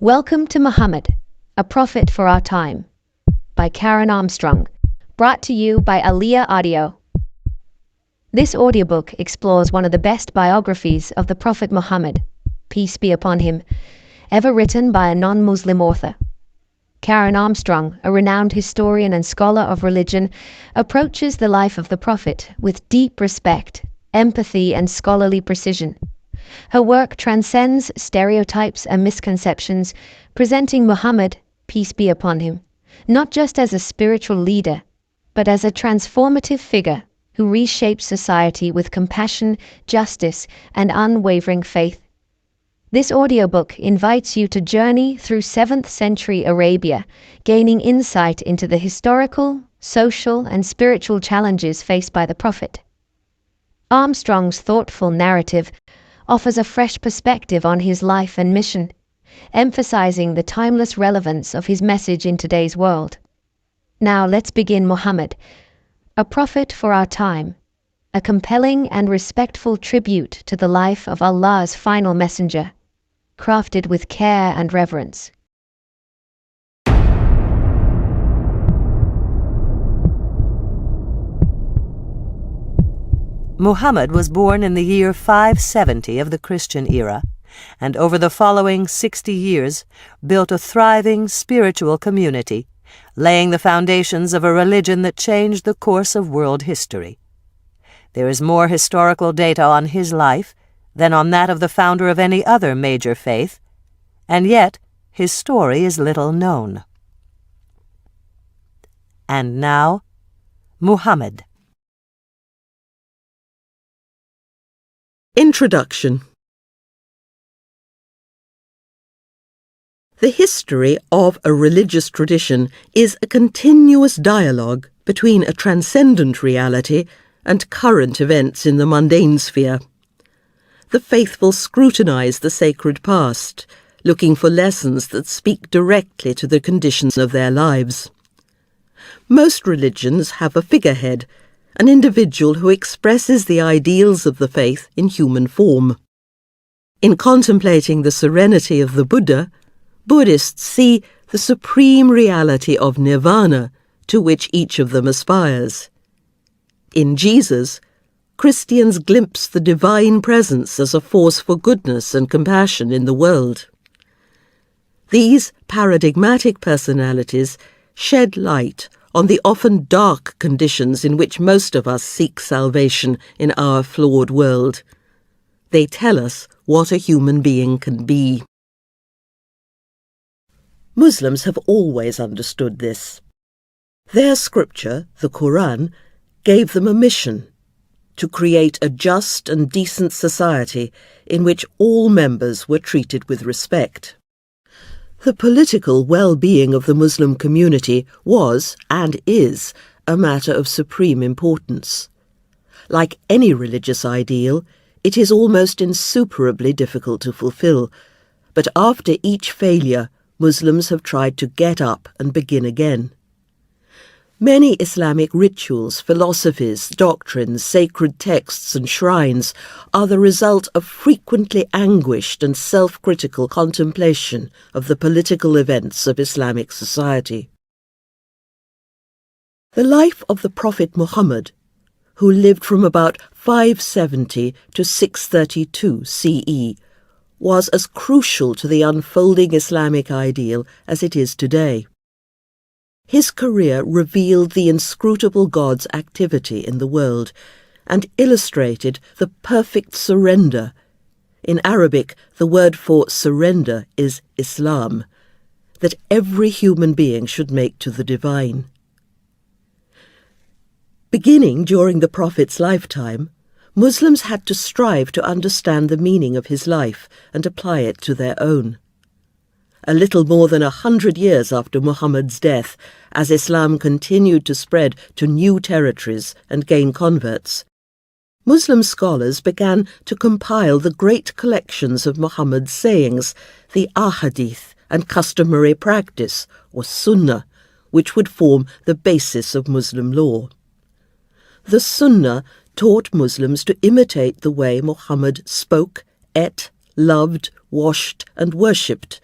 Welcome to Muhammad, a Prophet for Our Time, by Karen Armstrong, brought to you by Alia Audio. This audiobook explores one of the best biographies of the Prophet Muhammad, peace be upon him, ever written by a non-Muslim author. Karen Armstrong, a renowned historian and scholar of religion, approaches the life of the Prophet with deep respect, empathy, and scholarly precision. Her work transcends stereotypes and misconceptions, presenting Muhammad, peace be upon him, not just as a spiritual leader, but as a transformative figure who reshapes society with compassion, justice, and unwavering faith. This audiobook invites you to journey through 7th century Arabia, gaining insight into the historical, social, and spiritual challenges faced by the Prophet. Armstrong's thoughtful narrative offers a fresh perspective on his life and mission, emphasizing the timeless relevance of his message in today's world. Now let's begin. Muhammad, a prophet for our time, a compelling and respectful tribute to the life of Allah's final messenger, crafted with care and reverence. Muhammad was born in the year 570 of the Christian era, and over the following 60 years built a thriving spiritual community, laying the foundations of a religion that changed the course of world history. There is more historical data on his life than on that of the founder of any other major faith, and yet his story is little known. And now, Muhammad. Introduction. The history of a religious tradition is a continuous dialogue between a transcendent reality and current events in the mundane sphere. The faithful scrutinize the sacred past, looking for lessons that speak directly to the conditions of their lives. Most religions have a figurehead, an individual who expresses the ideals of the faith in human form. In contemplating the serenity of the Buddha, Buddhists see the supreme reality of nirvana to which each of them aspires. In Jesus, Christians glimpse the divine presence as a force for goodness and compassion in the world. These paradigmatic personalities shed light on the often dark conditions in which most of us seek salvation in our flawed world. They tell us what a human being can be. Muslims have always understood this. Their scripture, the Quran, gave them a mission: to create a just and decent society in which all members were treated with respect. The political well-being of the Muslim community was, and is, a matter of supreme importance. Like any religious ideal, it is almost insuperably difficult to fulfill, but after each failure, Muslims have tried to get up and begin again. Many Islamic rituals, philosophies, doctrines, sacred texts and shrines are the result of frequently anguished and self-critical contemplation of the political events of Islamic society. The life of the Prophet Muhammad, who lived from about 570 to 632 CE, was as crucial to the unfolding Islamic ideal as it is today. His career revealed the inscrutable God's activity in the world and illustrated the perfect surrender. In Arabic, the word for surrender is Islam, that every human being should make to the divine. Beginning during the Prophet's lifetime, Muslims had to strive to understand the meaning of his life and apply it to their own. A little more than 100 years after Muhammad's death, as Islam continued to spread to new territories and gain converts, Muslim scholars began to compile the great collections of Muhammad's sayings, the ahadith and customary practice, or sunnah, which would form the basis of Muslim law. The sunnah taught Muslims to imitate the way Muhammad spoke, ate, loved, washed, and worshipped,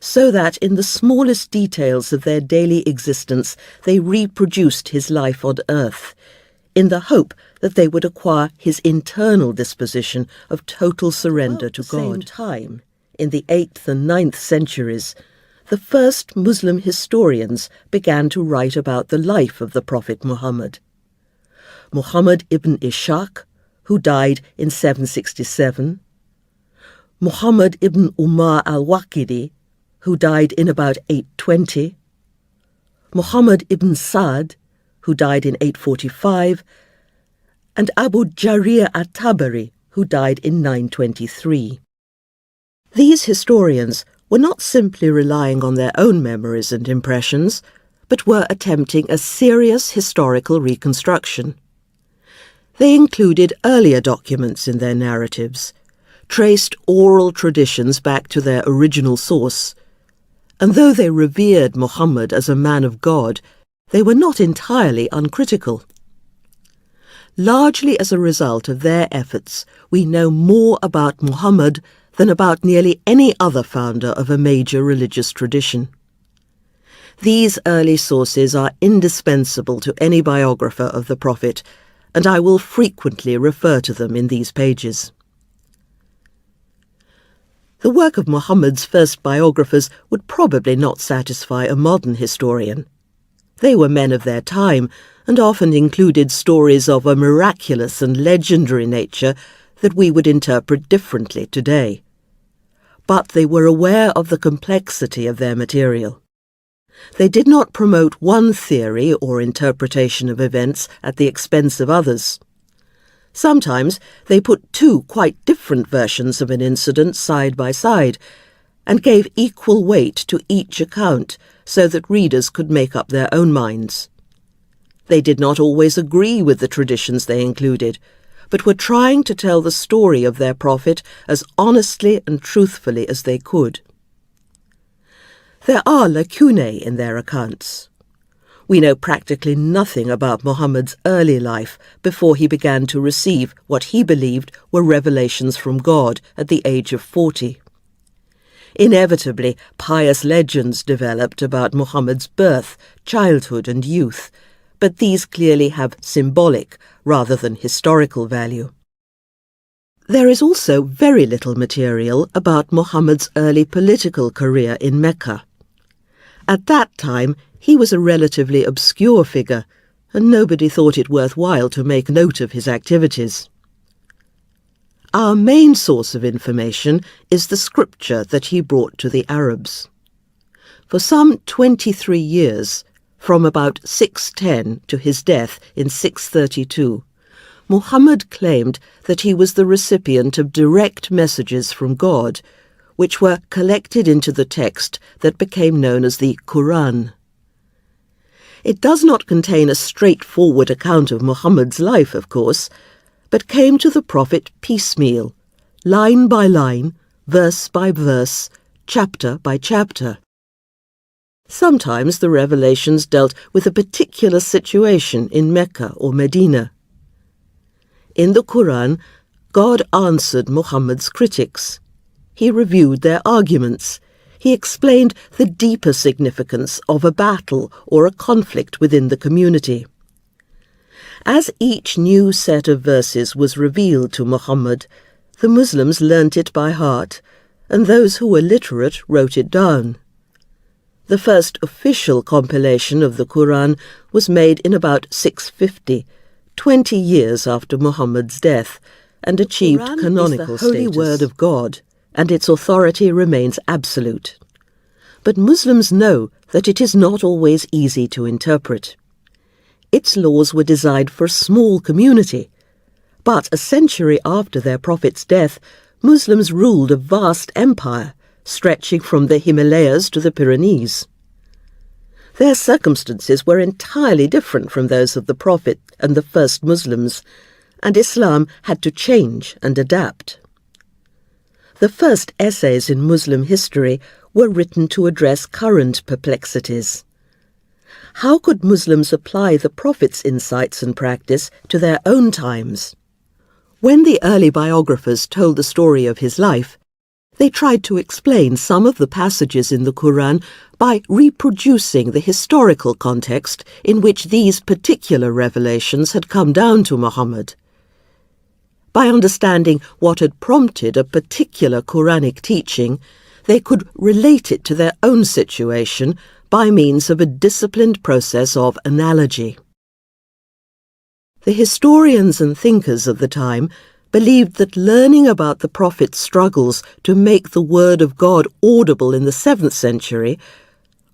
so that in the smallest details of their daily existence they reproduced his life on earth, in the hope that they would acquire his internal disposition of total surrender to God. At the same time, in the 8th and 9th centuries, the first Muslim historians began to write about the life of the Prophet Muhammad. Muhammad ibn Ishaq, who died in 767, Muhammad ibn Umar al-Waqidi, who died in about 820, Muhammad ibn Sa'd, who died in 845, and Abu Jarir at-Tabari, who died in 923. These historians were not simply relying on their own memories and impressions, but were attempting a serious historical reconstruction. They included earlier documents in their narratives, traced oral traditions back to their original source, and though they revered Muhammad as a man of God, they were not entirely uncritical. Largely as a result of their efforts, we know more about Muhammad than about nearly any other founder of a major religious tradition. These early sources are indispensable to any biographer of the Prophet, and I will frequently refer to them in these pages. The work of Muhammad's first biographers would probably not satisfy a modern historian. They were men of their time, and often included stories of a miraculous and legendary nature that we would interpret differently today. But they were aware of the complexity of their material. They did not promote one theory or interpretation of events at the expense of others. Sometimes they put two quite different versions of an incident side by side, and gave equal weight to each account so that readers could make up their own minds. They did not always agree with the traditions they included, but were trying to tell the story of their prophet as honestly and truthfully as they could. There are lacunae in their accounts. We know practically nothing about Muhammad's early life before he began to receive what he believed were revelations from God at the age of 40. Inevitably, pious legends developed about Muhammad's birth, childhood and youth, but these clearly have symbolic rather than historical value. There is also very little material about Muhammad's early political career in Mecca. At that time, he was a relatively obscure figure, and nobody thought it worthwhile to make note of his activities. Our main source of information is the scripture that he brought to the Arabs. For some 23 years, from about 610 to his death in 632, Muhammad claimed that he was the recipient of direct messages from God, which were collected into the text that became known as the Quran. It does not contain a straightforward account of Muhammad's life, of course, but came to the Prophet piecemeal, line by line, verse by verse, chapter by chapter. Sometimes the revelations dealt with a particular situation in Mecca or Medina. In the Quran, God answered Muhammad's critics. He reviewed their arguments. He explained the deeper significance of a battle or a conflict within the community. As each new set of verses was revealed to Muhammad, the Muslims learnt it by heart, and those who were literate wrote it down. The first official compilation of the Quran was made in about 650, 20 years after Muhammad's death, and achieved canonical status. The holy word of God, and its authority remains absolute. But Muslims know that it is not always easy to interpret. Its laws were designed for a small community, but a century after their prophet's death, Muslims ruled a vast empire, stretching from the Himalayas to the Pyrenees. Their circumstances were entirely different from those of the Prophet and the first Muslims, and Islam had to change and adapt. The first essays in Muslim history were written to address current perplexities. How could Muslims apply the Prophet's insights and practice to their own times? When the early biographers told the story of his life, They tried to explain some of the passages in the Quran by reproducing the historical context in which these particular revelations had come down to Muhammad. By understanding what had prompted a particular Quranic teaching, they could relate it to their own situation by means of a disciplined process of analogy. The historians and thinkers of the time believed that learning about the Prophet's struggles to make the word of God audible in the 7th century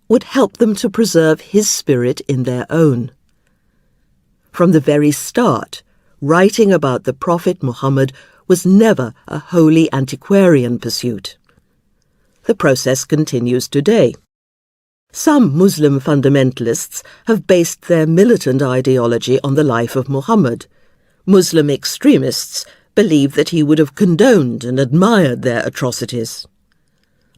would help them to preserve his spirit in their own. From the very start, writing about the Prophet Muhammad was never a wholly antiquarian pursuit. The process continues today. Some Muslim fundamentalists have based their militant ideology on the life of Muhammad. Muslim extremists believe that he would have condoned and admired their atrocities.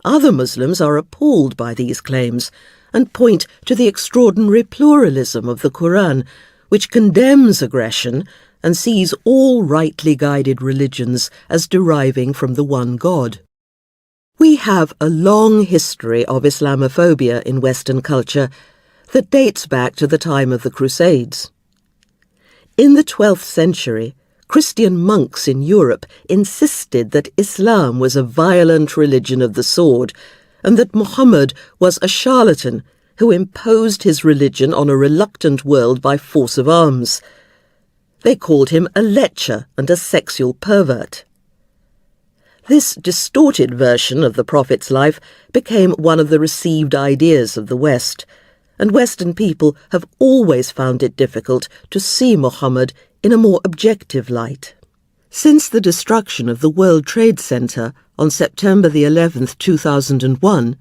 Other Muslims are appalled by these claims and point to the extraordinary pluralism of the Quran, which condemns aggression and sees all rightly guided religions as deriving from the one God. We have a long history of Islamophobia in Western culture that dates back to the time of the Crusades. In the 12th century, Christian monks in Europe insisted that Islam was a violent religion of the sword and that Muhammad was a charlatan who imposed his religion on a reluctant world by force of arms. They called him a lecher and a sexual pervert. This distorted version of the Prophet's life became one of the received ideas of the West, and Western people have always found it difficult to see Muhammad in a more objective light. Since the destruction of the World Trade Center on September the 11th, 2001,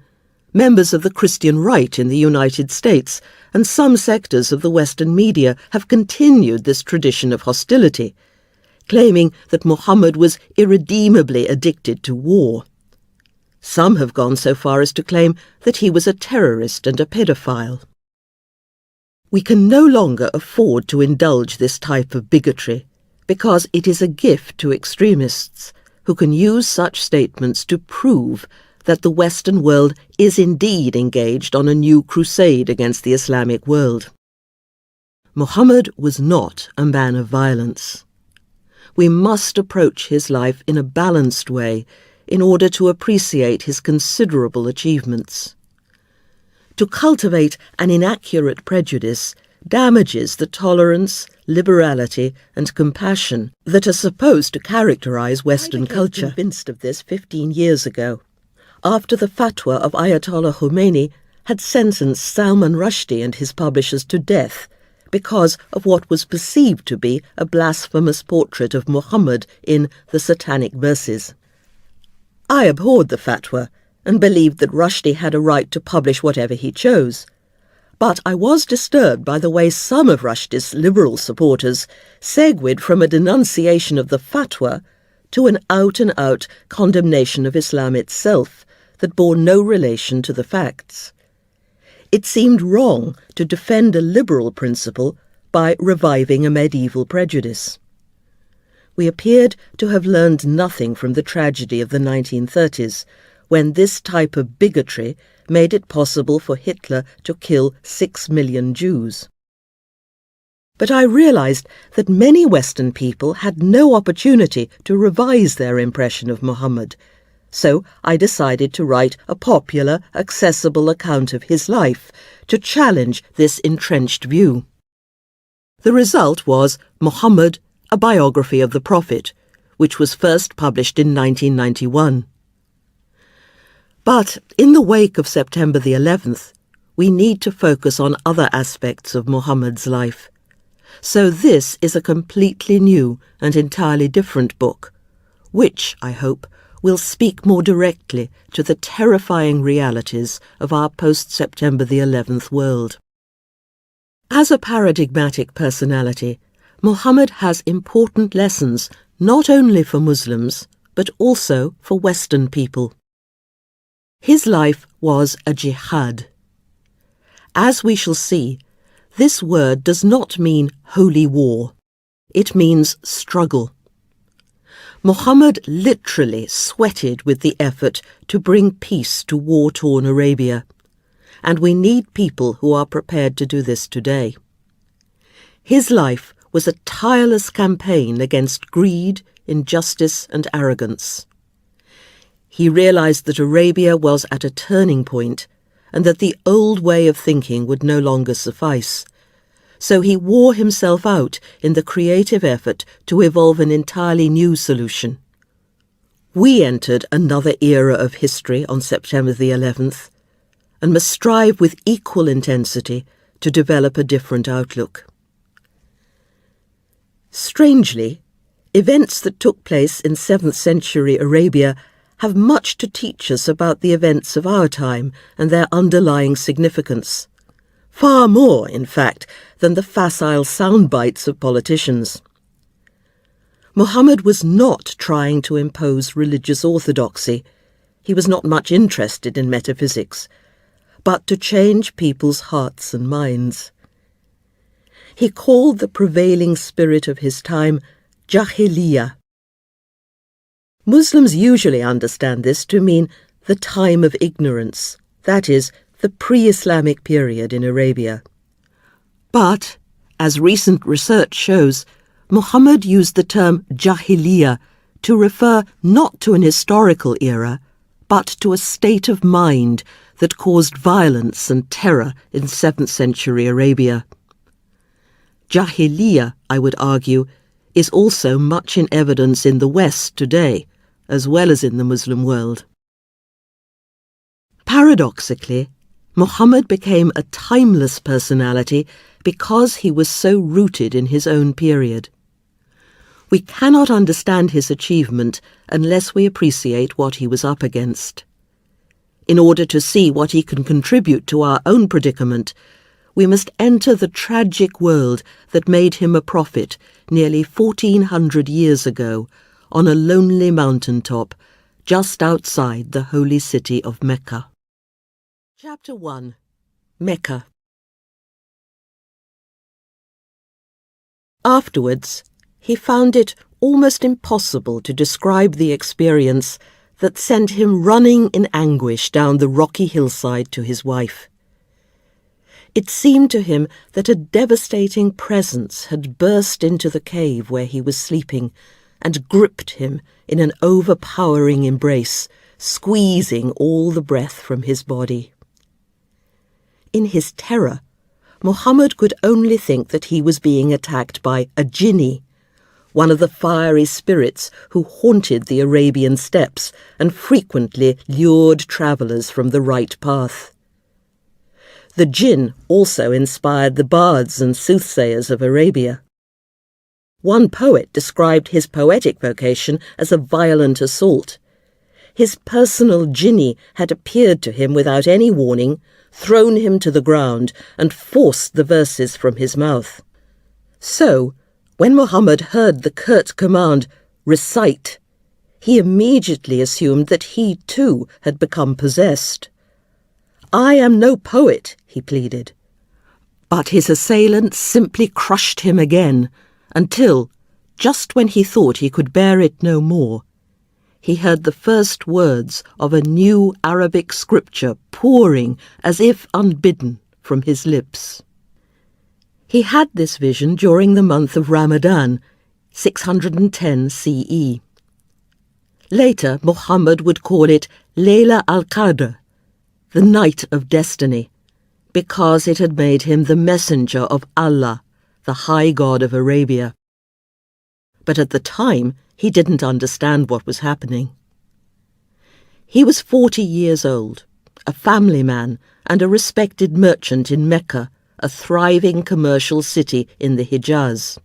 members of the Christian right in the United States and some sectors of the Western media have continued this tradition of hostility, claiming that Muhammad was irredeemably addicted to war. Some have gone so far as to claim that he was a terrorist and a pedophile. We can no longer afford to indulge this type of bigotry because it is a gift to extremists who can use such statements to prove that the Western world is indeed engaged on a new crusade against the Islamic world. Muhammad was not a man of violence. We must approach his life in a balanced way in order to appreciate his considerable achievements. To cultivate an inaccurate prejudice damages the tolerance, liberality, and compassion that are supposed to characterize Western culture. I became convinced of this 15 years ago, after the fatwa of Ayatollah Khomeini had sentenced Salman Rushdie and his publishers to death because of what was perceived to be a blasphemous portrait of Muhammad in the Satanic Verses. I abhorred the fatwa and believed that Rushdie had a right to publish whatever he chose. But I was disturbed by the way some of Rushdie's liberal supporters segued from a denunciation of the fatwa to an out-and-out condemnation of Islam itself that bore no relation to the facts. It seemed wrong to defend a liberal principle by reviving a medieval prejudice. We appeared to have learned nothing from the tragedy of the 1930s, when this type of bigotry made it possible for Hitler to kill 6 million Jews. But I realized that many Western people had no opportunity to revise their impression of Muhammad, so I decided to write a popular, accessible account of his life to challenge this entrenched view. The result was Muhammad, a biography of the Prophet, which was first published in 1991. But in the wake of September the 11th, we need to focus on other aspects of Muhammad's life. So this is a completely new and entirely different book, which, I hope, will speak more directly to the terrifying realities of our post-September the 11th world. As a paradigmatic personality, Muhammad has important lessons not only for Muslims, but also for Western people. His life was a jihad. As we shall see, this word does not mean holy war. It means struggle. Muhammad literally sweated with the effort to bring peace to war-torn Arabia, and we need people who are prepared to do this today. His life was a tireless campaign against greed, injustice, and arrogance. He realized that Arabia was at a turning point and that the old way of thinking would no longer suffice. So he wore himself out in the creative effort to evolve an entirely new solution. We entered another era of history on September the 11th and must strive with equal intensity to develop a different outlook. Strangely, events that took place in 7th century Arabia have much to teach us about the events of our time and their underlying significance. Far more, in fact, than the facile sound bites of politicians. Muhammad was not trying to impose religious orthodoxy. He was not much interested in metaphysics, but to change people's hearts and minds. He called the prevailing spirit of his time Jahiliyyah. Muslims usually understand this to mean the time of ignorance, that is, the pre-Islamic period in Arabia. But, as recent research shows, Muhammad used the term Jahiliyyah to refer not to an historical era, but to a state of mind that caused violence and terror in 7th century Arabia. Jahiliyyah, I would argue, is also much in evidence in the West today, as well as in the Muslim world. Paradoxically, Muhammad became a timeless personality because he was so rooted in his own period. We cannot understand his achievement unless we appreciate what he was up against. In order to see what he can contribute to our own predicament, we must enter the tragic world that made him a prophet nearly 1400 years ago on a lonely mountaintop just outside the holy city of Mecca. Chapter 1. Mecca. Afterwards, he found it almost impossible to describe the experience that sent him running in anguish down the rocky hillside to his wife. It seemed to him that a devastating presence had burst into the cave where he was sleeping and gripped him in an overpowering embrace, squeezing all the breath from his body. In his terror, Muhammad could only think that he was being attacked by a jinni, one of the fiery spirits who haunted the Arabian steppes and frequently lured travellers from the right path. The jinn also inspired the bards and soothsayers of Arabia. One poet described his poetic vocation as a violent assault. His personal jinni had appeared to him without any warning, thrown him to the ground, and forced the verses from his mouth. So, when Muhammad heard the curt command, "Recite," he immediately assumed that he too had become possessed. "I am no poet," he pleaded. But his assailant simply crushed him again, until, just when he thought he could bear it no more, he heard the first words of a new Arabic scripture pouring, as if unbidden, from his lips. He had this vision during the month of Ramadan, 610 CE. Later, Muhammad would call it Layla al-Qadr, the night of destiny, because it had made him the messenger of Allah, the high god of Arabia. But at the time, he didn't understand what was happening. He was 40 years old, a family man and a respected merchant in Mecca, a thriving commercial city in the Hijaz.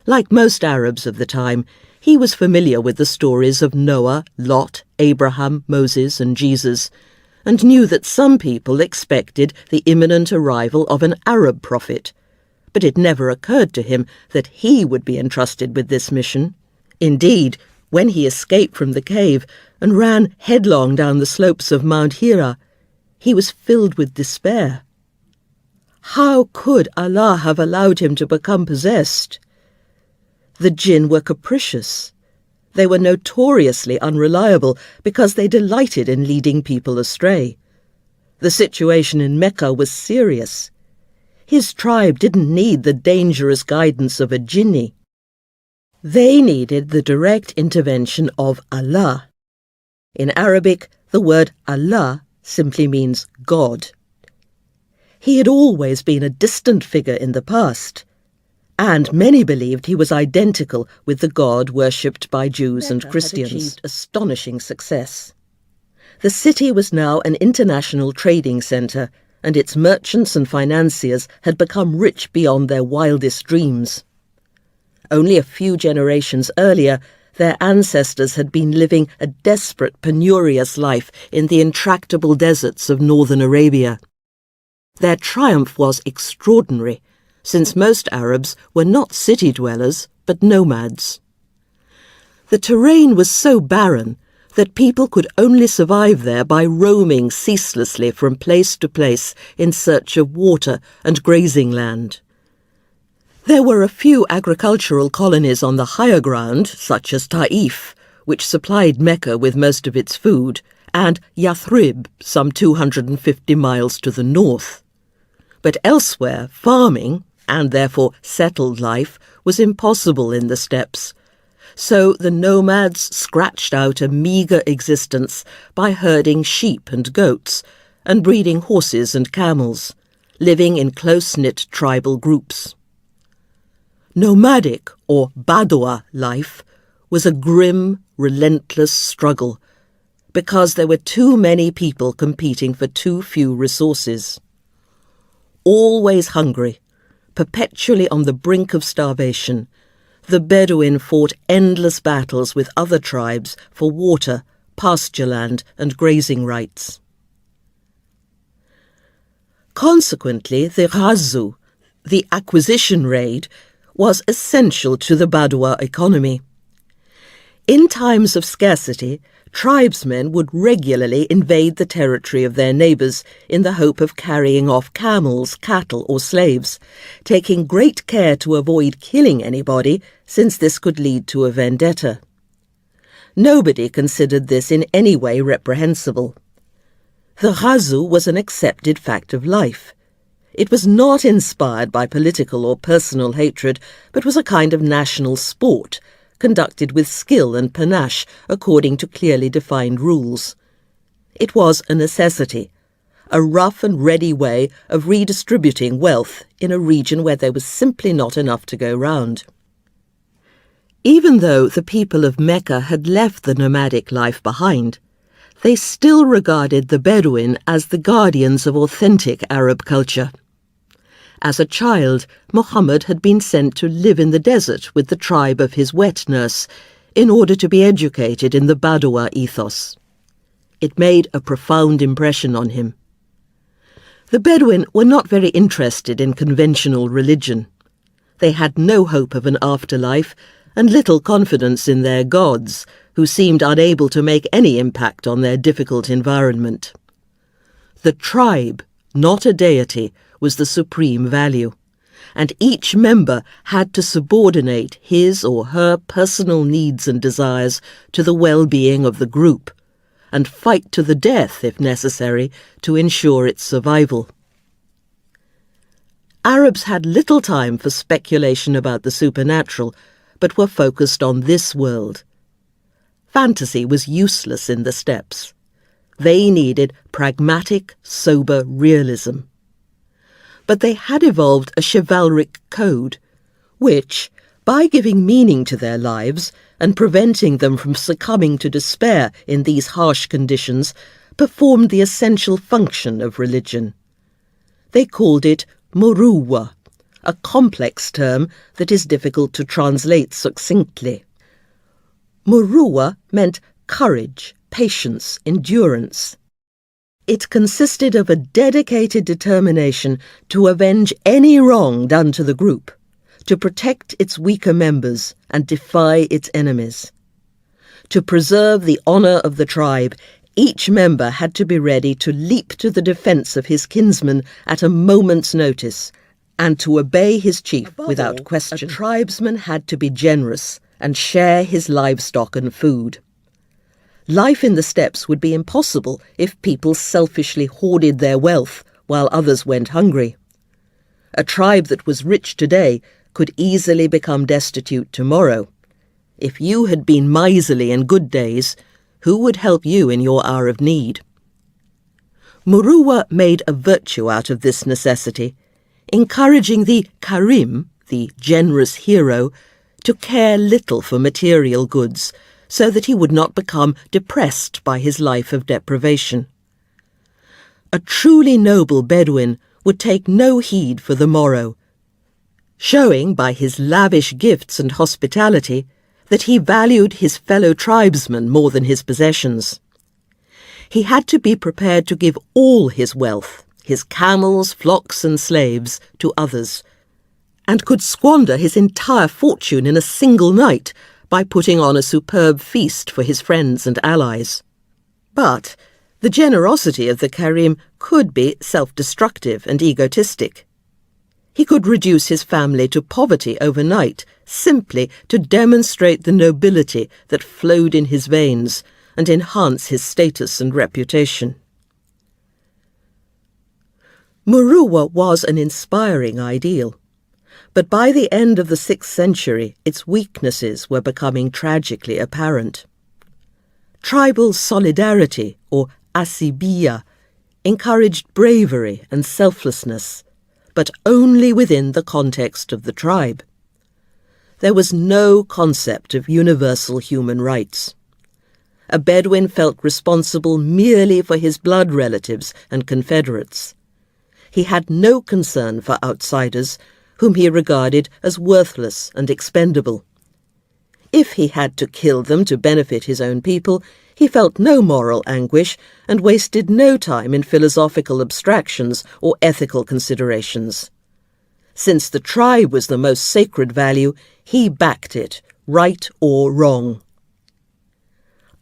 Like most Arabs of the time, he was familiar with the stories of Noah, Lot, Abraham, Moses, and Jesus, and knew that some people expected the imminent arrival of an Arab prophet. But it never occurred to him that he would be entrusted with this mission. Indeed, when he escaped from the cave and ran headlong down the slopes of Mount Hira, he was filled with despair. How could Allah have allowed him to become possessed? The jinn were capricious. They were notoriously unreliable because they delighted in leading people astray. The situation in Mecca was serious. His tribe didn't need the dangerous guidance of a jinni. They needed the direct intervention of Allah. In Arabic, the word Allah simply means God. He had always been a distant figure in the past, and many believed he was identical with the God worshipped by Jews and Christians. Had achieved astonishing success. The city was now an international trading centre, and its merchants and financiers had become rich beyond their wildest dreams. Only a few generations earlier, their ancestors had been living a desperate, penurious life in the intractable deserts of northern Arabia. Their triumph was extraordinary, since most Arabs were not city dwellers, but nomads. The terrain was so barren that people could only survive there by roaming ceaselessly from place to place in search of water and grazing land. There were a few agricultural colonies on the higher ground, such as Taif, which supplied Mecca with most of its food, and Yathrib, some 250 miles to the north. But elsewhere, farming, and therefore settled life, was impossible in the steppes. So the nomads scratched out a meagre existence by herding sheep and goats, and breeding horses and camels, living in close-knit tribal groups. Nomadic, or Badwa, life was a grim, relentless struggle, because there were too many people competing for too few resources. Always hungry, perpetually on the brink of starvation, the Bedouin fought endless battles with other tribes for water, pasture land, and grazing rights. Consequently, the Ghazou, the acquisition raid, was essential to the Badwa economy. In times of scarcity, tribesmen would regularly invade the territory of their neighbours in the hope of carrying off camels, cattle or slaves, taking great care to avoid killing anybody, since this could lead to a vendetta. Nobody considered this in any way reprehensible. The Ghazou was an accepted fact of life. It was not inspired by political or personal hatred, but was a kind of national sport, conducted with skill and panache according to clearly defined rules. It was a necessity, a rough and ready way of redistributing wealth in a region where there was simply not enough to go round. Even though the people of Mecca had left the nomadic life behind, they still regarded the Bedouin as the guardians of authentic Arab culture. As a child, Muhammad had been sent to live in the desert with the tribe of his wet nurse in order to be educated in the Badwa ethos. It made a profound impression on him. The Bedouin were not very interested in conventional religion. They had no hope of an afterlife and little confidence in their gods, who seemed unable to make any impact on their difficult environment. The tribe, not a deity, was the supreme value, and each member had to subordinate his or her personal needs and desires to the well-being of the group, and fight to the death, if necessary, to ensure its survival. Arabs had little time for speculation about the supernatural, but were focused on this world. Fantasy was useless in the steppes. They needed pragmatic, sober realism. But they had evolved a chivalric code, which, by giving meaning to their lives and preventing them from succumbing to despair in these harsh conditions, performed the essential function of religion. They called it muruwa, a complex term that is difficult to translate succinctly. Muruwa meant courage, patience, endurance. It consisted of a dedicated determination to avenge any wrong done to the group, to protect its weaker members and defy its enemies. To preserve the honour of the tribe, each member had to be ready to leap to the defence of his kinsman at a moment's notice, and to obey his chief without question. A tribesman had to be generous and share his livestock and food. Life in the steppes would be impossible if people selfishly hoarded their wealth while others went hungry. A tribe that was rich today could easily become destitute tomorrow. If you had been miserly in good days, who would help you in your hour of need? Muruwa made a virtue out of this necessity, encouraging the Karim, the generous hero, to care little for material goods, so that he would not become depressed by his life of deprivation. A truly noble Bedouin would take no heed for the morrow, showing by his lavish gifts and hospitality that he valued his fellow tribesmen more than his possessions. He had to be prepared to give all his wealth, his camels, flocks and slaves, to others, and could squander his entire fortune in a single night by putting on a superb feast for his friends and allies. But the generosity of the Karim could be self-destructive and egotistic. He could reduce his family to poverty overnight, simply to demonstrate the nobility that flowed in his veins and enhance his status and reputation. Muruwa was an inspiring ideal, but by the end of the 6th century its weaknesses were becoming tragically apparent. Tribal solidarity, or asibiya, encouraged bravery and selflessness, but only within the context of the tribe. There was no concept of universal human rights. A Bedouin felt responsible merely for his blood relatives and confederates. He had no concern for outsiders, whom he regarded as worthless and expendable. If he had to kill them to benefit his own people, he felt no moral anguish and wasted no time in philosophical abstractions or ethical considerations. Since the tribe was the most sacred value, he backed it, right or wrong.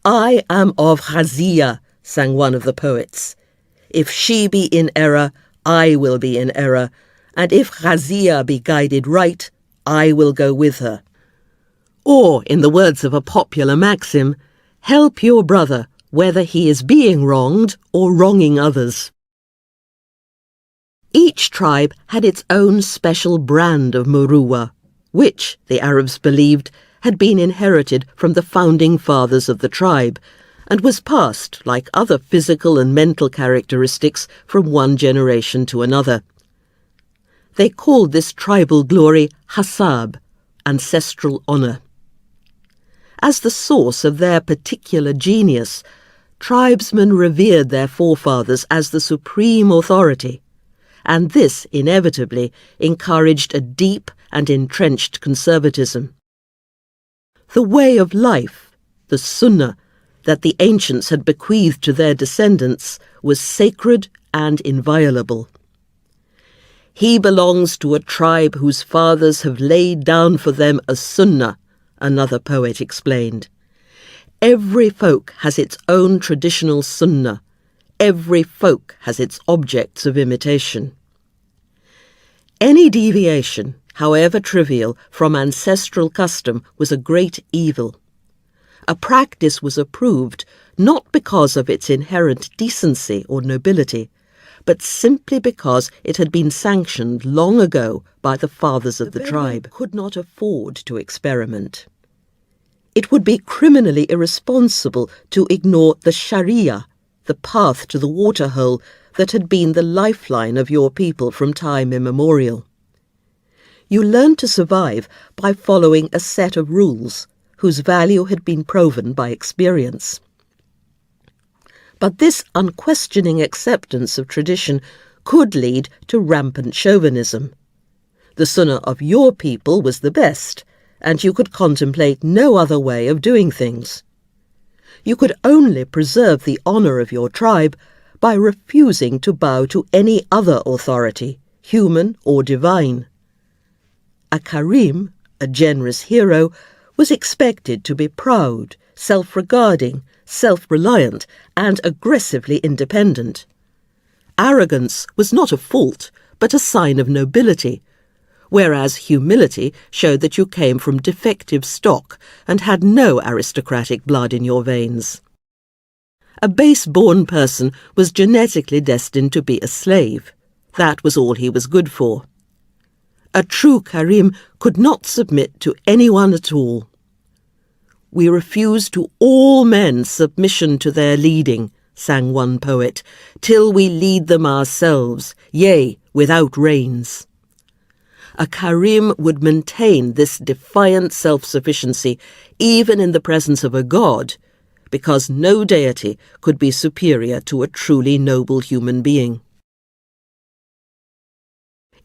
"I am of Ghazia," sang one of the poets. "If she be in error, I will be in error, and if Ghazia be guided right, I will go with her." Or, in the words of a popular maxim, help your brother, whether he is being wronged or wronging others. Each tribe had its own special brand of Muruwa, which, the Arabs believed, had been inherited from the founding fathers of the tribe, and was passed, like other physical and mental characteristics, from one generation to another. They called this tribal glory hasab, ancestral honour. As the source of their particular genius, tribesmen revered their forefathers as the supreme authority, and this inevitably encouraged a deep and entrenched conservatism. The way of life, the sunnah, that the ancients had bequeathed to their descendants was sacred and inviolable. "He belongs to a tribe whose fathers have laid down for them a sunnah," another poet explained. "Every folk has its own traditional sunnah. Every folk has its objects of imitation." Any deviation, however trivial, from ancestral custom was a great evil. A practice was approved not because of its inherent decency or nobility, but simply because it had been sanctioned long ago by the fathers of the tribe. Could not afford to experiment. It would be criminally irresponsible to ignore the Sharia, the path to the waterhole that had been the lifeline of your people from time immemorial. You learned to survive by following a set of rules whose value had been proven by experience. But this unquestioning acceptance of tradition could lead to rampant chauvinism. The sunnah of your people was the best, and you could contemplate no other way of doing things. You could only preserve the honour of your tribe by refusing to bow to any other authority, human or divine. A Karim, a generous hero, was expected to be proud, self-regarding, self-reliant, and aggressively independent. Arrogance was not a fault, but a sign of nobility, whereas humility showed that you came from defective stock and had no aristocratic blood in your veins. A base-born person was genetically destined to be a slave. That was all he was good for. A true Karim could not submit to anyone at all. "We refuse to all men submission to their leading," sang one poet, "till we lead them ourselves, yea, without reins." A Karim would maintain this defiant self-sufficiency even in the presence of a god, because no deity could be superior to a truly noble human being.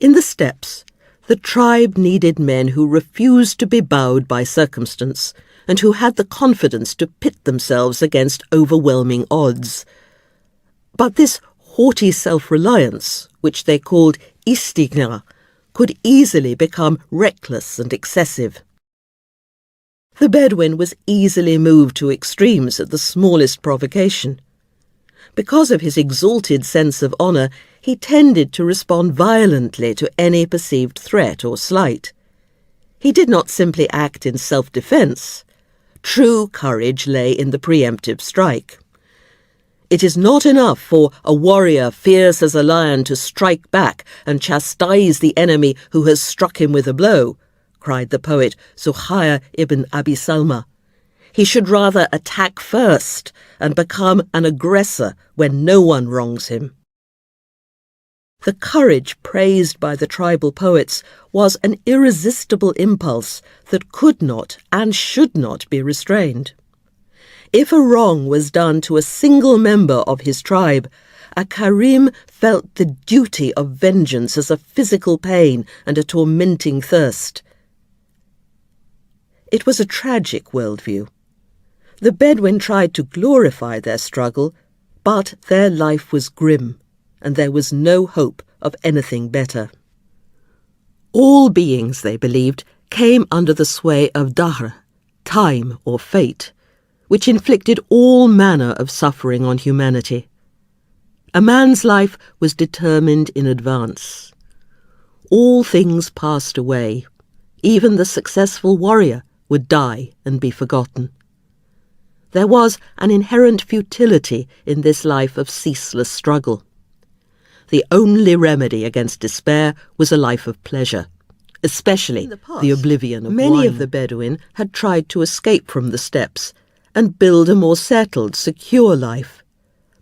In the steppes, the tribe needed men who refused to be bowed by circumstance and who had the confidence to pit themselves against overwhelming odds. But this haughty self-reliance, which they called istighna, could easily become reckless and excessive. The Bedouin was easily moved to extremes at the smallest provocation. Because of his exalted sense of honour, he tended to respond violently to any perceived threat or slight. He did not simply act in self-defence. True courage lay in the preemptive strike. It is not enough for a warrior fierce as a lion to strike back and chastise the enemy who has struck him with a blow, cried the poet Zuhair ibn Abi Salma. He should rather attack first and become an aggressor when no one wrongs him. The courage praised by the tribal poets was an irresistible impulse that could not and should not be restrained. If a wrong was done to a single member of his tribe, a Karim felt the duty of vengeance as a physical pain and a tormenting thirst. It was a tragic worldview. The Bedouin tried to glorify their struggle, but their life was grim, and there was no hope of anything better. All beings, they believed, came under the sway of dahr, time or fate, which inflicted all manner of suffering on humanity. A man's life was determined in advance. All things passed away. Even the successful warrior would die and be forgotten. There was an inherent futility in this life of ceaseless struggle. The only remedy against despair was a life of pleasure, especially the oblivion of wine. Many of the Bedouin had tried to escape from the steppes and build a more settled, secure life.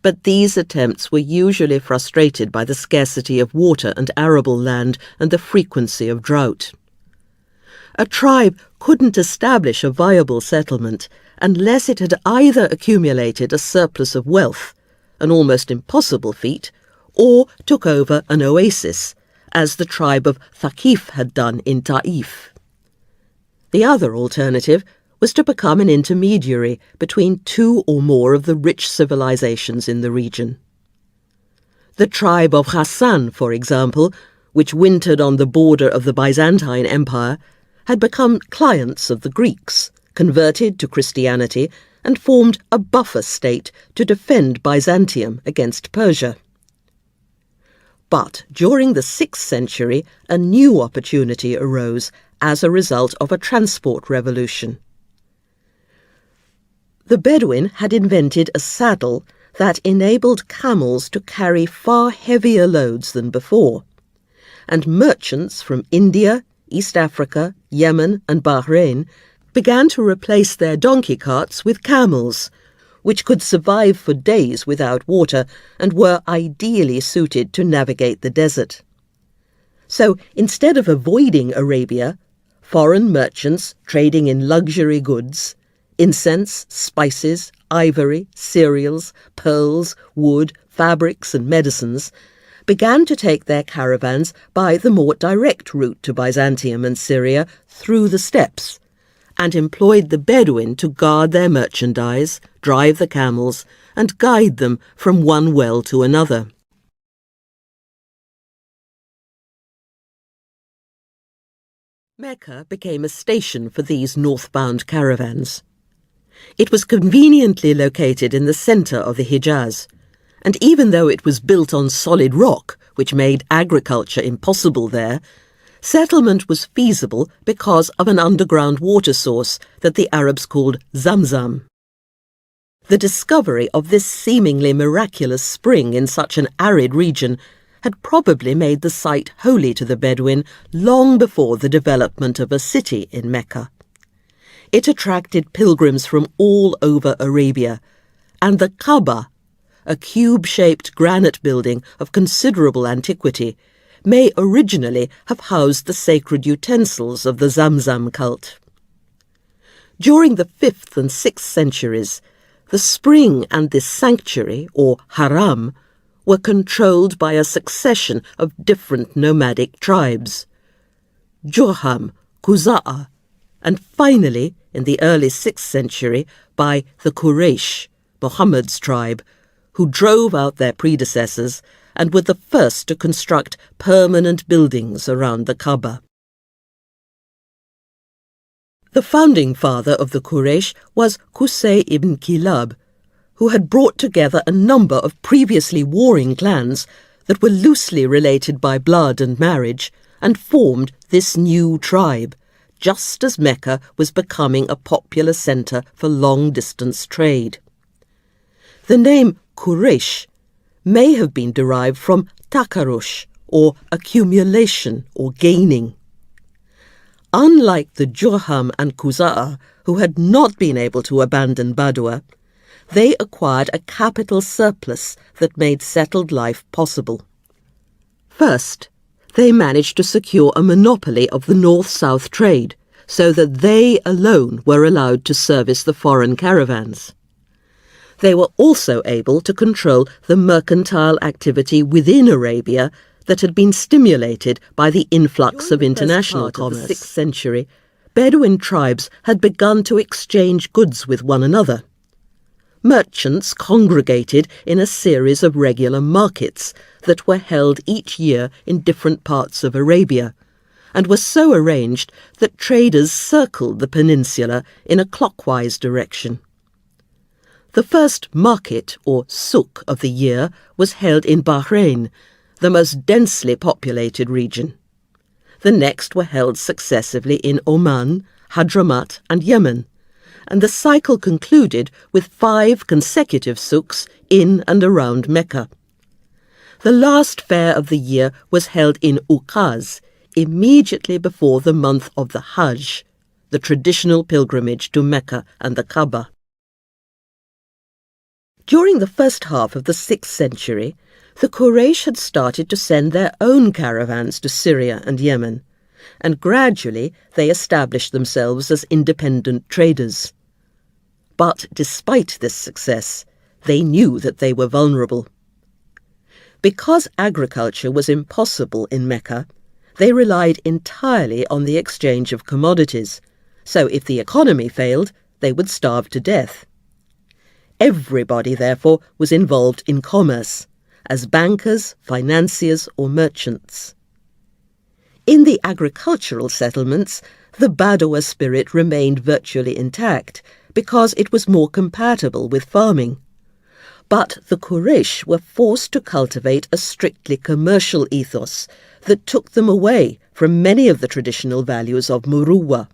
But these attempts were usually frustrated by the scarcity of water and arable land and the frequency of drought. A tribe couldn't establish a viable settlement unless it had either accumulated a surplus of wealth, an almost impossible feat, or took over an oasis, as the tribe of Thaqif had done in Ta'if. The other alternative was to become an intermediary between two or more of the rich civilizations in the region. The tribe of Hassan, for example, which wintered on the border of the Byzantine Empire, had become clients of the Greeks, converted to Christianity, and formed a buffer state to defend Byzantium against Persia. But during the 6th century, a new opportunity arose as a result of a transport revolution. The Bedouin had invented a saddle that enabled camels to carry far heavier loads than before, and merchants from India, East Africa, Yemen and Bahrain began to replace their donkey carts with camels, which could survive for days without water and were ideally suited to navigate the desert. So instead of avoiding Arabia, foreign merchants trading in luxury goods, incense, spices, ivory, cereals, pearls, wood, fabrics and medicines, began to take their caravans by the more direct route to Byzantium and Syria through the steppes, and employed the Bedouin to guard their merchandise, drive the camels, and guide them from one well to another. Mecca became a station for these northbound caravans. It was conveniently located in the centre of the Hijaz, and even though it was built on solid rock, which made agriculture impossible there, Settlement was feasible because of an underground water source that the Arabs called Zamzam. The discovery of this seemingly miraculous spring in such an arid region had probably made the site holy to the Bedouin long before the development of a city in Mecca. It attracted pilgrims from all over Arabia, and the Kaaba, a cube-shaped granite building of considerable antiquity, may originally have housed the sacred utensils of the Zamzam cult. During the 5th and 6th centuries, the spring and this sanctuary, or haram, were controlled by a succession of different nomadic tribes: Jurham, Khuza'a, and finally, in the early 6th century, by the Quraysh, Muhammad's tribe, who drove out their predecessors and were the first to construct permanent buildings around the Kaaba. The founding father of the Quraysh was Qusay ibn Kilab, who had brought together a number of previously warring clans that were loosely related by blood and marriage, and formed this new tribe, just as Mecca was becoming a popular centre for long-distance trade. The name Quraysh may have been derived from takarush, or accumulation or gaining. Unlike the Jurham and Khuza'a, who had not been able to abandon Badua, they acquired a capital surplus that made settled life possible. First, they managed to secure a monopoly of the north-south trade, so that they alone were allowed to service the foreign caravans. They were also able to control the mercantile activity within Arabia that had been stimulated by the influx of international commerce. In the 6th century, Bedouin tribes had begun to exchange goods with one another. Merchants congregated in a series of regular markets that were held each year in different parts of Arabia, and were so arranged that traders circled the peninsula in a clockwise direction. The first market, or souk, of the year was held in Bahrain, the most densely populated region. The next were held successively in Oman, Hadramaut, and Yemen, and the cycle concluded with 5 consecutive souks in and around Mecca. The last fair of the year was held in Ukaz, immediately before the month of the Hajj, the traditional pilgrimage to Mecca and the Kaaba. During the first half of the 6th century, the Quraysh had started to send their own caravans to Syria and Yemen, and gradually they established themselves as independent traders. But despite this success, they knew that they were vulnerable. Because agriculture was impossible in Mecca, they relied entirely on the exchange of commodities, so if the economy failed, they would starve to death. Everybody, therefore, was involved in commerce, as bankers, financiers, or merchants. In the agricultural settlements, the Badua spirit remained virtually intact because it was more compatible with farming. But the Quraysh were forced to cultivate a strictly commercial ethos that took them away from many of the traditional values of Muruwa.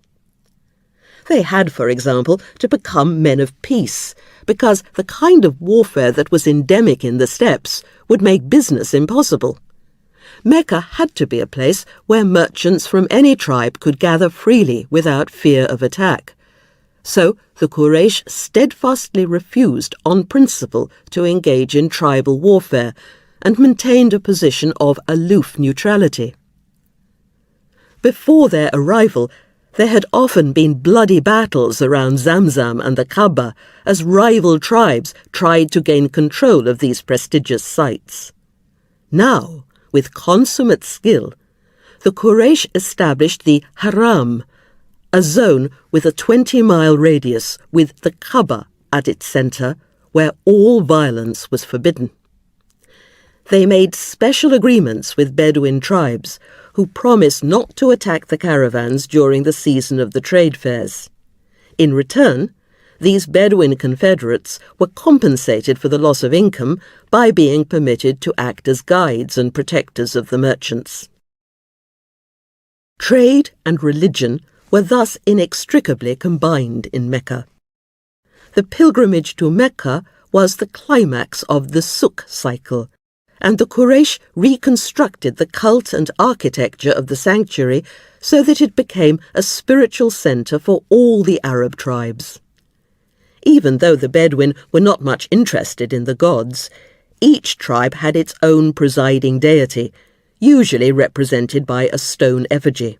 They had, for example, to become men of peace, because the kind of warfare that was endemic in the steppes would make business impossible. Mecca had to be a place where merchants from any tribe could gather freely without fear of attack. So the Quraysh steadfastly refused on principle to engage in tribal warfare and maintained a position of aloof neutrality. Before their arrival, there had often been bloody battles around Zamzam and the Kaaba as rival tribes tried to gain control of these prestigious sites. Now, with consummate skill, the Quraysh established the Haram, a zone with a 20-mile radius with the Kaaba at its centre, where all violence was forbidden. They made special agreements with Bedouin tribes, who promised not to attack the caravans during the season of the trade fairs. In return, these Bedouin confederates were compensated for the loss of income by being permitted to act as guides and protectors of the merchants. Trade and religion were thus inextricably combined in Mecca. The pilgrimage to Mecca was the climax of the Suk cycle, and the Quraysh reconstructed the cult and architecture of the sanctuary so that it became a spiritual centre for all the Arab tribes. Even though the Bedouin were not much interested in the gods, each tribe had its own presiding deity, usually represented by a stone effigy.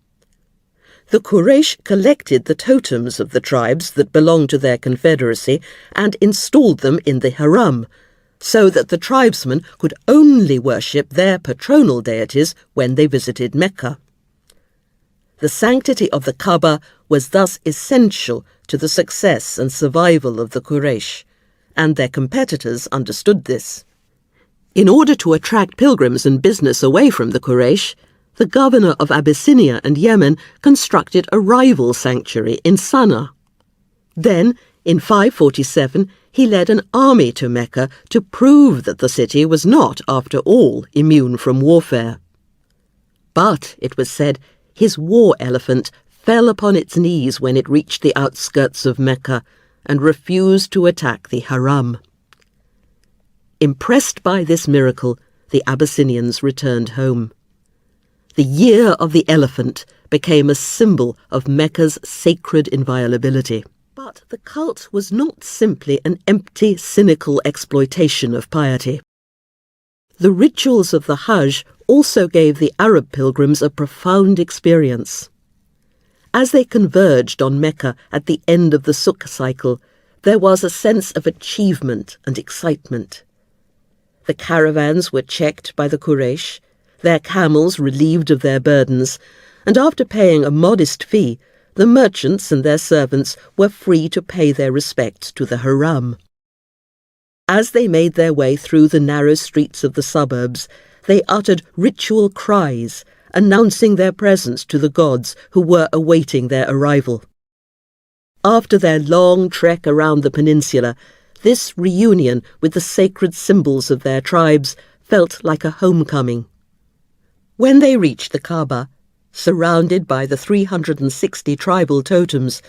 The Quraysh collected the totems of the tribes that belonged to their confederacy and installed them in the haram, so that the tribesmen could only worship their patronal deities when they visited Mecca. The sanctity of the Kaaba was thus essential to the success and survival of the Quraysh, and their competitors understood this. In order to attract pilgrims and business away from the Quraysh, the governor of Abyssinia and Yemen constructed a rival sanctuary in Sana'a. Then, in 547, he led an army to Mecca to prove that the city was not, after all, immune from warfare. But, it was said, his war elephant fell upon its knees when it reached the outskirts of Mecca and refused to attack the haram. Impressed by this miracle, the Abyssinians returned home. The Year of the Elephant became a symbol of Mecca's sacred inviolability. But the cult was not simply an empty, cynical exploitation of piety. The rituals of the Hajj also gave the Arab pilgrims a profound experience. As they converged on Mecca at the end of the Suk cycle, there was a sense of achievement and excitement. The caravans were checked by the Quraysh, their camels relieved of their burdens, and after paying a modest fee, the merchants and their servants were free to pay their respects to the haram. As they made their way through the narrow streets of the suburbs, they uttered ritual cries, announcing their presence to the gods who were awaiting their arrival. After their long trek around the peninsula, this reunion with the sacred symbols of their tribes felt like a homecoming. When they reached the Kaaba, surrounded by the 360 tribal totems,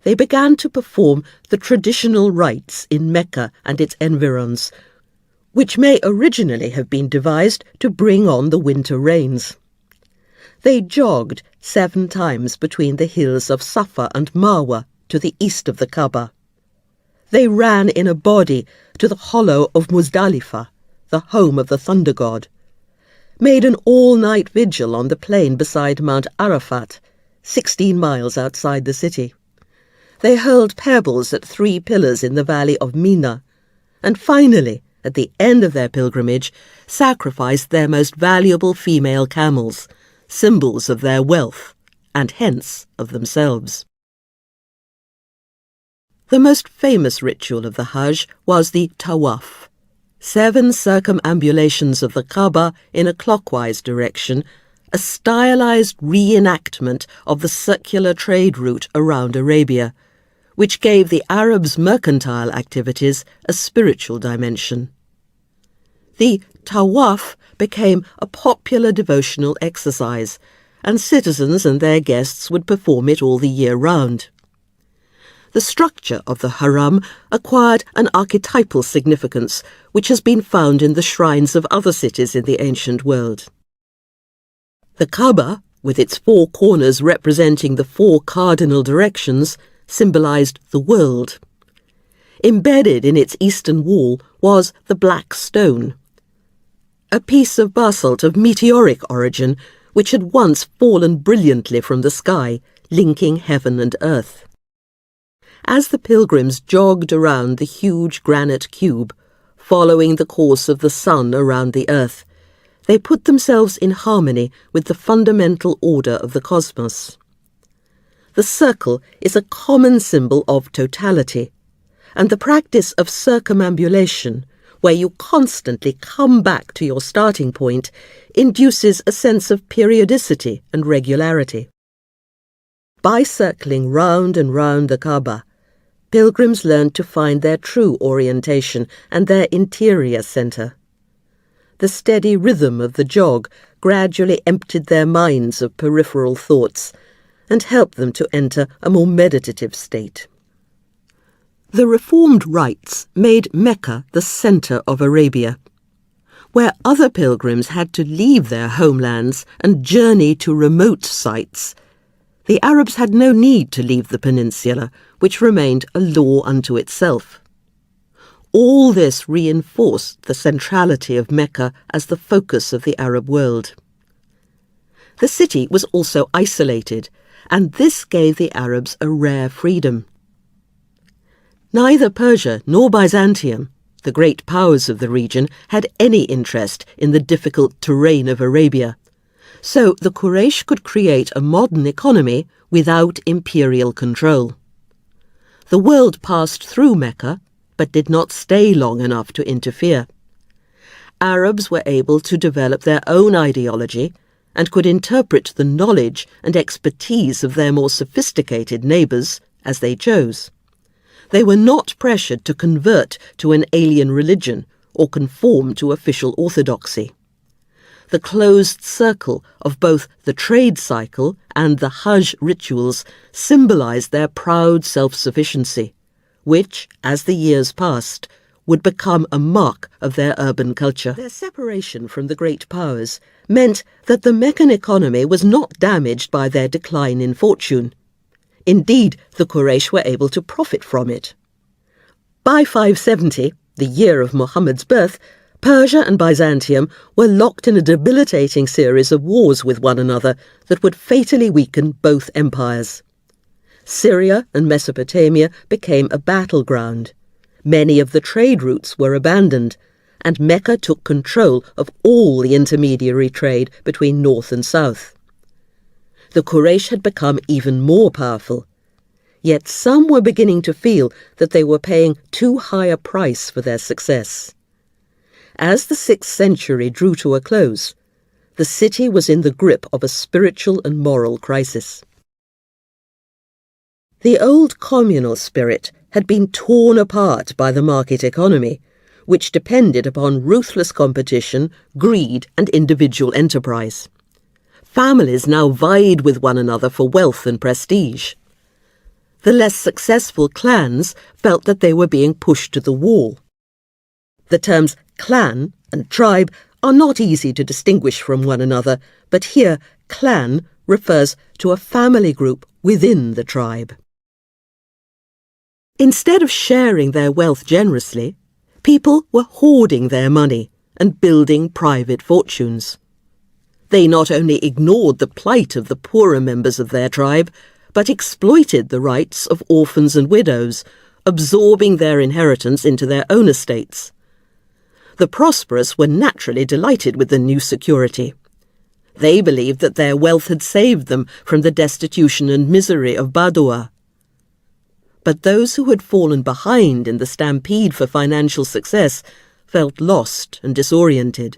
they began to perform the traditional rites in Mecca and its environs, which may originally have been devised to bring on the winter rains. They jogged 7 times between the hills of Safa and Marwa to the east of the Kaaba. They ran in a body to the hollow of Muzdalifah, the home of the thunder god, made an all-night vigil on the plain beside Mount Arafat, 16 miles outside the city. They hurled pebbles at 3 pillars in the valley of Mina, and finally, at the end of their pilgrimage, sacrificed their most valuable female camels, symbols of their wealth, and hence of themselves. The most famous ritual of the Hajj was the Tawaf, 7 circumambulations of the Kaaba in a clockwise direction, a stylized reenactment of the circular trade route around Arabia, which gave the Arabs' mercantile activities a spiritual dimension. The Tawaf became a popular devotional exercise, and citizens and their guests would perform it all the year round. The structure of the haram acquired an archetypal significance which has been found in the shrines of other cities in the ancient world. The Kaaba, with its 4 corners representing the 4 cardinal directions, symbolized the world. Embedded in its eastern wall was the Black Stone, a piece of basalt of meteoric origin which had once fallen brilliantly from the sky, linking heaven and earth. As the pilgrims jogged around the huge granite cube, following the course of the sun around the earth, they put themselves in harmony with the fundamental order of the cosmos. The circle is a common symbol of totality, and the practice of circumambulation, where you constantly come back to your starting point, induces a sense of periodicity and regularity. By circling round and round the Kaaba, pilgrims learned to find their true orientation and their interior center. The steady rhythm of the jog gradually emptied their minds of peripheral thoughts and helped them to enter a more meditative state. The reformed rites made Mecca the centre of Arabia. Where other pilgrims had to leave their homelands and journey to remote sites, the Arabs had no need to leave the peninsula, which remained a law unto itself. All this reinforced the centrality of Mecca as the focus of the Arab world. The city was also isolated, and this gave the Arabs a rare freedom. Neither Persia nor Byzantium, the great powers of the region, had any interest in the difficult terrain of Arabia, so the Quraysh could create a modern economy without imperial control. The world passed through Mecca, but did not stay long enough to interfere. Arabs were able to develop their own ideology and could interpret the knowledge and expertise of their more sophisticated neighbours as they chose. They were not pressured to convert to an alien religion or conform to official orthodoxy. The closed circle of both the trade cycle and the Hajj rituals symbolized their proud self-sufficiency, which, as the years passed, would become a mark of their urban culture. Their separation from the great powers meant that the Meccan economy was not damaged by their decline in fortune. Indeed, the Quraysh were able to profit from it. By 570, the year of Muhammad's birth, Persia and Byzantium were locked in a debilitating series of wars with one another that would fatally weaken both empires. Syria and Mesopotamia became a battleground. Many of the trade routes were abandoned, and Mecca took control of all the intermediary trade between north and south. The Quraysh had become even more powerful, yet some were beginning to feel that they were paying too high a price for their success. As the 6th century drew to a close, the city was in the grip of a spiritual and moral crisis. The old communal spirit had been torn apart by the market economy, which depended upon ruthless competition, greed, and individual enterprise. Families now vied with one another for wealth and prestige. The less successful clans felt that they were being pushed to the wall. The terms clan and tribe are not easy to distinguish from one another, but here clan refers to a family group within the tribe. Instead of sharing their wealth generously, people were hoarding their money and building private fortunes. They not only ignored the plight of the poorer members of their tribe, but exploited the rights of orphans and widows, absorbing their inheritance into their own estates. The prosperous were naturally delighted with the new security. They believed that their wealth had saved them from the destitution and misery of Badua. But those who had fallen behind in the stampede for financial success felt lost and disoriented.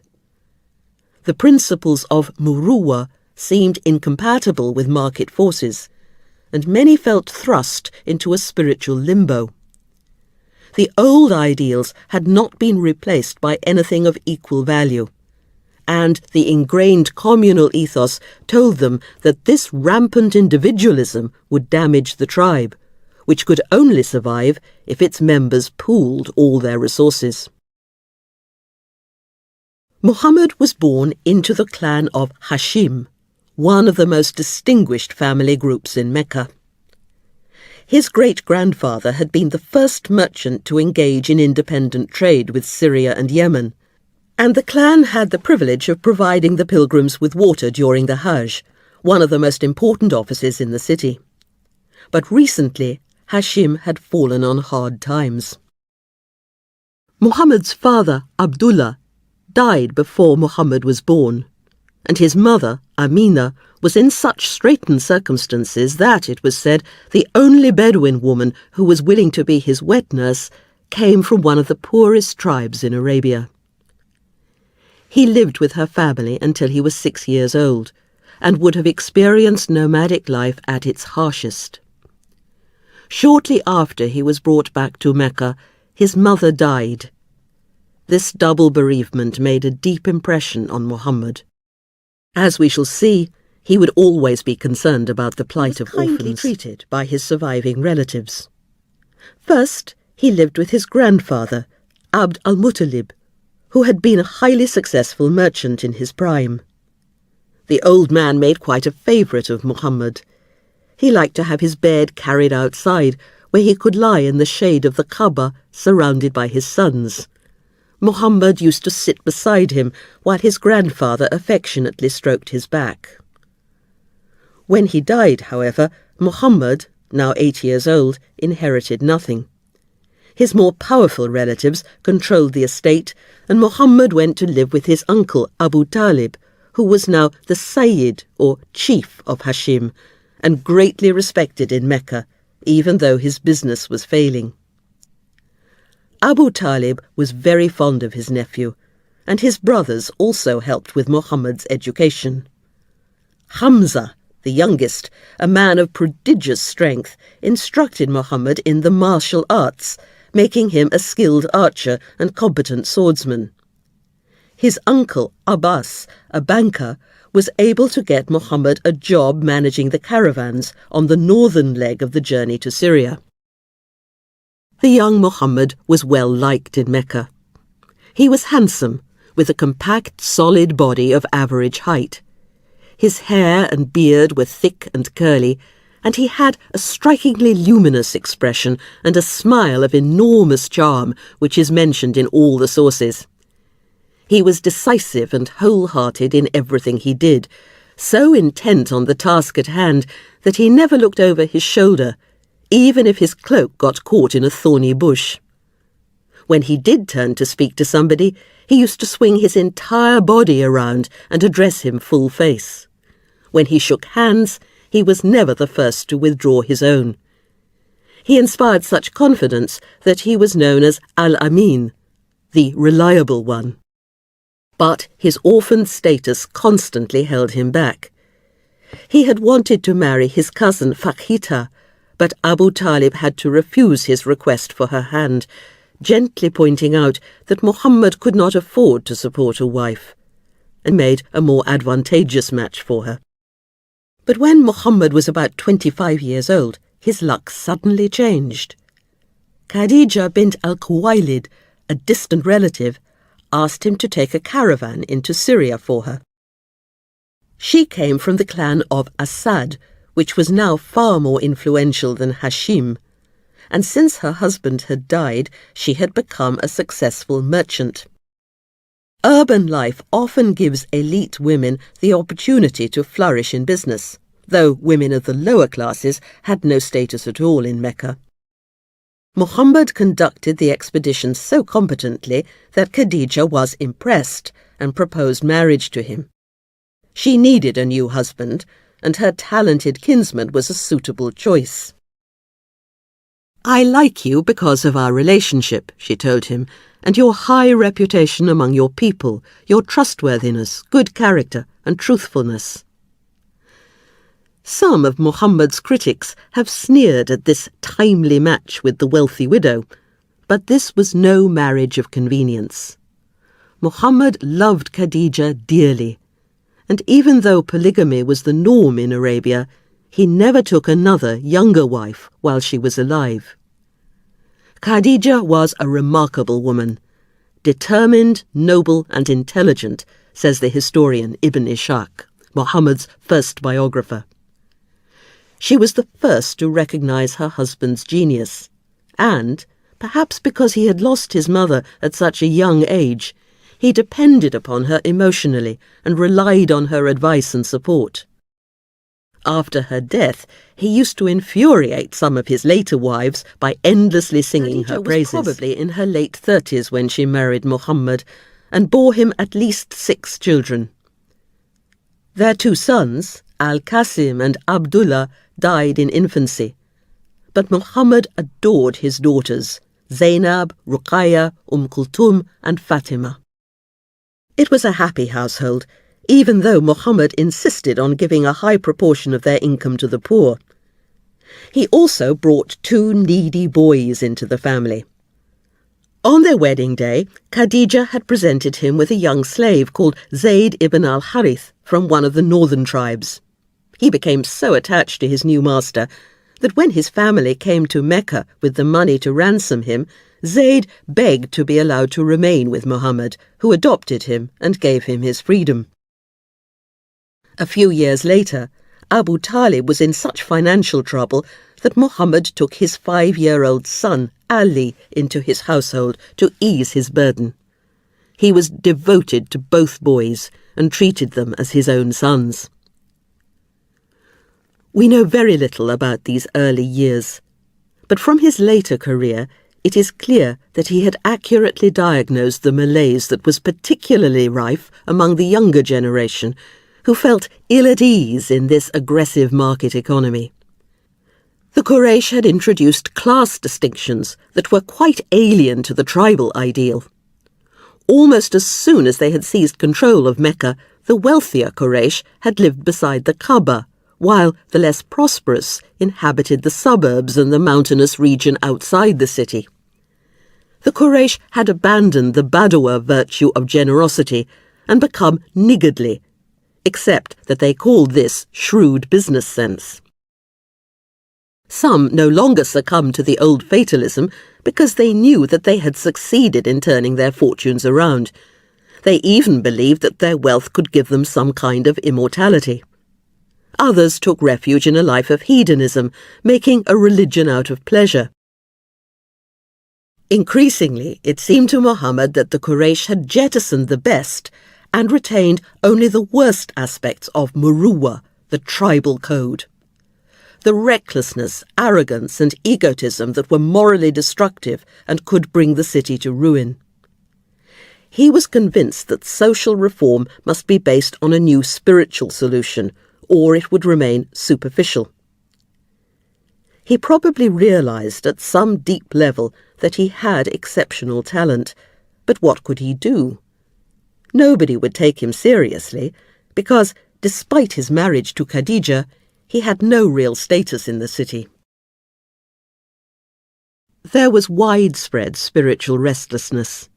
The principles of Muruwa seemed incompatible with market forces, and many felt thrust into a spiritual limbo. The old ideals had not been replaced by anything of equal value, and the ingrained communal ethos told them that this rampant individualism would damage the tribe, which could only survive if its members pooled all their resources. Muhammad was born into the clan of Hashim, one of the most distinguished family groups in Mecca. His great-grandfather had been the first merchant to engage in independent trade with Syria and Yemen, and the clan had the privilege of providing the pilgrims with water during the Hajj, one of the most important offices in the city. But recently, Hashim had fallen on hard times. Muhammad's father, Abdullah, died before Muhammad was born, and his mother, Amina, was in such straitened circumstances that, it was said, the only Bedouin woman who was willing to be his wet nurse came from one of the poorest tribes in Arabia. He lived with her family until he was 6 years old, and would have experienced nomadic life at its harshest. Shortly after he was brought back to Mecca, his mother died. This double bereavement made a deep impression on Muhammad. As we shall see, he would always be concerned about the plight of orphans treated by his surviving relatives. First, he lived with his grandfather, Abd al-Muttalib, who had been a highly successful merchant in his prime. The old man made quite a favourite of Muhammad. He liked to have his bed carried outside, where he could lie in the shade of the Kaaba, surrounded by his sons. Muhammad used to sit beside him, while his grandfather affectionately stroked his back. When he died, however, Muhammad, now 8 years old, inherited nothing. His more powerful relatives controlled the estate, and Muhammad went to live with his uncle Abu Talib, who was now the Sayyid, or chief of Hashim, and greatly respected in Mecca, even though his business was failing. Abu Talib was very fond of his nephew, and his brothers also helped with Muhammad's education. Hamza, the youngest, a man of prodigious strength, instructed Muhammad in the martial arts, making him a skilled archer and competent swordsman. His uncle, Abbas, a banker, was able to get Muhammad a job managing the caravans on the northern leg of the journey to Syria. The young Muhammad was well liked in Mecca. He was handsome, with a compact, solid body of average height. His hair and beard were thick and curly, and he had a strikingly luminous expression and a smile of enormous charm, which is mentioned in all the sources. He was decisive and wholehearted in everything he did, so intent on the task at hand that he never looked over his shoulder, even if his cloak got caught in a thorny bush. When he did turn to speak to somebody, he used to swing his entire body around and address him full face. When he shook hands, he was never the first to withdraw his own. He inspired such confidence that he was known as Al-Amin, the reliable one. But his orphan status constantly held him back. He had wanted to marry his cousin Fakhita, but Abu Talib had to refuse his request for her hand, gently pointing out that Muhammad could not afford to support a wife, and made a more advantageous match for her. But when Muhammad was about 25 years old, his luck suddenly changed. Khadija bint al-Khuwaylid, a distant relative, asked him to take a caravan into Syria for her. She came from the clan of Asad, which was now far more influential than Hashim, and since her husband had died, she had become a successful merchant. Urban life often gives elite women the opportunity to flourish in business, though women of the lower classes had no status at all in Mecca. Muhammad conducted the expedition so competently that Khadija was impressed and proposed marriage to him. She needed a new husband, and her talented kinsman was a suitable choice. "I like you because of our relationship," she told him, "and your high reputation among your people, your trustworthiness, good character, and truthfulness." Some of Muhammad's critics have sneered at this timely match with the wealthy widow, but this was no marriage of convenience. Muhammad loved Khadija dearly, and even though polygamy was the norm in Arabia, he never took another, younger wife while she was alive. Khadija was a remarkable woman, determined, noble, and intelligent, says the historian Ibn Ishaq, Muhammad's first biographer. She was the first to recognize her husband's genius, and, perhaps because he had lost his mother at such a young age, he depended upon her emotionally and relied on her advice and support. After her death, he used to infuriate some of his later wives by endlessly singing her praises. Khadija was probably in her late 30s when she married Muhammad, and bore him at least 6 children. Their 2 sons, Al-Qasim and Abdullah, died in infancy, but Muhammad adored his daughters, Zainab, Ruqayya, Kulthum, and Fatima. It was a happy household, even though Muhammad insisted on giving a high proportion of their income to the poor. He also brought 2 needy boys into the family. On their wedding day, Khadija had presented him with a young slave called Zayd ibn al-Harith from one of the northern tribes. He became so attached to his new master that when his family came to Mecca with the money to ransom him, Zayd begged to be allowed to remain with Muhammad, who adopted him and gave him his freedom. A few years later, Abu Talib was in such financial trouble that Muhammad took his 5-year-old son, Ali, into his household to ease his burden. He was devoted to both boys and treated them as his own sons. We know very little about these early years, but from his later career it is clear that he had accurately diagnosed the malaise that was particularly rife among the younger generation, who felt ill at ease in this aggressive market economy. The Quraysh had introduced class distinctions that were quite alien to the tribal ideal. Almost as soon as they had seized control of Mecca, the wealthier Quraysh had lived beside the Kaaba, while the less prosperous inhabited the suburbs and the mountainous region outside the city. The Quraysh had abandoned the Badawa virtue of generosity and become niggardly, except that they called this shrewd business sense. Some no longer succumbed to the old fatalism because they knew that they had succeeded in turning their fortunes around. They even believed that their wealth could give them some kind of immortality. Others took refuge in a life of hedonism, making a religion out of pleasure. Increasingly, it seemed to Muhammad that the Quraysh had jettisoned the best and retained only the worst aspects of muruwa, the tribal code. The recklessness, arrogance and egotism that were morally destructive and could bring the city to ruin. He was convinced that social reform must be based on a new spiritual solution, or it would remain superficial. He probably realized at some deep level that he had exceptional talent, but what could he do? Nobody would take him seriously, because, despite his marriage to Khadija, he had no real status in the city. There was widespread spiritual restlessness.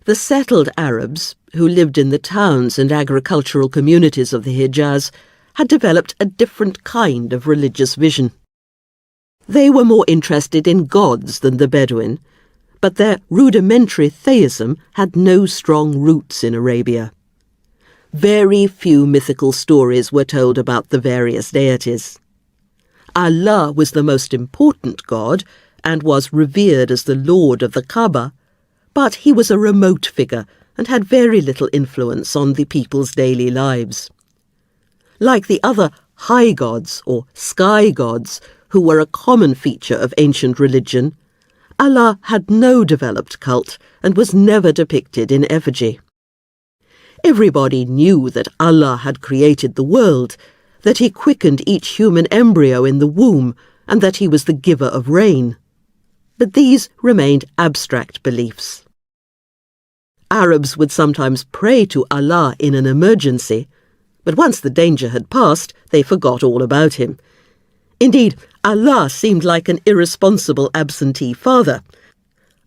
The settled Arabs, who lived in the towns and agricultural communities of the Hijaz, had developed a different kind of religious vision. They were more interested in gods than the Bedouin, but their rudimentary theism had no strong roots in Arabia. Very few mythical stories were told about the various deities. Allah was the most important god and was revered as the lord of the Kaaba, but he was a remote figure and had very little influence on the people's daily lives. Like the other high gods or sky gods, who were a common feature of ancient religion, Allah had no developed cult and was never depicted in effigy. Everybody knew that Allah had created the world, that he quickened each human embryo in the womb, and that he was the giver of rain. But these remained abstract beliefs. Arabs would sometimes pray to Allah in an emergency, but once the danger had passed, they forgot all about him. Indeed, Allah seemed like an irresponsible absentee father.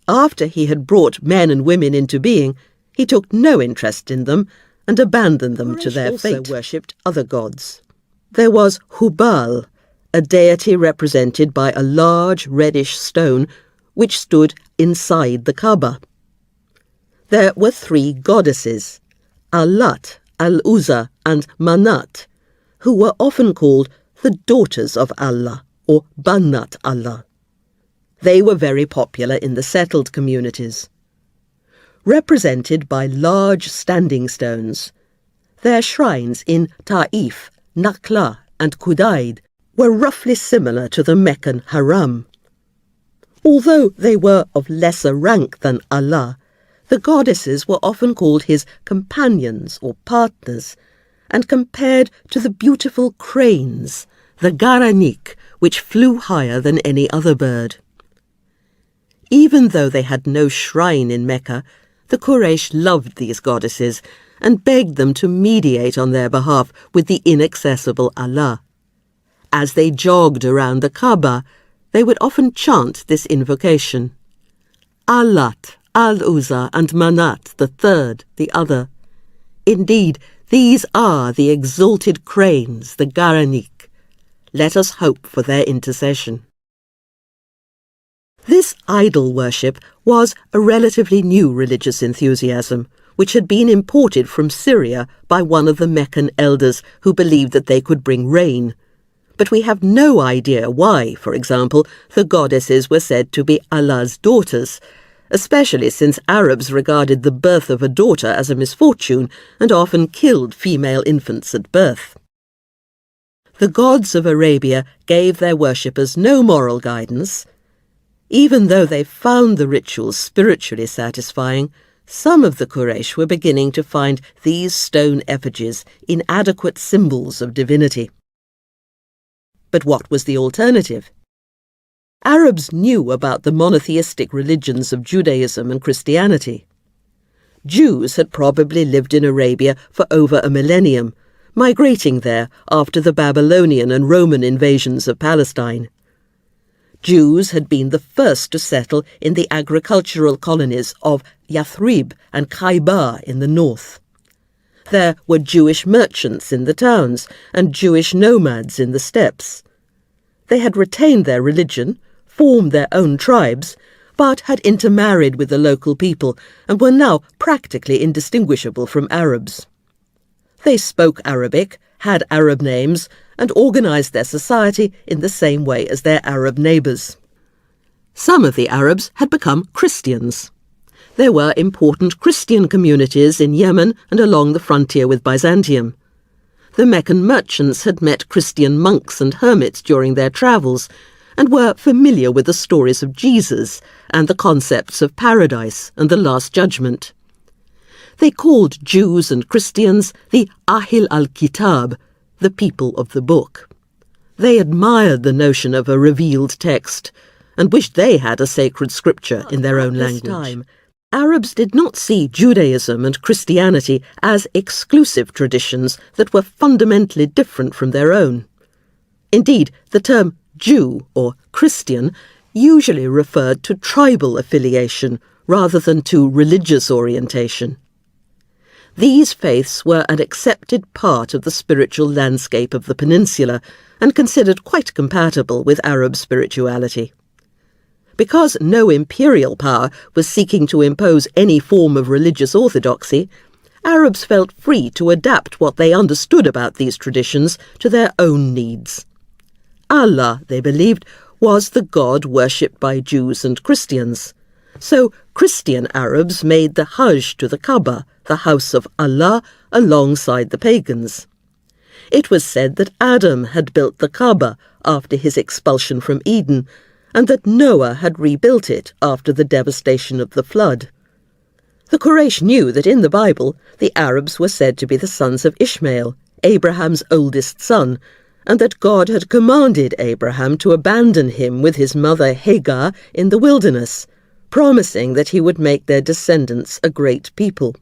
After he had brought men and women into being, he took no interest in them and abandoned them to their fate. Also worshipped other gods. There was Hubal, a deity represented by a large reddish stone which stood inside the Kaaba. There were 3 goddesses, Alat, Al-Uzza and Manat, who were often called the daughters of Allah or Banat Allah. They were very popular in the settled communities. Represented by large standing stones, their shrines in Ta'if, Nakhla and Qudayd were roughly similar to the Meccan Haram. Although they were of lesser rank than Allah, the goddesses were often called his companions or partners, and compared to the beautiful cranes, the garanik, which flew higher than any other bird. Even though they had no shrine in Mecca, the Quraysh loved these goddesses and begged them to mediate on their behalf with the inaccessible Allah. As they jogged around the Kaaba, they would often chant this invocation: Allat, Al-Uzza and Manat, the third, the other. Indeed, these are the exalted cranes, the Garanik. Let us hope for their intercession. This idol worship was a relatively new religious enthusiasm, which had been imported from Syria by one of the Meccan elders who believed that they could bring rain. But we have no idea why, for example, the goddesses were said to be Allah's daughters, especially since Arabs regarded the birth of a daughter as a misfortune and often killed female infants at birth. The gods of Arabia gave their worshippers no moral guidance. Even though they found the rituals spiritually satisfying, some of the Quraysh were beginning to find these stone effigies inadequate symbols of divinity. But what was the alternative? Arabs knew about the monotheistic religions of Judaism and Christianity. Jews had probably lived in Arabia for over a millennium, migrating there after the Babylonian and Roman invasions of Palestine. Jews had been the first to settle in the agricultural colonies of Yathrib and Khaybar in the north. There were Jewish merchants in the towns and Jewish nomads in the steppes. They had retained their religion, formed their own tribes, but had intermarried with the local people and were now practically indistinguishable from Arabs. They spoke Arabic, had Arab names, and organized their society in the same way as their Arab neighbors. Some of the Arabs had become Christians. There were important Christian communities in Yemen and along the frontier with Byzantium. The Meccan merchants had met Christian monks and hermits during their travels and were familiar with the stories of Jesus and the concepts of paradise and the Last Judgment. They called Jews and Christians the Ahil al-Kitab, the people of the book. They admired the notion of a revealed text and wished they had a sacred scripture in their own language. At this time, Arabs did not see Judaism and Christianity as exclusive traditions that were fundamentally different from their own. Indeed, the term Jew or Christian usually referred to tribal affiliation rather than to religious orientation. These faiths were an accepted part of the spiritual landscape of the peninsula and considered quite compatible with Arab spirituality. Because no imperial power was seeking to impose any form of religious orthodoxy, Arabs felt free to adapt what they understood about these traditions to their own needs. Allah, they believed, was the god worshipped by Jews and Christians. So Christian Arabs made the Hajj to the Kaaba, the house of Allah, alongside the pagans. It was said that Adam had built the Kaaba after his expulsion from Eden, and that Noah had rebuilt it after the devastation of the flood. The Quraysh knew that in the Bible the Arabs were said to be the sons of Ishmael, Abraham's oldest son, and that God had commanded Abraham to abandon him with his mother Hagar in the wilderness, promising that he would make their descendants a great people.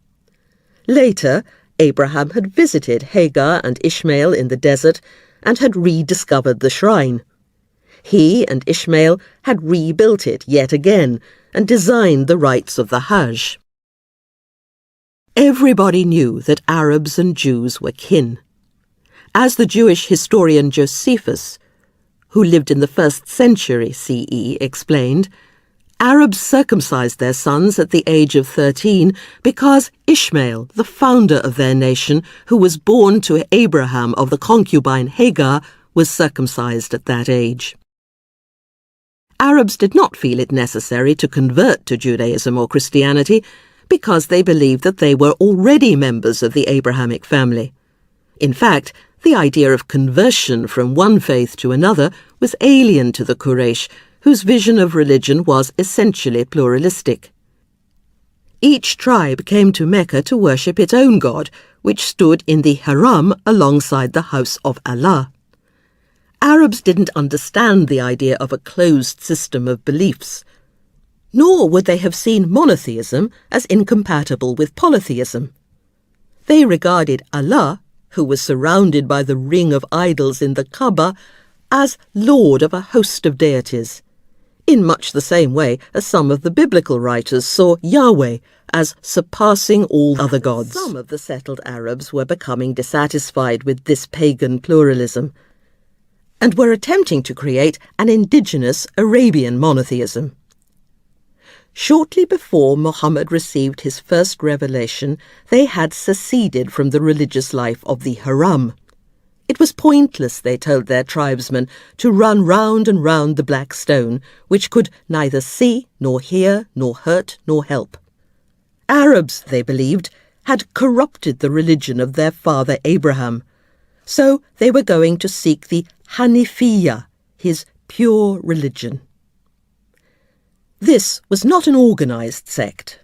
Later, Abraham had visited Hagar and Ishmael in the desert and had rediscovered the shrine. He and Ishmael had rebuilt it yet again and designed the rites of the Hajj. Everybody knew that Arabs and Jews were kin. As the Jewish historian Josephus, who lived in the 1st century CE, explained, Arabs circumcised their sons at the age of 13 because Ishmael, the founder of their nation, who was born to Abraham of the concubine Hagar, was circumcised at that age. Arabs did not feel it necessary to convert to Judaism or Christianity because they believed that they were already members of the Abrahamic family. In fact, the idea of conversion from one faith to another was alien to the Quraysh, whose vision of religion was essentially pluralistic. Each tribe came to Mecca to worship its own god, which stood in the Haram alongside the house of Allah. Arabs didn't understand the idea of a closed system of beliefs, nor would they have seen monotheism as incompatible with polytheism. They regarded Allah, who was surrounded by the ring of idols in the Kaaba, as lord of a host of deities. in much the same way as some of the biblical writers saw Yahweh as surpassing all other gods. Some of the settled Arabs were becoming dissatisfied with this pagan pluralism and were attempting to create an indigenous Arabian monotheism. Shortly before Muhammad received his first revelation, they had seceded from the religious life of the Haram. It was pointless, they told their tribesmen, to run round and round the black stone, which could neither see, nor hear, nor hurt, nor help. Arabs, they believed, had corrupted the religion of their father Abraham, so they were going to seek the Hanifiyya, his pure religion. This was not an organised sect.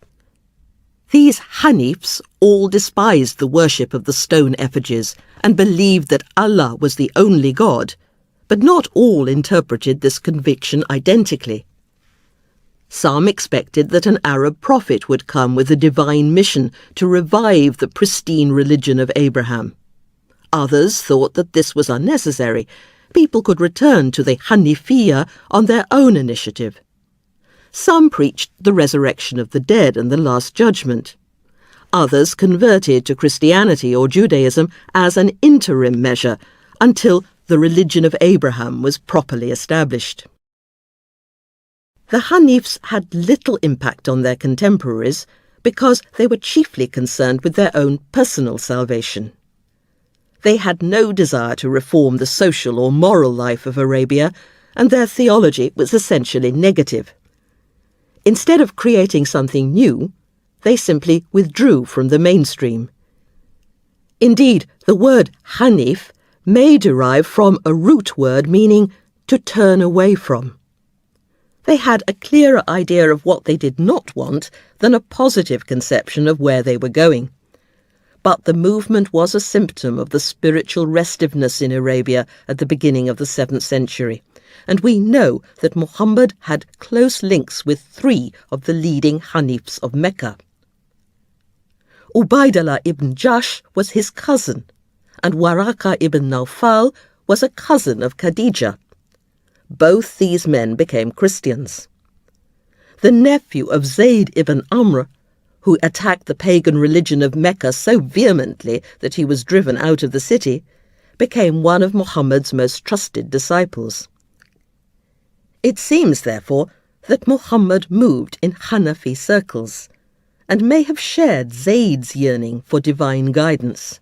These Hanifs all despised the worship of the stone effigies and believed that Allah was the only God, but not all interpreted this conviction identically. Some expected that an Arab prophet would come with a divine mission to revive the pristine religion of Abraham. Others thought that this was unnecessary. People could return to the Hanifiyya on their own initiative. Some preached the resurrection of the dead and the Last Judgment. Others converted to Christianity or Judaism as an interim measure until the religion of Abraham was properly established. The Hanifs had little impact on their contemporaries because they were chiefly concerned with their own personal salvation. They had no desire to reform the social or moral life of Arabia, and their theology was essentially negative. Instead of creating something new, they simply withdrew from the mainstream. Indeed, the word Hanif may derive from a root word meaning to turn away from. They had a clearer idea of what they did not want than a positive conception of where they were going. But the movement was a symptom of the spiritual restiveness in Arabia at the beginning of the 7th century, and we know that Muhammad had close links with 3 of the leading Hanifs of Mecca. Ubaydullah ibn Jahsh was his cousin, and Waraka ibn Nawfal was a cousin of Khadija. Both these men became Christians. The nephew of Zayd ibn Amr, who attacked the pagan religion of Mecca so vehemently that he was driven out of the city, became one of Muhammad's most trusted disciples. It seems, therefore, that Muhammad moved in Hanafi circles and may have shared Zayd's yearning for divine guidance.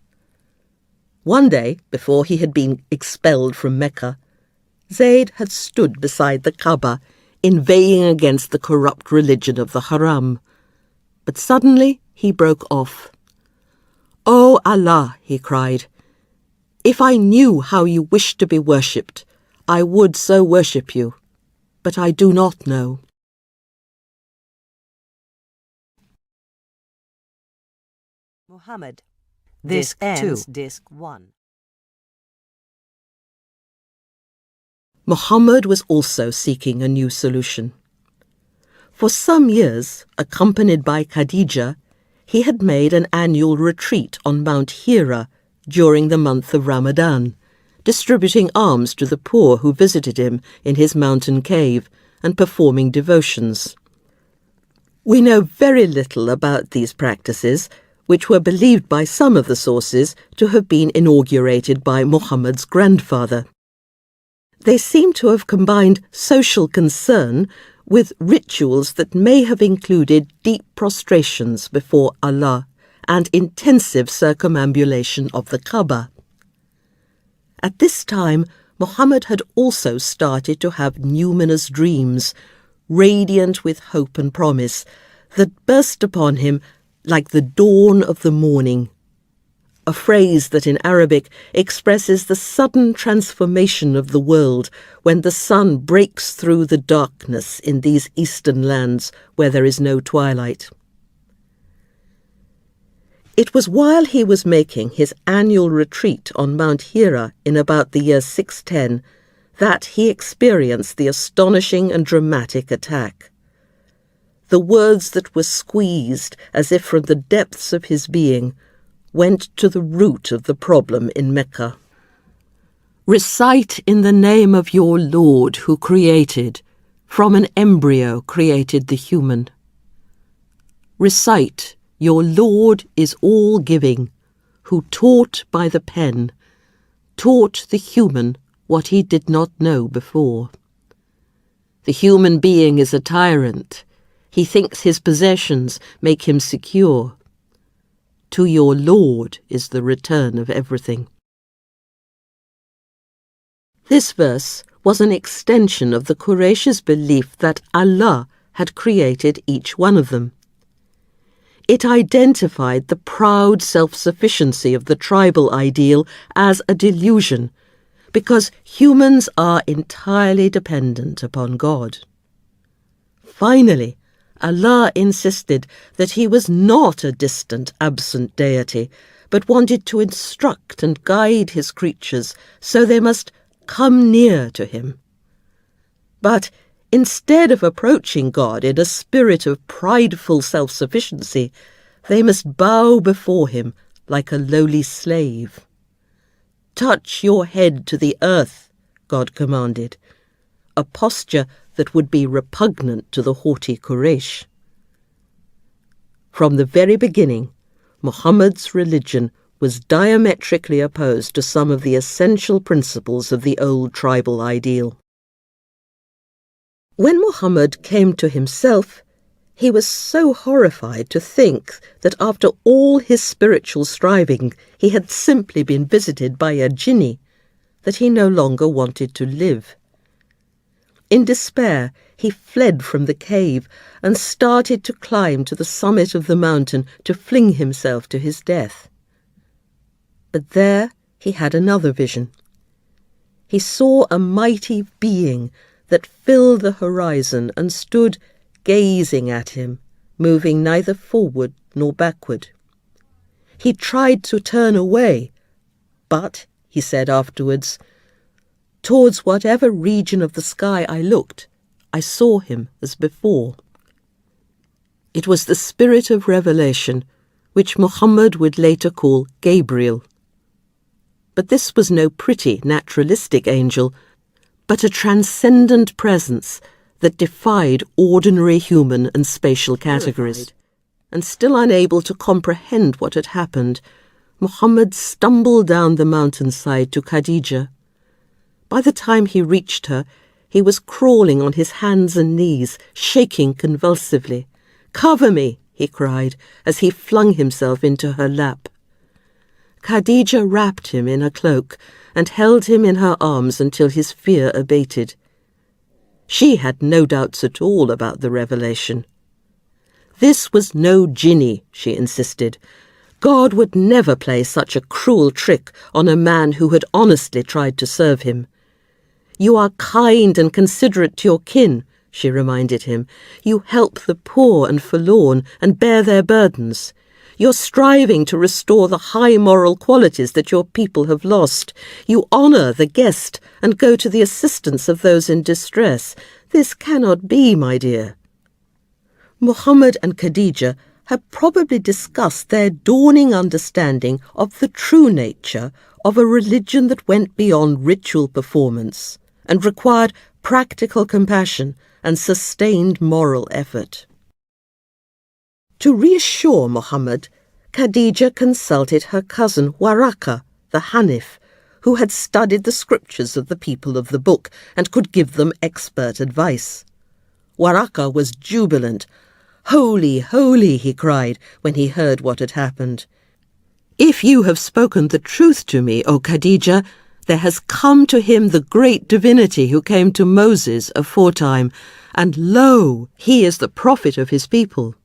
One day, before he had been expelled from Mecca, Zayd had stood beside the Kaaba, inveighing against the corrupt religion of the Haram. But suddenly he broke off. "O Allah," he cried, "if I knew how you wish to be worshipped, I would so worship you, but I do not know." Muhammad. This ends Disc 1. Muhammad was also seeking a new solution. For some years, accompanied by Khadija, he had made an annual retreat on Mount Hira during the month of Ramadan, distributing alms to the poor who visited him in his mountain cave and performing devotions. We know very little about these practices, which were believed by some of the sources to have been inaugurated by Muhammad's grandfather. They seem to have combined social concern with rituals that may have included deep prostrations before Allah and intensive circumambulation of the Kaaba. At this time, Muhammad had also started to have numinous dreams, radiant with hope and promise, that burst upon him like the dawn of the morning, a phrase that in Arabic expresses the sudden transformation of the world when the sun breaks through the darkness in these eastern lands where there is no twilight. It was while he was making his annual retreat on Mount Hira in about the year 610 that he experienced the astonishing and dramatic attack. The words that were squeezed as if from the depths of his being went to the root of the problem in Mecca. "Recite in the name of your Lord who created, from an embryo created the human. Recite, your Lord is all-giving, who taught by the pen, taught the human what he did not know before. The human being is a tyrant. He thinks his possessions make him secure. To your Lord is the return of everything. This verse was an extension of the Quraysh's belief that Allah had created each one of them. It identified the proud self-sufficiency of the tribal ideal as a delusion, because humans are entirely dependent upon God. Finally, Allah insisted that he was not a distant, absent deity, but wanted to instruct and guide his creatures, so they must come near to him. But instead of approaching God in a spirit of prideful self-sufficiency, they must bow before him like a lowly slave. Touch your head to the earth, God commanded, a posture that would be repugnant to the haughty Quraysh. From the very beginning, Muhammad's religion was diametrically opposed to some of the essential principles of the old tribal ideal. When Muhammad came to himself, he was so horrified to think that after all his spiritual striving, he had simply been visited by a jinni, that he no longer wanted to live. In despair, he fled from the cave and started to climb to the summit of the mountain to fling himself to his death. But there he had another vision. He saw a mighty being that filled the horizon and stood gazing at him, moving neither forward nor backward. He tried to turn away, but, he said afterwards, towards whatever region of the sky I looked, I saw him as before. It was the spirit of revelation, which Muhammad would later call Gabriel. But this was no pretty, naturalistic angel, but a transcendent presence that defied ordinary human and spatial categories. And still unable to comprehend what had happened, Muhammad stumbled down the mountainside to Khadija. By the time he reached her, he was crawling on his hands and knees, shaking convulsively. "Cover me," he cried, as he flung himself into her lap. Khadija wrapped him in a cloak and held him in her arms until his fear abated. She had no doubts at all about the revelation. This was no jinni, she insisted. God would never play such a cruel trick on a man who had honestly tried to serve him. You are kind and considerate to your kin, she reminded him. You help the poor and forlorn and bear their burdens. You're striving to restore the high moral qualities that your people have lost. You honour the guest and go to the assistance of those in distress. This cannot be, my dear. Muhammad and Khadija had probably discussed their dawning understanding of the true nature of a religion that went beyond ritual performance and required practical compassion and sustained moral effort. To reassure Muhammad, Khadija consulted her cousin Waraka, the Hanif, who had studied the scriptures of the people of the book and could give them expert advice. Waraka was jubilant. "Holy, holy," he cried when he heard what had happened. "If you have spoken the truth to me, O Khadija, there has come to him the great divinity who came to Moses aforetime, and lo, he is the prophet of his people."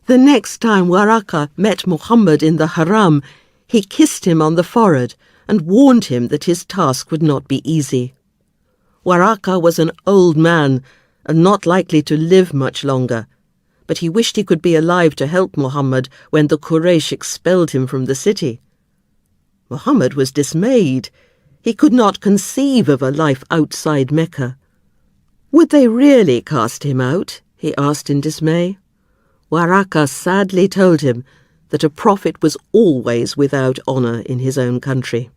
The next time Waraka met Muhammad in the haram, he kissed him on the forehead and warned him that his task would not be easy. Waraka was an old man and not likely to live much longer, but he wished he could be alive to help Muhammad when the Quraysh expelled him from the city. Muhammad was dismayed. He could not conceive of a life outside Mecca. Would they really cast him out? He asked in dismay. Waraka sadly told him that a prophet was always without honour in his own country.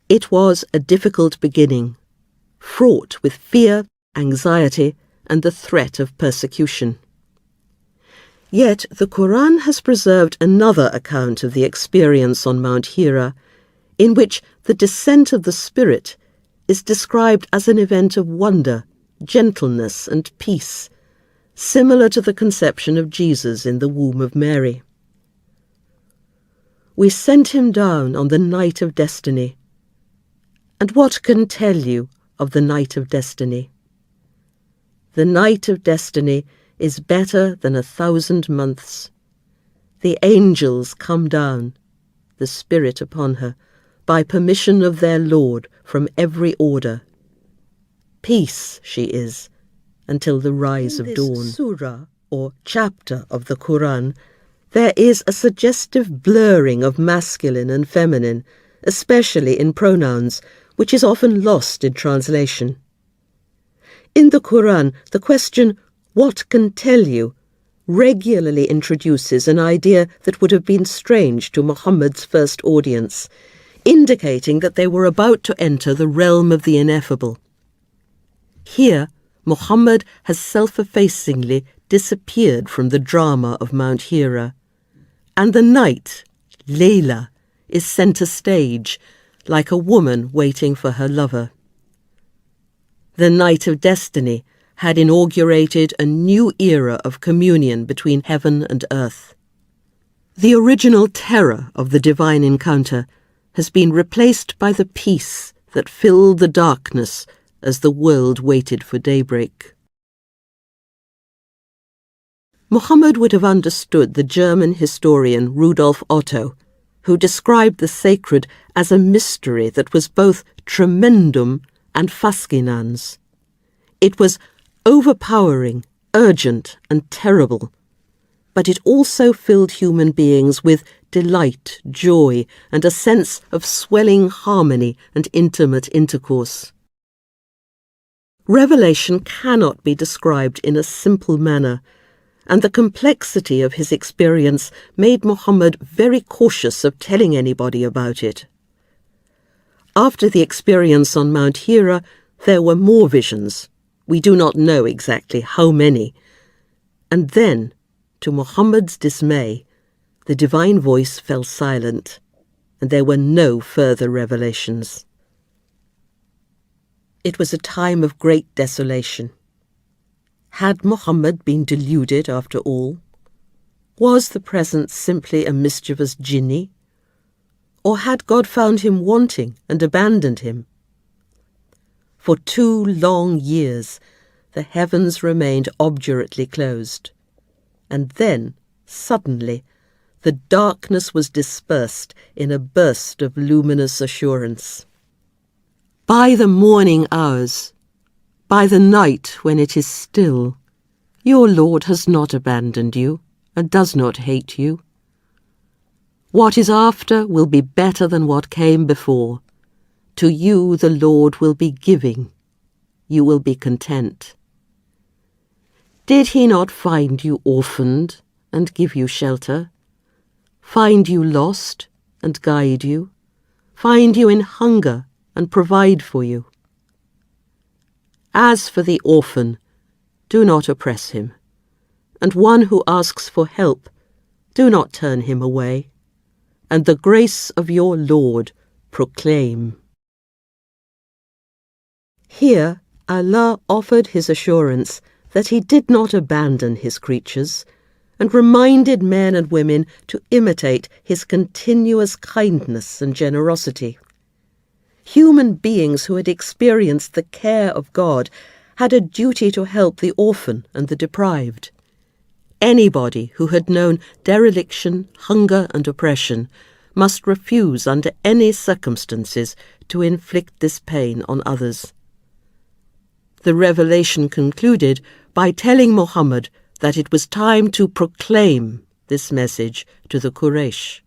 It was a difficult beginning, fraught with fear, anxiety, and the threat of persecution. Yet the Quran has preserved another account of the experience on Mount Hira, in which the descent of the Spirit is described as an event of wonder, gentleness, and peace, similar to the conception of Jesus in the womb of Mary. We sent him down on the night of destiny. And what can tell you of the night of destiny? The night of destiny is better than 1,000 months. The angels come down, the Spirit upon her, by permission of their Lord from every order. Peace she is, until the rise of dawn. In this surah, or chapter of the Quran, there is a suggestive blurring of masculine and feminine, especially in pronouns, which is often lost in translation. In the Quran, the question, "What can tell you?" regularly introduces an idea that would have been strange to Muhammad's first audience, indicating that they were about to enter the realm of the ineffable. Here, Muhammad has self-effacingly disappeared from the drama of Mount Hira, and the night, Layla, is centre stage, like a woman waiting for her lover. The night of destiny had inaugurated a new era of communion between heaven and earth. The original terror of the divine encounter has been replaced by the peace that filled the darkness as the world waited for daybreak. Muhammad would have understood the German historian Rudolf Otto, who described the sacred as a mystery that was both tremendum and fascinans. It was overpowering, urgent, and terrible, but it also filled human beings with delight, joy, and a sense of swelling harmony and intimate intercourse. Revelation cannot be described in a simple manner, and the complexity of his experience made Muhammad very cautious of telling anybody about it. After the experience on Mount Hira, there were more visions. We do not know exactly how many. And then, to Muhammad's dismay, the divine voice fell silent, and there were no further revelations. It was a time of great desolation. Had Muhammad been deluded after all? Was the present simply a mischievous jinni? Or had God found him wanting and abandoned him? For 2 long years, the heavens remained obdurately closed. And then, suddenly, the darkness was dispersed in a burst of luminous assurance. By the morning hours, by the night when it is still, your Lord has not abandoned you and does not hate you. What is after will be better than what came before. To you the Lord will be giving. You will be content. Did he not find you orphaned and give you shelter? Find you lost and guide you? Find you in hunger and provide for you? As for the orphan, do not oppress him, and one who asks for help, do not turn him away, and the grace of your Lord proclaim. Here, Allah offered his assurance that he did not abandon his creatures, and reminded men and women to imitate his continuous kindness and generosity. Human beings who had experienced the care of God had a duty to help the orphan and the deprived. Anybody who had known dereliction, hunger, and oppression must refuse under any circumstances to inflict this pain on others. The revelation concluded by telling Muhammad that it was time to proclaim this message to the Quraysh.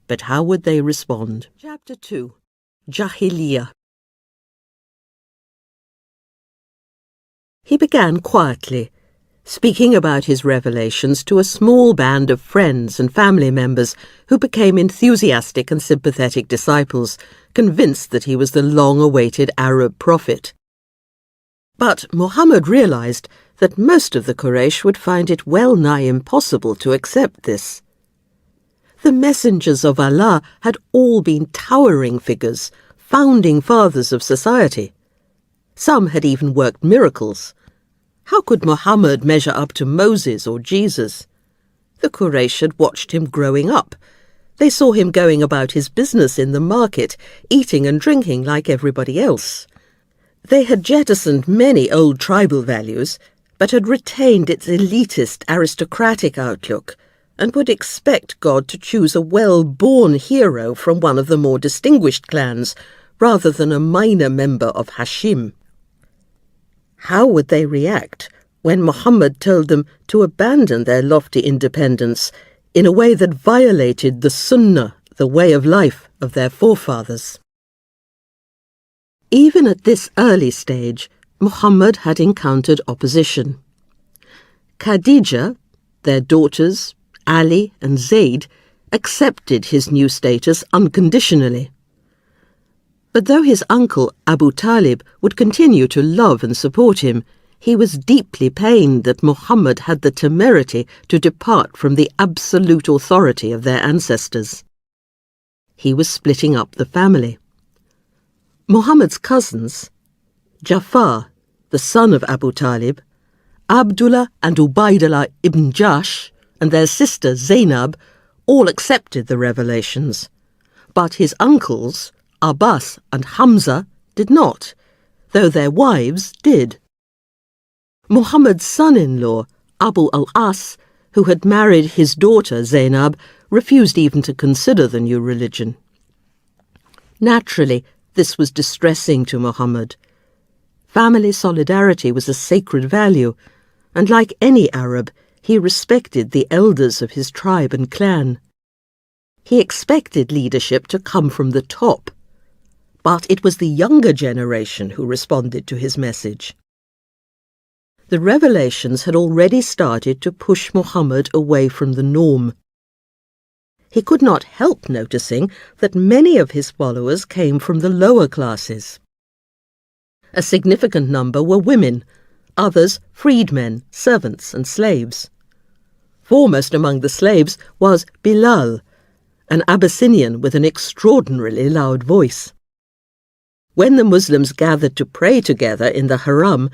But how would they respond? Chapter 2. Jahiliyyah. He began quietly, speaking about his revelations to a small band of friends and family members who became enthusiastic and sympathetic disciples, convinced that he was the long-awaited Arab prophet. But Muhammad realized that most of the Quraysh would find it well-nigh impossible to accept this. The messengers of Allah had all been towering figures, founding fathers of society. Some had even worked miracles. How could Muhammad measure up to Moses or Jesus? The Quraysh had watched him growing up. They saw him going about his business in the market, eating and drinking like everybody else. They had jettisoned many old tribal values, but had retained its elitist aristocratic outlook, and would expect God to choose a well-born hero from one of the more distinguished clans, rather than a minor member of Hashim. How would they react when Muhammad told them to abandon their lofty independence in a way that violated the Sunnah, the way of life of their forefathers? Even at this early stage, Muhammad had encountered opposition. Khadija, their daughters, Ali and Zayd, accepted his new status unconditionally. But though his uncle Abu Talib would continue to love and support him, he was deeply pained that Muhammad had the temerity to depart from the absolute authority of their ancestors. He was splitting up the family. Muhammad's cousins, Jafar, the son of Abu Talib, Abdullah and Ubaidullah ibn Jash, and their sister Zainab, all accepted the revelations. But his uncles, Abbas and Hamza, did not, though their wives did. Muhammad's son-in-law, Abu al-As, who had married his daughter Zainab, refused even to consider the new religion. Naturally, this was distressing to Muhammad. Family solidarity was a sacred value, and like any Arab, he respected the elders of his tribe and clan. He expected leadership to come from the top, but it was the younger generation who responded to his message. The revelations had already started to push Muhammad away from the norm. He could not help noticing that many of his followers came from the lower classes. A significant number were women, others freedmen, servants and slaves. Foremost among the slaves was Bilal, an Abyssinian with an extraordinarily loud voice. When the Muslims gathered to pray together in the Haram,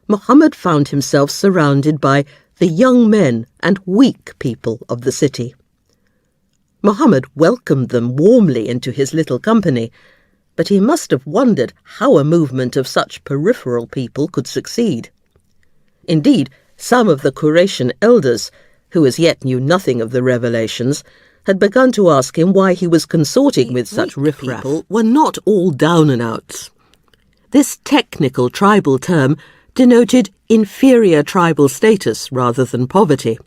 Muhammad found himself surrounded by the young men and weak people of the city. Muhammad welcomed them warmly into his little company, but he must have wondered how a movement of such peripheral people could succeed. Indeed, some of the Quraysh elders, who as yet knew nothing of the revelations, had begun to ask him why he was consorting with such riffraff. People were not all down and outs. This technical tribal term denoted inferior tribal status rather than poverty.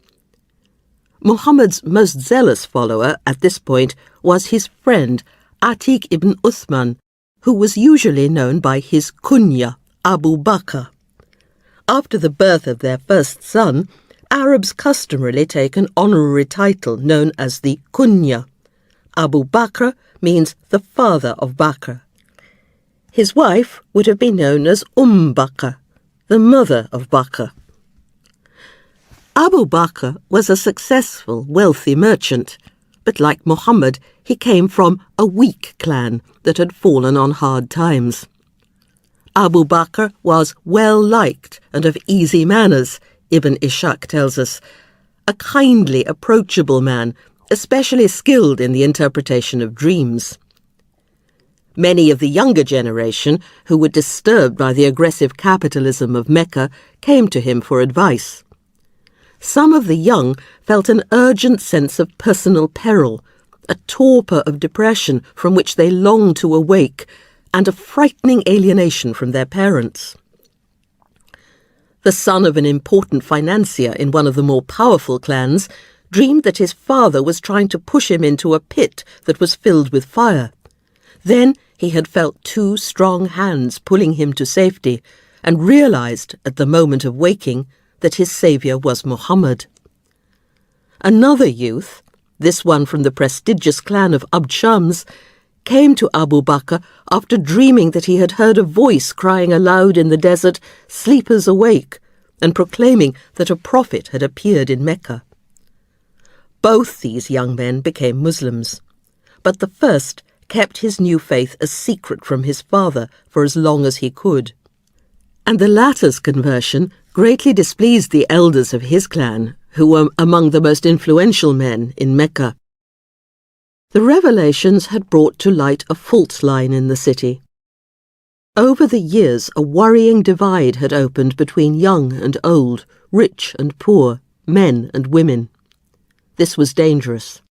Muhammad's most zealous follower at this point was his friend Atiq ibn Uthman, who was usually known by his kunya, Abu Bakr. After the birth of their first son, Arabs customarily take an honorary title known as the kunya. Abu Bakr means the father of Bakr. His wife would have been known as Bakr, the mother of Bakr. Abu Bakr was a successful, wealthy merchant, but like Muhammad, he came from a weak clan that had fallen on hard times. Abu Bakr was well-liked and of easy manners, Ibn Ishaq tells us, a kindly, approachable man, especially skilled in the interpretation of dreams. Many of the younger generation, who were disturbed by the aggressive capitalism of Mecca, came to him for advice. Some of the young felt an urgent sense of personal peril, a torpor of depression from which they longed to awake, and a frightening alienation from their parents. The son of an important financier in one of the more powerful clans dreamed that his father was trying to push him into a pit that was filled with fire. Then he had felt two strong hands pulling him to safety and realized at the moment of waking that his saviour was Muhammad. Another youth, this one from the prestigious clan of Abd Shams, came to Abu Bakr after dreaming that he had heard a voice crying aloud in the desert, "Sleepers awake," and proclaiming that a prophet had appeared in Mecca. Both these young men became Muslims, but the first kept his new faith a secret from his father for as long as he could. And the latter's conversion greatly displeased the elders of his clan, who were among the most influential men in Mecca. The revelations had brought to light a fault line in the city. Over the years, a worrying divide had opened between young and old, rich and poor, men and women. This was dangerous.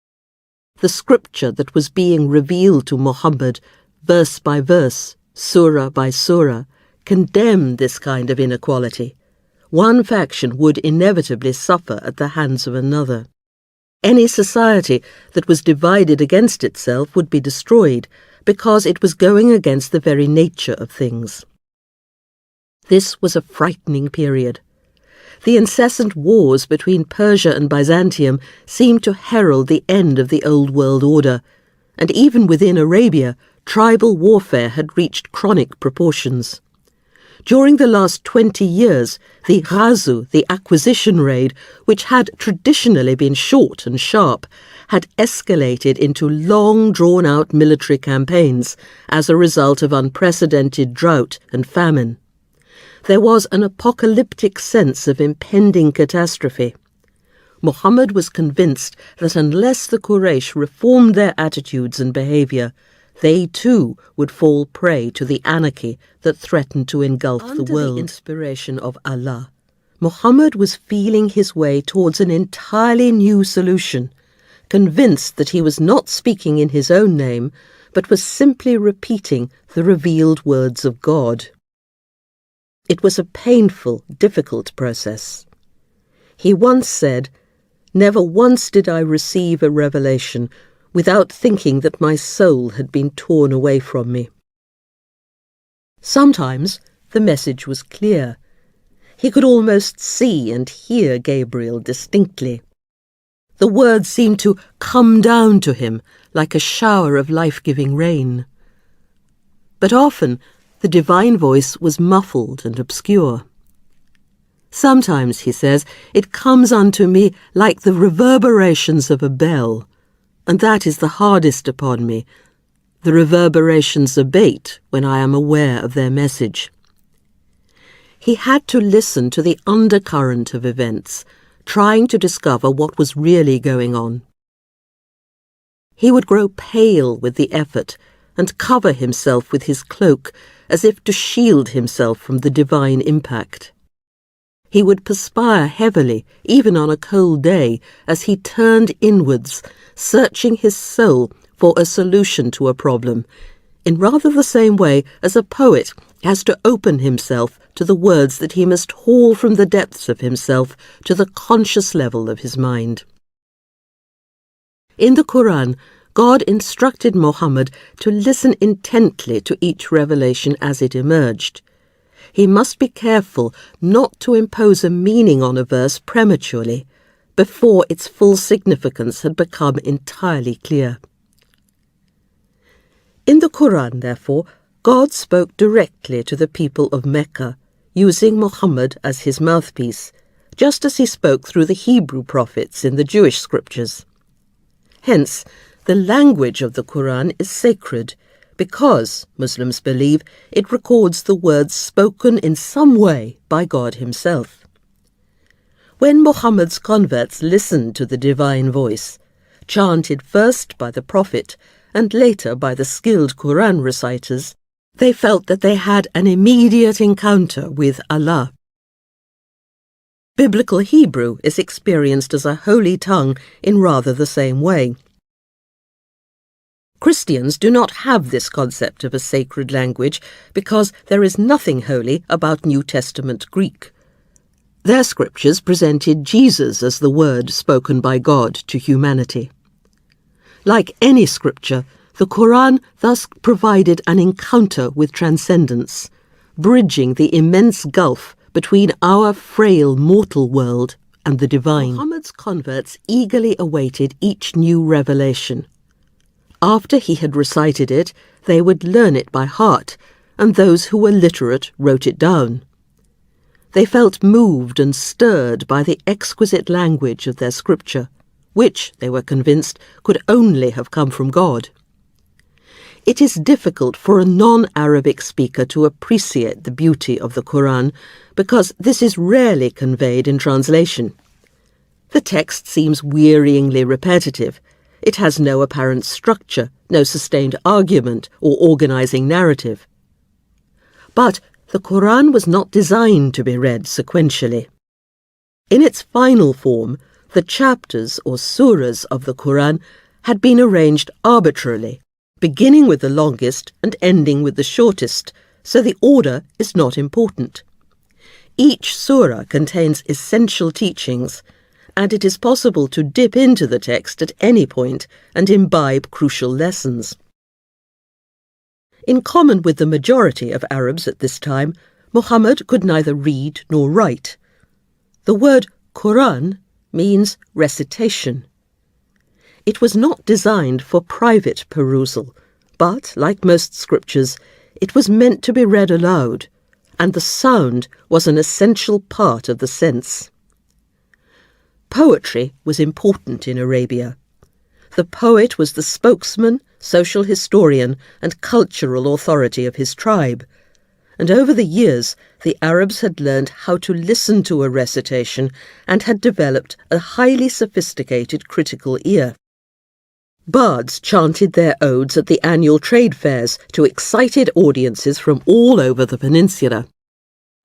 The scripture that was being revealed to Muhammad, verse by verse, surah by surah, condemned this kind of inequality. One faction would inevitably suffer at the hands of another. Any society that was divided against itself would be destroyed, because it was going against the very nature of things. This was a frightening period. The incessant wars between Persia and Byzantium seemed to herald the end of the old world order, and even within Arabia, tribal warfare had reached chronic proportions. During the last 20 years, the Ghazu, the acquisition raid, which had traditionally been short and sharp, had escalated into long drawn-out military campaigns as a result of unprecedented drought and famine. There was an apocalyptic sense of impending catastrophe. Muhammad was convinced that unless the Quraysh reformed their attitudes and behavior, they too would fall prey to the anarchy that threatened to engulf the world. Under the inspiration of Allah, Muhammad was feeling his way towards an entirely new solution, convinced that he was not speaking in his own name, but was simply repeating the revealed words of God. It was a painful, difficult process. He once said, "Never once did I receive a revelation without thinking that my soul had been torn away from me." Sometimes the message was clear. He could almost see and hear Gabriel distinctly. The words seemed to come down to him like a shower of life-giving rain. But often the divine voice was muffled and obscure. "Sometimes," he says, "it comes unto me like the reverberations of a bell, and that is the hardest upon me. The reverberations abate when I am aware of their message." He had to listen to the undercurrent of events, trying to discover what was really going on. He would grow pale with the effort and cover himself with his cloak as if to shield himself from the divine impact. He would perspire heavily, even on a cold day, as he turned inwards, searching his soul for a solution to a problem, in rather the same way as a poet has to open himself to the words that he must haul from the depths of himself to the conscious level of his mind. In the Quran, God instructed Muhammad to listen intently to each revelation as it emerged. He must be careful not to impose a meaning on a verse prematurely, before its full significance had become entirely clear. In the Quran, therefore, God spoke directly to the people of Mecca, using Muhammad as his mouthpiece, just as he spoke through the Hebrew prophets in the Jewish scriptures. Hence, the language of the Quran is sacred, because, Muslims believe, it records the words spoken in some way by God himself. When Muhammad's converts listened to the divine voice, chanted first by the prophet and later by the skilled Quran reciters, they felt that they had an immediate encounter with Allah. Biblical Hebrew is experienced as a holy tongue in rather the same way. Christians do not have this concept of a sacred language because there is nothing holy about New Testament Greek. Their scriptures presented Jesus as the word spoken by God to humanity. Like any scripture, the Quran thus provided an encounter with transcendence, bridging the immense gulf between our frail mortal world and the divine. Muhammad's converts eagerly awaited each new revelation. After he had recited it, they would learn it by heart, and those who were literate wrote it down. They felt moved and stirred by the exquisite language of their scripture, which, they were convinced, could only have come from God. It is difficult for a non-Arabic speaker to appreciate the beauty of the Quran because this is rarely conveyed in translation. The text seems wearyingly repetitive. It has no apparent structure, no sustained argument or organizing narrative. But the Quran was not designed to be read sequentially. In its final form, the chapters or surahs of the Quran had been arranged arbitrarily, beginning with the longest and ending with the shortest, so the order is not important. Each surah contains essential teachings, and it is possible to dip into the text at any point and imbibe crucial lessons. In common with the majority of Arabs at this time, Muhammad could neither read nor write. The word Quran means recitation. It was not designed for private perusal, but, like most scriptures, it was meant to be read aloud, and the sound was an essential part of the sense. Poetry was important in Arabia. The poet was the spokesman, social historian, and cultural authority of his tribe, and over the years the Arabs had learned how to listen to a recitation and had developed a highly sophisticated critical ear. Bards chanted their odes at the annual trade fairs to excited audiences from all over the peninsula.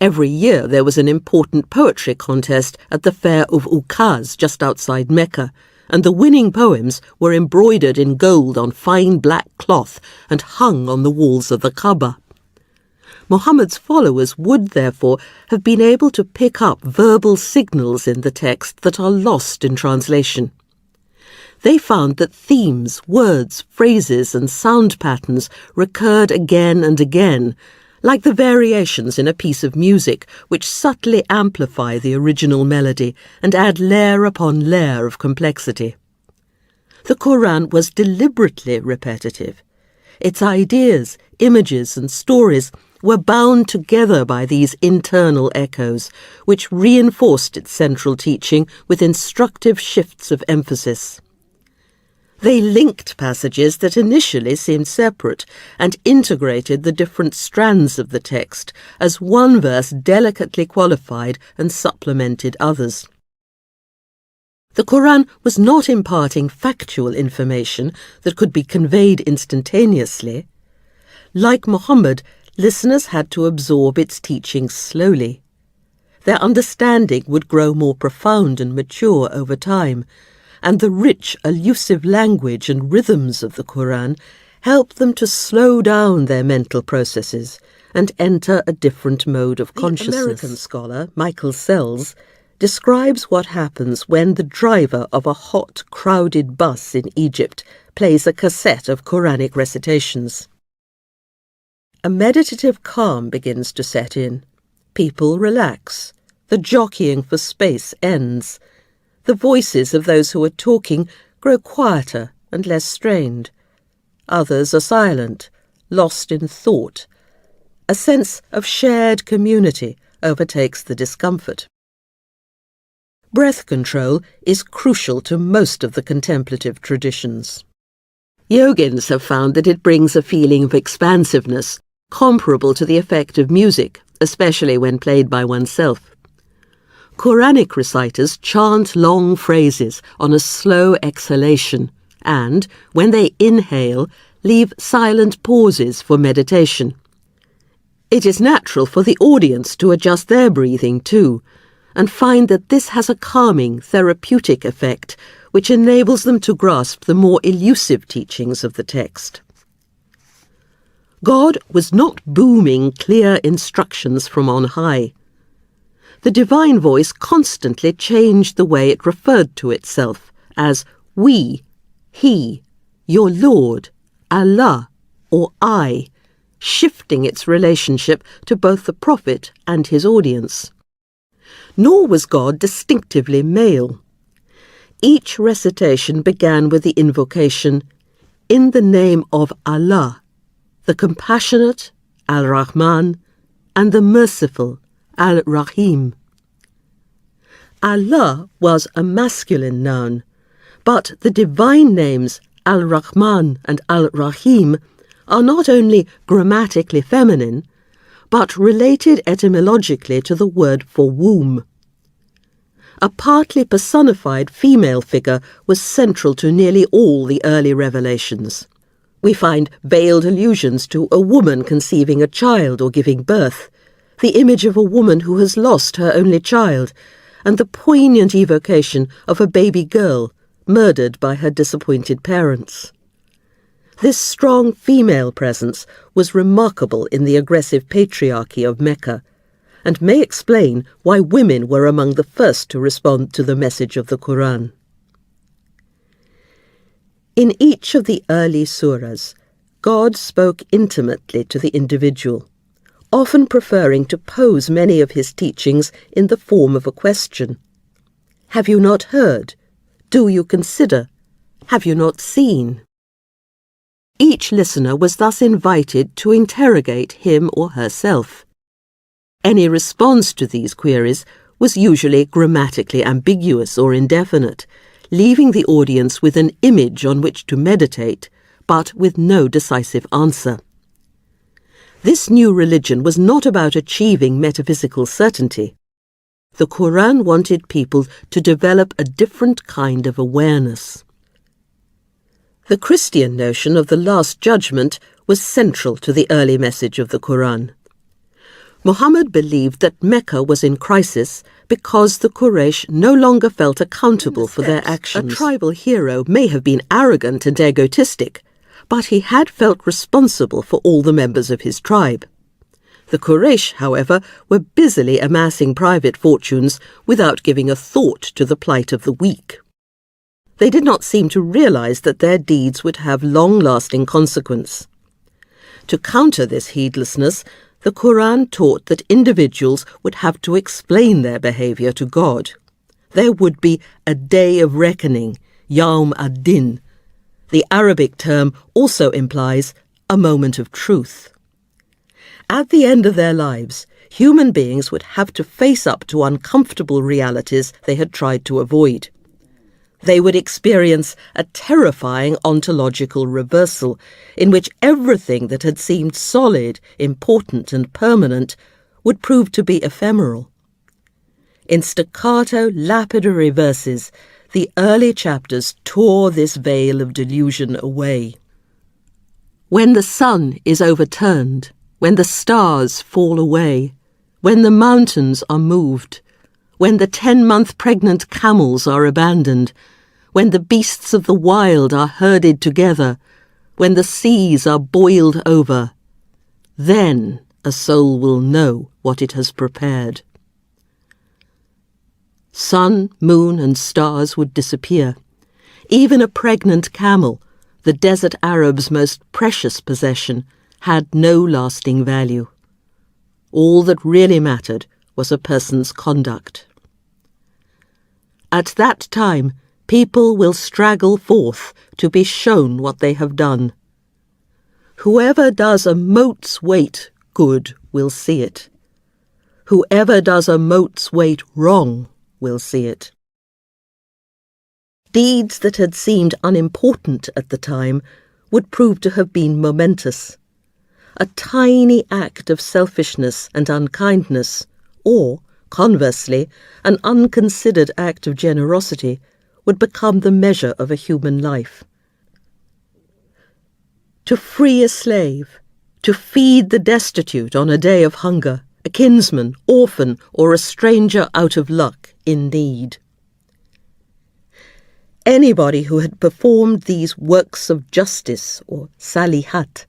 Every year there was an important poetry contest at the fair of Ukaz just outside Mecca, and the winning poems were embroidered in gold on fine black cloth and hung on the walls of the Kaaba. Muhammad's followers would therefore have been able to pick up verbal signals in the text that are lost in translation. They found that themes, words, phrases and sound patterns recurred again and again, like the variations in a piece of music which subtly amplify the original melody and add layer upon layer of complexity. The Quran was deliberately repetitive. Its ideas, images and stories were bound together by these internal echoes, which reinforced its central teaching with instructive shifts of emphasis. They linked passages that initially seemed separate and integrated the different strands of the text as one verse delicately qualified and supplemented others. The Quran was not imparting factual information that could be conveyed instantaneously. Like Muhammad, listeners had to absorb its teachings slowly. Their understanding would grow more profound and mature over time, and the rich, elusive language and rhythms of the Quran help them to slow down their mental processes and enter a different mode of consciousness. The American scholar Michael Sells describes what happens when the driver of a hot, crowded bus in Egypt plays a cassette of Quranic recitations. A meditative calm begins to set in. People relax. The jockeying for space ends. The voices of those who are talking grow quieter and less strained. Others are silent, lost in thought. A sense of shared community overtakes the discomfort. Breath control is crucial to most of the contemplative traditions. Yogins have found that it brings a feeling of expansiveness, comparable to the effect of music, especially when played by oneself. Quranic reciters chant long phrases on a slow exhalation and, when they inhale, leave silent pauses for meditation. It is natural for the audience to adjust their breathing too, and find that this has a calming, therapeutic effect which enables them to grasp the more elusive teachings of the text. God was not booming clear instructions from on high. The divine voice constantly changed the way it referred to itself as we, he, your Lord, Allah, or I, shifting its relationship to both the prophet and his audience. Nor was God distinctively male. Each recitation began with the invocation, in the name of Allah, the compassionate, Al-Rahman, and the merciful, Al-Rahim. Allah was a masculine noun, but the divine names Al-Rahman and Al-Rahim are not only grammatically feminine, but related etymologically to the word for womb. A partly personified female figure was central to nearly all the early revelations. We find veiled allusions to a woman conceiving a child or giving birth, the image of a woman who has lost her only child, and the poignant evocation of a baby girl murdered by her disappointed parents. This strong female presence was remarkable in the aggressive patriarchy of Mecca, and may explain why women were among the first to respond to the message of the Quran. In each of the early surahs, God spoke intimately to the individual, often preferring to pose many of his teachings in the form of a question. Have you not heard? Do you consider? Have you not seen? Each listener was thus invited to interrogate him or herself. Any response to these queries was usually grammatically ambiguous or indefinite, leaving the audience with an image on which to meditate, but with no decisive answer. This new religion was not about achieving metaphysical certainty. The Quran wanted people to develop a different kind of awareness. The Christian notion of the Last Judgment was central to the early message of the Quran. Muhammad believed that Mecca was in crisis because the Quraysh no longer felt accountable for their actions. A tribal hero may have been arrogant and egotistic, but he had felt responsible for all the members of his tribe. The Quraysh, however, were busily amassing private fortunes without giving a thought to the plight of the weak. They did not seem to realize that their deeds would have long-lasting consequence. To counter this heedlessness, the Quran taught that individuals would have to explain their behavior to God. There would be a day of reckoning, Yawm ad-Din. The Arabic term also implies a moment of truth. At the end of their lives, human beings would have to face up to uncomfortable realities they had tried to avoid. They would experience a terrifying ontological reversal in which everything that had seemed solid, important and permanent would prove to be ephemeral. In staccato, lapidary verses, the early chapters tore this veil of delusion away. When the sun is overturned, when the stars fall away, when the mountains are moved, when the 10-month pregnant camels are abandoned, when the beasts of the wild are herded together, when the seas are boiled over, then a soul will know what it has prepared. Sun, moon, and stars would disappear. Even a pregnant camel, the desert Arab's most precious possession, had no lasting value. All that really mattered was a person's conduct. At that time, people will straggle forth to be shown what they have done. Whoever does a mote's weight good will see it. Whoever does a mote's weight wrong will see it. Deeds that had seemed unimportant at the time would prove to have been momentous. A tiny act of selfishness and unkindness, or, conversely, an unconsidered act of generosity, would become the measure of a human life. To free a slave, to feed the destitute on a day of hunger, a kinsman, orphan, or a stranger out of luck, in need. Anybody who had performed these works of justice, or salihat,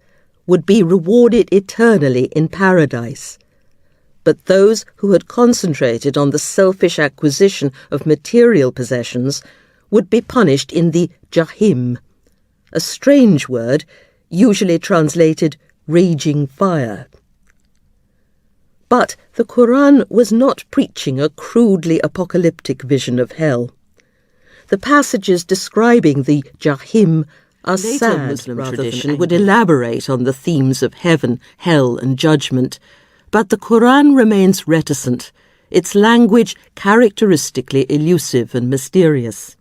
would be rewarded eternally in paradise. But those who had concentrated on the selfish acquisition of material possessions would be punished in the Jahim, a strange word, usually translated raging fire. But the Quran was not preaching a crudely apocalyptic vision of hell. The passages describing the Jahim A Later sad Muslim rather tradition than would angry. elaborate on the themes of heaven, hell, and judgment, but the Quran remains reticent, its language characteristically elusive and mysterious.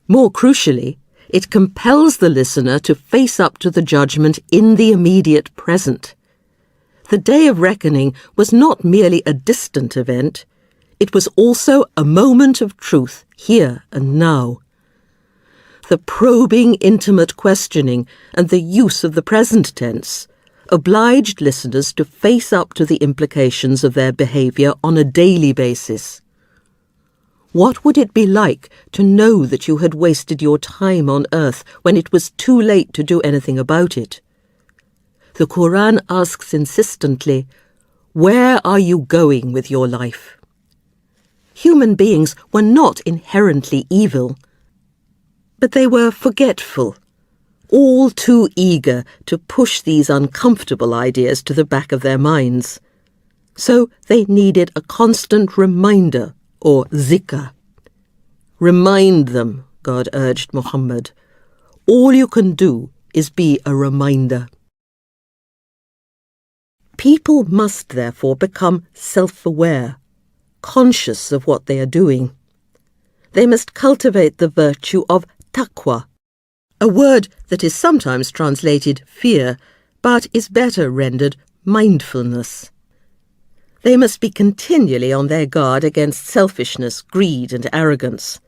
More crucially, it compels the listener to face up to the judgment in the immediate present. The Day of Reckoning was not merely a distant event, it was also a moment of truth here and now. The probing, intimate questioning and the use of the present tense obliged listeners to face up to the implications of their behaviour on a daily basis. What would it be like to know that you had wasted your time on earth when it was too late to do anything about it? The Quran asks insistently, where are you going with your life? Human beings were not inherently evil, but they were forgetful, all too eager to push these uncomfortable ideas to the back of their minds. So they needed a constant reminder, or zikr. Remind them, God urged Muhammad. All you can do is be a reminder. People must therefore become self-aware, conscious of what they are doing. They must cultivate the virtue of taqwa, a word that is sometimes translated fear, but is better rendered mindfulness. They must be continually on their guard against selfishness, greed, and arrogance.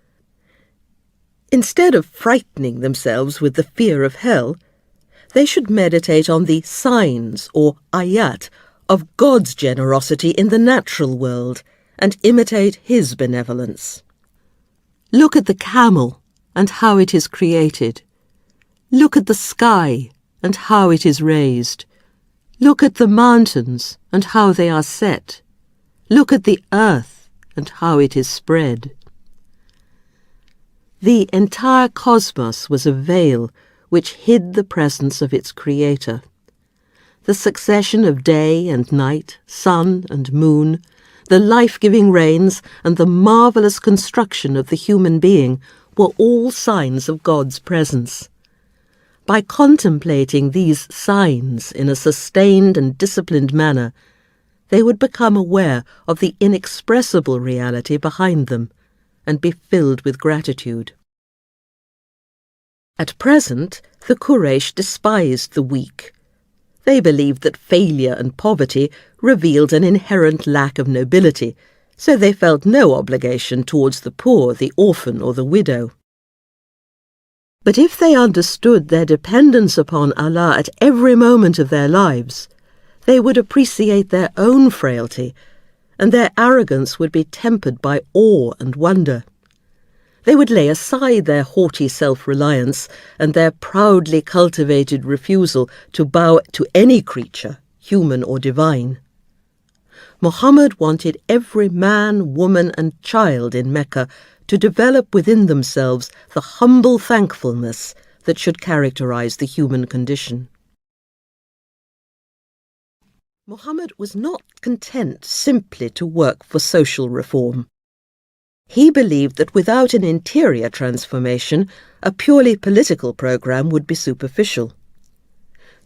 Instead of frightening themselves with the fear of hell, they should meditate on the signs, or ayat, of God's generosity in the natural world and imitate His benevolence. Look at the camel and how it is created. Look at the sky and how it is raised. Look at the mountains and how they are set. Look at the earth and how it is spread. The entire cosmos was a veil which hid the presence of its creator. The succession of day and night, sun and moon, the life-giving rains, and the marvellous construction of the human being were all signs of God's presence. By contemplating these signs in a sustained and disciplined manner, they would become aware of the inexpressible reality behind them and be filled with gratitude. At present, the Quraysh despised the weak. They believed that failure and poverty revealed an inherent lack of nobility, so they felt no obligation towards the poor, the orphan, or the widow. But if they understood their dependence upon Allah at every moment of their lives, they would appreciate their own frailty, and their arrogance would be tempered by awe and wonder. They would lay aside their haughty self-reliance and their proudly cultivated refusal to bow to any creature, human or divine. Muhammad wanted every man, woman, and child in Mecca to develop within themselves the humble thankfulness that should characterize the human condition. Muhammad was not content simply to work for social reform. He believed that without an interior transformation, a purely political program would be superficial.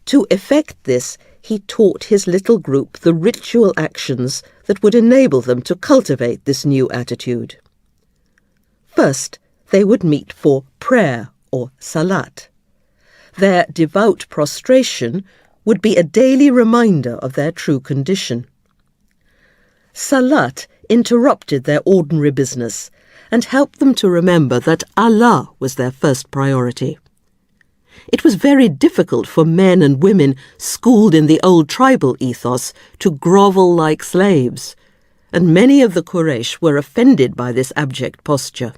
To effect this, he taught his little group the ritual actions that would enable them to cultivate this new attitude. First, they would meet for prayer, or salat. Their devout prostration would be a daily reminder of their true condition. Salat interrupted their ordinary business and helped them to remember that Allah was their first priority. It was very difficult for men and women schooled in the old tribal ethos to grovel like slaves, and many of the Quraysh were offended by this abject posture.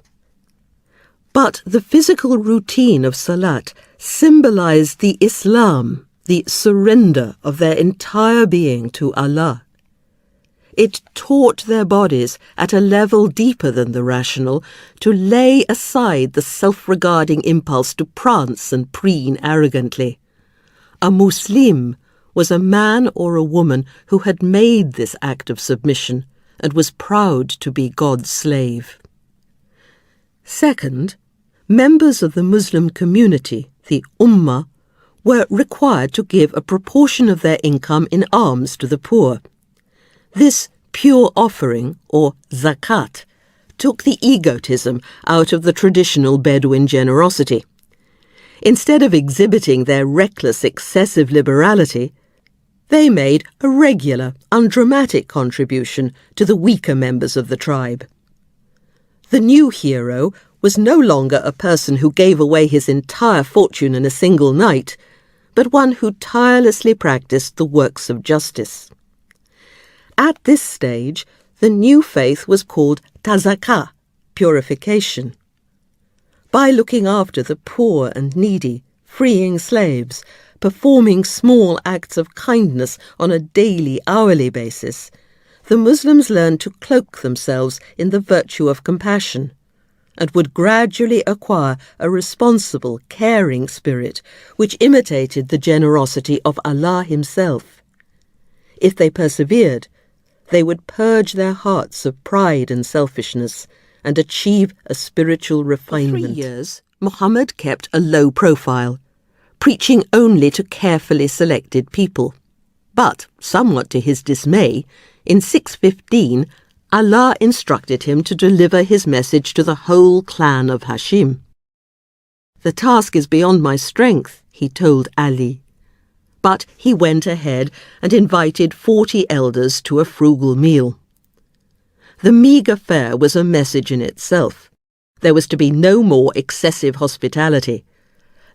But the physical routine of salat symbolized the Islam, the surrender of their entire being to Allah. It taught their bodies at a level deeper than the rational to lay aside the self-regarding impulse to prance and preen arrogantly. A Muslim was a man or a woman who had made this act of submission and was proud to be God's slave. Second, members of the Muslim community, the Ummah, were required to give a proportion of their income in alms to the poor. This pure offering, or zakat, took the egotism out of the traditional Bedouin generosity. Instead of exhibiting their reckless, excessive liberality, they made a regular, undramatic contribution to the weaker members of the tribe. The new hero was no longer a person who gave away his entire fortune in a single night, but one who tirelessly practiced the works of justice. At this stage, the new faith was called tazakah, purification. By looking after the poor and needy, freeing slaves, performing small acts of kindness on a daily, hourly basis, the Muslims learned to cloak themselves in the virtue of compassion, and would gradually acquire a responsible, caring spirit which imitated the generosity of Allah Himself. If they persevered, they would purge their hearts of pride and selfishness and achieve a spiritual refinement. For 3 years, Muhammad kept a low profile, preaching only to carefully selected people. But, somewhat to his dismay, in 615, Allah instructed him to deliver his message to the whole clan of Hashim. "The task is beyond my strength," he told Ali. But he went ahead and invited 40 elders to a frugal meal. The meagre fare was a message in itself. There was to be no more excessive hospitality.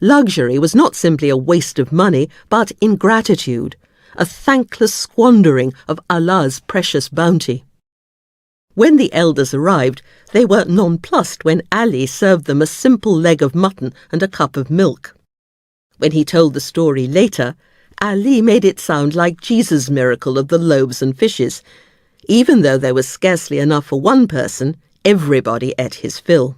Luxury was not simply a waste of money, but ingratitude, a thankless squandering of Allah's precious bounty. When the elders arrived, they were nonplussed when Ali served them a simple leg of mutton and a cup of milk. When he told the story later, Ali made it sound like Jesus' miracle of the loaves and fishes. Even though there was scarcely enough for one person, everybody ate his fill.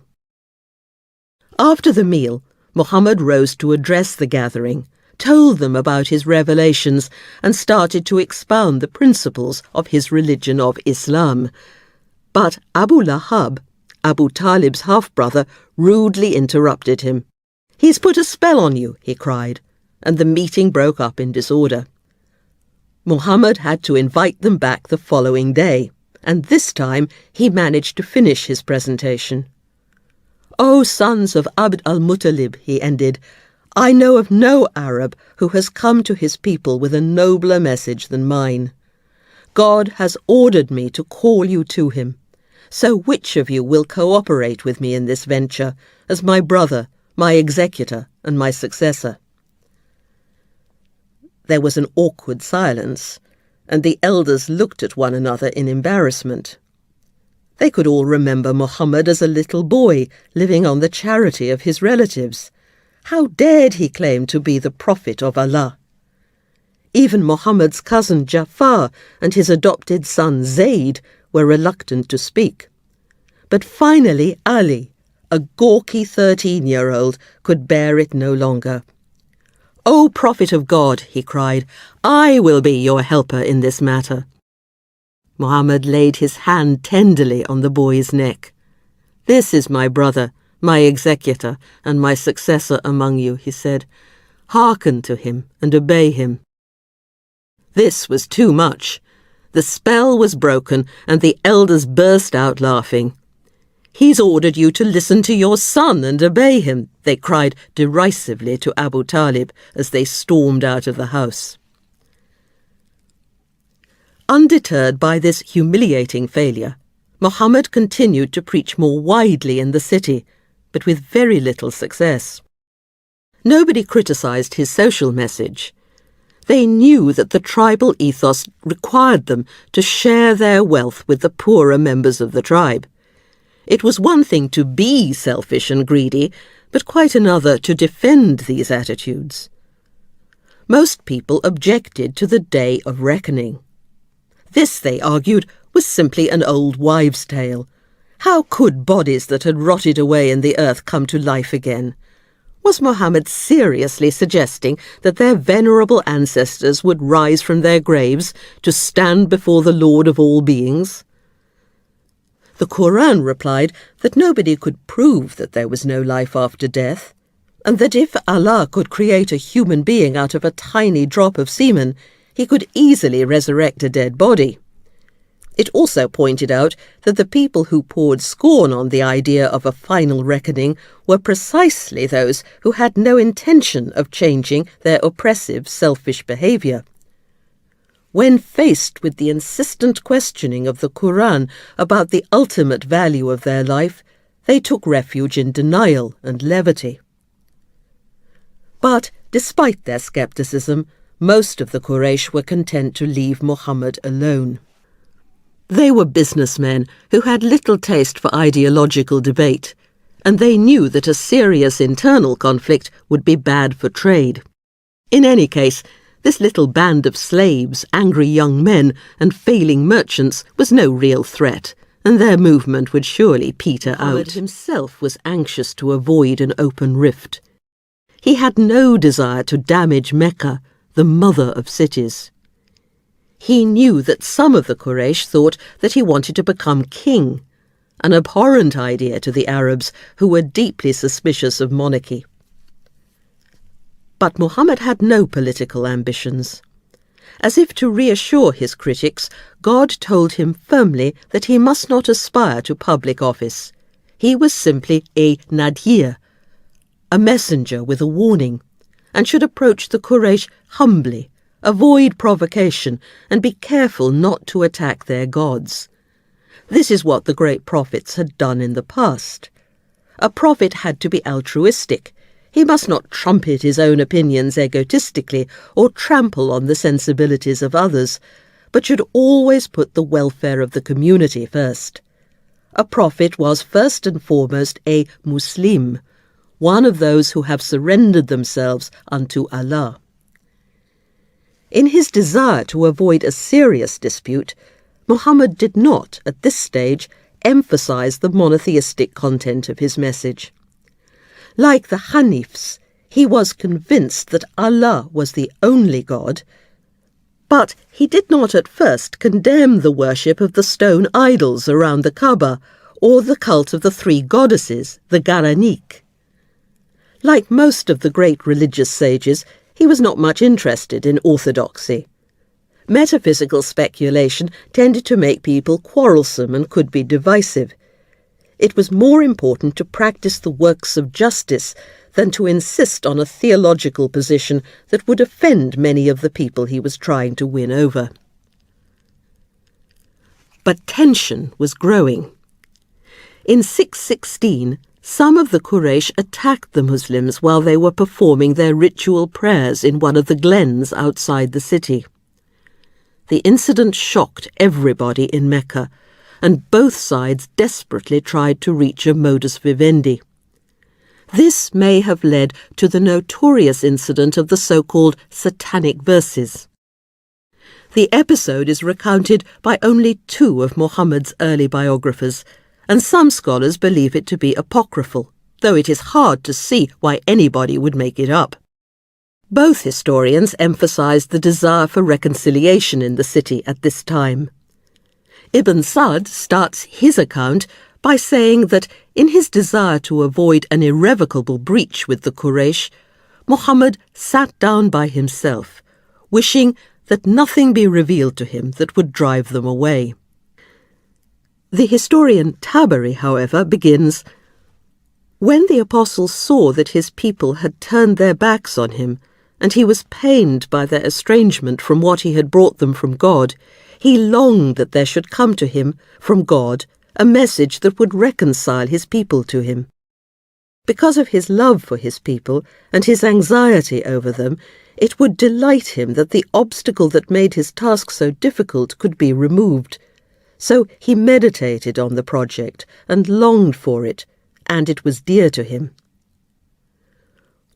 After the meal, Muhammad rose to address the gathering, told them about his revelations, and started to expound the principles of his religion of Islam. But Abu Lahab, Abu Talib's half-brother, rudely interrupted him. "He's put a spell on you," he cried, and the meeting broke up in disorder. Muhammad had to invite them back the following day, and this time he managed to finish his presentation. "O sons of Abd al-Muttalib," he ended, "I know of no Arab who has come to his people with a nobler message than mine. God has ordered me to call you to him. So which of you will cooperate with me in this venture as my brother, my executor, and my successor?" There was an awkward silence, and the elders looked at one another in embarrassment. They could all remember Muhammad as a little boy living on the charity of his relatives. How dared he claim to be the prophet of Allah? Even Muhammad's cousin Ja'far and his adopted son Zayd were reluctant to speak. But finally Ali, a gawky 13-year-old, could bear it no longer. "O Prophet of God," he cried, "I will be your helper in this matter." Muhammad laid his hand tenderly on the boy's neck. "This is my brother, my executor, and my successor among you," he said. "Hearken to him and obey him." This was too much. The spell was broken, and the elders burst out laughing. "He's ordered you to listen to your son and obey him," they cried derisively to Abu Talib as they stormed out of the house. Undeterred by this humiliating failure, Muhammad continued to preach more widely in the city, but with very little success. Nobody criticized his social message. They knew that the tribal ethos required them to share their wealth with the poorer members of the tribe. It was one thing to be selfish and greedy, but quite another to defend these attitudes. Most people objected to the day of reckoning. This, they argued, was simply an old wives' tale. How could bodies that had rotted away in the earth come to life again? Was Muhammad seriously suggesting that their venerable ancestors would rise from their graves to stand before the Lord of all beings? The Quran replied that nobody could prove that there was no life after death, and that if Allah could create a human being out of a tiny drop of semen, he could easily resurrect a dead body. It also pointed out that the people who poured scorn on the idea of a final reckoning were precisely those who had no intention of changing their oppressive, selfish behaviour. When faced with the insistent questioning of the Quran about the ultimate value of their life, they took refuge in denial and levity. But, despite their scepticism, most of the Quraysh were content to leave Muhammad alone. They were businessmen who had little taste for ideological debate, and they knew that a serious internal conflict would be bad for trade. In any case, this little band of slaves, angry young men, and failing merchants was no real threat, and their movement would surely peter out. Muhammad himself was anxious to avoid an open rift. He had no desire to damage Mecca, the mother of cities. He knew that some of the Quraysh thought that he wanted to become king, an abhorrent idea to the Arabs, who were deeply suspicious of monarchy. But Muhammad had no political ambitions. As if to reassure his critics, God told him firmly that he must not aspire to public office. He was simply a nadir, a messenger with a warning, and should approach the Quraysh humbly, avoid provocation, and be careful not to attack their gods. This is what the great prophets had done in the past. A prophet had to be altruistic. He must not trumpet his own opinions egotistically or trample on the sensibilities of others, but should always put the welfare of the community first. A prophet was first and foremost a Muslim, one of those who have surrendered themselves unto Allah. In his desire to avoid a serious dispute, Muhammad did not, at this stage, emphasize the monotheistic content of his message. Like the Hanifs, he was convinced that Allah was the only God, but he did not at first condemn the worship of the stone idols around the Kaaba or the cult of the three goddesses, the Garanik. Like most of the great religious sages, he was not much interested in orthodoxy. Metaphysical speculation tended to make people quarrelsome and could be divisive. It was more important to practice the works of justice than to insist on a theological position that would offend many of the people he was trying to win over. But tension was growing. In 616, some of the Quraysh attacked the Muslims while they were performing their ritual prayers in one of the glens outside the city. The incident shocked everybody in Mecca, and both sides desperately tried to reach a modus vivendi. This may have led to the notorious incident of the so-called satanic verses. The episode is recounted by only 2 of Muhammad's early biographers, and some scholars believe it to be apocryphal, though it is hard to see why anybody would make it up. Both historians emphasize the desire for reconciliation in the city at this time. Ibn Sa'd starts his account by saying that in his desire to avoid an irrevocable breach with the Quraysh, Muhammad sat down by himself, wishing that nothing be revealed to him that would drive them away. The historian Tabari, however, begins, "When the apostle saw that his people had turned their backs on him, and he was pained by their estrangement from what he had brought them from God, he longed that there should come to him, from God, a message that would reconcile his people to him. Because of his love for his people and his anxiety over them, it would delight him that the obstacle that made his task so difficult could be removed. So he meditated on the project and longed for it, and it was dear to him."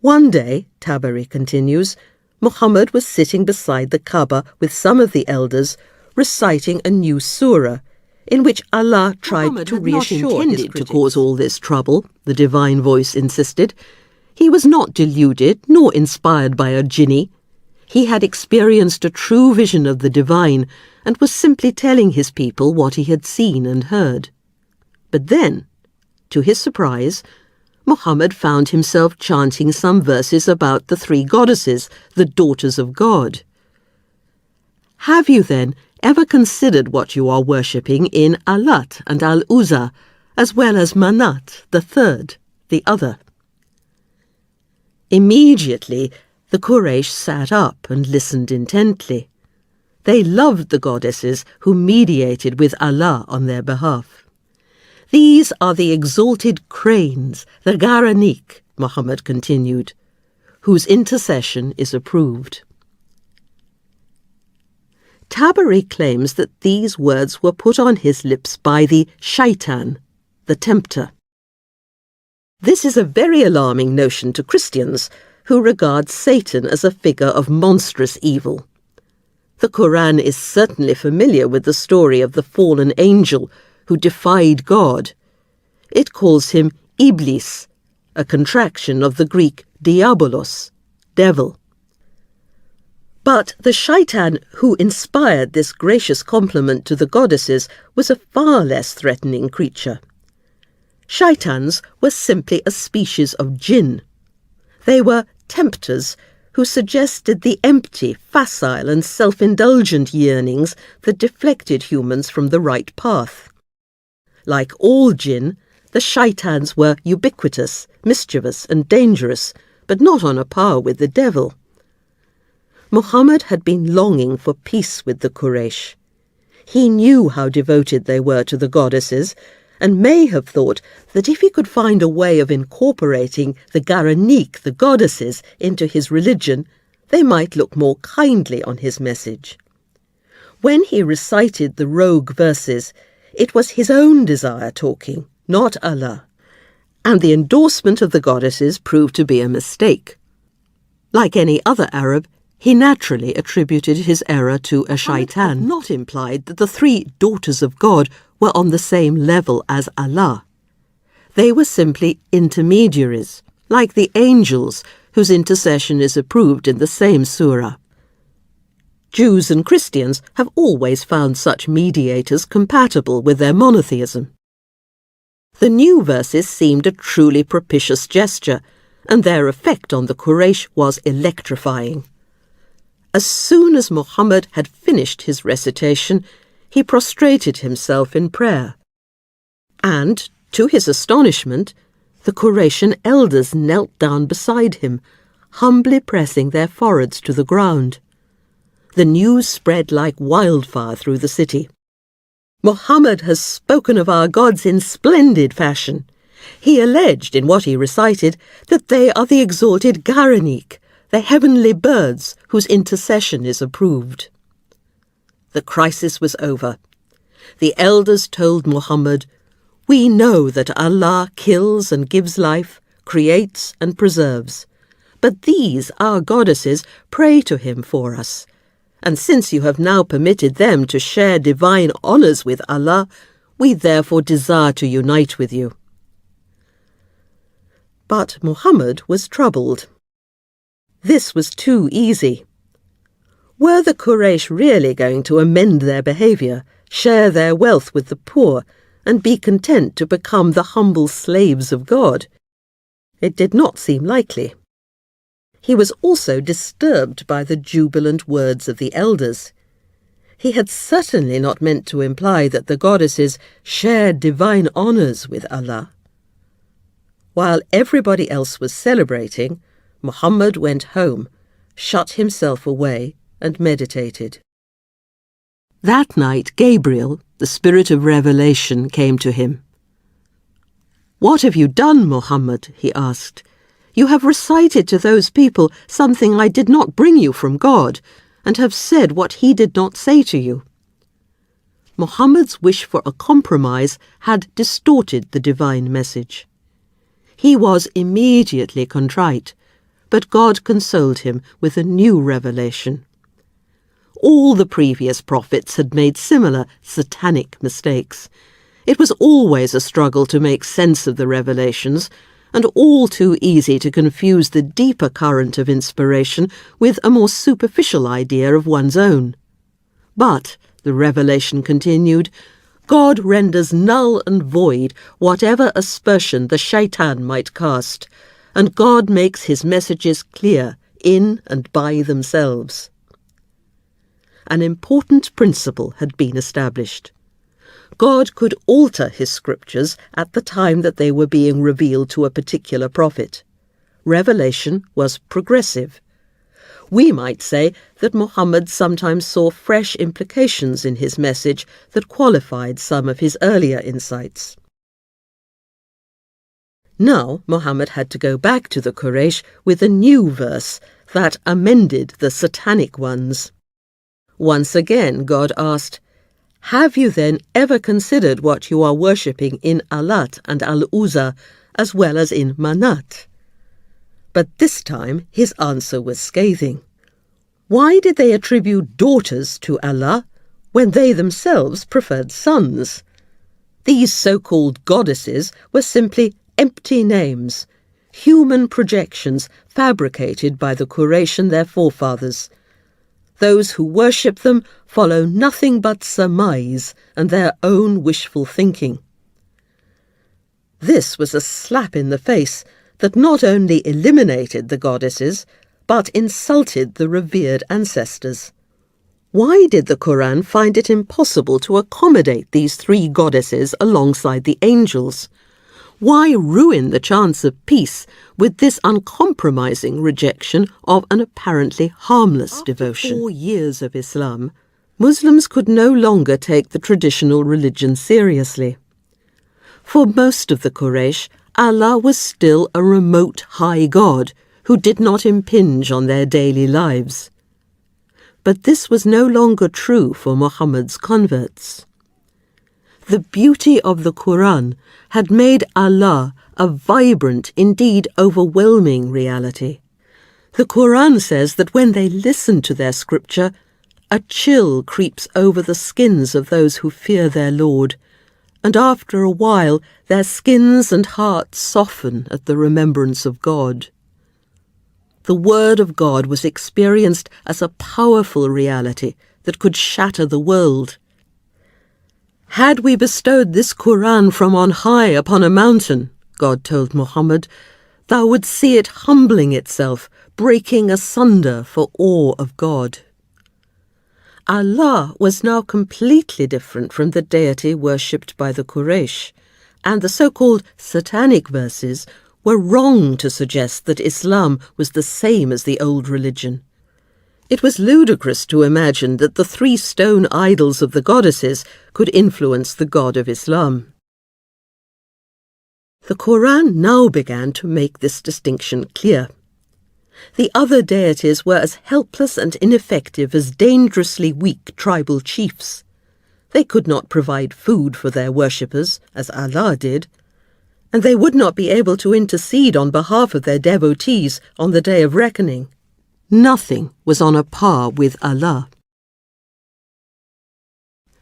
One day, Tabari continues, Muhammad was sitting beside the Kaaba with some of the elders, reciting a new surah, in which Allah tried to reassure his critics. To cause all this trouble, the divine voice insisted. He was not deluded nor inspired by a jinni. He had experienced a true vision of the divine and was simply telling his people what he had seen and heard. But then, to his surprise, Muhammad found himself chanting some verses about the three goddesses, the daughters of God. Have you then ever considered what you are worshipping in Alat and Al-Uzza, as well as Manat, the third, the other? Immediately, the Quraysh sat up and listened intently. They loved the goddesses who mediated with Allah on their behalf. These are the exalted cranes, the Garanik, Muhammad continued, whose intercession is approved. Tabari claims that these words were put on his lips by the shaitan, the tempter. This is a very alarming notion to Christians, who regard Satan as a figure of monstrous evil. The Quran is certainly familiar with the story of the fallen angel who defied God. It calls him Iblis, a contraction of the Greek diabolos, devil. But the shaitan who inspired this gracious compliment to the goddesses was a far less threatening creature. Shaitans were simply a species of jinn. They were tempters who suggested the empty, facile and self-indulgent yearnings that deflected humans from the right path. Like all jinn, the shaitans were ubiquitous, mischievous and dangerous, but not on a par with the devil. Muhammad had been longing for peace with the Quraysh. He knew how devoted they were to the goddesses, and may have thought that if he could find a way of incorporating the Garanik, the goddesses, into his religion, they might look more kindly on his message. When he recited the rogue verses, it was his own desire talking, not Allah, and the endorsement of the goddesses proved to be a mistake. Like any other Arab, he naturally attributed his error to a shaitan, not implied that the three daughters of God were on the same level as Allah. They were simply intermediaries, like the angels, whose intercession is approved in the same surah. Jews and Christians have always found such mediators compatible with their monotheism. The new verses seemed a truly propitious gesture, and their effect on the Quraysh was electrifying. As soon as Muhammad had finished his recitation, he prostrated himself in prayer. And, to his astonishment, the Quraysh elders knelt down beside him, humbly pressing their foreheads to the ground. The news spread like wildfire through the city. Muhammad has spoken of our gods in splendid fashion. He alleged in what he recited that they are the exalted Garanik, the heavenly birds whose intercession is approved. The crisis was over. The elders told Muhammad, "We know that Allah kills and gives life, creates and preserves. But these, our goddesses, pray to him for us. And since you have now permitted them to share divine honours with Allah, we therefore desire to unite with you." But Muhammad was troubled. This was too easy. Were the Quraysh really going to amend their behaviour, share their wealth with the poor, and be content to become the humble slaves of God? It did not seem likely. He was also disturbed by the jubilant words of the elders. He had certainly not meant to imply that the goddesses shared divine honours with Allah. While everybody else was celebrating, Muhammad went home, shut himself away, and meditated. That night Gabriel, the spirit of revelation, came to him. "What have you done, Muhammad?" he asked. "You have recited to those people something I did not bring you from God, and have said what he did not say to you." Muhammad's wish for a compromise had distorted the divine message. He was immediately contrite, but God consoled him with a new revelation. All the previous prophets had made similar satanic mistakes. It was always a struggle to make sense of the revelations, and all too easy to confuse the deeper current of inspiration with a more superficial idea of one's own. But, the revelation continued, God renders null and void whatever aspersion the shaitan might cast, and God makes his messages clear in and by themselves. An important principle had been established. God could alter his scriptures at the time that they were being revealed to a particular prophet. Revelation was progressive. We might say that Muhammad sometimes saw fresh implications in his message that qualified some of his earlier insights. Now Muhammad had to go back to the Quraysh with a new verse that amended the satanic ones. Once again God asked, "Have you then ever considered what you are worshipping in Alat and Al-Uzza as well as in Manat?" But this time his answer was scathing. Why did they attribute daughters to Allah when they themselves preferred sons? These so-called goddesses were simply empty names, human projections fabricated by the Quraysh and their forefathers. Those who worship them follow nothing but surmise and their own wishful thinking. This was a slap in the face that not only eliminated the goddesses, but insulted the revered ancestors. Why did the Quran find it impossible to accommodate these three goddesses alongside the angels? Why ruin the chance of peace with this uncompromising rejection of an apparently harmless devotion? After 4 years of Islam, Muslims could no longer take the traditional religion seriously. For most of the Quraysh, Allah was still a remote high god who did not impinge on their daily lives. But this was no longer true for Muhammad's converts. The beauty of the Quran had made Allah a vibrant, indeed overwhelming reality. The Quran says that when they listen to their scripture, a chill creeps over the skins of those who fear their Lord, and after a while their skins and hearts soften at the remembrance of God. The Word of God was experienced as a powerful reality that could shatter the world. "Had we bestowed this Quran from on high upon a mountain," God told Muhammad, "thou would see it humbling itself, breaking asunder for awe of God." Allah was now completely different from the deity worshipped by the Quraysh, and the so-called satanic verses were wrong to suggest that Islam was the same as the old religion. It was ludicrous to imagine that the 3 stone idols of the goddesses could influence the God of Islam. The Quran now began to make this distinction clear. The other deities were as helpless and ineffective as dangerously weak tribal chiefs. They could not provide food for their worshippers, as Allah did, and they would not be able to intercede on behalf of their devotees on the day of reckoning. Nothing was on a par with Allah.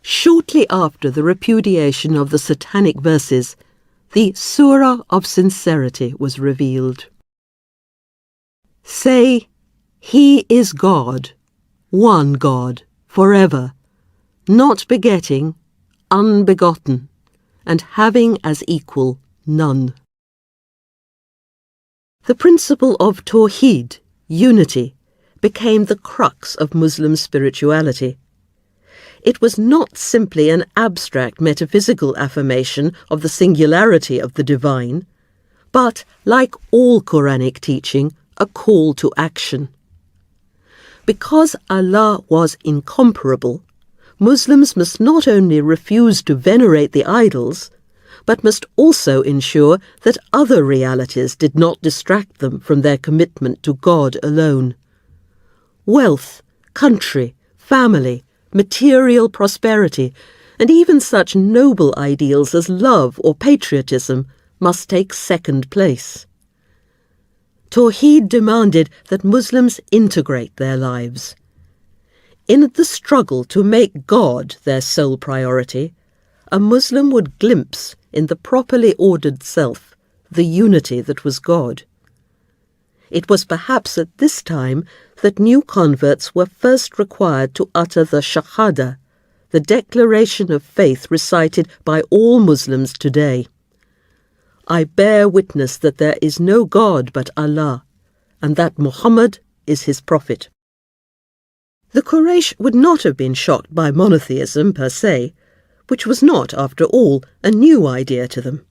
Shortly after the repudiation of the satanic verses, the Surah of Sincerity was revealed. Say, He is God, one God, forever, not begetting, unbegotten, and having as equal none. The principle of Tawheed, unity, became the crux of Muslim spirituality. It was not simply an abstract metaphysical affirmation of the singularity of the divine, but, like all Quranic teaching, a call to action. Because Allah was incomparable, Muslims must not only refuse to venerate the idols, but must also ensure that other realities did not distract them from their commitment to God alone. Wealth, country, family, material prosperity, and even such noble ideals as love or patriotism must take second place. Tawheed demanded that Muslims integrate their lives. In the struggle to make God their sole priority, a Muslim would glimpse in the properly ordered self the unity that was God. It was perhaps at this time that new converts were first required to utter the Shahada, the declaration of faith recited by all Muslims today. I bear witness that there is no God but Allah, and that Muhammad is his prophet. The Quraysh would not have been shocked by monotheism per se, which was not, after all, a new idea to them.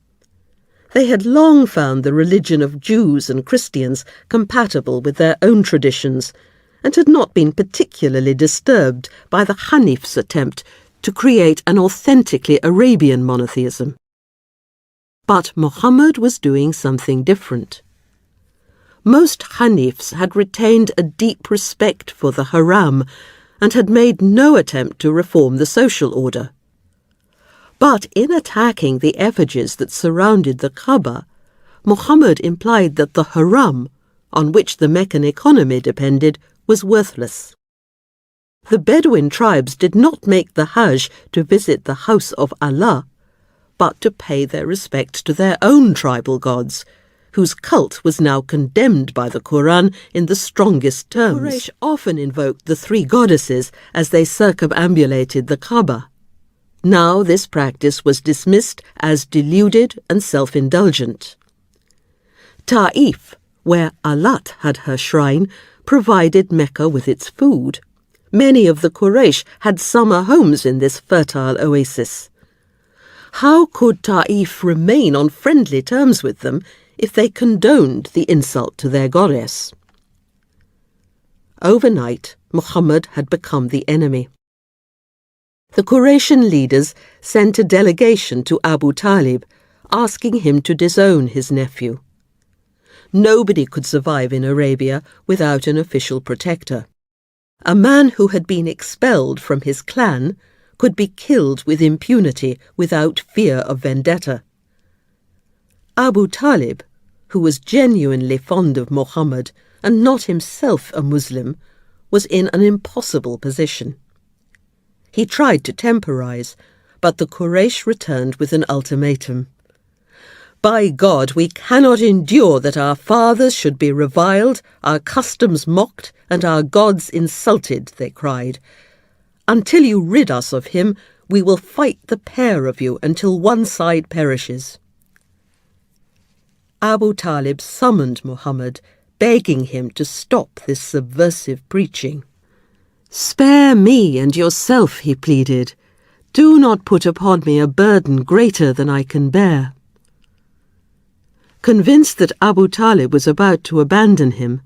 They had long found the religion of Jews and Christians compatible with their own traditions, and had not been particularly disturbed by the Hanif's attempt to create an authentically Arabian monotheism. But Muhammad was doing something different. Most Hanifs had retained a deep respect for the haram and had made no attempt to reform the social order. But in attacking the effigies that surrounded the Kaaba, Muhammad implied that the haram, on which the Meccan economy depended, was worthless. The Bedouin tribes did not make the Hajj to visit the house of Allah, but to pay their respect to their own tribal gods, whose cult was now condemned by the Quran in the strongest terms. Quraysh often invoked the three goddesses as they circumambulated the Kaaba. Now this practice was dismissed as deluded and self-indulgent. Ta'if, where Alat had her shrine, provided Mecca with its food. Many of the Quraysh had summer homes in this fertile oasis. How could Ta'if remain on friendly terms with them if they condoned the insult to their goddess? Overnight, Muhammad had become the enemy. The Quraysh leaders sent a delegation to Abu Talib, asking him to disown his nephew. Nobody could survive in Arabia without an official protector. A man who had been expelled from his clan could be killed with impunity without fear of vendetta. Abu Talib, who was genuinely fond of Muhammad and not himself a Muslim, was in an impossible position. He tried to temporize, but the Quraysh returned with an ultimatum. By God, we cannot endure that our fathers should be reviled, our customs mocked, and our gods insulted, they cried. Until you rid us of him, we will fight the pair of you until one side perishes. Abu Talib summoned Muhammad, begging him to stop this subversive preaching. Spare me and yourself, he pleaded. Do not put upon me a burden greater than I can bear. Convinced that Abu Talib was about to abandon him,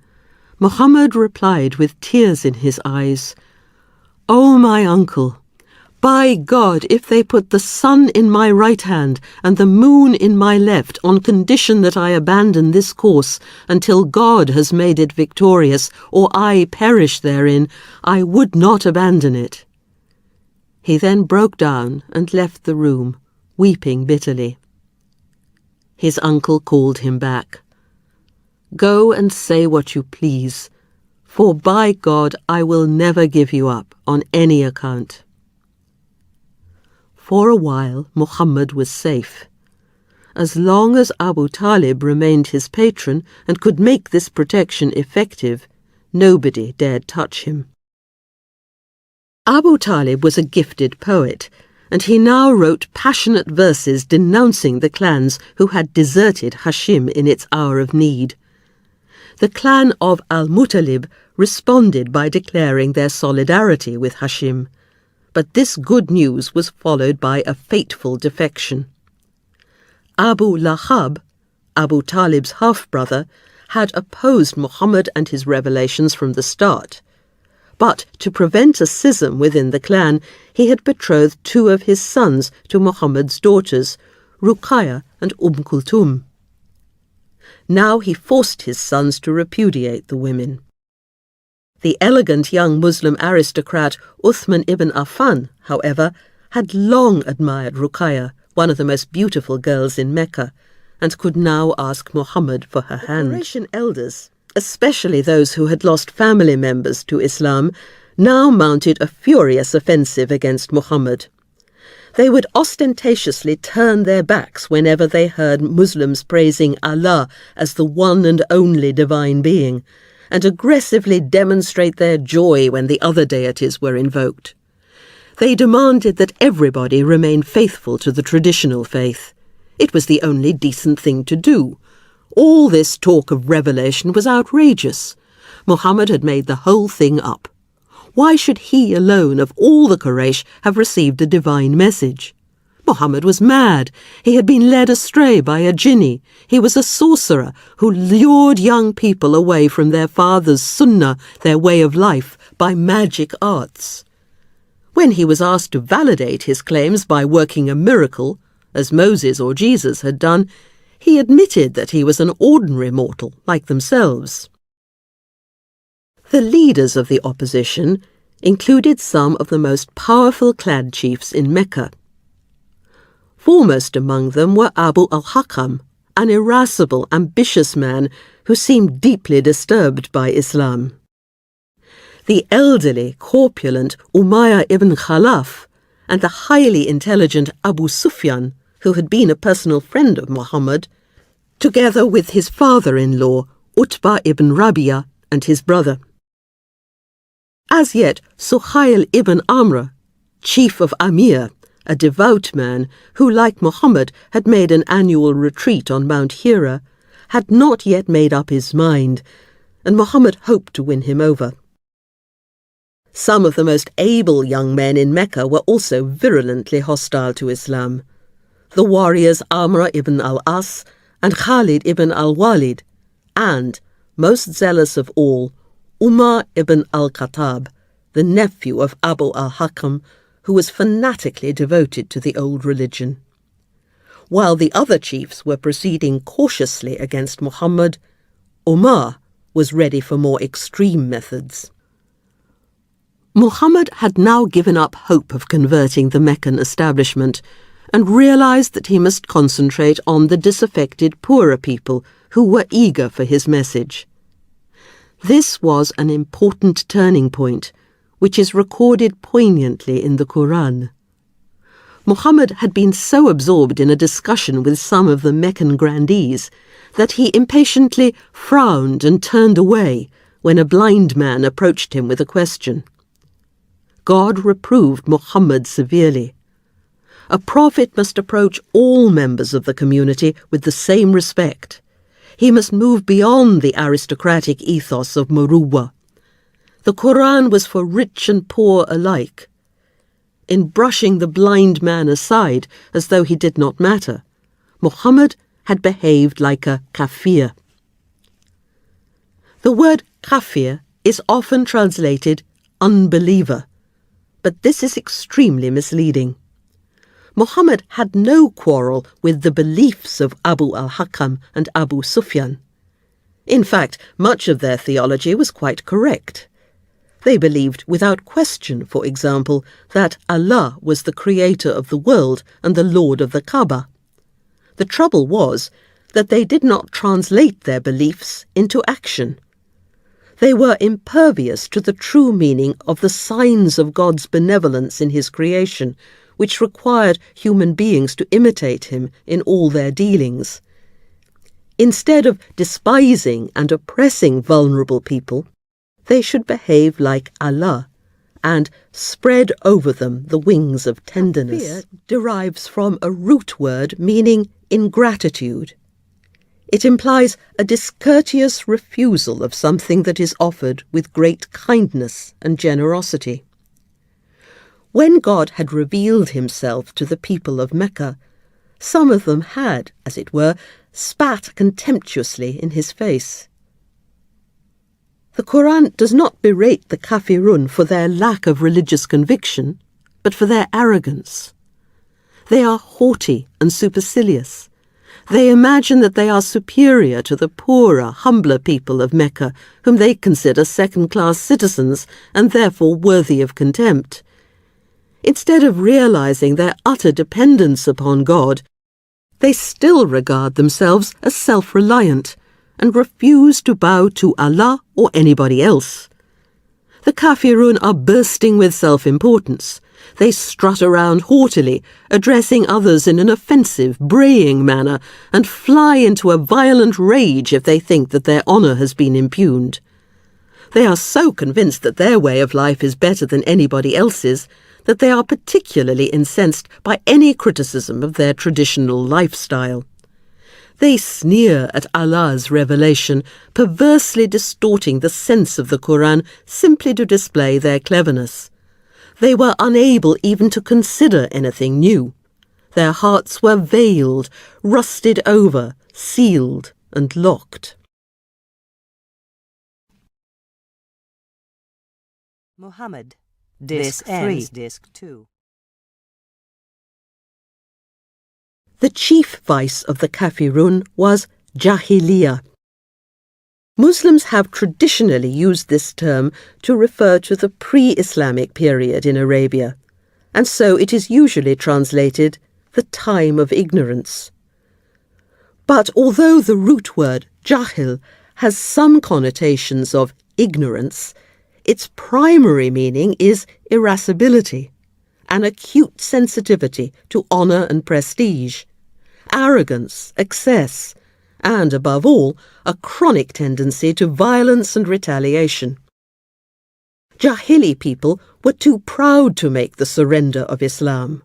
Muhammad replied with tears in his eyes, "O my uncle, by God, if they put the sun in my right hand and the moon in my left on condition that I abandon this course until God has made it victorious or I perish therein, I would not abandon it." He then broke down and left the room, weeping bitterly. His uncle called him back. "Go and say what you please, for by God I will never give you up on any account." For a while, Muhammad was safe. As long as Abu Talib remained his patron and could make this protection effective, nobody dared touch him. Abu Talib was a gifted poet, and he now wrote passionate verses denouncing the clans who had deserted Hashim in its hour of need. The clan of Al-Muttalib responded by declaring their solidarity with Hashim. But this good news was followed by a fateful defection. Abu Lahab, Abu Talib's half-brother, had opposed Muhammad and his revelations from the start. But to prevent a schism within the clan, he had betrothed two of his sons to Muhammad's daughters, Ruqayya and Kulthum. Now he forced his sons to repudiate the women. The elegant young Muslim aristocrat Uthman ibn Affan, however, had long admired Ruqayya, one of the most beautiful girls in Mecca, and could now ask Muhammad for her hand. The Quraysh elders, especially those who had lost family members to Islam, now mounted a furious offensive against Muhammad. They would ostentatiously turn their backs whenever they heard Muslims praising Allah as the one and only divine being, and aggressively demonstrate their joy when the other deities were invoked. They demanded that everybody remain faithful to the traditional faith. It was the only decent thing to do. All this talk of revelation was outrageous. Muhammad had made the whole thing up. Why should he alone of all the Quraysh have received a divine message? Muhammad was mad. He had been led astray by a jinni. He was a sorcerer who lured young people away from their father's sunnah, their way of life, by magic arts. When he was asked to validate his claims by working a miracle, as Moses or Jesus had done, he admitted that he was an ordinary mortal like themselves. The leaders of the opposition included some of the most powerful clan chiefs in Mecca. Foremost among them were Abu al-Hakam, an irascible, ambitious man who seemed deeply disturbed by Islam. The elderly, corpulent Umayyah ibn Khalaf and the highly intelligent Abu Sufyan, who had been a personal friend of Muhammad, together with his father-in-law, Utbah ibn Rabi'ah, and his brother. As yet, Suhail ibn Amr, chief of Amir, a devout man who, like Muhammad, had made an annual retreat on Mount Hira, had not yet made up his mind, and Muhammad hoped to win him over. Some of the most able young men in Mecca were also virulently hostile to Islam. The warriors Amr ibn al-As and Khalid ibn al-Walid, and, most zealous of all, Umar ibn al-Khattab, the nephew of Abu al-Hakam, who was fanatically devoted to the old religion. While the other chiefs were proceeding cautiously against Muhammad, Umar was ready for more extreme methods. Muhammad had now given up hope of converting the Meccan establishment and realized that he must concentrate on the disaffected poorer people who were eager for his message. This was an important turning point, which is recorded poignantly in the Quran. Muhammad had been so absorbed in a discussion with some of the Meccan grandees that he impatiently frowned and turned away when a blind man approached him with a question. God reproved Muhammad severely. A prophet must approach all members of the community with the same respect. He must move beyond the aristocratic ethos of Muruwa. The Quran was for rich and poor alike. In brushing the blind man aside as though he did not matter, Muhammad had behaved like a kafir. The word kafir is often translated unbeliever, but this is extremely misleading. Muhammad had no quarrel with the beliefs of Abu al-Hakam and Abu Sufyan. In fact, much of their theology was quite correct. They believed without question, for example, that Allah was the creator of the world and the Lord of the Kaaba. The trouble was that they did not translate their beliefs into action. They were impervious to the true meaning of the signs of God's benevolence in his creation, which required human beings to imitate him in all their dealings. Instead of despising and oppressing vulnerable people, they should behave like Allah and spread over them the wings of tenderness. Fear derives from a root word meaning ingratitude. It implies a discourteous refusal of something that is offered with great kindness and generosity. When God had revealed himself to the people of Mecca, some of them had, as it were, spat contemptuously in his face. The Quran does not berate the kafirun for their lack of religious conviction, but for their arrogance. They are haughty and supercilious. They imagine that they are superior to the poorer, humbler people of Mecca, whom they consider second-class citizens and therefore worthy of contempt. Instead of realizing their utter dependence upon God, they still regard themselves as self-reliant and refuse to bow to Allah or anybody else. The kafirun are bursting with self-importance. They strut around haughtily, addressing others in an offensive, braying manner, and fly into a violent rage if they think that their honour has been impugned. They are so convinced that their way of life is better than anybody else's that they are particularly incensed by any criticism of their traditional lifestyle. They sneer at Allah's revelation, perversely distorting the sense of the Quran simply to display their cleverness. They were unable even to consider anything new. Their hearts were veiled, rusted over, sealed and locked. Muhammad, Disc 3, Disc 2. The chief vice of the Kafirun was Jahiliyyah. Muslims have traditionally used this term to refer to the pre-Islamic period in Arabia, and so it is usually translated the time of ignorance. But although the root word jahil has some connotations of ignorance, its primary meaning is irascibility, an acute sensitivity to honour and prestige, arrogance, excess, and, above all, a chronic tendency to violence and retaliation. Jahili people were too proud to make the surrender of Islam.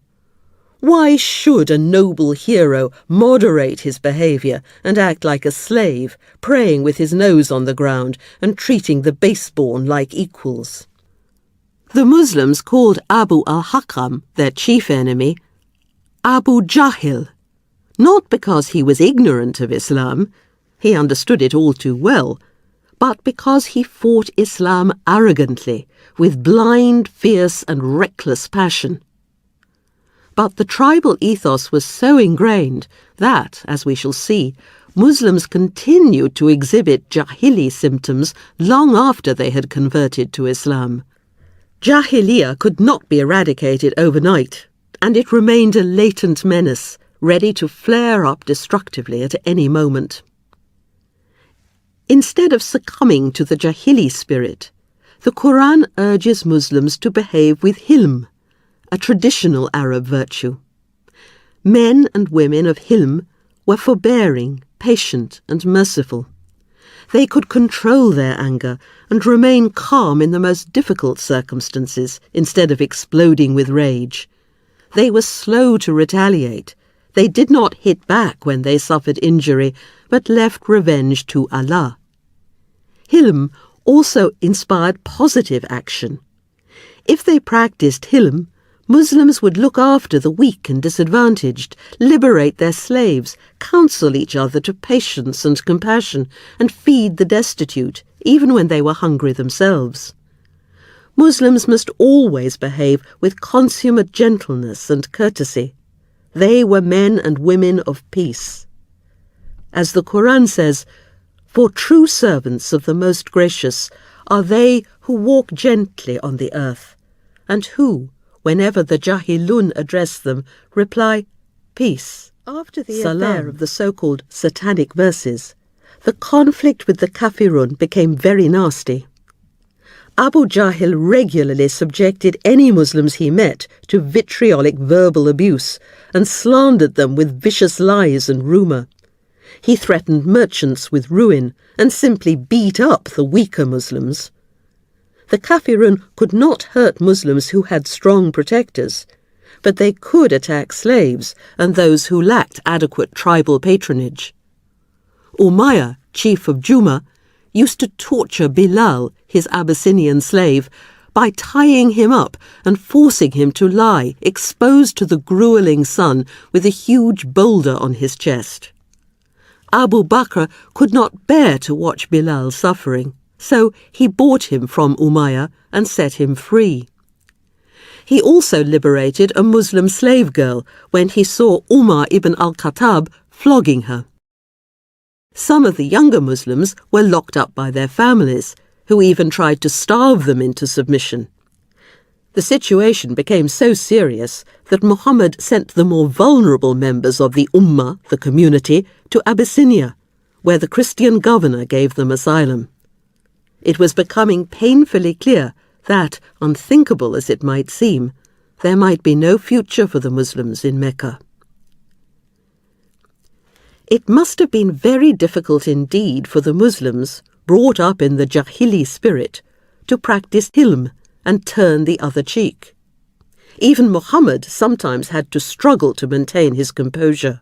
Why should a noble hero moderate his behaviour and act like a slave, praying with his nose on the ground and treating the baseborn like equals? The Muslims called Abu al-Hakam, their chief enemy, Abu Jahil, not because he was ignorant of Islam, he understood it all too well, but because he fought Islam arrogantly, with blind, fierce and reckless passion. But the tribal ethos was so ingrained that, as we shall see, Muslims continued to exhibit Jahili symptoms long after they had converted to Islam. Jahiliyyah could not be eradicated overnight, and it remained a latent menace, ready to flare up destructively at any moment. Instead of succumbing to the Jahili spirit, the Quran urges Muslims to behave with hilm, a traditional Arab virtue. Men and women of hilm were forbearing, patient and merciful. They could control their anger and remain calm in the most difficult circumstances instead of exploding with rage. They were slow to retaliate. They did not hit back when they suffered injury, but left revenge to Allah. Hilm also inspired positive action. If they practiced hilm, Muslims would look after the weak and disadvantaged, liberate their slaves, counsel each other to patience and compassion, and feed the destitute, even when they were hungry themselves. Muslims must always behave with consummate gentleness and courtesy. They were men and women of peace. As the Quran says, "For true servants of the Most Gracious are they who walk gently on the earth, and who, whenever the Jahilun address them, reply, 'Peace.'" After the affair of the so-called satanic verses, the conflict with the Kafirun became very nasty. Abu Jahil regularly subjected any Muslims he met to vitriolic verbal abuse and slandered them with vicious lies and rumour. He threatened merchants with ruin and simply beat up the weaker Muslims. The Kafirun could not hurt Muslims who had strong protectors, but they could attack slaves and those who lacked adequate tribal patronage. Umayyah, chief of Juma, used to torture Bilal, his Abyssinian slave, by tying him up and forcing him to lie exposed to the gruelling sun with a huge boulder on his chest. Abu Bakr could not bear to watch Bilal suffering, so he bought him from Umayyah and set him free. He also liberated a Muslim slave girl when he saw Umar ibn al-Khattab flogging her. Some of the younger Muslims were locked up by their families, who even tried to starve them into submission. The situation became so serious that Muhammad sent the more vulnerable members of the Ummah, the community, to Abyssinia, where the Christian governor gave them asylum. It was becoming painfully clear that, unthinkable as it might seem, there might be no future for the Muslims in Mecca. It must have been very difficult indeed for the Muslims, brought up in the Jahili spirit, to practice hilm and turn the other cheek. Even Muhammad sometimes had to struggle to maintain his composure.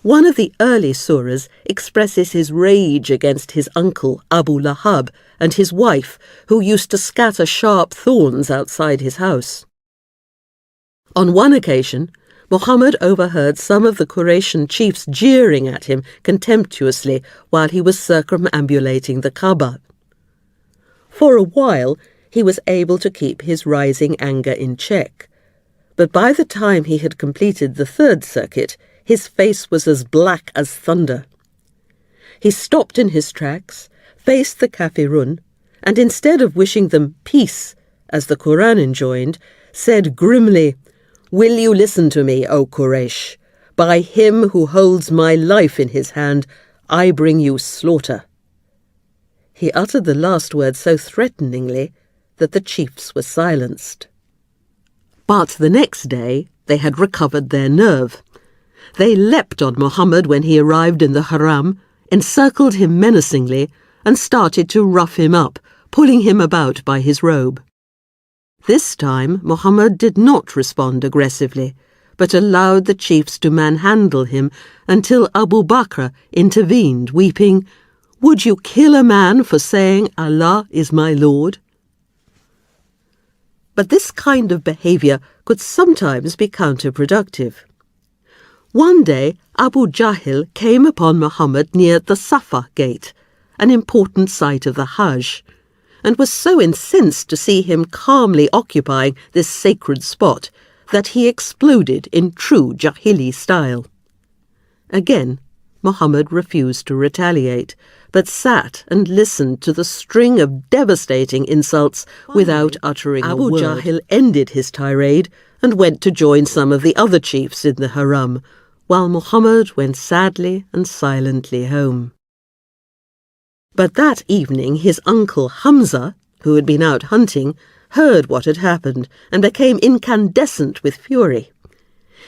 One of the early surahs expresses his rage against his uncle Abu Lahab and his wife, who used to scatter sharp thorns outside his house. On one occasion, Muhammad overheard some of the Quraysh chiefs jeering at him contemptuously while he was circumambulating the Kaaba. For a while, he was able to keep his rising anger in check, but by the time he had completed the third circuit, his face was as black as thunder. He stopped in his tracks, faced the Kafirun, and instead of wishing them peace, as the Quran enjoined, said grimly, "Will you listen to me, O Quraysh? By him who holds my life in his hand, I bring you slaughter." He uttered the last word so threateningly that the chiefs were silenced. But the next day they had recovered their nerve. They leapt on Muhammad when he arrived in the haram, encircled him menacingly, and started to rough him up, pulling him about by his robe. This time Muhammad did not respond aggressively, but allowed the chiefs to manhandle him until Abu Bakr intervened, weeping, "Would you kill a man for saying Allah is my Lord?" But this kind of behavior could sometimes be counterproductive. One day, Abu Jahil came upon Muhammad near the Safa gate, an important site of the Hajj, and was so incensed to see him calmly occupying this sacred spot that he exploded in true Jahili style. Again, Muhammad refused to retaliate, but sat and listened to the string of devastating insults without uttering a word. Abu Jahil ended his tirade and went to join some of the other chiefs in the haram, while Muhammad went sadly and silently home. But that evening his uncle Hamza, who had been out hunting, heard what had happened and became incandescent with fury.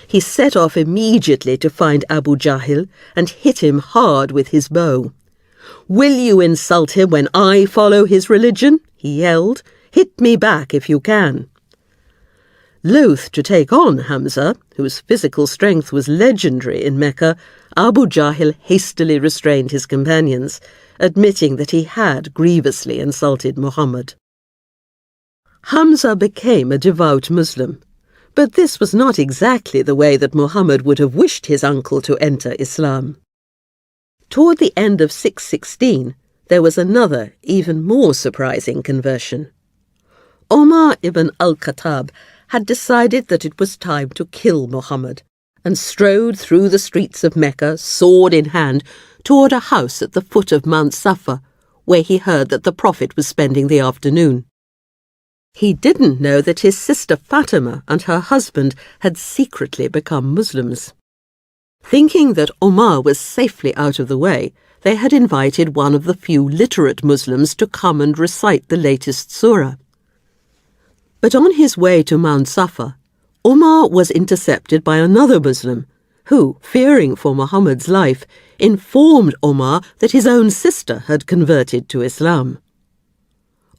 He set off immediately to find Abu Jahil and hit him hard with his bow. "Will you insult him when I follow his religion?" he yelled. "Hit me back if you can." Loath to take on Hamza, whose physical strength was legendary in Mecca, Abu Jahil hastily restrained his companions, admitting that he had grievously insulted Muhammad. Hamza became a devout Muslim, but this was not exactly the way that Muhammad would have wished his uncle to enter Islam. Toward the end of 616, there was another, even more surprising conversion. Omar ibn al-Khattab had decided that it was time to kill Muhammad, and strode through the streets of Mecca, sword in hand, toward a house at the foot of Mount Safa, where he heard that the Prophet was spending the afternoon. He didn't know that his sister Fatima and her husband had secretly become Muslims. Thinking that Omar was safely out of the way, they had invited one of the few literate Muslims to come and recite the latest surah. But on his way to Mount Safa, Omar was intercepted by another Muslim, who, fearing for Muhammad's life, informed Omar that his own sister had converted to Islam.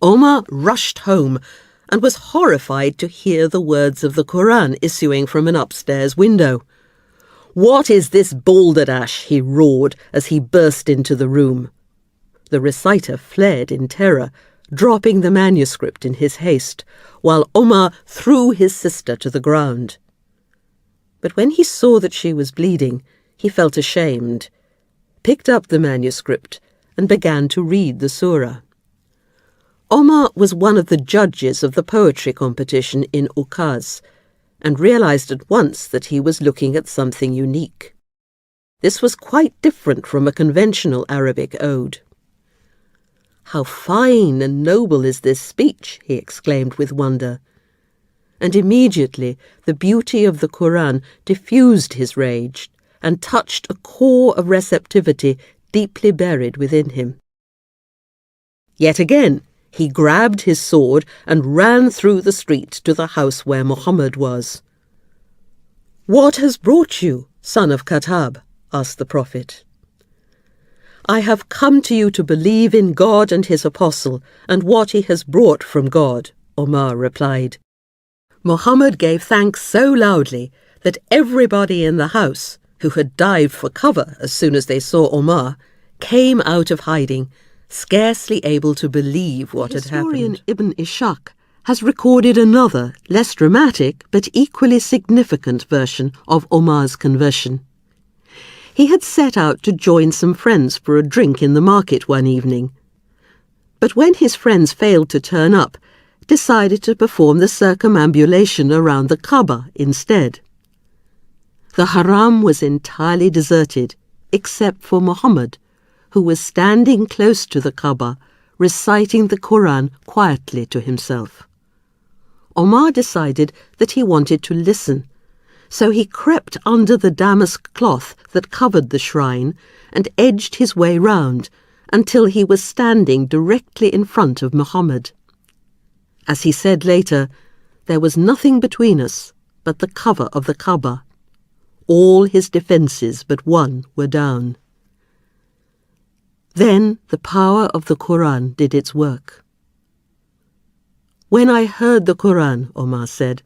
Omar rushed home and was horrified to hear the words of the Quran issuing from an upstairs window. "What is this balderdash?" he roared as he burst into the room. The reciter fled in terror, dropping the manuscript in his haste, while Omar threw his sister to the ground. But when he saw that she was bleeding, he felt ashamed, picked up the manuscript, and began to read the surah. Omar was one of the judges of the poetry competition in Ukaz, and realized at once that he was looking at something unique. This was quite different from a conventional Arabic ode. "How fine and noble is this speech!" he exclaimed with wonder. And immediately the beauty of the Quran diffused his rage and touched a core of receptivity deeply buried within him. Yet again, he grabbed his sword and ran through the street to the house where Muhammad was. "What has brought you, son of Khattab?" asked the Prophet. "I have come to you to believe in God and his apostle and what he has brought from God," Omar replied. Muhammad gave thanks so loudly that everybody in the house, who had dived for cover as soon as they saw Omar, came out of hiding, scarcely able to believe what had happened. Historian Ibn Ishaq has recorded another, less dramatic, but equally significant version of Omar's conversion. He had set out to join some friends for a drink in the market one evening, but when his friends failed to turn up, decided to perform the circumambulation around the Kaaba instead. The haram was entirely deserted, except for Muhammad, who was standing close to the Kaaba, reciting the Quran quietly to himself. Omar decided that he wanted to listen, so he crept under the damask cloth that covered the shrine and edged his way round until he was standing directly in front of Muhammad. As he said later, there was nothing between us but the cover of the Kaaba. All his defences but one were down. Then the power of the Quran did its work. When I heard the Quran, Omar said,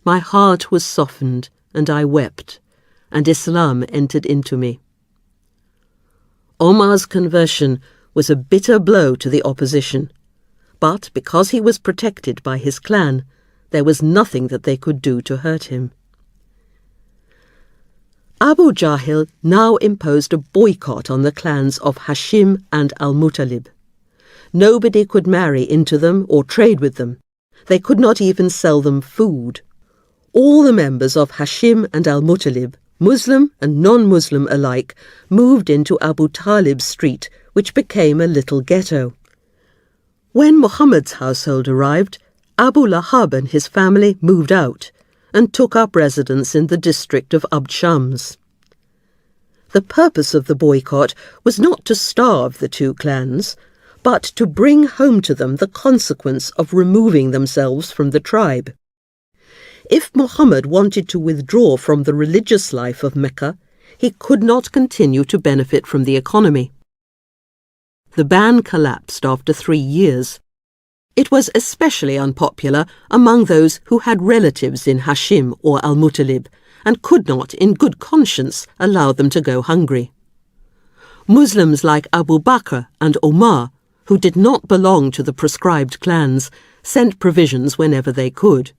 my heart was softened and I wept, and Islam entered into me. Omar's conversion was a bitter blow to the opposition, but because he was protected by his clan, there was nothing that they could do to hurt him. Abu Jahil now imposed a boycott on the clans of Hashim and Al-Muttalib. Nobody could marry into them or trade with them. They could not even sell them food. All the members of Hashim and Al-Muttalib, Muslim and non-Muslim alike, moved into Abu Talib's street, which became a little ghetto. When Muhammad's household arrived, Abu Lahab and his family moved out and took up residence in the district of Abd Shams. The purpose of the boycott was not to starve the two clans, but to bring home to them the consequence of removing themselves from the tribe. If Muhammad wanted to withdraw from the religious life of Mecca, he could not continue to benefit from the economy. The ban collapsed after 3 years. It was especially unpopular among those who had relatives in Hashim or Al-Muttalib and could not, in good conscience, allow them to go hungry. Muslims like Abu Bakr and Omar, who did not belong to the proscribed clans, sent provisions whenever they could.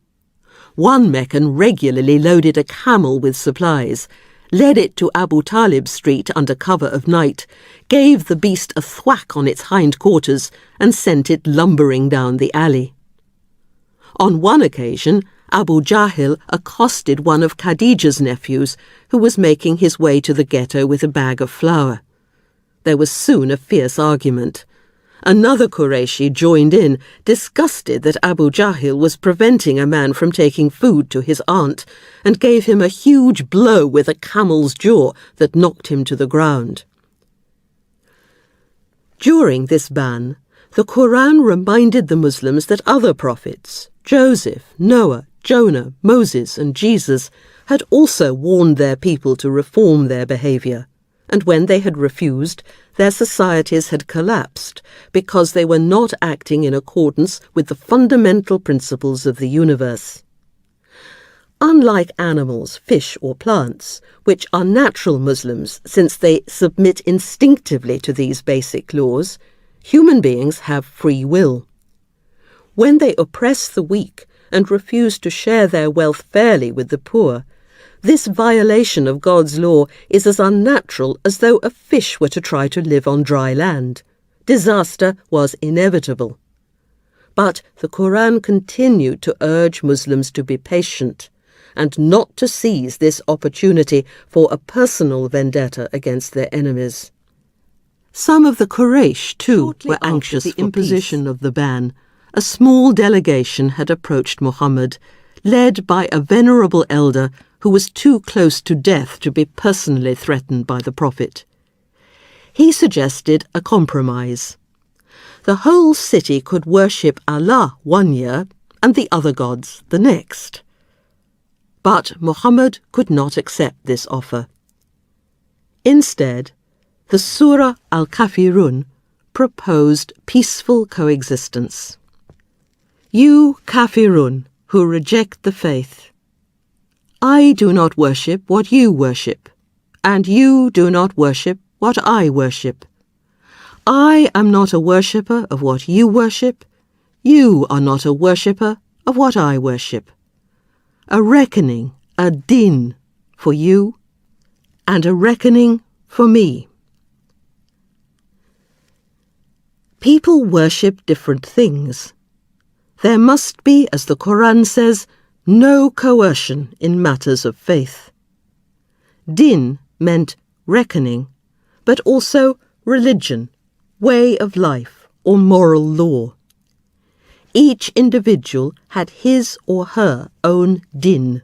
One Meccan regularly loaded a camel with supplies, led it to Abu Talib Street under cover of night, gave the beast a thwack on its hind quarters, and sent it lumbering down the alley. On one occasion, Abu Jahil accosted one of Khadija's nephews, who was making his way to the ghetto with a bag of flour. There was soon a fierce argument. Another Qurayshi joined in, disgusted that Abu Jahil was preventing a man from taking food to his aunt, and gave him a huge blow with a camel's jaw that knocked him to the ground. During this ban, the Quran reminded the Muslims that other prophets, Joseph, Noah, Jonah, Moses, and Jesus, had also warned their people to reform their behaviour, and when they had refused, their societies had collapsed because they were not acting in accordance with the fundamental principles of the universe. Unlike animals, fish, or plants, which are natural Muslims since they submit instinctively to these basic laws, human beings have free will. When they oppress the weak and refuse to share their wealth fairly with the poor, this violation of God's law is as unnatural as though a fish were to try to live on dry land. Disaster was inevitable. But the Quran continued to urge Muslims to be patient and not to seize this opportunity for a personal vendetta against their enemies. Some of the Quraysh, too, were anxious for the imposition of the ban. A small delegation had approached Muhammad, led by a venerable elder who was too close to death to be personally threatened by the Prophet. He suggested a compromise. The whole city could worship Allah one year and the other gods the next. But Muhammad could not accept this offer. Instead, the Surah Al-Kafirun proposed peaceful coexistence. You Kafirun, who reject the faith. I do not worship what you worship, and you do not worship what I worship. I am not a worshipper of what you worship. You are not a worshipper of what I worship. A reckoning, a din, for you, and a reckoning for me. People worship different things. There must be, as the Quran says, no coercion in matters of faith. Din meant reckoning, but also religion, way of life, or moral law. Each individual had his or her own din,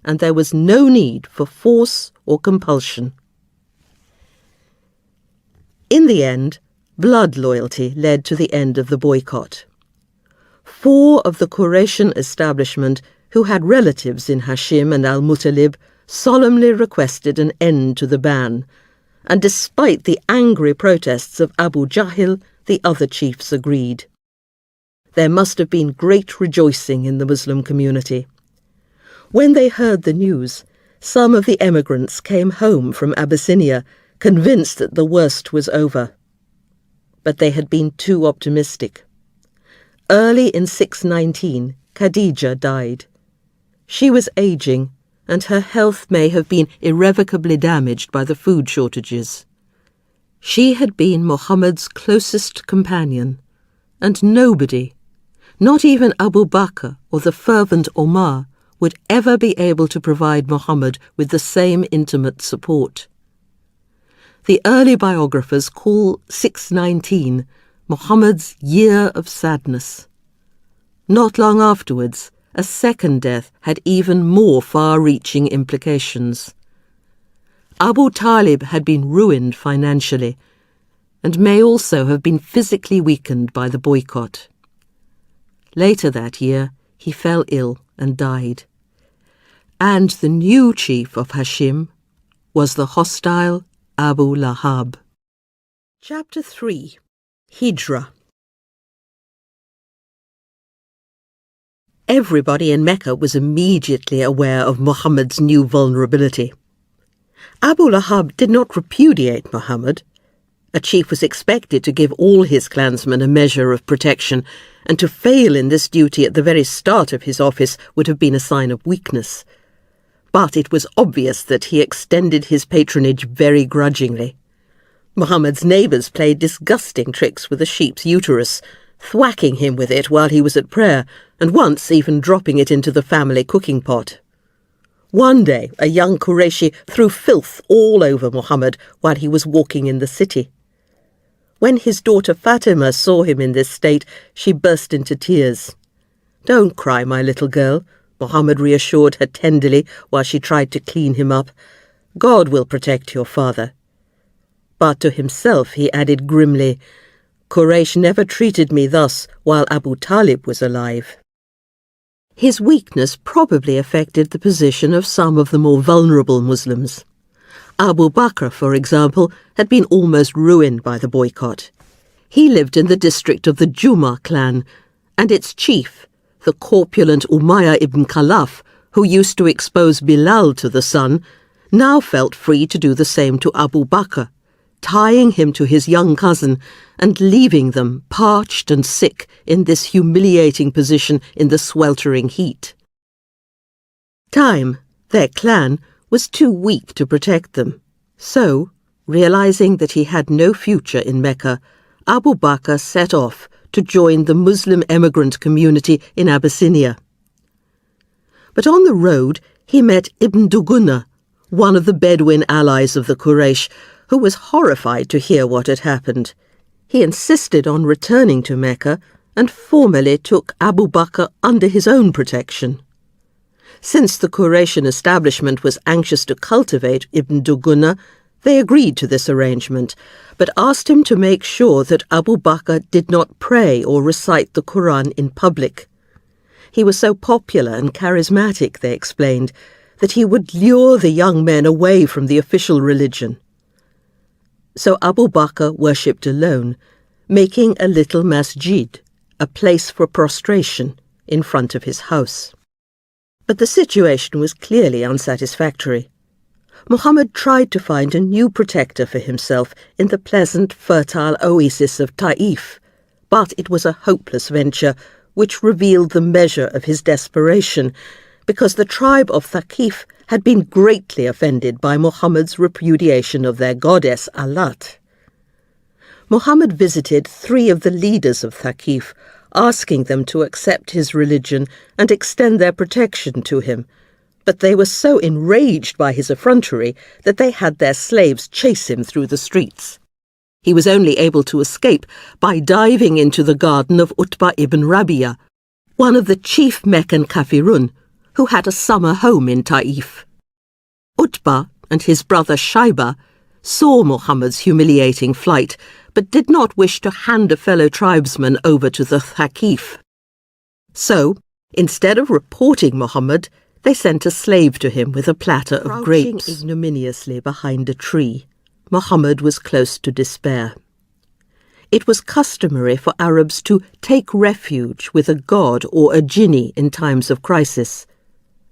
and there was no need for force or compulsion. In the end, blood loyalty led to the end of the boycott. 4 of the Quraysh establishment who had relatives in Hashim and al-Muttalib solemnly requested an end to the ban, and despite the angry protests of Abu Jahl, the other chiefs agreed. There must have been great rejoicing in the Muslim community. When they heard the news, some of the emigrants came home from Abyssinia, convinced that the worst was over. But they had been too optimistic. Early in 619, Khadija died. She was aging, and her health may have been irrevocably damaged by the food shortages. She had been Muhammad's closest companion, and nobody, not even Abu Bakr or the fervent Omar, would ever be able to provide Muhammad with the same intimate support. The early biographers call 619 Muhammad's year of sadness. Not long afterwards, a second death had even more far-reaching implications. Abu Talib had been ruined financially, and may also have been physically weakened by the boycott. Later that year, he fell ill and died. And the new chief of Hashim was the hostile Abu Lahab. Chapter 3. Hijrah. Everybody in Mecca was immediately aware of Muhammad's new vulnerability. Abu Lahab did not repudiate Muhammad. A chief was expected to give all his clansmen a measure of protection, and to fail in this duty at the very start of his office would have been a sign of weakness. But it was obvious that he extended his patronage very grudgingly. Muhammad's neighbours played disgusting tricks with a sheep's uterus, thwacking him with it while he was at prayer, and once even dropping it into the family cooking pot. One day, a young Qurayshi threw filth all over Muhammad while he was walking in the city. When his daughter Fatima saw him in this state, she burst into tears. "Don't cry, my little girl," Muhammad reassured her tenderly while she tried to clean him up. "God will protect your father." But to himself he added grimly, "Quraysh never treated me thus while Abu Talib was alive." His weakness probably affected the position of some of the more vulnerable Muslims. Abu Bakr, for example, had been almost ruined by the boycott. He lived in the district of the Juma clan, and its chief, the corpulent Umayyah ibn Khalaf, who used to expose Bilal to the sun, now felt free to do the same to Abu Bakr, tying him to his young cousin and leaving them parched and sick in this humiliating position in the sweltering heat. Time, their clan, was too weak to protect them. So, realizing that he had no future in Mecca, Abu Bakr set off to join the Muslim emigrant community in Abyssinia. But on the road he met Ibn Dugunna, one of the Bedouin allies of the Quraysh, who was horrified to hear what had happened. He insisted on returning to Mecca and formally took Abu Bakr under his own protection. Since the Quraysh establishment was anxious to cultivate Ibn Dugunna, they agreed to this arrangement, but asked him to make sure that Abu Bakr did not pray or recite the Quran in public. He was so popular and charismatic, they explained, that he would lure the young men away from the official religion. So Abu Bakr worshipped alone, making a little masjid, a place for prostration, in front of his house. But the situation was clearly unsatisfactory. Muhammad tried to find a new protector for himself in the pleasant, fertile oasis of Taif, but it was a hopeless venture, which revealed the measure of his desperation, because the tribe of Thaqif had been greatly offended by Muhammad's repudiation of their goddess Alat. Muhammad visited 3 of the leaders of Thaqif, asking them to accept his religion and extend their protection to him, but they were so enraged by his effrontery that they had their slaves chase him through the streets. He was only able to escape by diving into the garden of Utbah ibn Rabi'a, one of the chief Meccan Kafirun, who had a summer home in Taif. Utbah and his brother Shaiba saw Muhammad's humiliating flight, but did not wish to hand a fellow tribesman over to the Thaqif. So, instead of reporting Muhammad, they sent a slave to him with a platter of grapes. Crouching ignominiously behind a tree, Muhammad was close to despair. It was customary for Arabs to take refuge with a god or a jinni in times of crisis.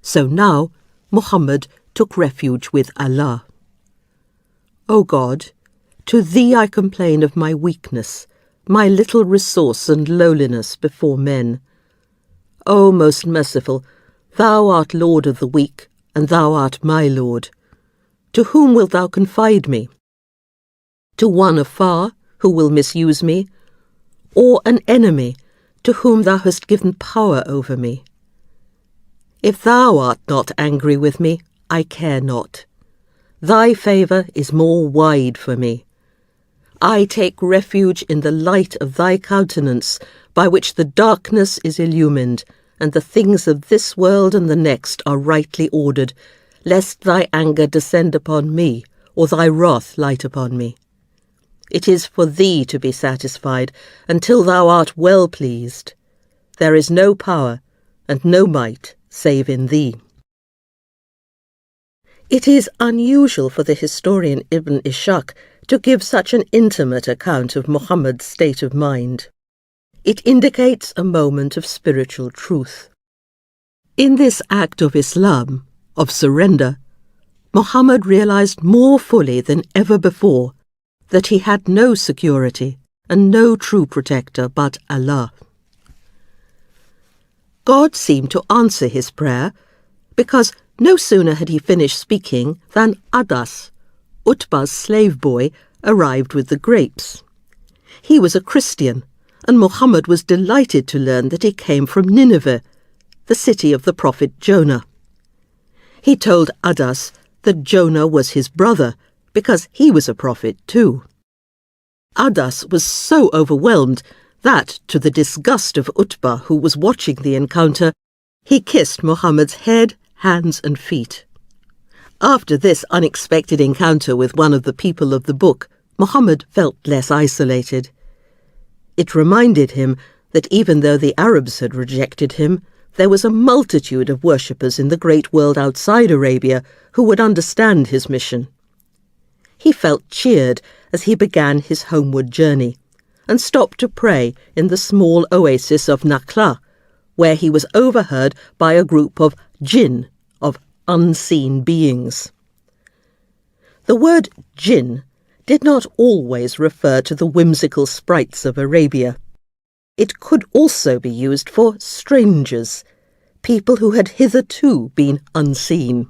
So now, Muhammad took refuge with Allah. O God, to Thee I complain of my weakness, my little resource and lowliness before men. O most merciful, Thou art Lord of the weak, and Thou art my Lord. To whom wilt Thou confide me? To one afar, who will misuse me, or an enemy, to whom Thou hast given power over me? If Thou art not angry with me, I care not. Thy favour is more wide for me. I take refuge in the light of Thy countenance, by which the darkness is illumined, and the things of this world and the next are rightly ordered, lest Thy anger descend upon me, or Thy wrath light upon me. It is for Thee to be satisfied, until Thou art well pleased. There is no power, and no might, save in Thee. It is unusual for the historian Ibn Ishaq to give such an intimate account of Muhammad's state of mind. It indicates a moment of spiritual truth. In this act of Islam, of surrender, Muhammad realized more fully than ever before that he had no security and no true protector but Allah. God seemed to answer his prayer, because no sooner had he finished speaking than Adas, Utbah's slave boy, arrived with the grapes. He was a Christian, and Muhammad was delighted to learn that he came from Nineveh, the city of the prophet Jonah. He told Adas that Jonah was his brother, because he was a prophet too. Adas was so overwhelmed that, to the disgust of Utbah, who was watching the encounter, he kissed Muhammad's head, hands and feet. After this unexpected encounter with one of the people of the book, Muhammad felt less isolated. It reminded him that even though the Arabs had rejected him, there was a multitude of worshippers in the great world outside Arabia who would understand his mission. He felt cheered as he began his homeward journey, and stopped to pray in the small oasis of Nakhla, where he was overheard by a group of jinn, of unseen beings. The word jinn did not always refer to the whimsical sprites of Arabia. It could also be used for strangers, people who had hitherto been unseen.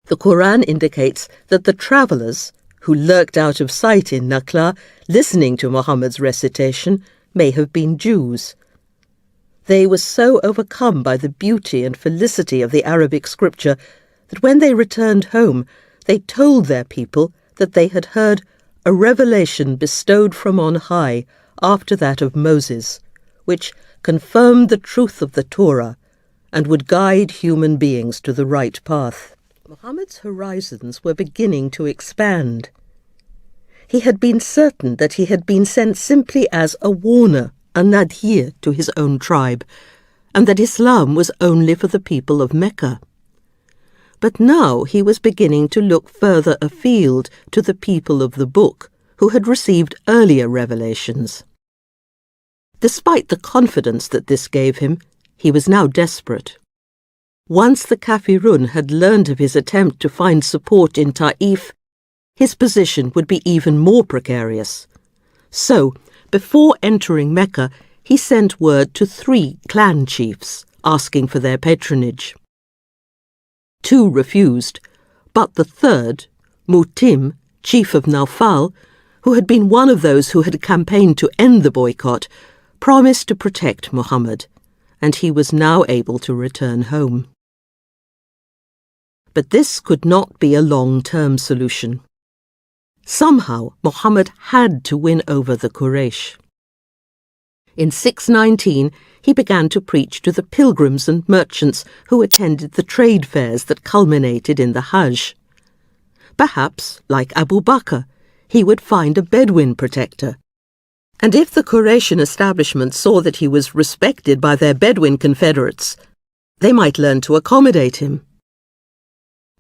The Quran indicates that the travellers, who lurked out of sight in Nakhla, listening to Muhammad's recitation, may have been Jews. They were so overcome by the beauty and felicity of the Arabic scripture that when they returned home, they told their people that they had heard a revelation bestowed from on high after that of Moses, which confirmed the truth of the Torah and would guide human beings to the right path. Muhammad's horizons were beginning to expand. He had been certain that he had been sent simply as a warner, a nadhir to his own tribe, and that Islam was only for the people of Mecca. But now he was beginning to look further afield to the people of the book, who had received earlier revelations. Despite the confidence that this gave him, he was now desperate. Once the Kafirun had learned of his attempt to find support in Ta'if, his position would be even more precarious. So, before entering Mecca, he sent word to 3 clan chiefs, asking for their patronage. 2 refused, but the third, Mutim, chief of Naufal, who had been one of those who had campaigned to end the boycott, promised to protect Muhammad, and he was now able to return home. But this could not be a long-term solution. Somehow, Muhammad had to win over the Quraysh. In 619, he began to preach to the pilgrims and merchants who attended the trade fairs that culminated in the Hajj. Perhaps, like Abu Bakr, he would find a Bedouin protector. And if the Quraysh establishment saw that he was respected by their Bedouin confederates, they might learn to accommodate him.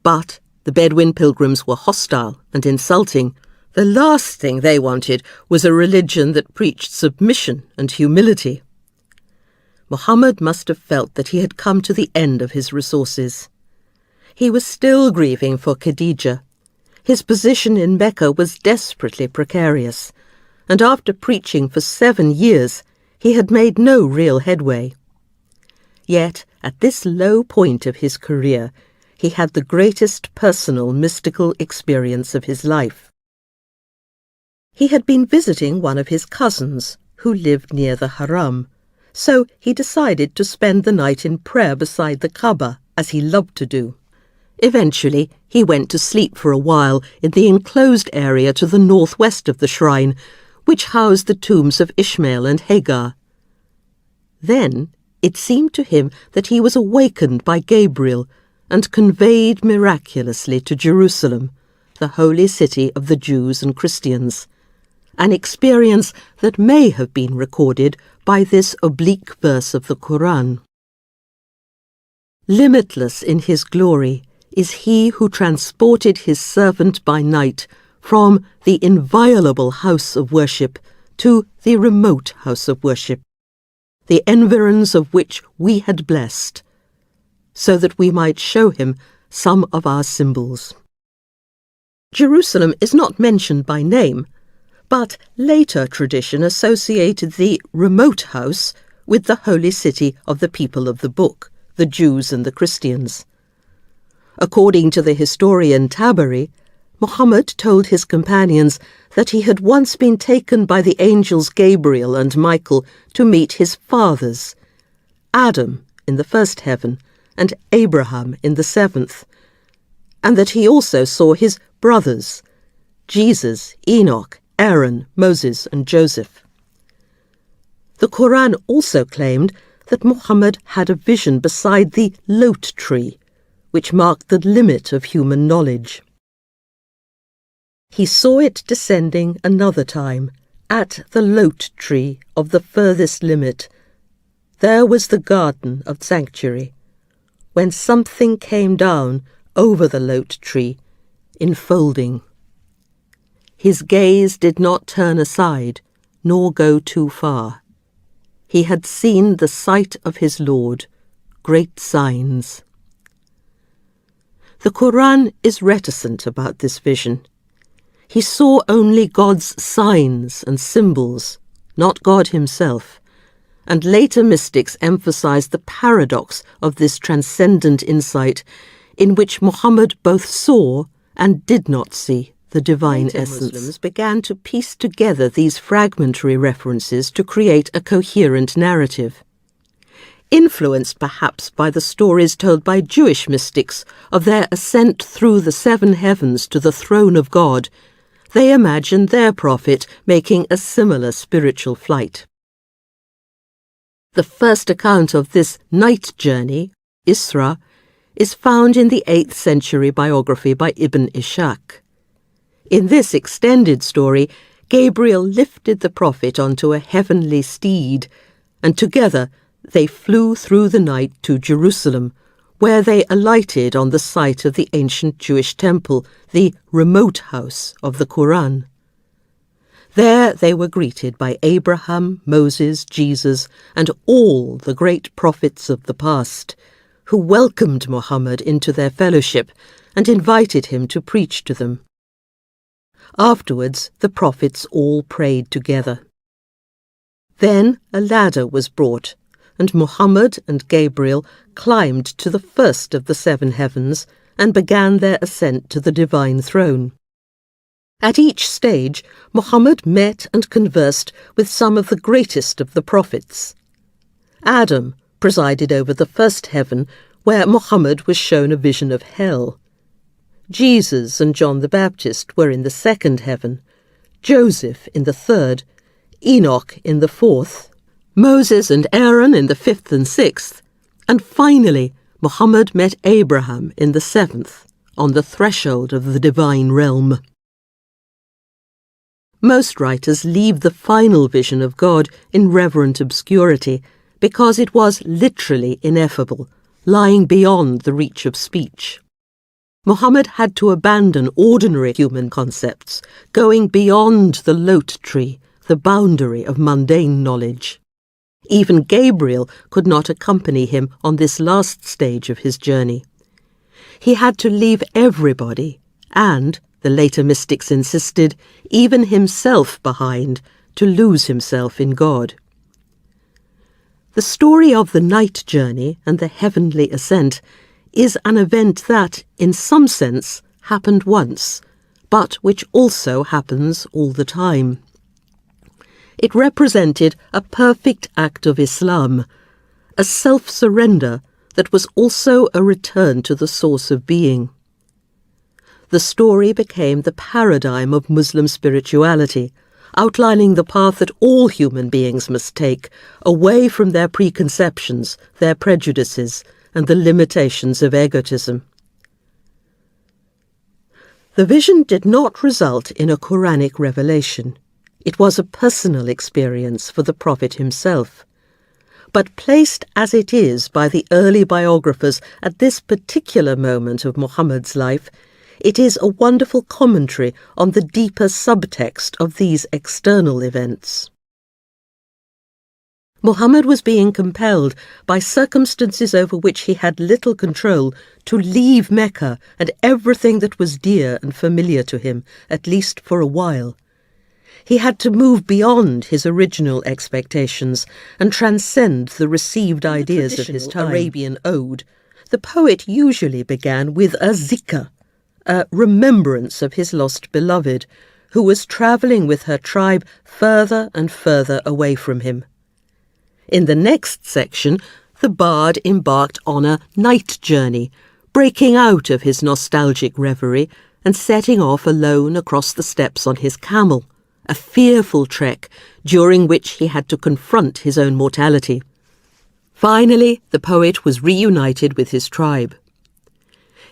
But the Bedouin pilgrims were hostile and insulting. The last thing they wanted was a religion that preached submission and humility. Muhammad must have felt that he had come to the end of his resources. He was still grieving for Khadija. His position in Mecca was desperately precarious, and after preaching for 7 years, he had made no real headway. Yet, at this low point of his career, he had the greatest personal mystical experience of his life. He had been visiting one of his cousins, who lived near the Haram, so he decided to spend the night in prayer beside the Kaaba, as he loved to do. Eventually, he went to sleep for a while in the enclosed area to the northwest of the shrine, which housed the tombs of Ishmael and Hagar. Then, it seemed to him that he was awakened by Gabriel and conveyed miraculously to Jerusalem, the holy city of the Jews and Christians, an experience that may have been recorded by this oblique verse of the Quran. Limitless in his glory is he who transported his servant by night from the inviolable house of worship to the remote house of worship, the environs of which we had blessed, so that we might show him some of our symbols. Jerusalem is not mentioned by name, but later tradition associated the remote house with the holy city of the people of the book, the Jews and the Christians. According to the historian Tabari, Muhammad told his companions that he had once been taken by the angels Gabriel and Michael to meet his fathers, Adam in the first heaven and Abraham in the 7th, and that he also saw his brothers, Jesus, Enoch, Aaron, Moses and Joseph. The Quran also claimed that Muhammad had a vision beside the Lot tree, which marked the limit of human knowledge. He saw it descending another time, at the Lot tree of the furthest limit. There was the garden of sanctuary, when something came down over the Lot tree, enfolding. His gaze did not turn aside, nor go too far. He had seen the sight of his Lord, great signs. The Quran is reticent about this vision. He saw only God's signs and symbols, not God himself, and later mystics emphasized the paradox of this transcendent insight in which Muhammad both saw and did not see the divine essence. Muslims began to piece together these fragmentary references to create a coherent narrative. Influenced perhaps by the stories told by Jewish mystics of their ascent through the 7 heavens to the throne of God, they imagined their prophet making a similar spiritual flight. The first account of this night journey, Isra, is found in the 8th century biography by Ibn Ishaq. In this extended story, Gabriel lifted the prophet onto a heavenly steed, and together they flew through the night to Jerusalem, where they alighted on the site of the ancient Jewish temple, the remote house of the Quran. There they were greeted by Abraham, Moses, Jesus, and all the great prophets of the past, who welcomed Muhammad into their fellowship and invited him to preach to them. Afterwards, the prophets all prayed together. Then a ladder was brought, and Muhammad and Gabriel climbed to the first of the 7 heavens and began their ascent to the divine throne. At each stage, Muhammad met and conversed with some of the greatest of the prophets. Adam presided over the first heaven, where Muhammad was shown a vision of hell. Jesus and John the Baptist were in the 2nd heaven, Joseph in the 3rd, Enoch in the 4th, Moses and Aaron in the 5th and 6th, and finally Muhammad met Abraham in the 7th, on the threshold of the divine realm. Most writers leave the final vision of God in reverent obscurity because it was literally ineffable, lying beyond the reach of speech. Muhammad had to abandon ordinary human concepts, going beyond the lot tree, the boundary of mundane knowledge. Even Gabriel could not accompany him on this last stage of his journey. He had to leave everybody, and, the later mystics insisted, even himself behind, to lose himself in God. The story of the night journey and the heavenly ascent is an event that, in some sense, happened once, but which also happens all the time. It represented a perfect act of Islam, a self-surrender that was also a return to the source of being. The story became the paradigm of Muslim spirituality, outlining the path that all human beings must take, away from their preconceptions, their prejudices, and the limitations of egotism. The vision did not result in a Quranic revelation. It was a personal experience for the Prophet himself. But placed as it is by the early biographers at this particular moment of Muhammad's life, it is a wonderful commentary on the deeper subtext of these external events. Muhammad was being compelled, by circumstances over which he had little control, to leave Mecca and everything that was dear and familiar to him, at least for a while. He had to move beyond his original expectations and transcend the received ideas of his time. Arabian ode, the poet usually began with a zikr, a remembrance of his lost beloved, who was travelling with her tribe further and further away from him. In the next section, the bard embarked on a night journey, breaking out of his nostalgic reverie and setting off alone across the steppes on his camel, a fearful trek during which he had to confront his own mortality. Finally, the poet was reunited with his tribe.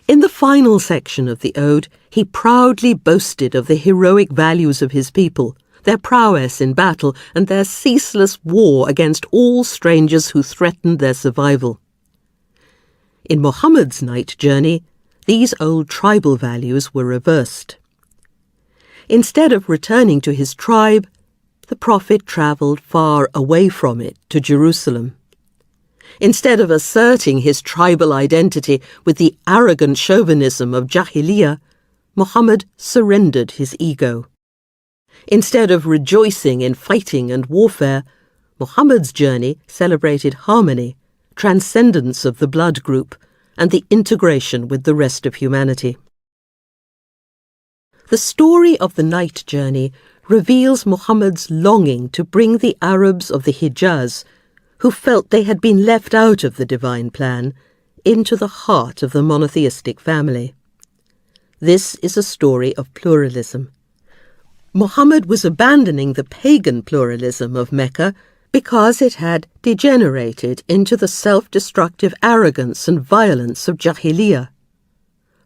In the final section of the ode, he proudly boasted of the heroic values of his people, their prowess in battle, and their ceaseless war against all strangers who threatened their survival. In Muhammad's night journey, these old tribal values were reversed. Instead of returning to his tribe, the Prophet travelled far away from it to Jerusalem. Instead of asserting his tribal identity with the arrogant chauvinism of Jahiliyyah, Muhammad surrendered his ego. Instead of rejoicing in fighting and warfare, Muhammad's journey celebrated harmony, transcendence of the blood group, and the integration with the rest of humanity. The story of the night journey reveals Muhammad's longing to bring the Arabs of the Hijaz, who felt they had been left out of the divine plan, into the heart of the monotheistic family. This is a story of pluralism. Muhammad was abandoning the pagan pluralism of Mecca because it had degenerated into the self-destructive arrogance and violence of Jahiliyyah.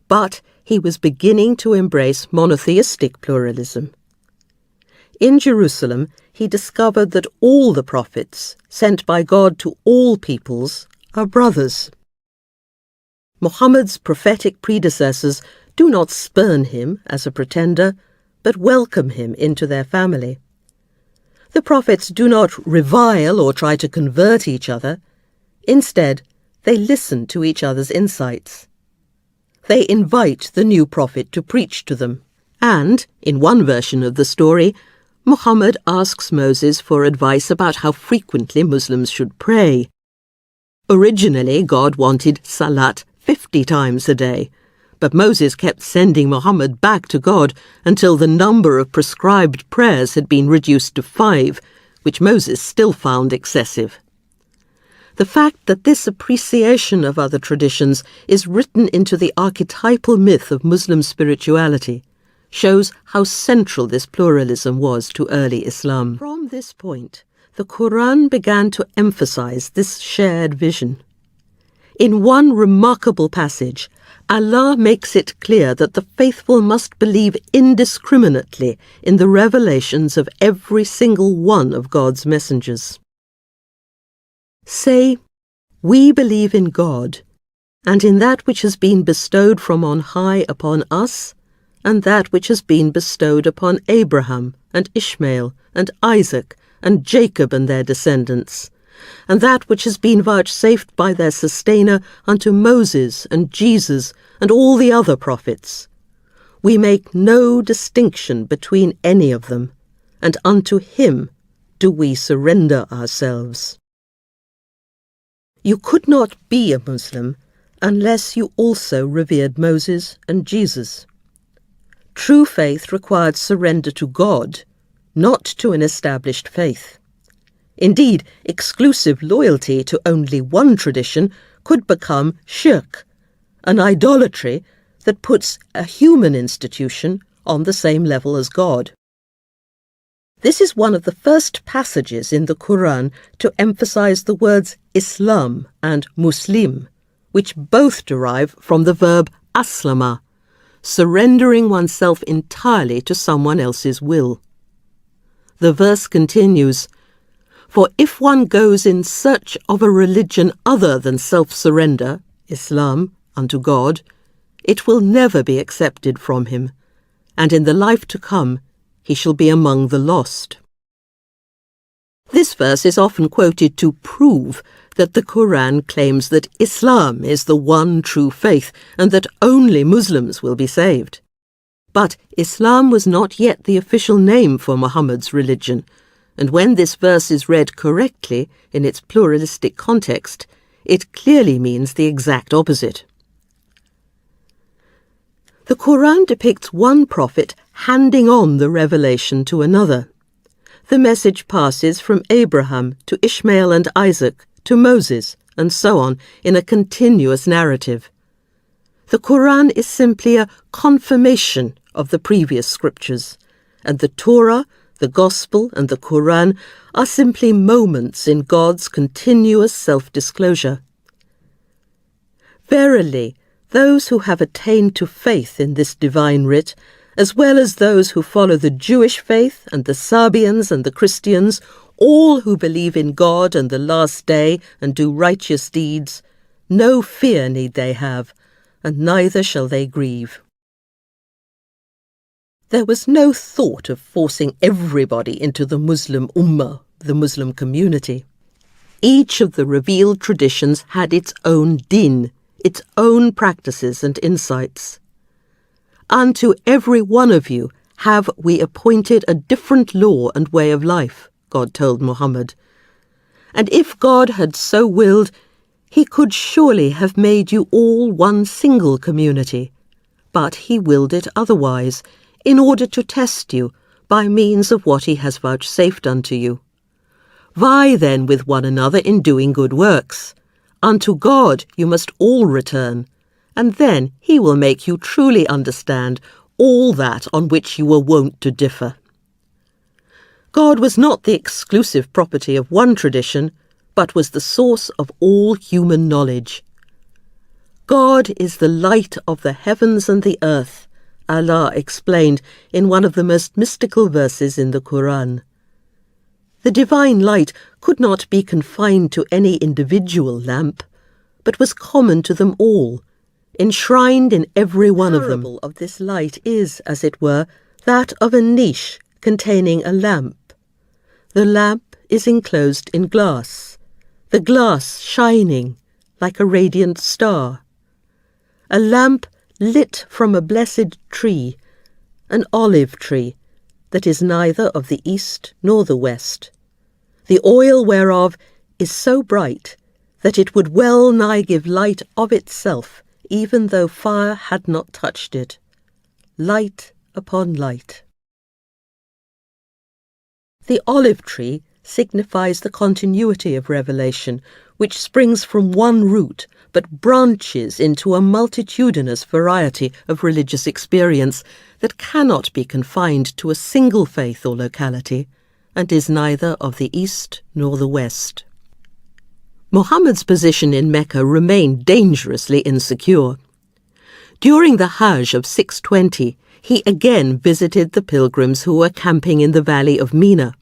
But he was beginning to embrace monotheistic pluralism. In Jerusalem, he discovered that all the prophets, sent by God to all peoples, are brothers. Muhammad's prophetic predecessors do not spurn him as a pretender, but welcome him into their family. The prophets do not revile or try to convert each other. Instead, They listen to each other's insights. They invite the new prophet to preach to them. And, in one version of the story, Muhammad asks Moses for advice about how frequently Muslims should pray. Originally, God wanted salat 50 times a day, but Moses kept sending Muhammad back to God until the number of prescribed prayers had been reduced to 5, which Moses still found excessive. The fact that this appreciation of other traditions is written into the archetypal myth of Muslim spirituality shows how central this pluralism was to early Islam. From this point, the Quran began to emphasize this shared vision. In one remarkable passage, Allah makes it clear that the faithful must believe indiscriminately in the revelations of every single one of God's messengers. Say, "We believe in God, and in that which has been bestowed from on high upon us, and that which has been bestowed upon Abraham, and Ishmael, and Isaac, and Jacob and their descendants, and that which has been vouchsafed by their sustainer unto Moses and Jesus and all the other prophets. We make no distinction between any of them, and unto him do we surrender ourselves." You could not be a Muslim unless you also revered Moses and Jesus. True faith required surrender to God, not to an established faith. Indeed, exclusive loyalty to only one tradition could become shirk, an idolatry that puts a human institution on the same level as God. This is one of the first passages in the Quran to emphasize the words Islam and Muslim, which both derive from the verb aslama, surrendering oneself entirely to someone else's will. The verse continues, "For if one goes in search of a religion other than self-surrender, Islam, unto God, it will never be accepted from him, and in the life to come he shall be among the lost." This verse is often quoted to prove that the Quran claims that Islam is the one true faith and that only Muslims will be saved. But Islam was not yet the official name for Muhammad's religion, and when this verse is read correctly in its pluralistic context, it clearly means the exact opposite. The Quran depicts one prophet handing on the revelation to another. The message passes from Abraham to Ishmael and Isaac to Moses, and so on, in a continuous narrative. The Quran is simply a confirmation of the previous scriptures, and the Torah, the Gospel, and the Quran are simply moments in God's continuous self-disclosure. Verily, those who have attained to faith in this divine writ, as well as those who follow the Jewish faith and the Sabians and the Christians, all who believe in God and the last day and do righteous deeds, no fear need they have, and neither shall they grieve. There was no thought of forcing everybody into the Muslim Ummah, the Muslim community. Each of the revealed traditions had its own din, its own practices and insights. Unto every one of you have we appointed a different law and way of life, God told Muhammad. And if God had so willed, he could surely have made you all one single community. But he willed it otherwise, in order to test you by means of what he has vouchsafed unto you. Vie then with one another in doing good works. Unto God you must all return, and then he will make you truly understand all that on which you were wont to differ. God was not the exclusive property of one tradition, but was the source of all human knowledge. God is the light of the heavens and the earth, Allah explained in one of the most mystical verses in the Quran. The divine light could not be confined to any individual lamp, but was common to them all, enshrined in every one of them. The parable of this light is, as it were, that of a niche containing a lamp. The lamp is enclosed in glass, the glass shining, like a radiant star, a lamp lit from a blessed tree, an olive tree that is neither of the east nor the west, the oil whereof is so bright that it would well nigh give light of itself, even though fire had not touched it. Light upon light. The olive tree signifies the continuity of revelation, which springs from one root but branches into a multitudinous variety of religious experience that cannot be confined to a single faith or locality, and is neither of the East nor the West. Muhammad's position in Mecca remained dangerously insecure. During the Hajj of 620, he again visited the pilgrims who were camping in the valley of Mina,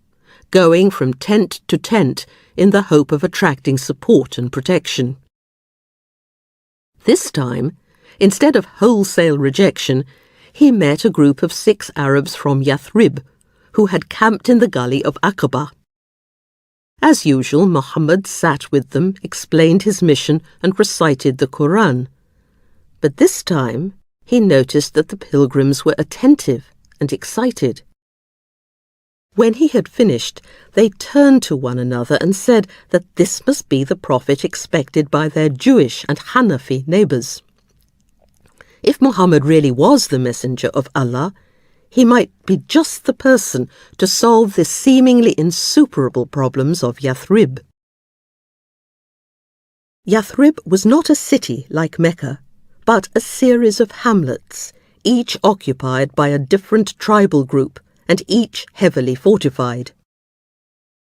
going from tent to tent in the hope of attracting support and protection. This time, instead of wholesale rejection, he met a group of 6 Arabs from Yathrib, who had camped in the gully of Aqaba. As usual, Muhammad sat with them, explained his mission, and recited the Quran. But this time, he noticed that the pilgrims were attentive and excited. When he had finished, they turned to one another and said that this must be the prophet expected by their Jewish and Hanafi neighbours. If Muhammad really was the messenger of Allah, he might be just the person to solve the seemingly insuperable problems of Yathrib. Yathrib was not a city like Mecca, but a series of hamlets, each occupied by a different tribal group, and each heavily fortified.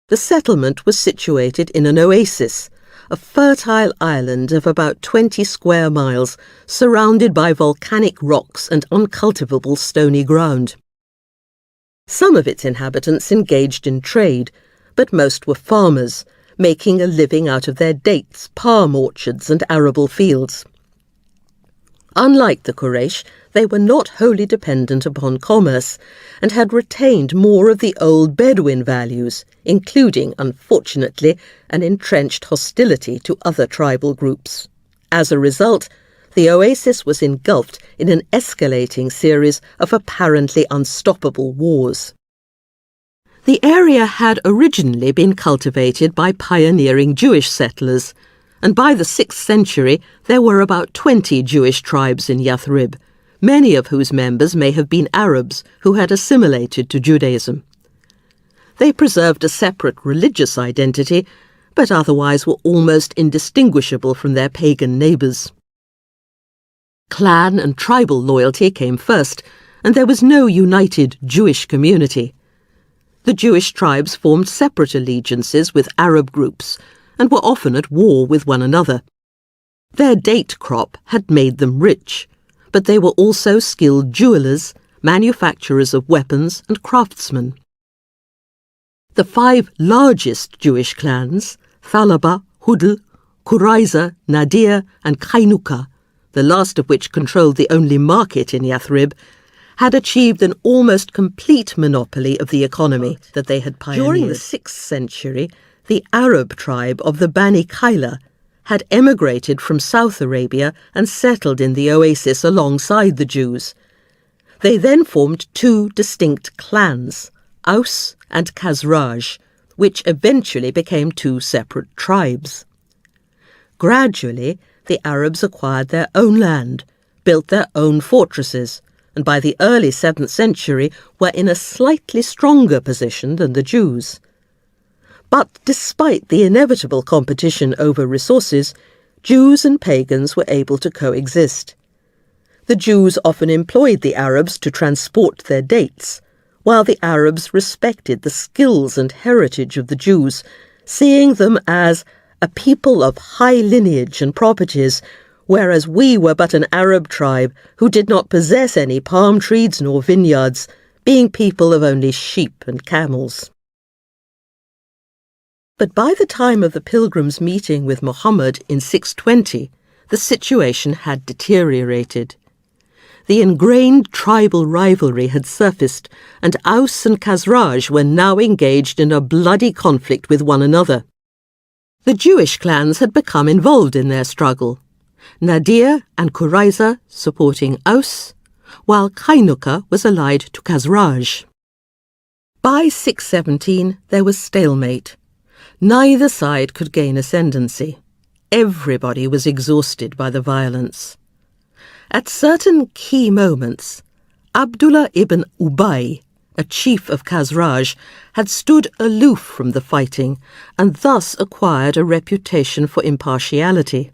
The settlement was situated in an oasis, a fertile island of about 20 square miles, surrounded by volcanic rocks and uncultivable stony ground. Some of its inhabitants engaged in trade, but most were farmers, making a living out of their dates, palm orchards and arable fields. Unlike the Quraysh, they were not wholly dependent upon commerce and had retained more of the old Bedouin values, including, unfortunately, an entrenched hostility to other tribal groups. As a result, the oasis was engulfed in an escalating series of apparently unstoppable wars. The area had originally been cultivated by pioneering Jewish settlers, and by the 6th century there were about 20 Jewish tribes in Yathrib, many of whose members may have been Arabs who had assimilated to Judaism. They preserved a separate religious identity, but otherwise were almost indistinguishable from their pagan neighbours. Clan and tribal loyalty came first, and there was no united Jewish community. The Jewish tribes formed separate allegiances with Arab groups, and were often at war with one another. Their date crop had made them rich, but they were also skilled jewellers, manufacturers of weapons and craftsmen. The 5 largest Jewish clans, Thalaba, Hudl, Quraiza, Nadir and Kainuka, the last of which controlled the only market in Yathrib, had achieved an almost complete monopoly of the economy that they had pioneered. During the 6th century, the Arab tribe of the Bani Qayla had emigrated from South Arabia and settled in the oasis alongside the Jews. They then formed 2 distinct clans, Aus and Khazraj, which eventually became 2 separate tribes. Gradually, the Arabs acquired their own land, built their own fortresses, and by the early 7th century were in a slightly stronger position than the Jews. But despite the inevitable competition over resources, Jews and pagans were able to coexist. The Jews often employed the Arabs to transport their dates, while the Arabs respected the skills and heritage of the Jews, seeing them as a people of high lineage and properties, whereas we were but an Arab tribe who did not possess any palm trees nor vineyards, being people of only sheep and camels. But by the time of the pilgrims' meeting with Muhammad in 620, the situation had deteriorated. The ingrained tribal rivalry had surfaced, and Aus and Khazraj were now engaged in a bloody conflict with one another. The Jewish clans had become involved in their struggle, Nadir and Qurayza supporting Aus, while Kainuka was allied to Khazraj. By 617 there was stalemate. Neither side could gain ascendancy. Everybody was exhausted by the violence. At certain key moments, Abdullah ibn Ubay, a chief of Khazraj, had stood aloof from the fighting and thus acquired a reputation for impartiality.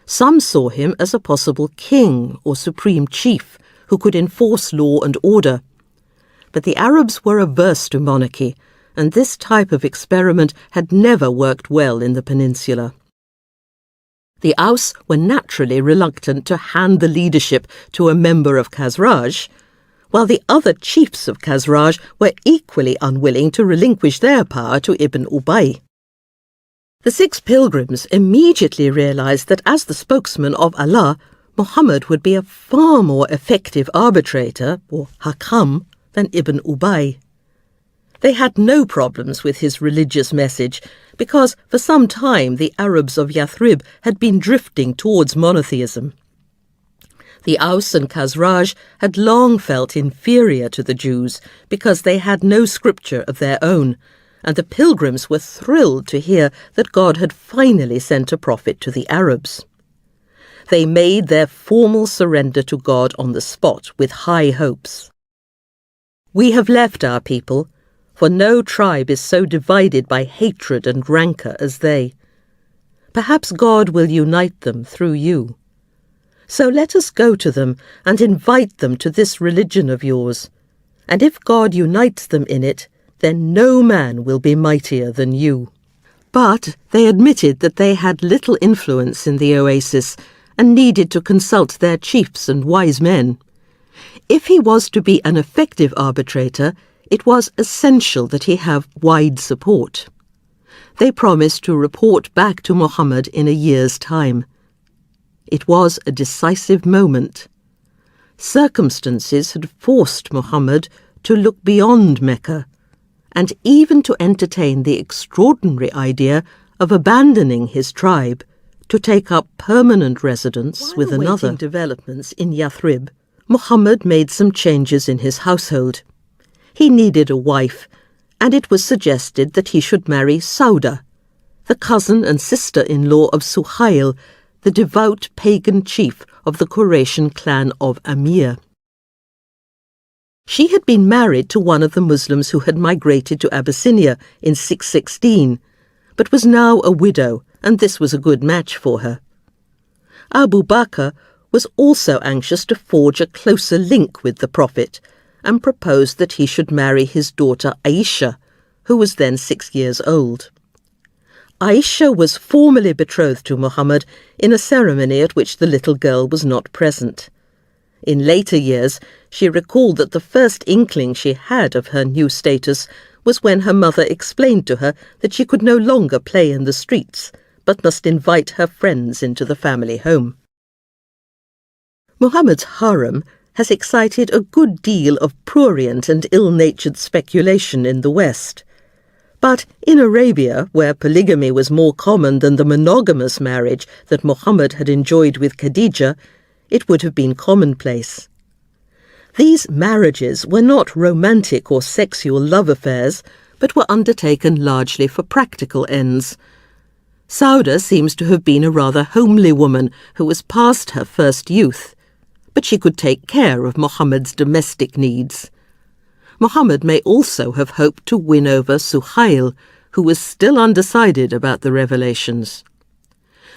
Some saw him as a possible king or supreme chief who could enforce law and order. But the Arabs were averse to monarchy, and this type of experiment had never worked well in the peninsula. The Aus were naturally reluctant to hand the leadership to a member of Khazraj, while the other chiefs of Khazraj were equally unwilling to relinquish their power to Ibn Ubay. The 6 pilgrims immediately realized that as the spokesman of Allah, Muhammad would be a far more effective arbitrator, or hakam, than Ibn Ubay. They had no problems with his religious message, because for some time the Arabs of Yathrib had been drifting towards monotheism. The Aus and Khazraj had long felt inferior to the Jews because they had no scripture of their own, and the pilgrims were thrilled to hear that God had finally sent a prophet to the Arabs. They made their formal surrender to God on the spot with high hopes. "We have left our people, for no tribe is so divided by hatred and rancour as they. Perhaps God will unite them through you. So let us go to them and invite them to this religion of yours. And if God unites them in it, then no man will be mightier than you." But they admitted that they had little influence in the oasis and needed to consult their chiefs and wise men. If he was to be an effective arbitrator, it was essential that he have wide support. They promised to report back to Muhammad in a year's time. It was a decisive moment. Circumstances had forced Muhammad to look beyond Mecca, and even to entertain the extraordinary idea of abandoning his tribe to take up permanent residence with another. While awaiting developments in Yathrib, Muhammad made some changes in his household. He needed a wife, and it was suggested that he should marry Sauda, the cousin and sister-in-law of Suhail, the devout pagan chief of the Quraysh clan of Amir. She had been married to one of the Muslims who had migrated to Abyssinia in 616, but was now a widow, and this was a good match for her. Abu Bakr was also anxious to forge a closer link with the Prophet, and proposed that he should marry his daughter Aisha, who was then 6 years old. Aisha was formally betrothed to Muhammad in a ceremony at which the little girl was not present. In later years, she recalled that the first inkling she had of her new status was when her mother explained to her that she could no longer play in the streets, but must invite her friends into the family home. Muhammad's harem has excited a good deal of prurient and ill-natured speculation in the West. But in Arabia, where polygamy was more common than the monogamous marriage that Muhammad had enjoyed with Khadija, it would have been commonplace. These marriages were not romantic or sexual love affairs, but were undertaken largely for practical ends. Sauda seems to have been a rather homely woman who was past her first youth, but she could take care of Muhammad's domestic needs. Muhammad may also have hoped to win over Suhail, who was still undecided about the revelations.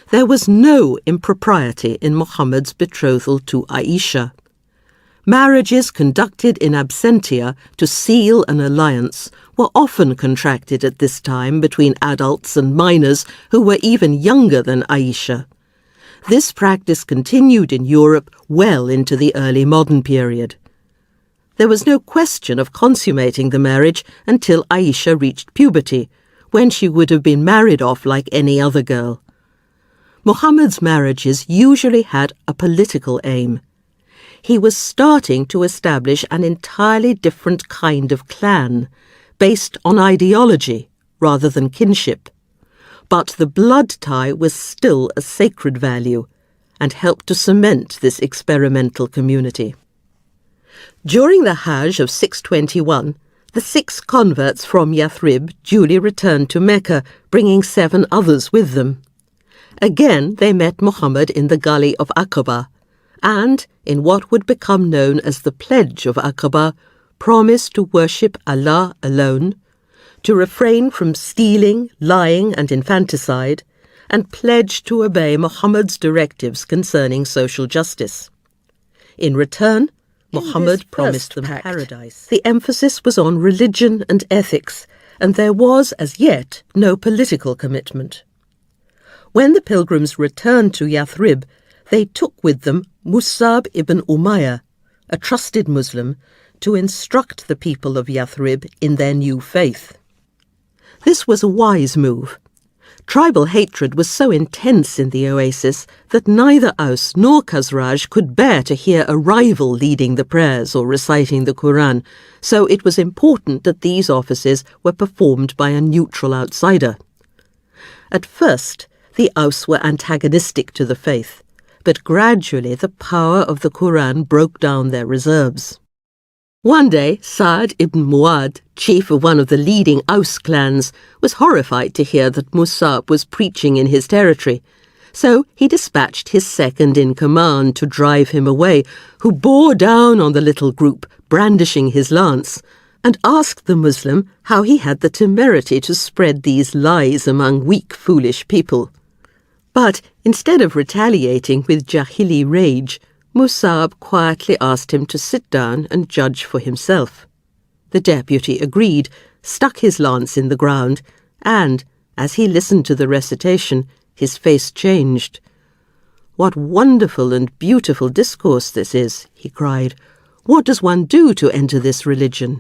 There was no impropriety in Muhammad's betrothal to Aisha. Marriages conducted in absentia to seal an alliance were often contracted at this time between adults and minors who were even younger than Aisha. This practice continued in Europe well into the early modern period. There was no question of consummating the marriage until Aisha reached puberty, when she would have been married off like any other girl. Muhammad's marriages usually had a political aim. He was starting to establish an entirely different kind of clan, based on ideology rather than kinship. but the blood tie was still a sacred value and helped to cement this experimental community. During the Hajj of 621, the 6 converts from Yathrib duly returned to Mecca, bringing 7 others with them. Again, they met Muhammad in the gully of Aqaba, and, in what would become known as the Pledge of Aqaba, promised to worship Allah alone, to refrain from stealing, lying and infanticide, and pledged to obey Muhammad's directives concerning social justice. In return, Muhammad promised them paradise. The emphasis was on religion and ethics, and there was, as yet, no political commitment. When the pilgrims returned to Yathrib, they took with them Musab ibn Umayyah, a trusted Muslim, to instruct the people of Yathrib in their new faith. This was a wise move. Tribal hatred was so intense in the oasis that neither Aus nor Khazraj could bear to hear a rival leading the prayers or reciting the Quran, so it was important that these offices were performed by a neutral outsider. At first, the Aus were antagonistic to the faith, but gradually the power of the Quran broke down their reserves. One day, Sa'd ibn Mu'adh, chief of one of the leading Aus clans, was horrified to hear that Musab was preaching in his territory, so he dispatched his second-in-command to drive him away, who bore down on the little group, brandishing his lance, and asked the Muslim how he had the temerity to spread these lies among weak, foolish people. But instead of retaliating with Jahili rage, Musab quietly asked him to sit down and judge for himself. The deputy agreed, stuck his lance in the ground, and, as he listened to the recitation, his face changed. "What wonderful and beautiful discourse this is," he cried. "What does one do to enter this religion?"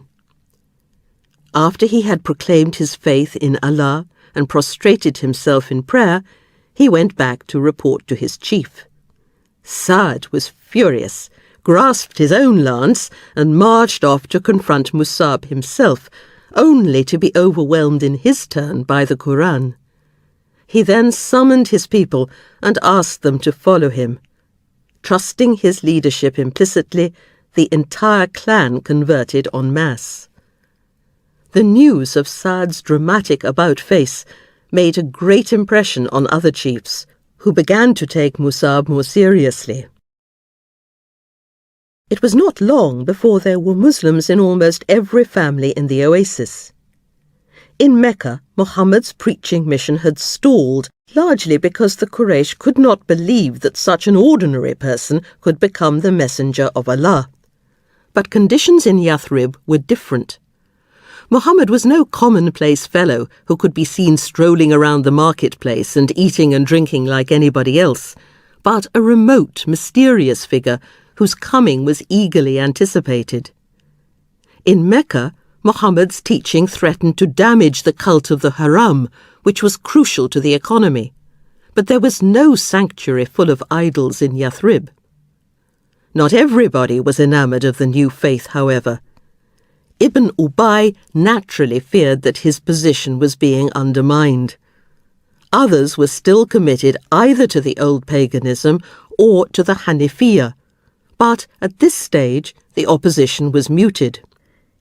After he had proclaimed his faith in Allah and prostrated himself in prayer, he went back to report to his chief. Sa'd was furious, grasped his own lance, and marched off to confront Musab himself, only to be overwhelmed in his turn by the Quran. He then summoned his people and asked them to follow him. Trusting his leadership implicitly, the entire clan converted en masse. The news of Sa'd's dramatic about-face made a great impression on other chiefs, who began to take Musab more seriously. It was not long before there were Muslims in almost every family in the oasis. In Mecca, Muhammad's preaching mission had stalled, largely because the Quraysh could not believe that such an ordinary person could become the messenger of Allah. But conditions in Yathrib were different. Muhammad was no commonplace fellow who could be seen strolling around the marketplace and eating and drinking like anybody else, but a remote, mysterious figure whose coming was eagerly anticipated. In Mecca, Muhammad's teaching threatened to damage the cult of the haram, which was crucial to the economy, but there was no sanctuary full of idols in Yathrib. Not everybody was enamored of the new faith, however. Ibn Ubay naturally feared that his position was being undermined. Others were still committed either to the old paganism or to the Hanifiya, but at this stage the opposition was muted.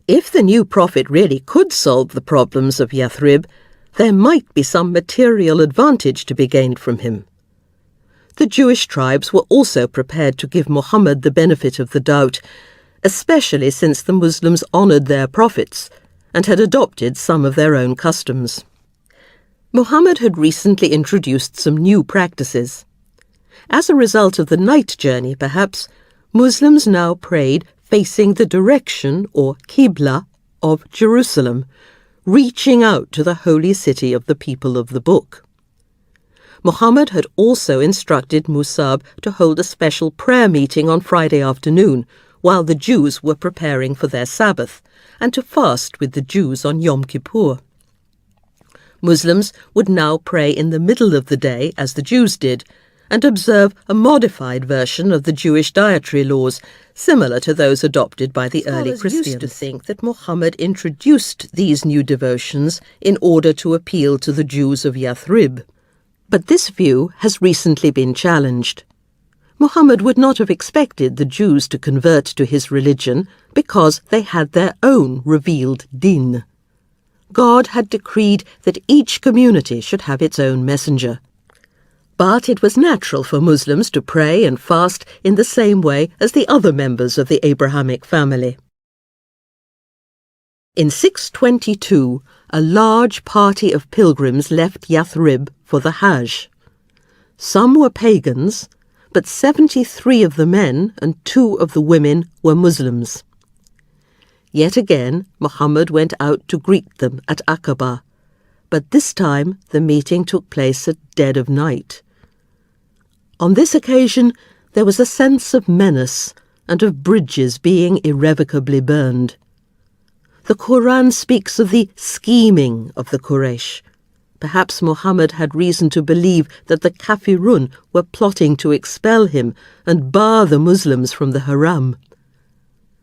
If the new prophet really could solve the problems of Yathrib, there might be some material advantage to be gained from him. The Jewish tribes were also prepared to give Muhammad the benefit of the doubt, especially since the Muslims honoured their prophets and had adopted some of their own customs. Muhammad had recently introduced some new practices. As a result of the night journey, perhaps, Muslims now prayed facing the direction, or Qibla, of Jerusalem, reaching out to the holy city of the people of the book. Muhammad had also instructed Musab to hold a special prayer meeting on Friday afternoon, while the Jews were preparing for their Sabbath, and to fast with the Jews on Yom Kippur. Muslims would now pray in the middle of the day, as the Jews did, and observe a modified version of the Jewish dietary laws, similar to those adopted by the early Christians. Used to think that Muhammad introduced these new devotions in order to appeal to the Jews of Yathrib. But this view has recently been challenged. Muhammad would not have expected the Jews to convert to his religion because they had their own revealed din. God had decreed that each community should have its own messenger. But it was natural for Muslims to pray and fast in the same way as the other members of the Abrahamic family. In 622, a large party of pilgrims left Yathrib for the Hajj. Some were pagans, but 73 of the men and 2 of the women were Muslims. Yet again, Muhammad went out to greet them at Aqaba, but this time the meeting took place at dead of night. On this occasion, there was a sense of menace and of bridges being irrevocably burned. The Quran speaks of the scheming of the Quraysh. Perhaps Muhammad had reason to believe that the Kafirun were plotting to expel him and bar the Muslims from the Haram.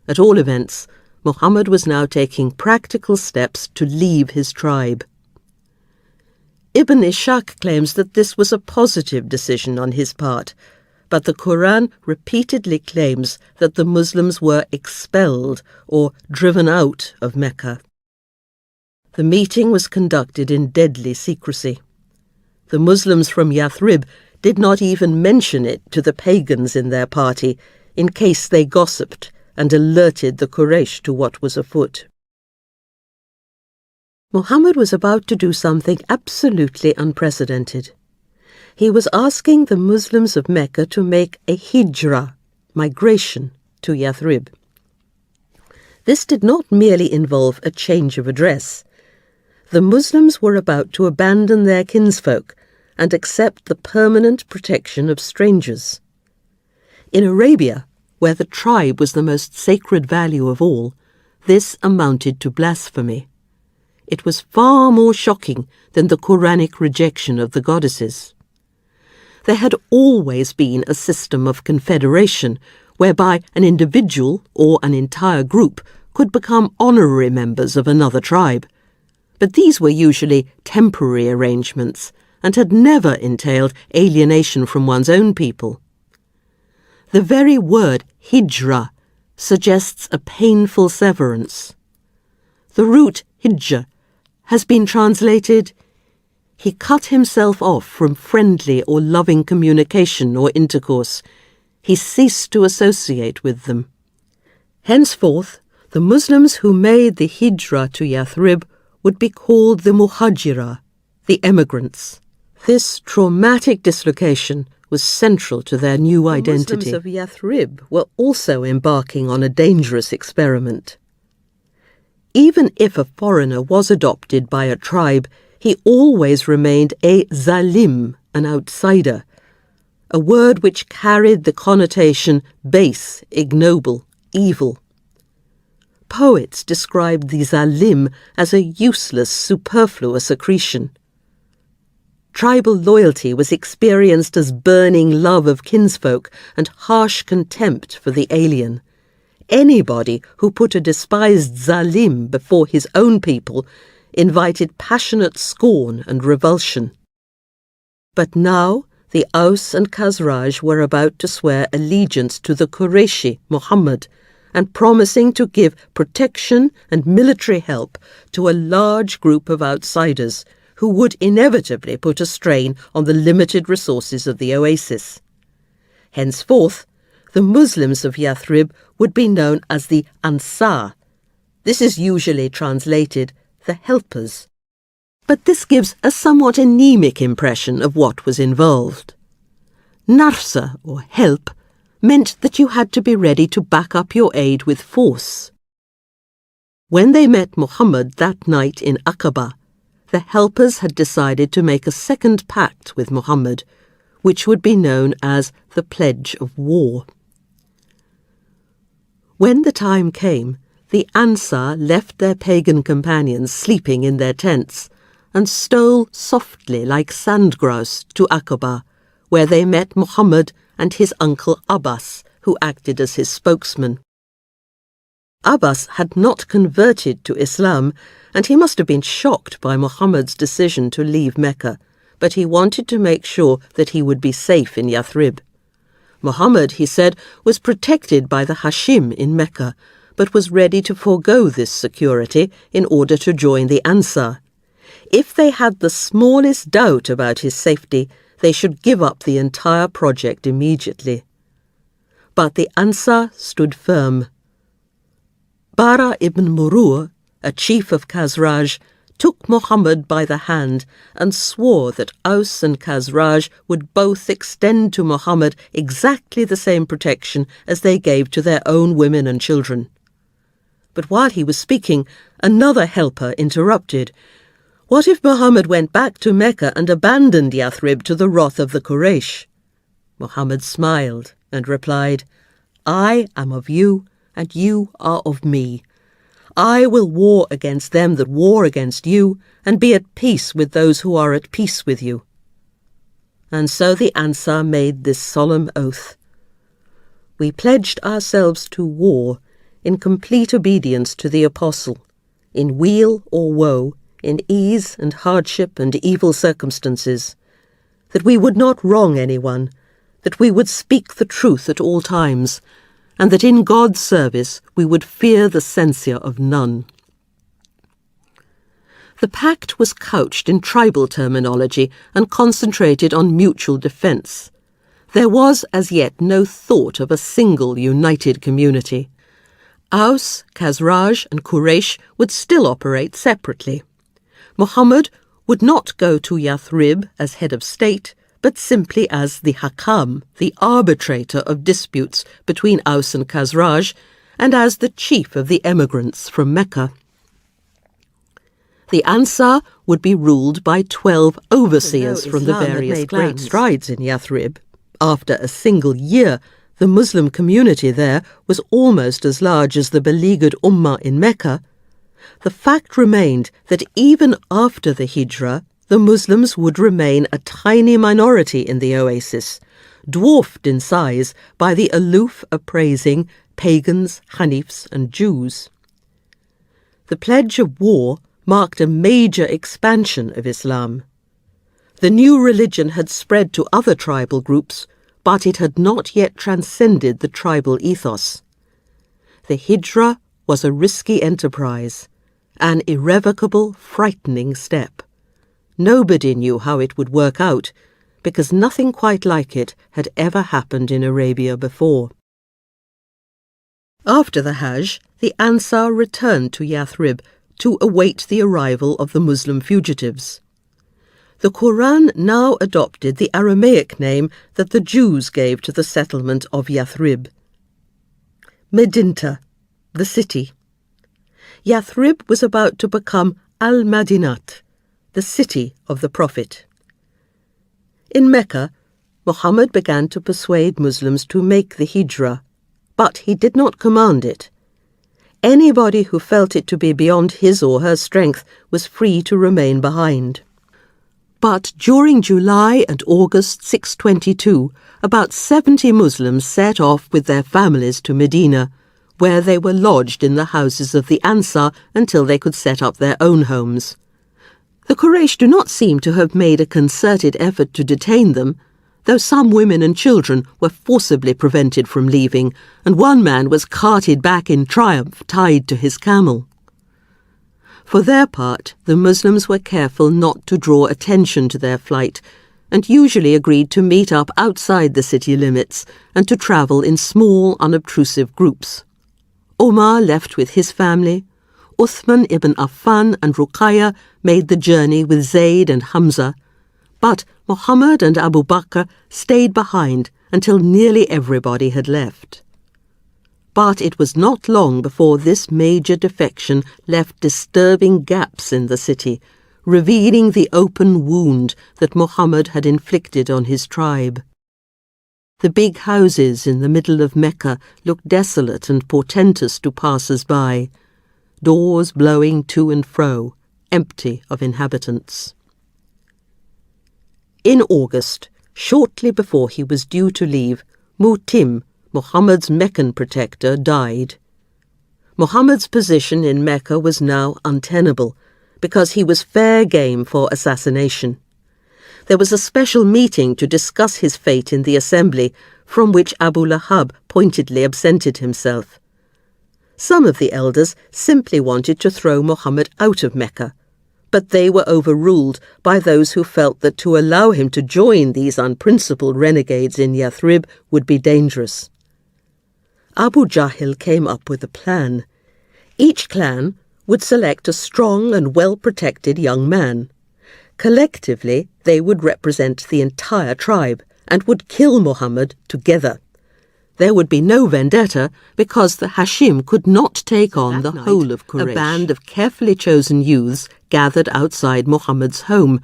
At all events, Muhammad was now taking practical steps to leave his tribe. Ibn Ishaq claims that this was a positive decision on his part, but the Quran repeatedly claims that the Muslims were expelled or driven out of Mecca. The meeting was conducted in deadly secrecy. The Muslims from Yathrib did not even mention it to the pagans in their party, in case they gossiped and alerted the Quraysh to what was afoot. Muhammad was about to do something absolutely unprecedented. He was asking the Muslims of Mecca to make a hijrah, migration, to Yathrib. This did not merely involve a change of address. The Muslims were about to abandon their kinsfolk and accept the permanent protection of strangers. In Arabia, where the tribe was the most sacred value of all, this amounted to blasphemy. It was far more shocking than the Quranic rejection of the goddesses. There had always been a system of confederation whereby an individual or an entire group could become honorary members of another tribe, but these were usually temporary arrangements and had never entailed alienation from one's own people. The very word hijrah suggests a painful severance. The root hijjah has been translated, he cut himself off from friendly or loving communication or intercourse. He ceased to associate with them. Henceforth, the Muslims who made the hijrah to Yathrib would be called the muhajirah, the emigrants. This traumatic dislocation was central to their new identity. The Muslims of Yathrib were also embarking on a dangerous experiment. Even if a foreigner was adopted by a tribe, he always remained a zalim, an outsider, a word which carried the connotation base, ignoble, evil. Poets described the zalim as a useless, superfluous accretion. Tribal loyalty was experienced as burning love of kinsfolk and harsh contempt for the alien. Anybody who put a despised zalim before his own people invited passionate scorn and revulsion. But now the Aus and Khazraj were about to swear allegiance to the Qurayshi, Muhammad, and promising to give protection and military help to a large group of outsiders who would inevitably put a strain on the limited resources of the oasis. Henceforth, the Muslims of Yathrib would be known as the Ansar. This is usually translated the helpers. But this gives a somewhat anemic impression of what was involved. Narsa, or help, meant that you had to be ready to back up your aid with force. When they met Muhammad that night in Aqaba, the helpers had decided to make a second pact with Muhammad, which would be known as the Pledge of War. When the time came, the Ansar left their pagan companions sleeping in their tents and stole softly like sandgrouse to Aqaba, where they met Muhammad and his uncle Abbas, who acted as his spokesman. Abbas had not converted to Islam, and he must have been shocked by Muhammad's decision to leave Mecca, but he wanted to make sure that he would be safe in Yathrib. Muhammad, he said, was protected by the Hashim in Mecca, but was ready to forego this security in order to join the Ansar. If they had the smallest doubt about his safety, they should give up the entire project immediately. But the Ansar stood firm. Bara ibn Murur, a chief of Khazraj, took Muhammad by the hand and swore that Aus and Khazraj would both extend to Muhammad exactly the same protection as they gave to their own women and children. But while he was speaking, another helper interrupted. What if Muhammad went back to Mecca and abandoned Yathrib to the wrath of the Quraysh? Muhammad smiled and replied, I am of you, and you are of me. I will war against them that war against you, and be at peace with those who are at peace with you. And so the Ansar made this solemn oath. We pledged ourselves to war, in complete obedience to the Apostle, in weal or woe, in ease and hardship and evil circumstances, that we would not wrong anyone, that we would speak the truth at all times, and that in God's service we would fear the censure of none. The pact was couched in tribal terminology and concentrated on mutual defence. There was as yet no thought of a single united community. Aus, Khazraj and Quraysh would still operate separately. Muhammad would not go to Yathrib as head of state, but simply as the Hakam, the arbitrator of disputes between Aus and Khazraj, and as the chief of the emigrants from Mecca. The Ansar would be ruled by 12 overseers from the various clans. Great strides in Yathrib. After a single year, the Muslim community there was almost as large as the beleaguered Ummah in Mecca. The fact remained that even after the Hijrah, the Muslims would remain a tiny minority in the oasis, dwarfed in size by the aloof appraising pagans, Hanifs and Jews. The pledge of war marked a major expansion of Islam. The new religion had spread to other tribal groups, but it had not yet transcended the tribal ethos. The Hijrah was a risky enterprise, an irrevocable, frightening step. Nobody knew how it would work out, because nothing quite like it had ever happened in Arabia before. After the Hajj, the Ansar returned to Yathrib to await the arrival of the Muslim fugitives. The Quran now adopted the Aramaic name that the Jews gave to the settlement of Yathrib. Medinta, the city. Yathrib was about to become Al-Madinat, the city of the Prophet. In Mecca, Muhammad began to persuade Muslims to make the Hijrah, but he did not command it. Anybody who felt it to be beyond his or her strength was free to remain behind. But during July and August 622, about 70 Muslims set off with their families to Medina, where they were lodged in the houses of the Ansar until they could set up their own homes. The Quraysh do not seem to have made a concerted effort to detain them, though some women and children were forcibly prevented from leaving, and one man was carted back in triumph tied to his camel. For their part, the Muslims were careful not to draw attention to their flight, and usually agreed to meet up outside the city limits and to travel in small, unobtrusive groups. Omar left with his family. Uthman ibn Affan and Ruqayya made the journey with Zayd and Hamza, but Muhammad and Abu Bakr stayed behind until nearly everybody had left. But it was not long before this major defection left disturbing gaps in the city, revealing the open wound that Muhammad had inflicted on his tribe. The big houses in the middle of Mecca looked desolate and portentous to passers-by, doors blowing to and fro, empty of inhabitants. In August, shortly before he was due to leave, Mutim, Muhammad's Meccan protector, died. Muhammad's position in Mecca was now untenable, because he was fair game for assassination. There was a special meeting to discuss his fate in the assembly, from which Abu Lahab pointedly absented himself. Some of the elders simply wanted to throw Muhammad out of Mecca, but they were overruled by those who felt that to allow him to join these unprincipled renegades in Yathrib would be dangerous. Abu Jahl came up with a plan. Each clan would select a strong and well-protected young man. Collectively, they would represent the entire tribe and would kill Muhammad together. There would be no vendetta because the Hashim could not take on the whole of Quraysh. A band of carefully chosen youths gathered outside Muhammad's home,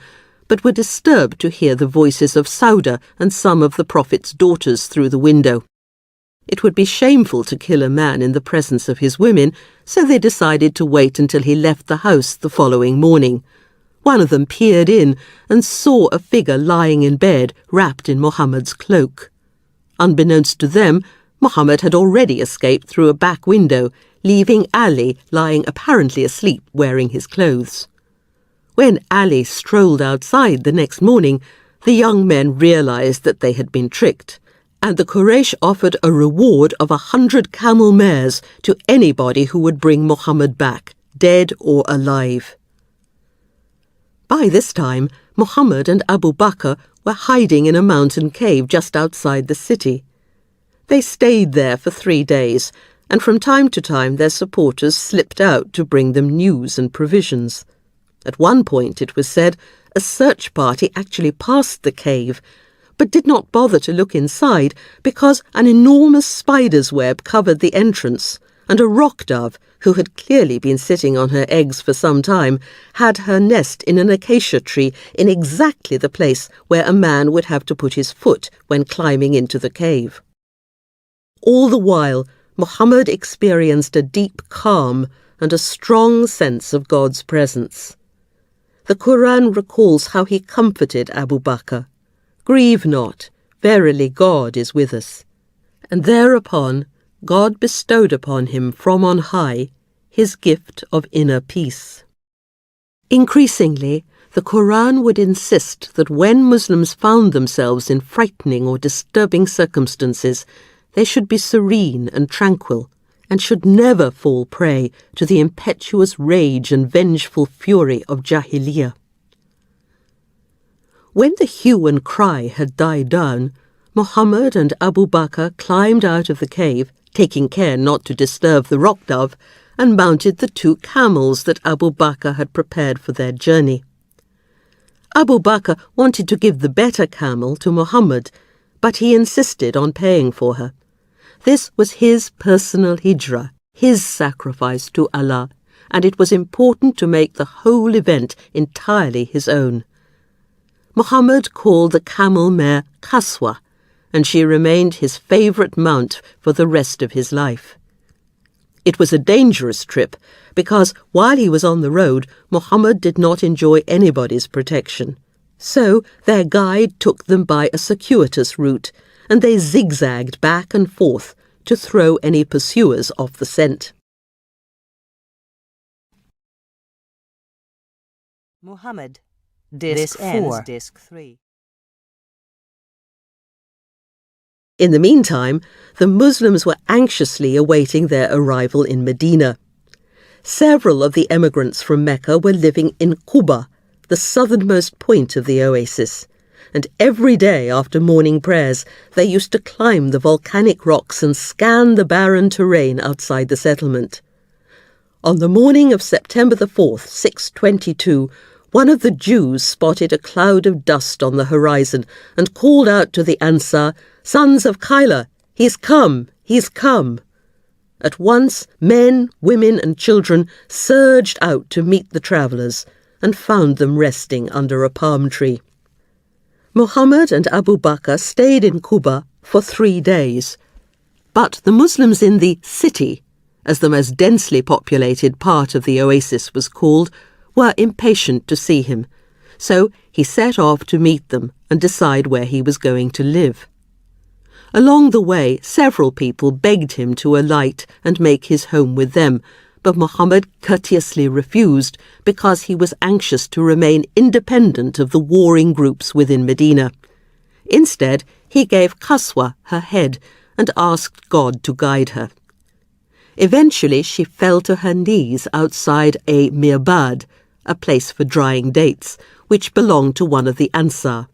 but were disturbed to hear the voices of Sauda and some of the Prophet's daughters through the window. It would be shameful to kill a man in the presence of his women, so they decided to wait until he left the house the following morning. One of them peered in and saw a figure lying in bed, wrapped in Muhammad's cloak. Unbeknownst to them, Muhammad had already escaped through a back window, leaving Ali lying apparently asleep wearing his clothes. When Ali strolled outside the next morning, the young men realized that they had been tricked, and the Quraysh offered a reward of 100 camel mares to anybody who would bring Muhammad back, dead or alive. By this time, Muhammad and Abu Bakr were hiding in a mountain cave just outside the city. They stayed there for 3 days, and from time to time their supporters slipped out to bring them news and provisions. At one point, it was said, a search party actually passed the cave, but did not bother to look inside because an enormous spider's web covered the entrance, and a rock dove, who had clearly been sitting on her eggs for some time, had her nest in an acacia tree in exactly the place where a man would have to put his foot when climbing into the cave. All the while, Muhammad experienced a deep calm and a strong sense of God's presence. The Quran recalls how he comforted Abu Bakr. "Grieve not, verily God is with us." And thereupon God bestowed upon him from on high his gift of inner peace. Increasingly, the Quran would insist that when Muslims found themselves in frightening or disturbing circumstances, they should be serene and tranquil, and should never fall prey to the impetuous rage and vengeful fury of Jahiliyyah. When the hue and cry had died down, Muhammad and Abu Bakr climbed out of the cave, taking care not to disturb the rock dove, and mounted the 2 camels that Abu Bakr had prepared for their journey. Abu Bakr wanted to give the better camel to Muhammad, but he insisted on paying for her. This was his personal hijrah, his sacrifice to Allah, and it was important to make the whole event entirely his own. Muhammad called the camel mare Qaswa, and she remained his favourite mount for the rest of his life. It was a dangerous trip because while he was on the road, Muhammad did not enjoy anybody's protection. So their guide took them by a circuitous route, and they zigzagged back and forth to throw any pursuers off the scent. Muhammad, Disc 4. Disc 3. In the meantime, the Muslims were anxiously awaiting their arrival in Medina. Several of the emigrants from Mecca were living in Quba, the southernmost point of the oasis, and every day after morning prayers they used to climb the volcanic rocks and scan the barren terrain outside the settlement. On the morning of September the 4th, 622, one of the Jews spotted a cloud of dust on the horizon and called out to the Ansar, "Sons of Kyla, he's come, he's come." At once, men, women and children surged out to meet the travellers and found them resting under a palm tree. Muhammad and Abu Bakr stayed in Quba for 3 days, but the Muslims in the city, as the most densely populated part of the oasis was called, were impatient to see him, so he set off to meet them and decide where he was going to live. Along the way, several people begged him to alight and make his home with them, but Muhammad courteously refused because he was anxious to remain independent of the warring groups within Medina. Instead, he gave Qaswa her head and asked God to guide her. Eventually, she fell to her knees outside a mirbad, a place for drying dates, which belonged to one of the Ansar.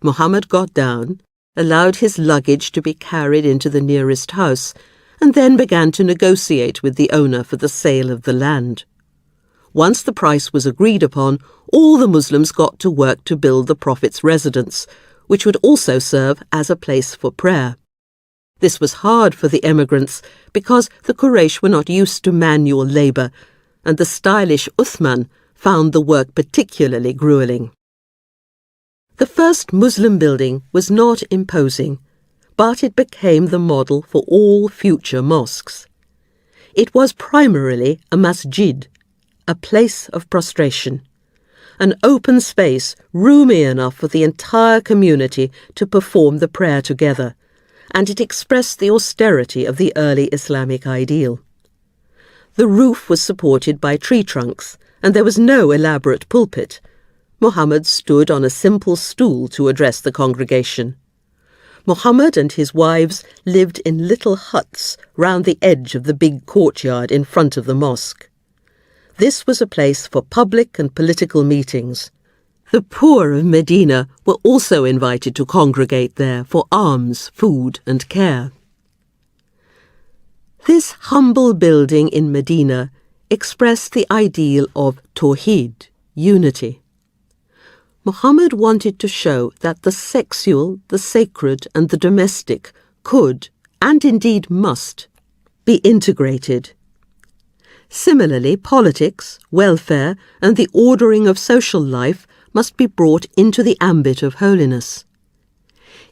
Muhammad got down, allowed his luggage to be carried into the nearest house, and then began to negotiate with the owner for the sale of the land. Once the price was agreed upon, all the Muslims got to work to build the Prophet's residence, which would also serve as a place for prayer. This was hard for the emigrants because the Quraysh were not used to manual labour, and the stylish Uthman found the work particularly gruelling. The first Muslim building was not imposing, but it became the model for all future mosques. It was primarily a masjid, a place of prostration, an open space roomy enough for the entire community to perform the prayer together, and it expressed the austerity of the early Islamic ideal. The roof was supported by tree trunks, and there was no elaborate pulpit. Muhammad stood on a simple stool to address the congregation. Muhammad and his wives lived in little huts round the edge of the big courtyard in front of the mosque. This was a place for public and political meetings. The poor of Medina were also invited to congregate there for alms, food and care. This humble building in Medina expressed the ideal of Tawheed, unity. Muhammad wanted to show that the sexual, the sacred and the domestic could, and indeed must, be integrated. Similarly, politics, welfare and the ordering of social life must be brought into the ambit of holiness.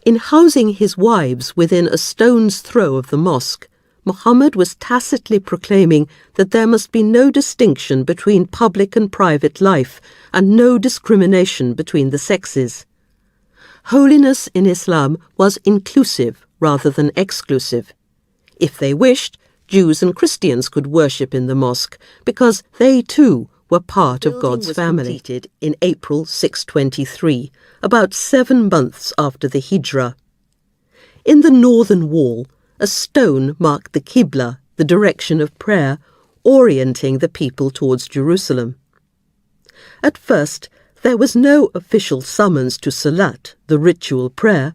In housing his wives within a stone's throw of the mosque, Muhammad was tacitly proclaiming that there must be no distinction between public and private life, and no discrimination between the sexes. Holiness in Islam was inclusive rather than exclusive. If they wished, Jews and Christians could worship in the mosque, because they too were part of God's family. Completed in April 623, about 7 months after the Hijrah. In the northern wall, a stone marked the Qibla, the direction of prayer, orienting the people towards Jerusalem. At first, there was no official summons to Salat, the ritual prayer,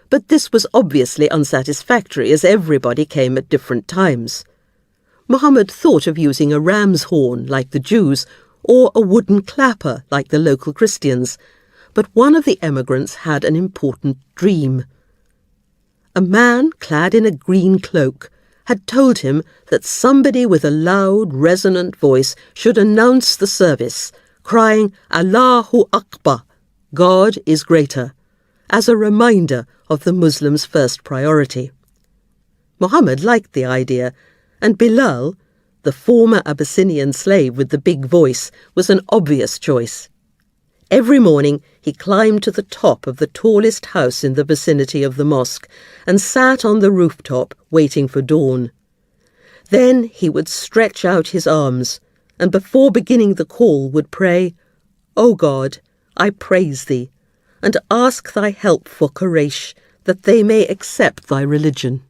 but this was obviously unsatisfactory as everybody came at different times. Muhammad thought of using a ram's horn like the Jews, or a wooden clapper like the local Christians, but one of the emigrants had an important dream. A man clad in a green cloak had told him that somebody with a loud, resonant voice should announce the service, crying, "Allahu Akbar, God is greater," as a reminder of the Muslims' first priority. Muhammad liked the idea, and Bilal, the former Abyssinian slave with the big voice, was an obvious choice. Every morning he climbed to the top of the tallest house in the vicinity of the mosque and sat on the rooftop waiting for dawn. Then he would stretch out his arms, and before beginning the call would pray, "O God, I praise thee, and ask thy help for Quraysh, that they may accept thy religion."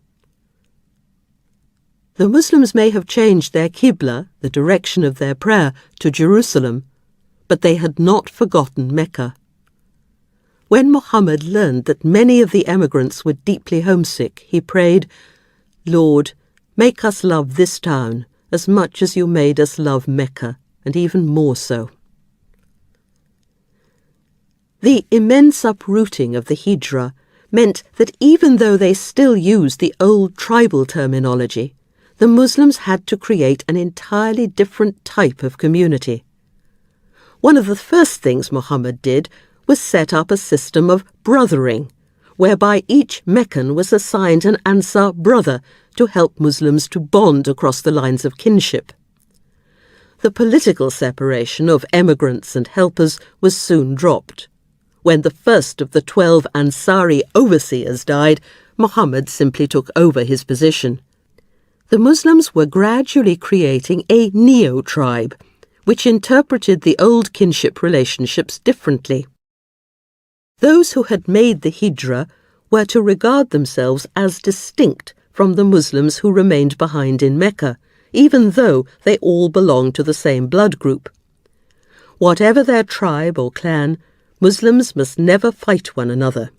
The Muslims may have changed their Qibla, the direction of their prayer, to Jerusalem, but they had not forgotten Mecca. When Muhammad learned that many of the emigrants were deeply homesick, he prayed, "Lord, make us love this town as much as you made us love Mecca, and even more so." The immense uprooting of the Hijrah meant that even though they still used the old tribal terminology, the Muslims had to create an entirely different type of community. One of the first things Muhammad did was set up a system of brothering, whereby each Meccan was assigned an Ansar brother to help Muslims to bond across the lines of kinship. The political separation of emigrants and helpers was soon dropped. When the first of the 12 Ansari overseers died, Muhammad simply took over his position. The Muslims were gradually creating a neo-tribe, which interpreted the old kinship relationships differently. Those who had made the hijrah were to regard themselves as distinct from the Muslims who remained behind in Mecca, even though they all belonged to the same blood group. Whatever their tribe or clan, Muslims must never fight one another.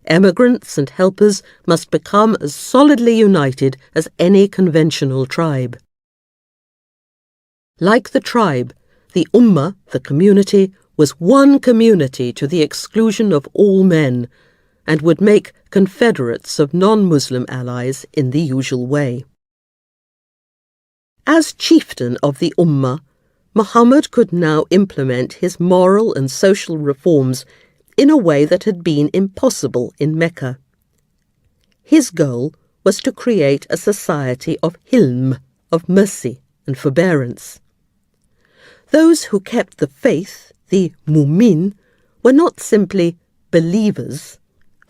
Emigrants and helpers must become as solidly united as any conventional tribe. Like the tribe, the Ummah, the community, was one community to the exclusion of all men, and would make confederates of non-Muslim allies in the usual way. As chieftain of the Ummah, Muhammad could now implement his moral and social reforms in a way that had been impossible in Mecca. His goal was to create a society of hilm, of mercy and forbearance. Those who kept the faith, the mu'min, were not simply believers.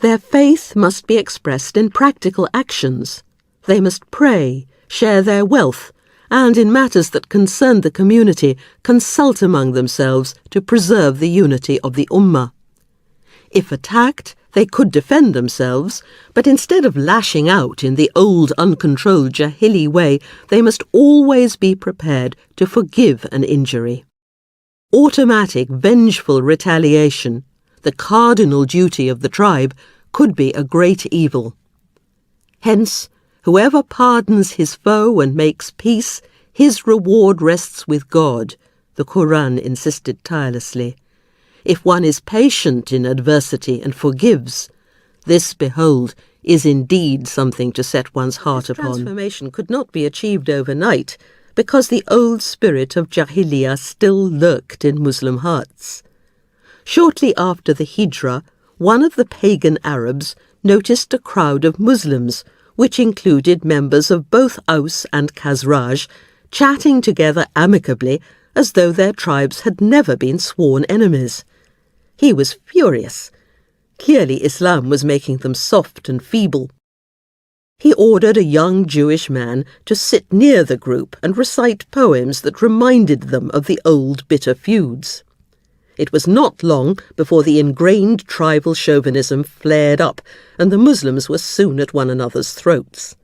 Their faith must be expressed in practical actions. They must pray, share their wealth, and in matters that concerned the community, consult among themselves to preserve the unity of the Ummah. If attacked, they could defend themselves, but instead of lashing out in the old uncontrolled Jahili way, they must always be prepared to forgive an injury. Automatic, vengeful retaliation, the cardinal duty of the tribe, could be a great evil. Hence, whoever pardons his foe and makes peace, his reward rests with God, the Quran insisted tirelessly. If one is patient in adversity and forgives, this, behold, is indeed something to set one's heart upon. Transformation could not be achieved overnight, because the old spirit of Jahiliyyah still lurked in Muslim hearts. Shortly after the Hijrah, one of the pagan Arabs noticed a crowd of Muslims, which included members of both Aus and Khazraj, chatting together amicably as though their tribes had never been sworn enemies. He was furious. Clearly Islam was making them soft and feeble. He ordered a young Jewish man to sit near the group and recite poems that reminded them of the old bitter feuds. It was not long before the ingrained tribal chauvinism flared up, and the Muslims were soon at one another's throats.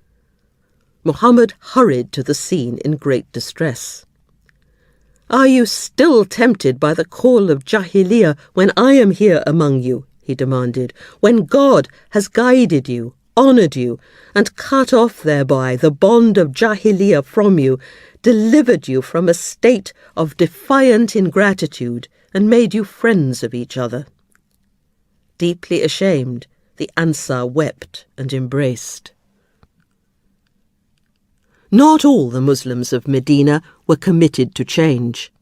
Muhammad hurried to the scene in great distress. "Are you still tempted by the call of Jahiliyyah when I am here among you?" he demanded, "when God has guided you, honoured you, and cut off thereby the bond of Jahiliyyah from you, delivered you from a state of defiant ingratitude, and made you friends of each other?" Deeply ashamed, the Ansar wept and embraced. Not all the Muslims of Medina were committed to change.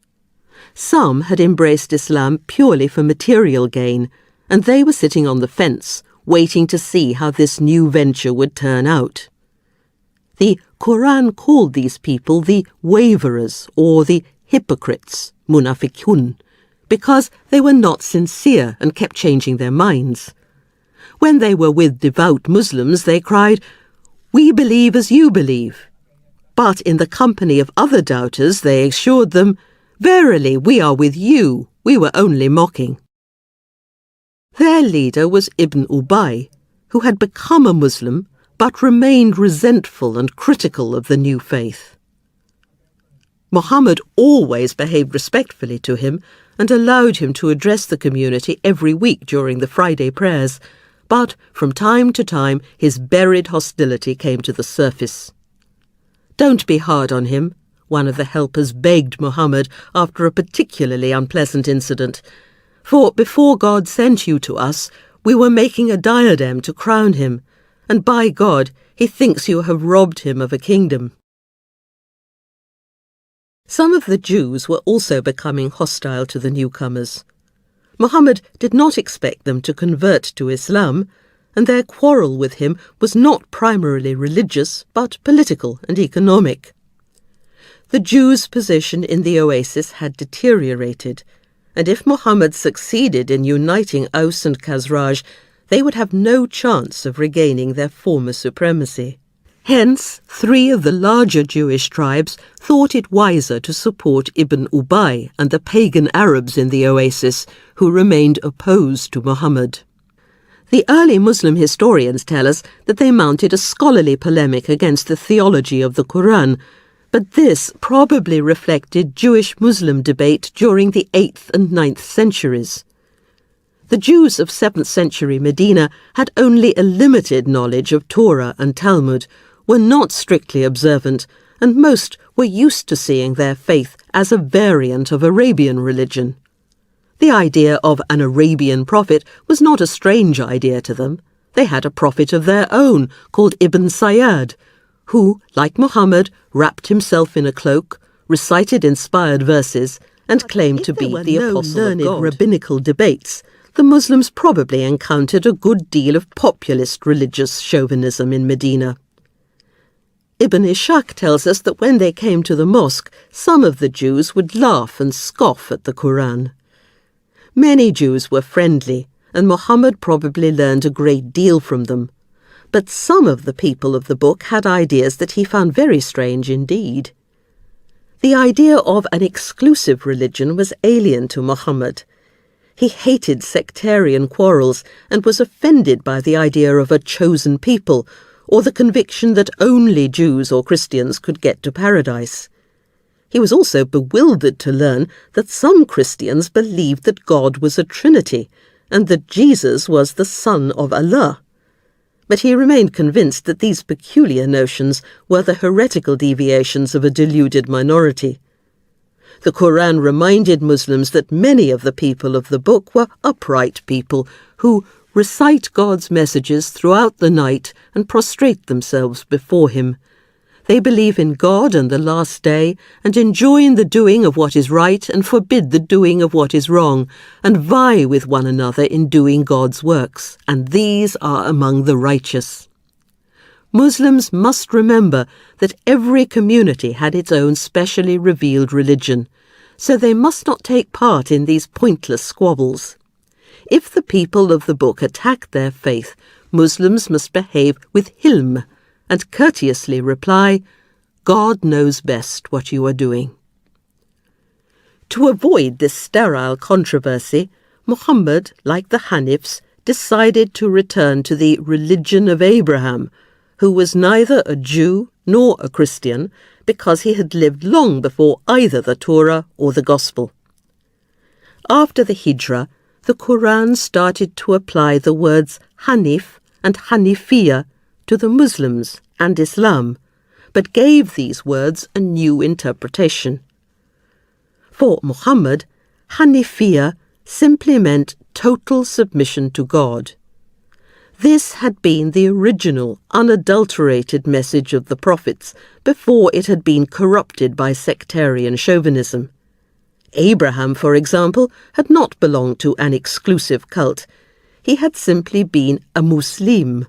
Some had embraced Islam purely for material gain, and they were sitting on the fence, waiting to see how this new venture would turn out. The Quran called these people the waverers or the hypocrites, munafiqun, because they were not sincere and kept changing their minds. When they were with devout Muslims, they cried, "We believe as you believe." But in the company of other doubters, they assured them, "Verily, we are with you, we were only mocking." Their leader was Ibn Ubay, who had become a Muslim, but remained resentful and critical of the new faith. Muhammad always behaved respectfully to him and allowed him to address the community every week during the Friday prayers, but from time to time his buried hostility came to the surface. "Don't be hard on him," one of the helpers begged Muhammad after a particularly unpleasant incident, "for before God sent you to us, we were making a diadem to crown him, and by God, he thinks you have robbed him of a kingdom." Some of the Jews were also becoming hostile to the newcomers. Muhammad did not expect them to convert to Islam, and their quarrel with him was not primarily religious, but political and economic. The Jews' position in the oasis had deteriorated, and if Muhammad succeeded in uniting Aus and Khazraj, they would have no chance of regaining their former supremacy. Hence, 3 of the larger Jewish tribes thought it wiser to support Ibn Ubay and the pagan Arabs in the oasis, who remained opposed to Muhammad. The early Muslim historians tell us that they mounted a scholarly polemic against the theology of the Quran, but this probably reflected Jewish-Muslim debate during the 8th and 9th centuries. The Jews of 7th century Medina had only a limited knowledge of Torah and Talmud, were not strictly observant, and most were used to seeing their faith as a variant of Arabian religion. The idea of an Arabian prophet was not a strange idea to them. They had a prophet of their own, called Ibn Sayyad, who, like Muhammad, wrapped himself in a cloak, recited inspired verses, and claimed to be the apostle of God. Rabbinical debates, the Muslims probably encountered a good deal of populist religious chauvinism in Medina. Ibn Ishaq tells us that when they came to the mosque, some of the Jews would laugh and scoff at the Quran. Many Jews were friendly, and Muhammad probably learned a great deal from them. But some of the people of the book had ideas that he found very strange indeed. The idea of an exclusive religion was alien to Muhammad. He hated sectarian quarrels and was offended by the idea of a chosen people, or the conviction that only Jews or Christians could get to paradise. He was also bewildered to learn that some Christians believed that God was a Trinity, and that Jesus was the Son of Allah. But he remained convinced that these peculiar notions were the heretical deviations of a deluded minority. The Quran reminded Muslims that many of the people of the book were upright people who recite God's messages throughout the night and prostrate themselves before him. They believe in God and the last day, and enjoin the doing of what is right and forbid the doing of what is wrong, and vie with one another in doing God's works, and these are among the righteous. Muslims must remember that every community had its own specially revealed religion, so they must not take part in these pointless squabbles. If the people of the book attack their faith, Muslims must behave with hilm and courteously reply, "God knows best what you are doing." To avoid this sterile controversy, Muhammad, like the Hanifs, decided to return to the religion of Abraham, who was neither a Jew nor a Christian, because he had lived long before either the Torah or the Gospel. After the Hijrah, the Quran started to apply the words Hanif and Hanifiyya to the Muslims and Islam, but gave these words a new interpretation. For Muhammad, Hanifiyya simply meant total submission to God. This had been the original, unadulterated message of the prophets before it had been corrupted by sectarian chauvinism. Abraham, for example, had not belonged to an exclusive cult. He had simply been a Muslim,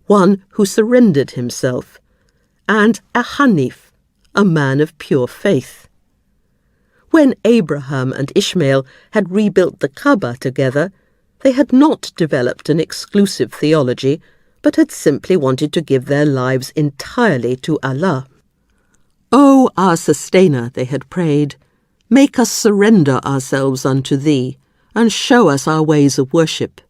one who surrendered himself, and a Hanif, a man of pure faith. When Abraham and Ishmael had rebuilt the Kaaba together, they had not developed an exclusive theology, but had simply wanted to give their lives entirely to Allah. "O our Sustainer," they had prayed, "make us surrender ourselves unto thee, and show us our ways of worship."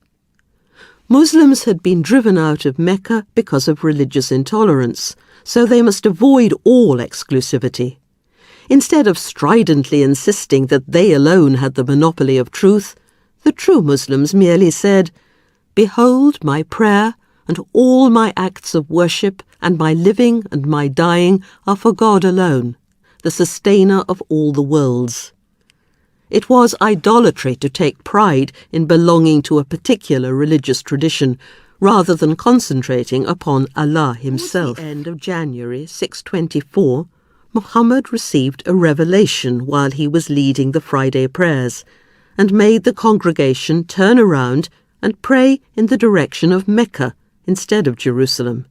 Muslims had been driven out of Mecca because of religious intolerance, so they must avoid all exclusivity. Instead of stridently insisting that they alone had the monopoly of truth, the true Muslims merely said, "Behold, my prayer and all my acts of worship and my living and my dying are for God alone, the sustainer of all the worlds." It was idolatry to take pride in belonging to a particular religious tradition, rather than concentrating upon Allah himself. At the end of January 624, Muhammad received a revelation while he was leading the Friday prayers, and made the congregation turn around and pray in the direction of Mecca instead of Jerusalem.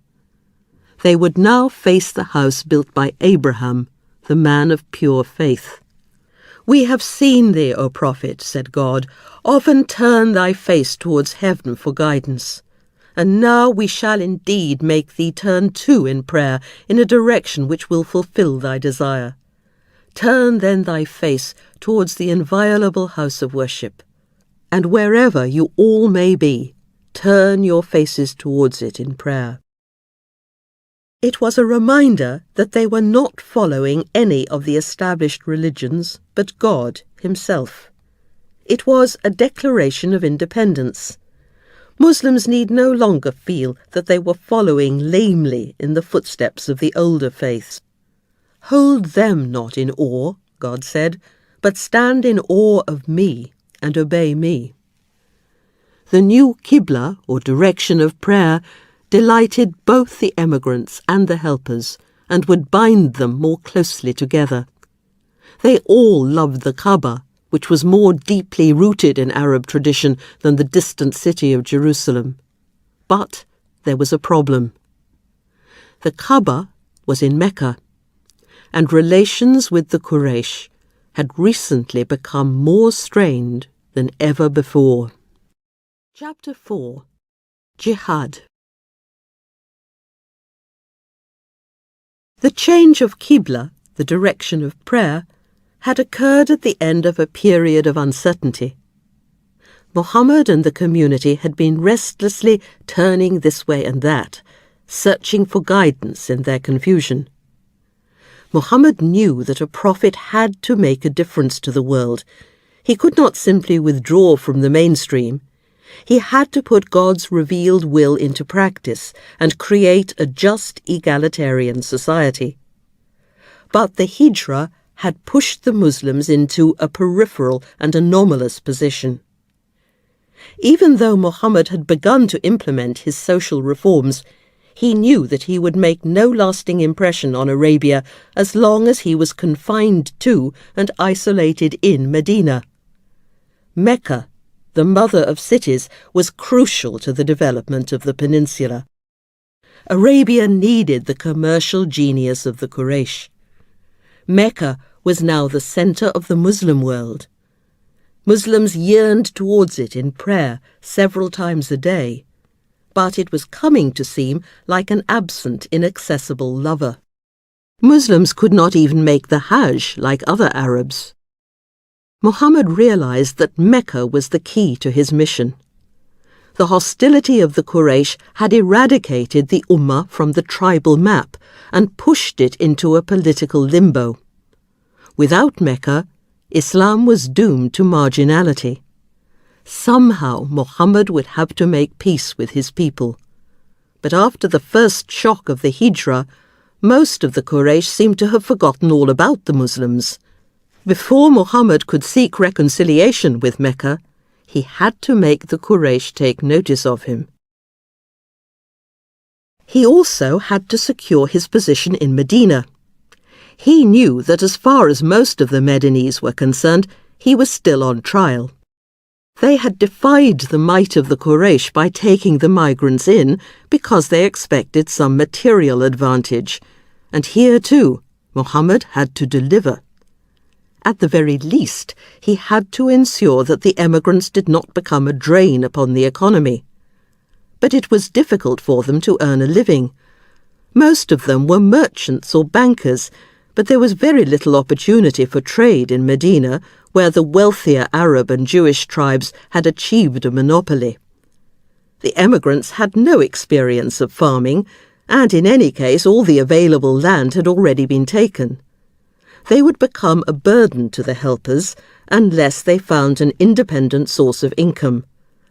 They would now face the house built by Abraham, the man of pure faith. "We have seen thee, O prophet," said God, "often turn thy face towards heaven for guidance. And now we shall indeed make thee turn too in prayer in a direction which will fulfill thy desire. Turn then thy face towards the inviolable house of worship. And wherever you all may be, turn your faces towards it in prayer." It was a reminder that they were not following any of the established religions, but God himself. It was a declaration of independence. Muslims need no longer feel that they were following lamely in the footsteps of the older faiths. "Hold them not in awe," God said, "but stand in awe of me and obey me." The new Qibla, or direction of prayer, delighted both the emigrants and the helpers, and would bind them more closely together. They all loved the Kaaba, which was more deeply rooted in Arab tradition than the distant city of Jerusalem. But there was a problem. The Kaaba was in Mecca, and relations with the Quraysh had recently become more strained than ever before. Chapter 4. Jihad. The change of Qibla, the direction of prayer, had occurred at the end of a period of uncertainty. Muhammad and the community had been restlessly turning this way and that, searching for guidance in their confusion. Muhammad knew that a prophet had to make a difference to the world. He could not simply withdraw from the mainstream. He had to put God's revealed will into practice and create a just, egalitarian society. But the Hijra had pushed the Muslims into a peripheral and anomalous position. Even though Muhammad had begun to implement his social reforms, he knew that he would make no lasting impression on Arabia as long as he was confined to and isolated in Medina. Mecca, the mother of cities, was crucial to the development of the peninsula. Arabia needed the commercial genius of the Quraysh. Mecca was now the center of the Muslim world. Muslims yearned towards it in prayer several times a day, but it was coming to seem like an absent, inaccessible lover. Muslims could not even make the Hajj like other Arabs. Muhammad realized that Mecca was the key to his mission. The hostility of the Quraysh had eradicated the Ummah from the tribal map and pushed it into a political limbo. Without Mecca, Islam was doomed to marginality. Somehow Muhammad would have to make peace with his people. But after the first shock of the Hijra, most of the Quraysh seemed to have forgotten all about the Muslims. Before Muhammad could seek reconciliation with Mecca, he had to make the Quraysh take notice of him. He also had to secure his position in Medina. He knew that as far as most of the Medinese were concerned, he was still on trial. They had defied the might of the Quraysh by taking the migrants in because they expected some material advantage, and here too Muhammad had to deliver. At the very least, he had to ensure that the emigrants did not become a drain upon the economy. But it was difficult for them to earn a living. Most of them were merchants or bankers, but there was very little opportunity for trade in Medina, where the wealthier Arab and Jewish tribes had achieved a monopoly. The emigrants had no experience of farming, and in any case all the available land had already been taken. They would become a burden to the helpers unless they found an independent source of income,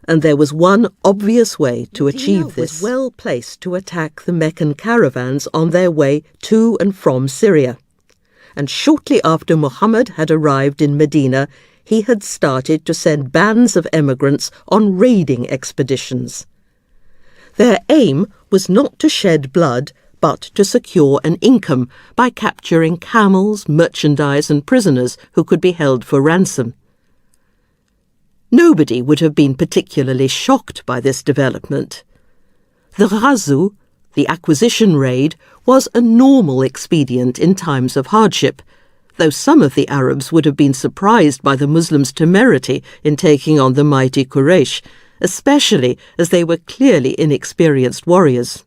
and there was one obvious way to achieve this. Was well placed to attack the Meccan caravans on their way to and from Syria. And shortly after Muhammad had arrived in Medina, he had started to send bands of emigrants on raiding expeditions. Their aim was not to shed blood, but to secure an income by capturing camels, merchandise and prisoners who could be held for ransom. Nobody would have been particularly shocked by this development. The ghazu, the acquisition raid, was a normal expedient in times of hardship. though some of the Arabs would have been surprised by the Muslims' temerity in taking on the mighty Quraysh, especially as they were clearly inexperienced warriors.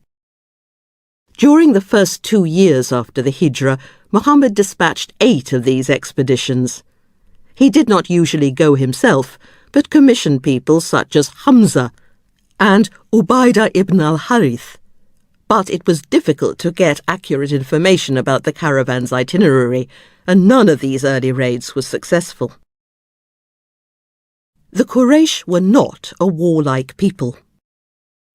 During the first 2 years after the Hijrah, Muhammad dispatched 8 of these expeditions. He did not usually go himself, but commissioned people such as Hamza and Ubaidah ibn al-Harith. But it was difficult to get accurate information about the caravan's itinerary, and none of these early raids was successful. The Quraysh were not a warlike people.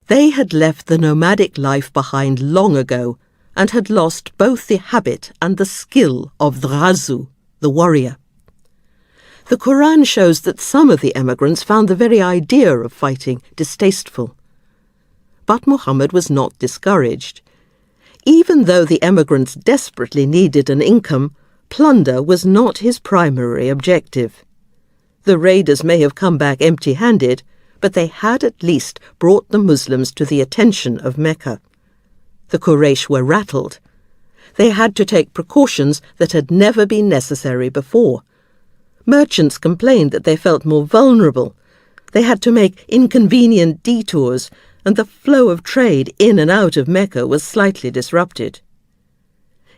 They had left the nomadic life behind long ago and had lost both the habit and the skill of the ghazu, the warrior. The Quran shows that some of the emigrants found the very idea of fighting distasteful. But Muhammad was not discouraged. Even though the emigrants desperately needed an income, plunder was not his primary objective. The raiders may have come back empty-handed, but they had at least brought the Muslims to the attention of Mecca. The Quraysh were rattled. They had to take precautions that had never been necessary before. Merchants complained that they felt more vulnerable. They had to make inconvenient detours, and the flow of trade in and out of Mecca was slightly disrupted.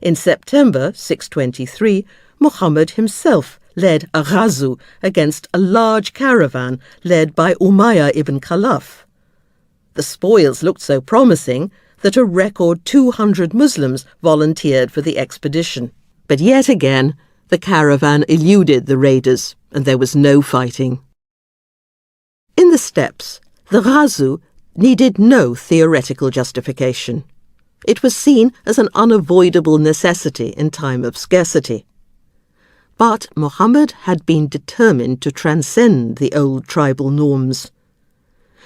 In September 623, Muhammad himself led a ghazu against a large caravan led by Umayyah ibn Khalaf. The spoils looked so promising that a record 200 Muslims volunteered for the expedition. But yet again, the caravan eluded the raiders, and there was no fighting. In the steppes, the ghazu needed no theoretical justification. It was seen as an unavoidable necessity in time of scarcity. But Muhammad had been determined to transcend the old tribal norms.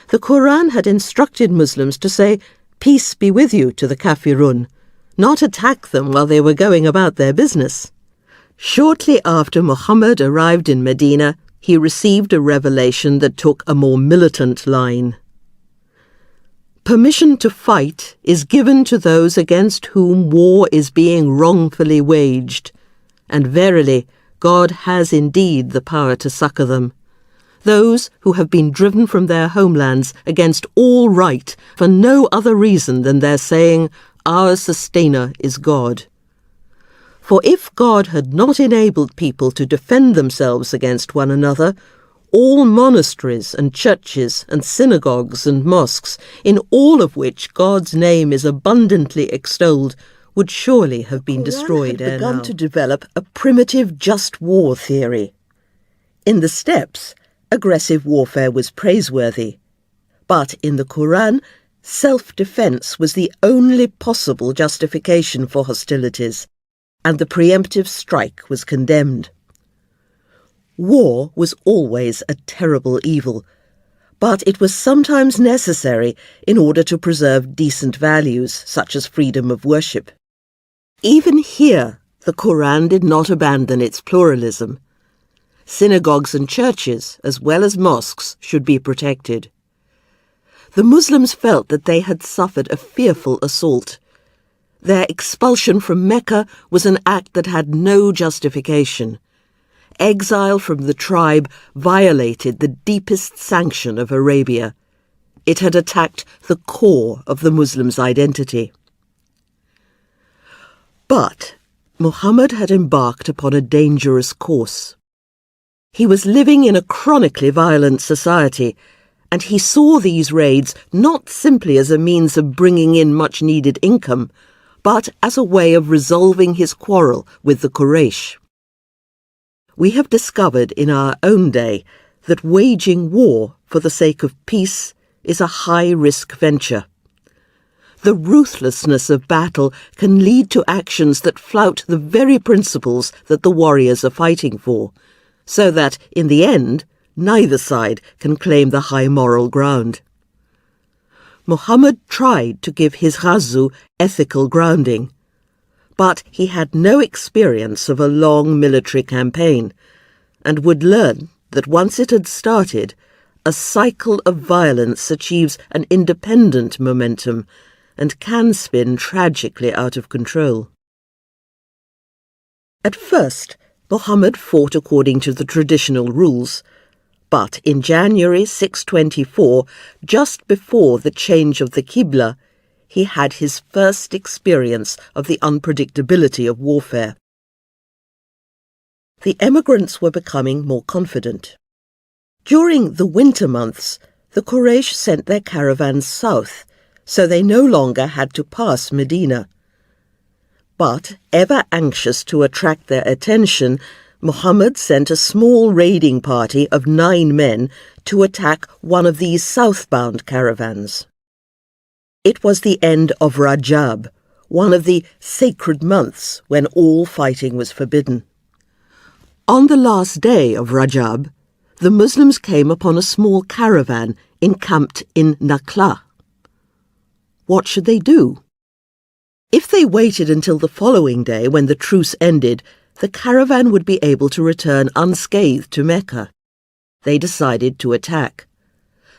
The Quran had instructed Muslims to say, "Peace be with you," to the kafirun, not attack them while they were going about their business. Shortly after Muhammad arrived in Medina, he received a revelation that took a more militant line. Permission to fight is given to those against whom war is being wrongfully waged, and verily, God has indeed the power to succour them. Those who have been driven from their homelands against all right for no other reason than their saying, "Our sustainer is God." For if God had not enabled people to defend themselves against one another, all monasteries and churches and synagogues and mosques, in all of which God's name is abundantly extolled, would surely have been destroyed ere now. Begun to develop a primitive just war theory. In the steppes, aggressive warfare was praiseworthy, but in the Quran, self-defense was the only possible justification for hostilities, and the preemptive strike was condemned. War was always a terrible evil, but it was sometimes necessary in order to preserve decent values, such as freedom of worship. Even here, the Quran did not abandon its pluralism. Synagogues and churches, as well as mosques, should be protected. The Muslims felt that they had suffered a fearful assault. Their expulsion from Mecca was an act that had no justification. Exile from the tribe violated the deepest sanction of Arabia. It had attacked the core of the Muslims' identity. But Muhammad had embarked upon a dangerous course. He was living in a chronically violent society, and he saw these raids not simply as a means of bringing in much-needed income, but as a way of resolving his quarrel with the Quraysh. We have discovered in our own day that waging war for the sake of peace is a high-risk venture. The ruthlessness of battle can lead to actions that flout the very principles that the warriors are fighting for, so that, in the end, neither side can claim the high moral ground. Muhammad tried to give his ghazu ethical grounding, but he had no experience of a long military campaign, and would learn that once it had started, a cycle of violence achieves an independent momentum and can spin tragically out of control. At first, Muhammad fought according to the traditional rules, but in January 624, just before the change of the Qibla, he had his first experience of the unpredictability of warfare. The emigrants were becoming more confident. During the winter months, the Quraysh sent their caravans south, so they no longer had to pass Medina. But, ever anxious to attract their attention, Muhammad sent a small raiding party of 9 men to attack one of these southbound caravans. It was the end of Rajab, one of the sacred months when all fighting was forbidden. On the last day of Rajab, the Muslims came upon a small caravan encamped in Nakhla. What should they do? If they waited until the following day when the truce ended, the caravan would be able to return unscathed to Mecca. They decided to attack.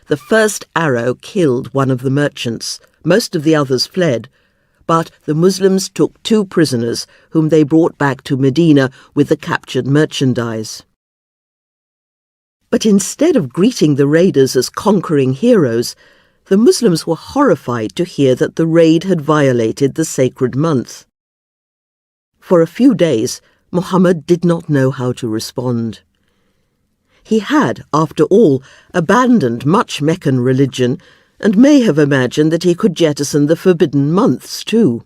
The first arrow killed one of the merchants. Most of the others fled, but the Muslims took 2 prisoners whom they brought back to Medina with the captured merchandise. But instead of greeting the raiders as conquering heroes, the Muslims were horrified to hear that the raid had violated the sacred month. For a few days, Muhammad did not know how to respond. He had, after all, abandoned much Meccan religion and may have imagined that he could jettison the forbidden months too.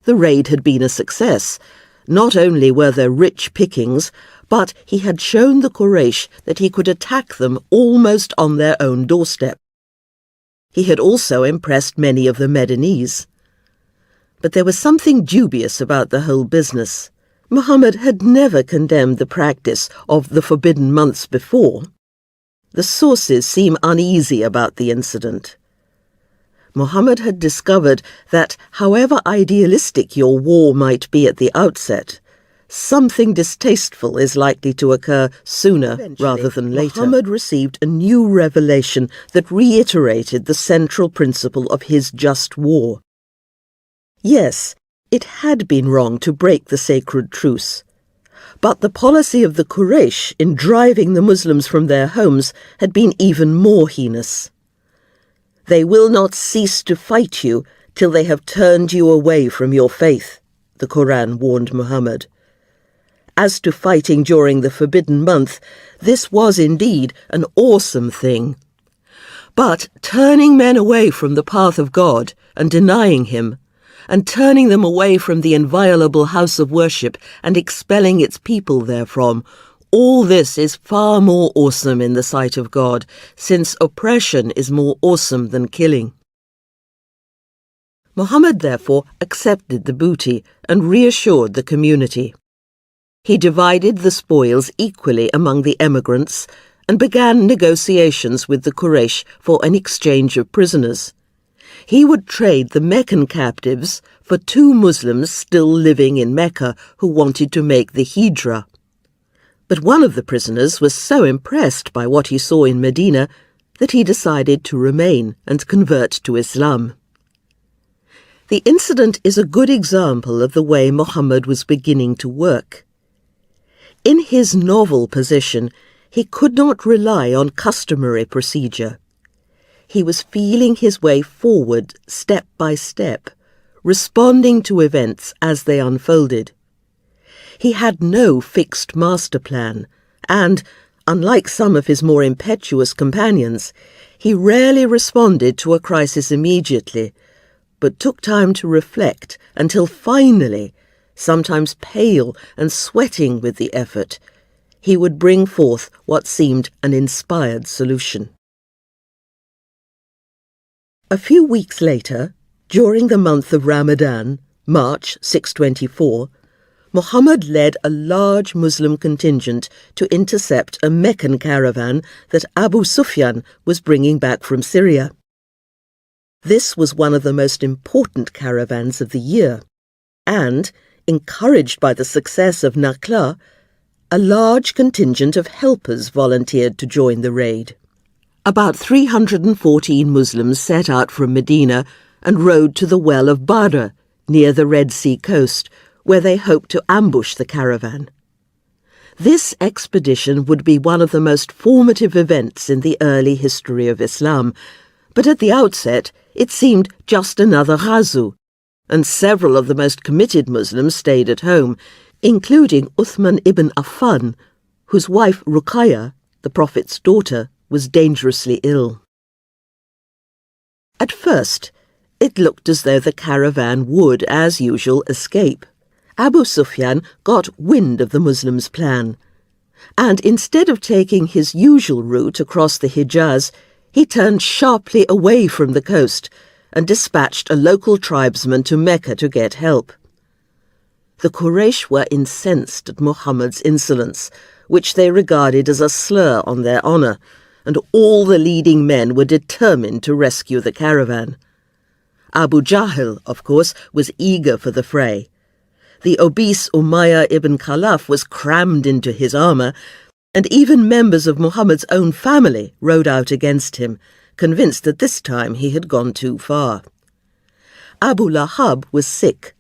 The raid had been a success. Not only were there rich pickings, but he had shown the Quraysh that he could attack them almost on their own doorstep. He had also impressed many of the Medinese. But there was something dubious about the whole business. Muhammad had never condemned the practice of the forbidden months before. The sources seem uneasy about the incident. Muhammad had discovered that, however idealistic your war might be at the outset, something distasteful is likely to occur sooner rather than later. Muhammad received a new revelation that reiterated the central principle of his just war. Yes, it had been wrong to break the sacred truce, but the policy of the Quraysh in driving the Muslims from their homes had been even more heinous. They will not cease to fight you till they have turned you away from your faith, the Quran warned Muhammad. As to fighting during the forbidden month, this was indeed an awesome thing. But turning men away from the path of God and denying him, and turning them away from the inviolable house of worship and expelling its people therefrom, all this is far more awesome in the sight of God, since oppression is more awesome than killing. Muhammad therefore accepted the booty and reassured the community. He divided the spoils equally among the emigrants and began negotiations with the Quraysh for an exchange of prisoners. He would trade the Meccan captives for 2 Muslims still living in Mecca who wanted to make the Hijra. But one of the prisoners was so impressed by what he saw in Medina that he decided to remain and convert to Islam. The incident is a good example of the way Muhammad was beginning to work. In his novel position, he could not rely on customary procedure. He was feeling his way forward step by step, responding to events as they unfolded. He had no fixed master plan, and, unlike some of his more impetuous companions, he rarely responded to a crisis immediately, but took time to reflect until finally, sometimes pale and sweating with the effort, he would bring forth what seemed an inspired solution. A few weeks later, during the month of Ramadan, March 624, Muhammad led a large Muslim contingent to intercept a Meccan caravan that Abu Sufyan was bringing back from Syria. This was one of the most important caravans of the year, and, encouraged by the success of Nakhla, a large contingent of helpers volunteered to join the raid. About 314 Muslims set out from Medina and rode to the well of Badr, near the Red Sea coast, where they hoped to ambush the caravan. This expedition would be one of the most formative events in the early history of Islam, but at the outset it seemed just another ghazu, and several of the most committed Muslims stayed at home, including Uthman ibn Affan, whose wife Ruqayya, the Prophet's daughter, was dangerously ill. At first, it looked as though the caravan would, as usual, escape. Abu Sufyan got wind of the Muslims' plan, and instead of taking his usual route across the Hijaz, he turned sharply away from the coast and dispatched a local tribesman to Mecca to get help. The Quraysh were incensed at Muhammad's insolence, which they regarded as a slur on their honour, and all the leading men were determined to rescue the caravan. Abu Jahl, of course, was eager for the fray. The obese Umayyah ibn Khalaf was crammed into his armour, and even members of Muhammad's own family rode out against him, convinced that this time he had gone too far. Abu Lahab was sick,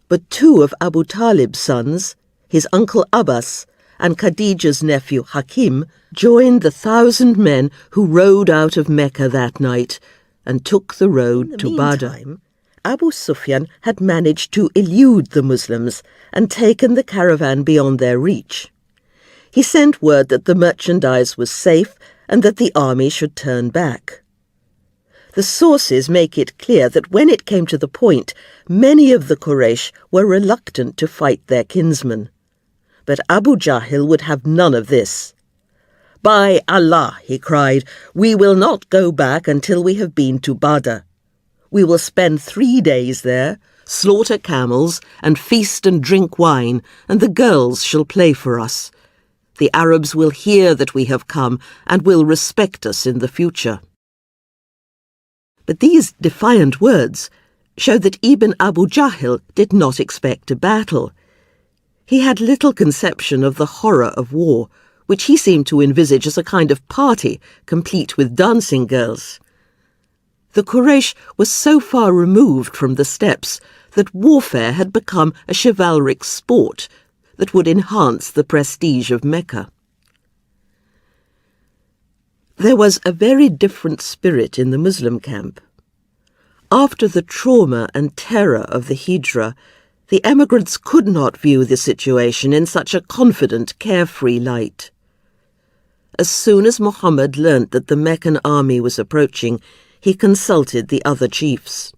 but two of Abu Talib's sons, his uncle Abbas and Khadija's nephew Hakim, joined the 1,000 men who rode out of Mecca that night and took the road to Badr. Abu Sufyan had managed to elude the Muslims and taken the caravan beyond their reach. He sent word that the merchandise was safe and that the army should turn back. The sources make it clear that when it came to the point, many of the Quraysh were reluctant to fight their kinsmen. But Abu Jahl would have none of this. "By Allah," he cried, "we will not go back until we have been to Badr. We will spend 3 days there, slaughter camels, and feast and drink wine, and the girls shall play for us. The Arabs will hear that we have come and will respect us in the future." But these defiant words show that Ibn Abu Jahl did not expect a battle. He had little conception of the horror of war, which he seemed to envisage as a kind of party, complete with dancing girls. The Quraysh was so far removed from the steppes that warfare had become a chivalric sport that would enhance the prestige of Mecca. There was a very different spirit in the Muslim camp. After the trauma and terror of the Hijra, the emigrants could not view the situation in such a confident, carefree light. As soon as Muhammad learnt that the Meccan army was approaching, he consulted the other chiefs.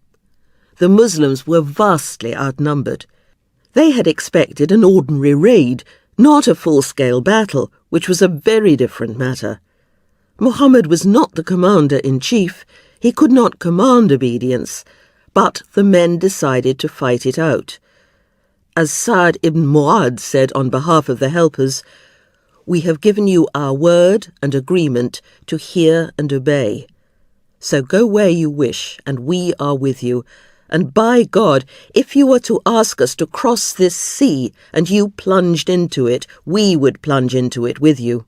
The Muslims were vastly outnumbered. They had expected an ordinary raid, not a full-scale battle, which was a very different matter. Muhammad was not the commander-in-chief. He could not command obedience, but the men decided to fight it out. As Sa'd ibn Mu'adh said on behalf of the helpers, "We have given you our word and agreement to hear and obey. So go where you wish, and we are with you. And by God, if you were to ask us to cross this sea and you plunged into it, we would plunge into it with you.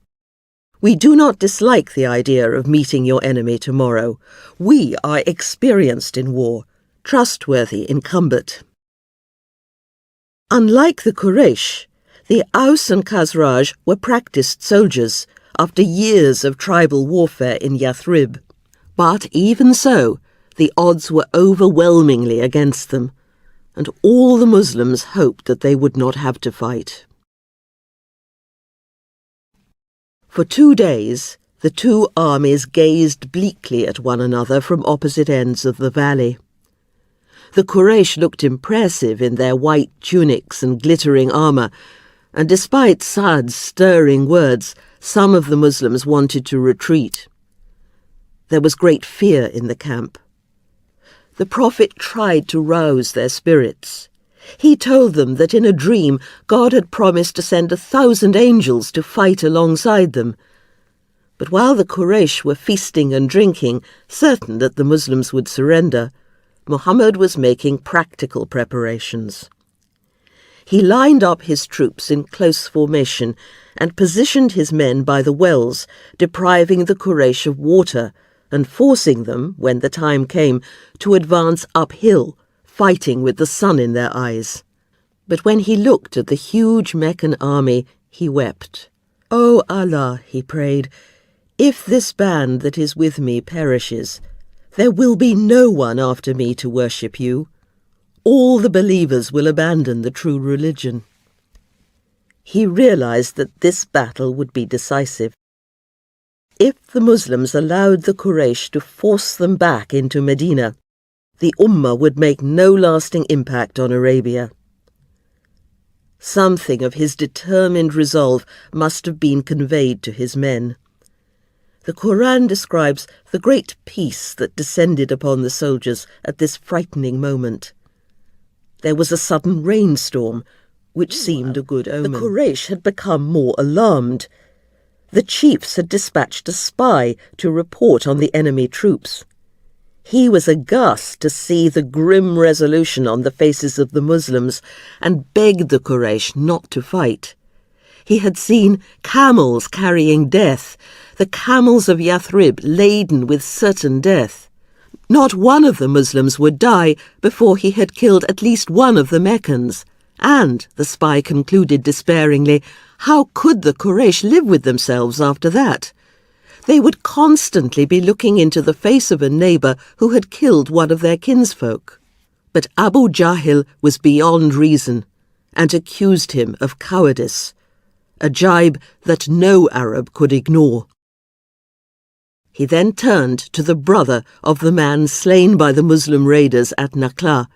We do not dislike the idea of meeting your enemy tomorrow. We are experienced in war, trustworthy in combat." Unlike the Quraysh, the Aus and Khazraj were practiced soldiers after years of tribal warfare in Yathrib. But even so, the odds were overwhelmingly against them, and all the Muslims hoped that they would not have to fight. For 2 days, the two armies gazed bleakly at one another from opposite ends of the valley. The Quraysh looked impressive in their white tunics and glittering armour, and despite Sa'd's stirring words, some of the Muslims wanted to retreat. There was great fear in the camp. The Prophet tried to rouse their spirits. He told them that in a dream God had promised to send 1,000 angels to fight alongside them. But while the Quraysh were feasting and drinking, certain that the Muslims would surrender, Muhammad was making practical preparations. He lined up his troops in close formation and positioned his men by the wells, depriving the Quraysh of water and forcing them, when the time came, to advance uphill, fighting with the sun in their eyes. But when he looked at the huge Meccan army, He wept. "O Allah," he prayed, "if this band that is with me perishes, there will be no one after me to worship you. All the believers will abandon the true religion." He realized that this battle would be decisive. If the Muslims allowed the Quraysh to force them back into Medina, the Ummah would make no lasting impact on Arabia. Something of his determined resolve must have been conveyed to his men. The Quran describes the great peace that descended upon the soldiers at this frightening moment. There was a sudden rainstorm, which seemed a good omen. The Quraysh had become more alarmed. The chiefs had dispatched a spy to report on the enemy troops. He was aghast to see the grim resolution on the faces of the Muslims and begged the Quraysh not to fight. He had seen camels carrying death, the camels of Yathrib laden with certain death. Not one of the Muslims would die before he had killed at least one of the Meccans. And, the spy concluded despairingly, how could the Quraysh live with themselves after that? They would constantly be looking into the face of a neighbour who had killed one of their kinsfolk. But Abu Jahil was beyond reason and accused him of cowardice, a jibe that no Arab could ignore. He then turned to the brother of the man slain by the Muslim raiders at Nakhla,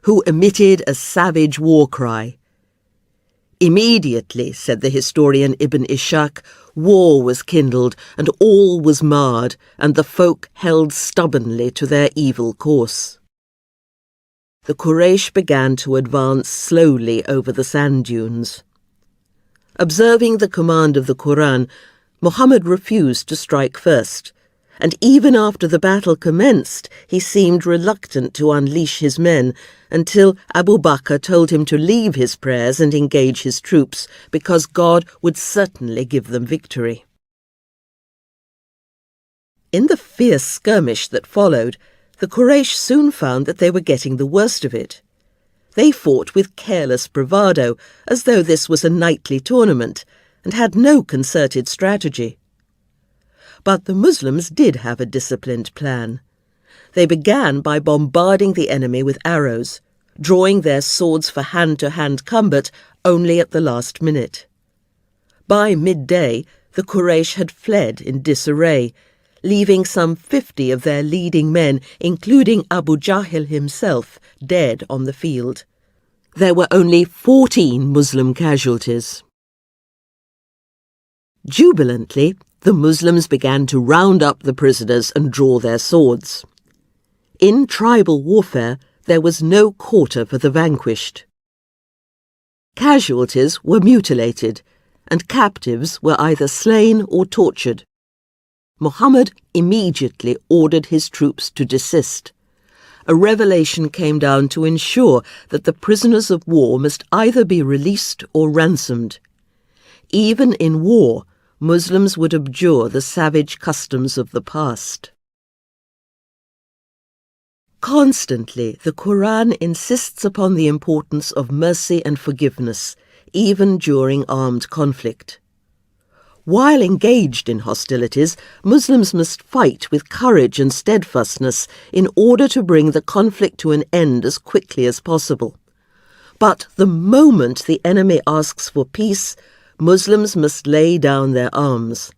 who emitted a savage war cry. Immediately, said the historian Ibn Ishaq, war was kindled, and all was marred, and the folk held stubbornly to their evil course. The Quraysh began to advance slowly over the sand dunes. Observing the command of the Quran, Muhammad refused to strike first, and even after the battle commenced, he seemed reluctant to unleash his men until Abu Bakr told him to leave his prayers and engage his troops, because God would certainly give them victory. In the fierce skirmish that followed, the Quraysh soon found that they were getting the worst of it. They fought with careless bravado, as though this was a nightly tournament, and had no concerted strategy. But the Muslims did have a disciplined plan. They began by bombarding the enemy with arrows, drawing their swords for hand-to-hand combat only at the last minute. By midday, the Quraysh had fled in disarray, leaving some 50 of their leading men, including Abu Jahil himself, dead on the field. There were only 14 Muslim casualties. Jubilantly, the Muslims began to round up the prisoners and draw their swords. In tribal warfare, there was no quarter for the vanquished. Casualties were mutilated, and captives were either slain or tortured. Muhammad immediately ordered his troops to desist. A revelation came down to ensure that the prisoners of war must either be released or ransomed. Even in war, Muslims would abjure the savage customs of the past. Constantly, the Quran insists upon the importance of mercy and forgiveness, even during armed conflict. While engaged in hostilities, Muslims must fight with courage and steadfastness in order to bring the conflict to an end as quickly as possible. But the moment the enemy asks for peace, Muslims must lay down their arms.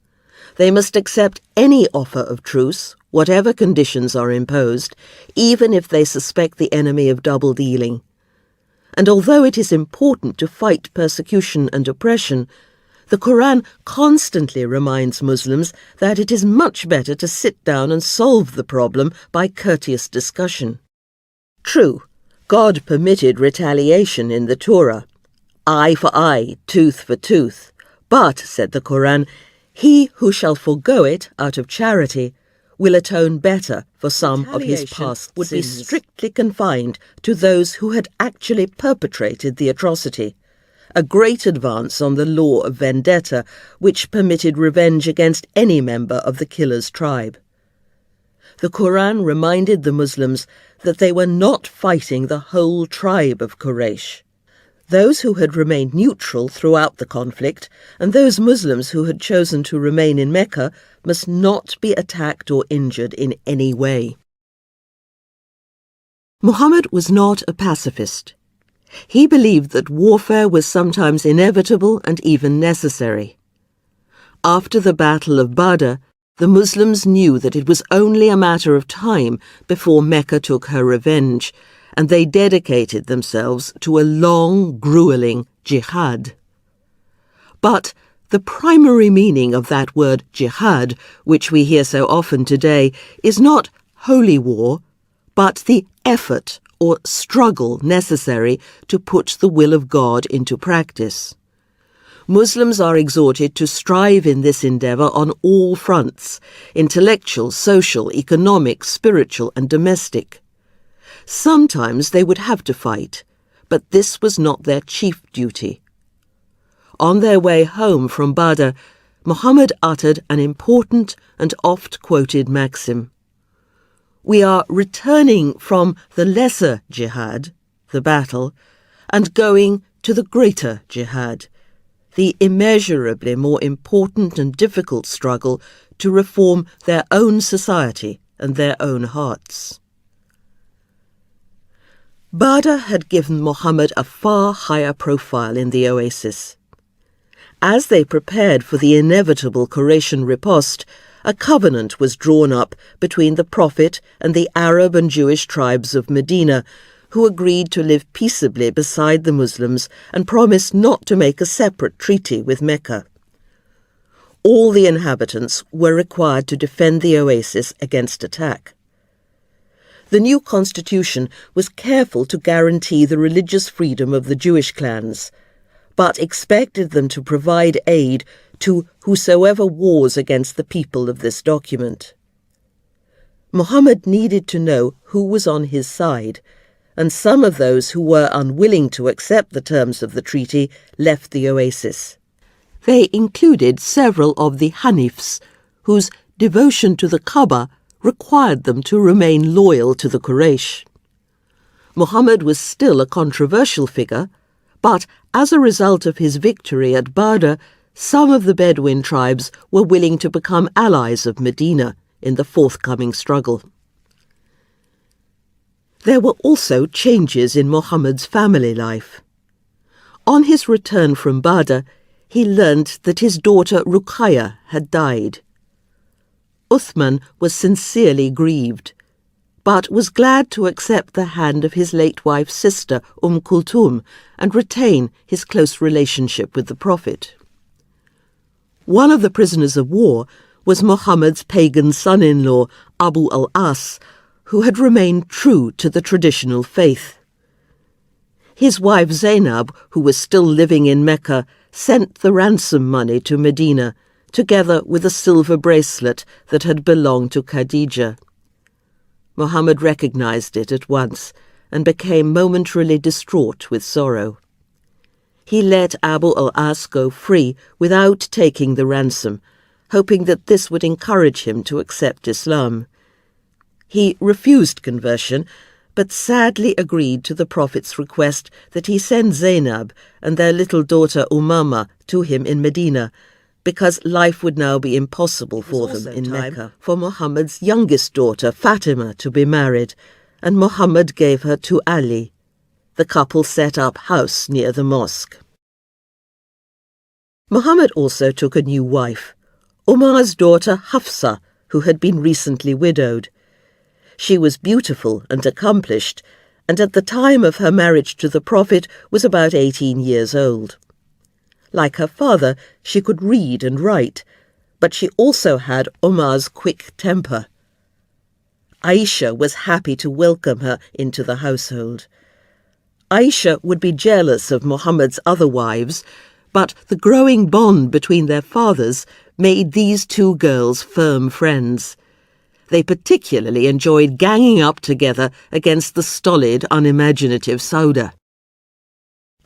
They must accept any offer of truce, whatever conditions are imposed, even if they suspect the enemy of double-dealing. And although it is important to fight persecution and oppression, the Quran constantly reminds Muslims that it is much better to sit down and solve the problem by courteous discussion. True, God permitted retaliation in the Torah. Eye for eye, tooth for tooth. But, said the Quran, he who shall forego it out of charity will atone better for some of his past sins. Would be strictly confined to those who had actually perpetrated the atrocity, a great advance on the law of vendetta, which permitted revenge against any member of the killer's tribe. The Quran reminded the Muslims that they were not fighting the whole tribe of Quraysh. those who had remained neutral throughout the conflict and those Muslims who had chosen to remain in Mecca must not be attacked or injured in any way. Muhammad was not a pacifist. He believed that warfare was sometimes inevitable and even necessary. After the Battle of Badr, the Muslims knew that it was only a matter of time before Mecca took her revenge, and they dedicated themselves to a long, grueling jihad. But the primary meaning of that word jihad, which we hear so often today, is not holy war, but the effort or struggle necessary to put the will of God into practice. Muslims are exhorted to strive in this endeavour on all fronts: intellectual, social, economic, spiritual and domestic. Sometimes they would have to fight, but this was not their chief duty. On their way home from Badr, Muhammad uttered an important and oft-quoted maxim. We are returning from the lesser jihad, the battle, and going to the greater jihad, the immeasurably more important and difficult struggle to reform their own society and their own hearts. Badr had given Muhammad a far higher profile in the oasis. As they prepared for the inevitable Quraysh riposte, a covenant was drawn up between the Prophet and the Arab and Jewish tribes of Medina, who agreed to live peaceably beside the Muslims and promised not to make a separate treaty with Mecca. All the inhabitants were required to defend the oasis against attack. The new constitution was careful to guarantee the religious freedom of the Jewish clans, but expected them to provide aid to whosoever wars against the people of this document. Muhammad needed to know who was on his side, and some of those who were unwilling to accept the terms of the treaty left the oasis. They included several of the Hanifs, whose devotion to the Kaaba required them to remain loyal to the Quraysh. Muhammad was still a controversial figure, but as a result of his victory at Badr, some of the Bedouin tribes were willing to become allies of Medina in the forthcoming struggle. There were also changes in Muhammad's family life. On his return from Badr, he learnt that his daughter Ruqayya had died. Uthman was sincerely grieved, but was glad to accept the hand of his late wife's sister, Kulthum, and retain his close relationship with the Prophet. One of the prisoners of war was Muhammad's pagan son-in-law, Abu al-As, who had remained true to the traditional faith. His wife Zainab, who was still living in Mecca, sent the ransom money to Medina, together with a silver bracelet that had belonged to Khadija. Muhammad recognized it at once and became momentarily distraught with sorrow. He let Abu al-As go free without taking the ransom, hoping that this would encourage him to accept Islam. He refused conversion, but sadly agreed to the Prophet's request that he send Zainab and their little daughter Umama to him in Medina, because life would now be impossible for them in Mecca, for Muhammad's youngest daughter, Fatima, to be married, and Muhammad gave her to Ali. The couple set up house near the mosque. Muhammad also took a new wife, Umar's daughter Hafsa, who had been recently widowed. She was beautiful and accomplished, and at the time of her marriage to the Prophet was about 18 years old. Like her father, she could read and write, but she also had Umar's quick temper. Aisha was happy to welcome her into the household. Aisha would be jealous of Muhammad's other wives, but the growing bond between their fathers made these two girls firm friends. They particularly enjoyed ganging up together against the stolid, unimaginative Sauda.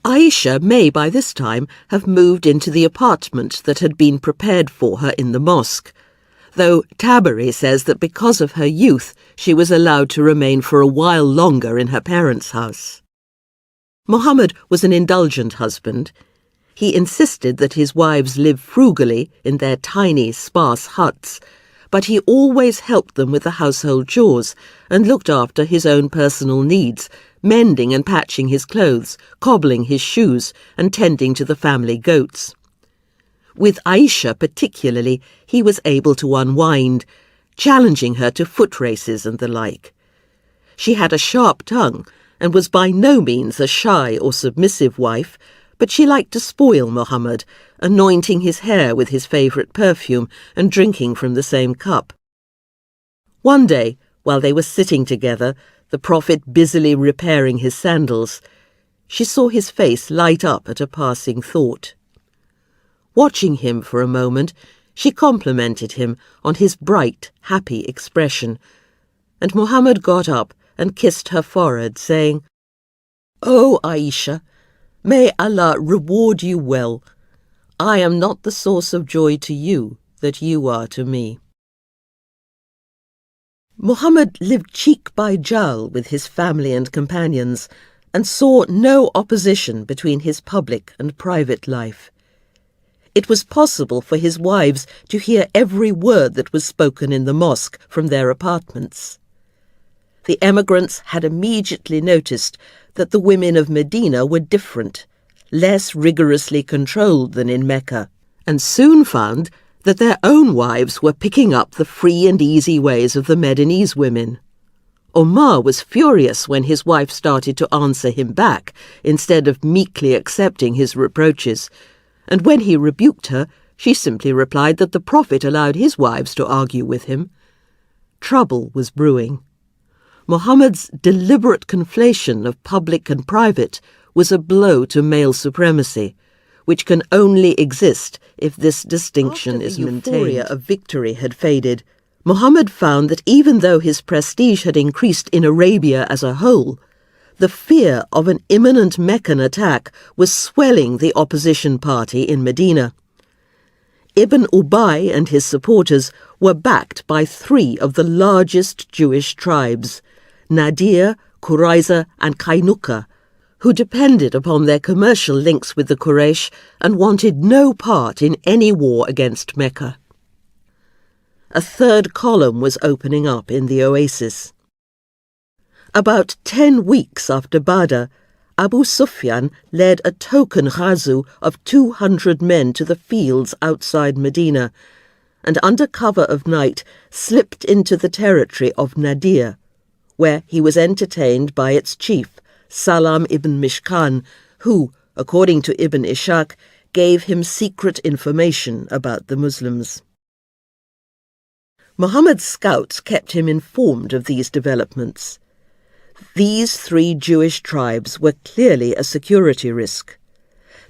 Aisha may by this time have moved into the apartment that had been prepared for her in the mosque, though Tabari says that because of her youth she was allowed to remain for a while longer in her parents' house. Muhammad was an indulgent husband. He insisted that his wives live frugally in their tiny, sparse huts, but he always helped them with the household chores and looked after his own personal needs, mending and patching his clothes, cobbling his shoes, and tending to the family goats. With Aisha particularly, he was able to unwind, challenging her to foot races and the like. She had a sharp tongue and was by no means a shy or submissive wife, but she liked to spoil Muhammad, anointing his hair with his favourite perfume and drinking from the same cup. One day, while they were sitting together, the Prophet busily repairing his sandals, she saw his face light up at a passing thought. Watching him for a moment, she complimented him on his bright, happy expression, and Muhammad got up and kissed her forehead, saying, "O Aisha, may Allah reward you well. I am not the source of joy to you that you are to me." Muhammad lived cheek by jowl with his family and companions, and saw no opposition between his public and private life. It was possible for his wives to hear every word that was spoken in the mosque from their apartments. The emigrants had immediately noticed that the women of Medina were different, less rigorously controlled than in Mecca, and soon found that their own wives were picking up the free and easy ways of the Medinese women. Omar was furious when his wife started to answer him back instead of meekly accepting his reproaches, and when he rebuked her, she simply replied that the Prophet allowed his wives to argue with him. Trouble was brewing. Muhammad's deliberate conflation of public and private was a blow to male supremacy, which can only exist if this distinction is maintained. After the euphoria of victory had faded, Muhammad found that even though his prestige had increased in Arabia as a whole, the fear of an imminent Meccan attack was swelling the opposition party in Medina. Ibn Ubay and his supporters were backed by 3 of the largest Jewish tribes, Nadir, Qurayza and Kainuka, who depended upon their commercial links with the Quraysh and wanted no part in any war against Mecca. A third column was opening up in the oasis. About 10 weeks after Badr, Abu Sufyan led a token ghazu of 200 men to the fields outside Medina, and under cover of night slipped into the territory of Nadir, where he was entertained by its chief, Salam ibn Mishkan, who, according to Ibn Ishaq, gave him secret information about the Muslims. Muhammad's scouts kept him informed of these developments. These 3 Jewish tribes were clearly a security risk.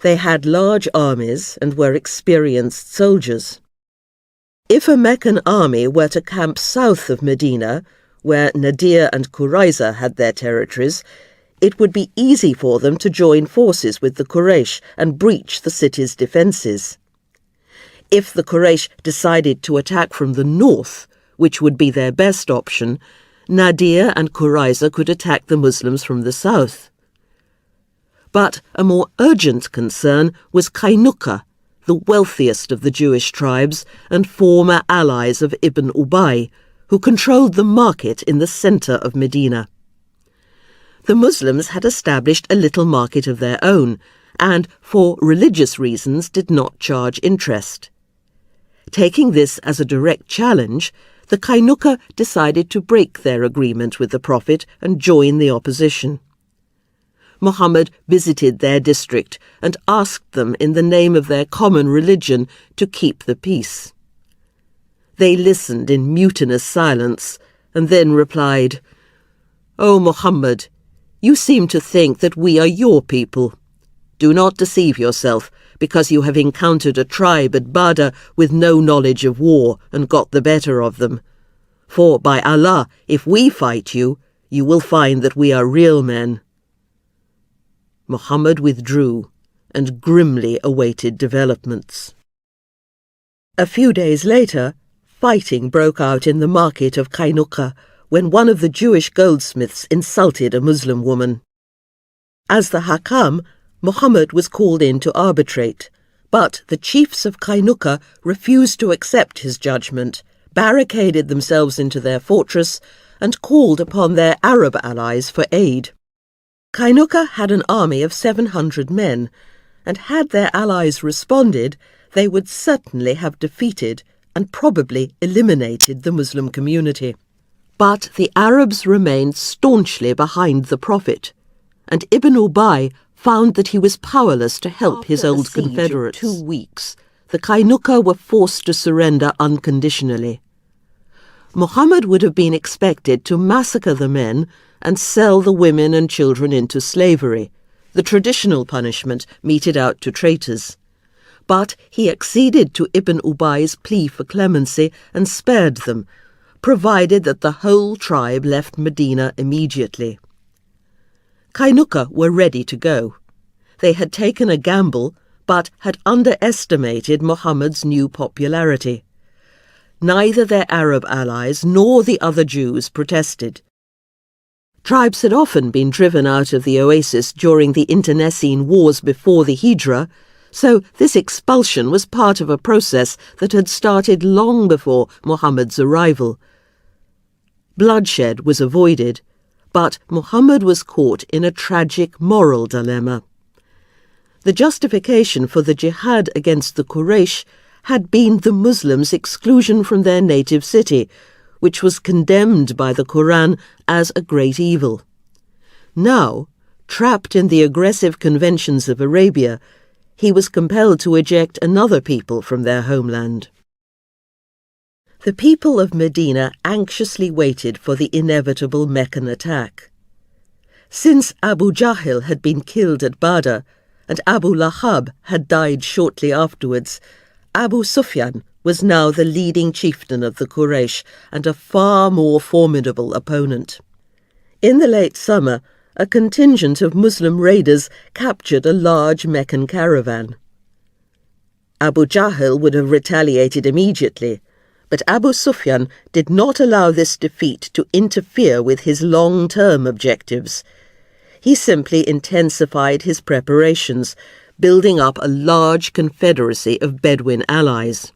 They had large armies and were experienced soldiers. If a Meccan army were to camp south of Medina, where Nadir and Qurayza had their territories, it would be easy for them to join forces with the Quraysh and breach the city's defences. If the Quraysh decided to attack from the north, which would be their best option, Nadir and Qurayza could attack the Muslims from the south. But a more urgent concern was Kainuka, the wealthiest of the Jewish tribes and former allies of Ibn Ubay, who controlled the market in the centre of Medina. The Muslims had established a little market of their own, and, for religious reasons, did not charge interest. Taking this as a direct challenge, the Kainuka decided to break their agreement with the Prophet and join the opposition. Muhammad visited their district and asked them in the name of their common religion to keep the peace. They listened in mutinous silence and then replied, "O Muhammad, you seem to think that we are your people. Do not deceive yourself because you have encountered a tribe at Badr with no knowledge of war and got the better of them. For by Allah, if we fight you, you will find that we are real men." Muhammad withdrew and grimly awaited developments. A few days later, fighting broke out in the market of Kainuka when one of the Jewish goldsmiths insulted a Muslim woman. As the Hakam, Muhammad was called in to arbitrate, but the chiefs of Kainuka refused to accept his judgment, barricaded themselves into their fortress, and called upon their Arab allies for aid. Kainuka had an army of 700 men, and had their allies responded, they would certainly have defeated and probably eliminated the Muslim community. But the Arabs remained staunchly behind the Prophet, and Ibn Ubay found that he was powerless to help his old confederates. After 2 weeks, the Kainuka were forced to surrender unconditionally. Muhammad would have been expected to massacre the men and sell the women and children into slavery, the traditional punishment meted out to traitors. But he acceded to Ibn Ubay's plea for clemency and spared them, provided that the whole tribe left Medina immediately. Kainuka were ready to go. They had taken a gamble, but had underestimated Muhammad's new popularity. Neither their Arab allies nor the other Jews protested. Tribes had often been driven out of the oasis during the internecine wars before the Hijra, so this expulsion was part of a process that had started long before Muhammad's arrival. Bloodshed was avoided, but Muhammad was caught in a tragic moral dilemma. The justification for the jihad against the Quraysh had been the Muslims' exclusion from their native city, which was condemned by the Quran as a great evil. Now, trapped in the aggressive conventions of Arabia, he was compelled to eject another people from their homeland. The people of Medina anxiously waited for the inevitable Meccan attack. Since Abu Jahl had been killed at Badr and Abu Lahab had died shortly afterwards, Abu Sufyan was now the leading chieftain of the Quraysh and a far more formidable opponent. In the late summer, a contingent of Muslim raiders captured a large Meccan caravan. Abu Jahl would have retaliated immediately, but Abu Sufyan did not allow this defeat to interfere with his long-term objectives. He simply intensified his preparations, building up a large confederacy of Bedouin allies.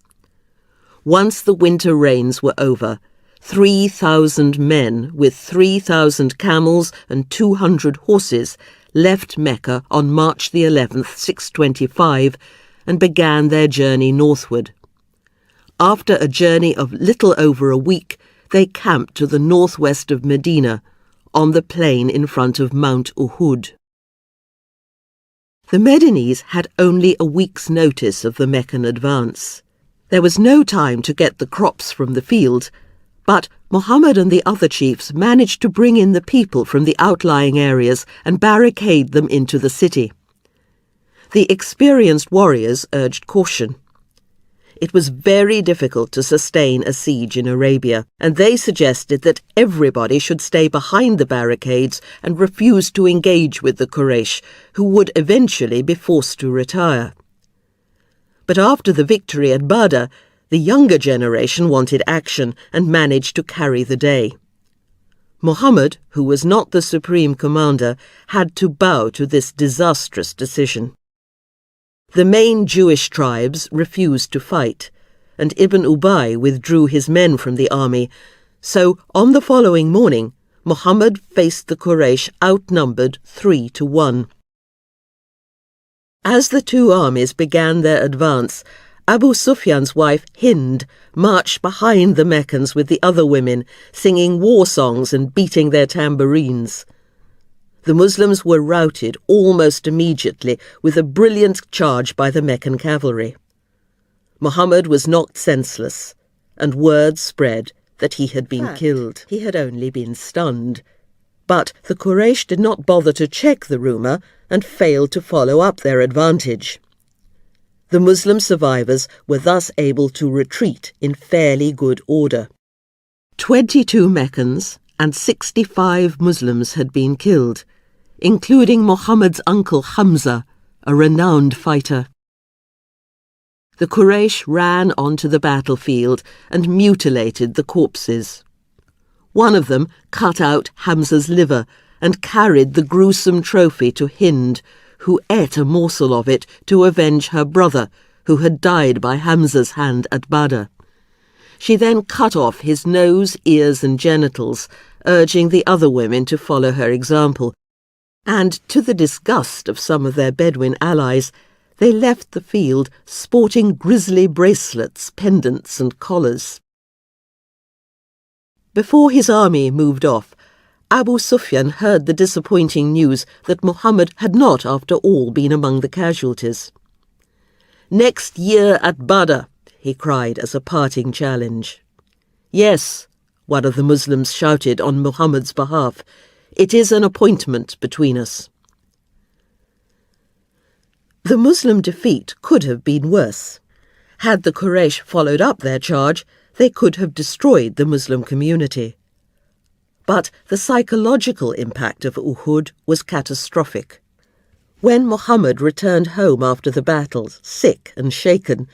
Once the winter rains were over, 3,000 men with 3,000 camels and 200 horses left Mecca on March the 11th, 625, and began their journey northward. After a journey of little over a week, they camped to the northwest of Medina, on the plain in front of Mount Uhud. The Medinese had only a week's notice of the Meccan advance. There was no time to get the crops from the field, but Muhammad and the other chiefs managed to bring in the people from the outlying areas and barricade them into the city. The experienced warriors urged caution. It was very difficult to sustain a siege in Arabia, and they suggested that everybody should stay behind the barricades and refuse to engage with the Quraysh, who would eventually be forced to retire. But after the victory at Badr, the younger generation wanted action and managed to carry the day. Muhammad, who was not the supreme commander, had to bow to this disastrous decision. The main Jewish tribes refused to fight, and Ibn Ubay withdrew his men from the army, so on the following morning, Muhammad faced the Quraysh outnumbered 3-1. As the two armies began their advance, Abu Sufyan's wife Hind marched behind the Meccans with the other women, singing war songs and beating their tambourines. The Muslims were routed almost immediately with a brilliant charge by the Meccan cavalry. Muhammad was knocked senseless, and word spread that he had been killed. He had only been stunned. But the Quraysh did not bother to check the rumour and failed to follow up their advantage. The Muslim survivors were thus able to retreat in fairly good order. 22 Meccans and 65 Muslims had been killed, including Muhammad's uncle Hamza, a renowned fighter. The Quraysh ran onto the battlefield and mutilated the corpses. One of them cut out Hamza's liver and carried the gruesome trophy to Hind, who ate a morsel of it to avenge her brother, who had died by Hamza's hand at Badr. She then cut off his nose, ears and genitals, urging the other women to follow her example, and, to the disgust of some of their Bedouin allies, they left the field sporting grisly bracelets, pendants and collars. Before his army moved off, Abu Sufyan heard the disappointing news that Muhammad had not, after all, been among the casualties. "Next year at Badr," he cried as a parting challenge. "Yes," one of the Muslims shouted on Muhammad's behalf, "it is an appointment between us." The Muslim defeat could have been worse. Had the Quraysh followed up their charge, they could have destroyed the Muslim community. But the psychological impact of Uhud was catastrophic. When Muhammad returned home after the battle, sick and shaken,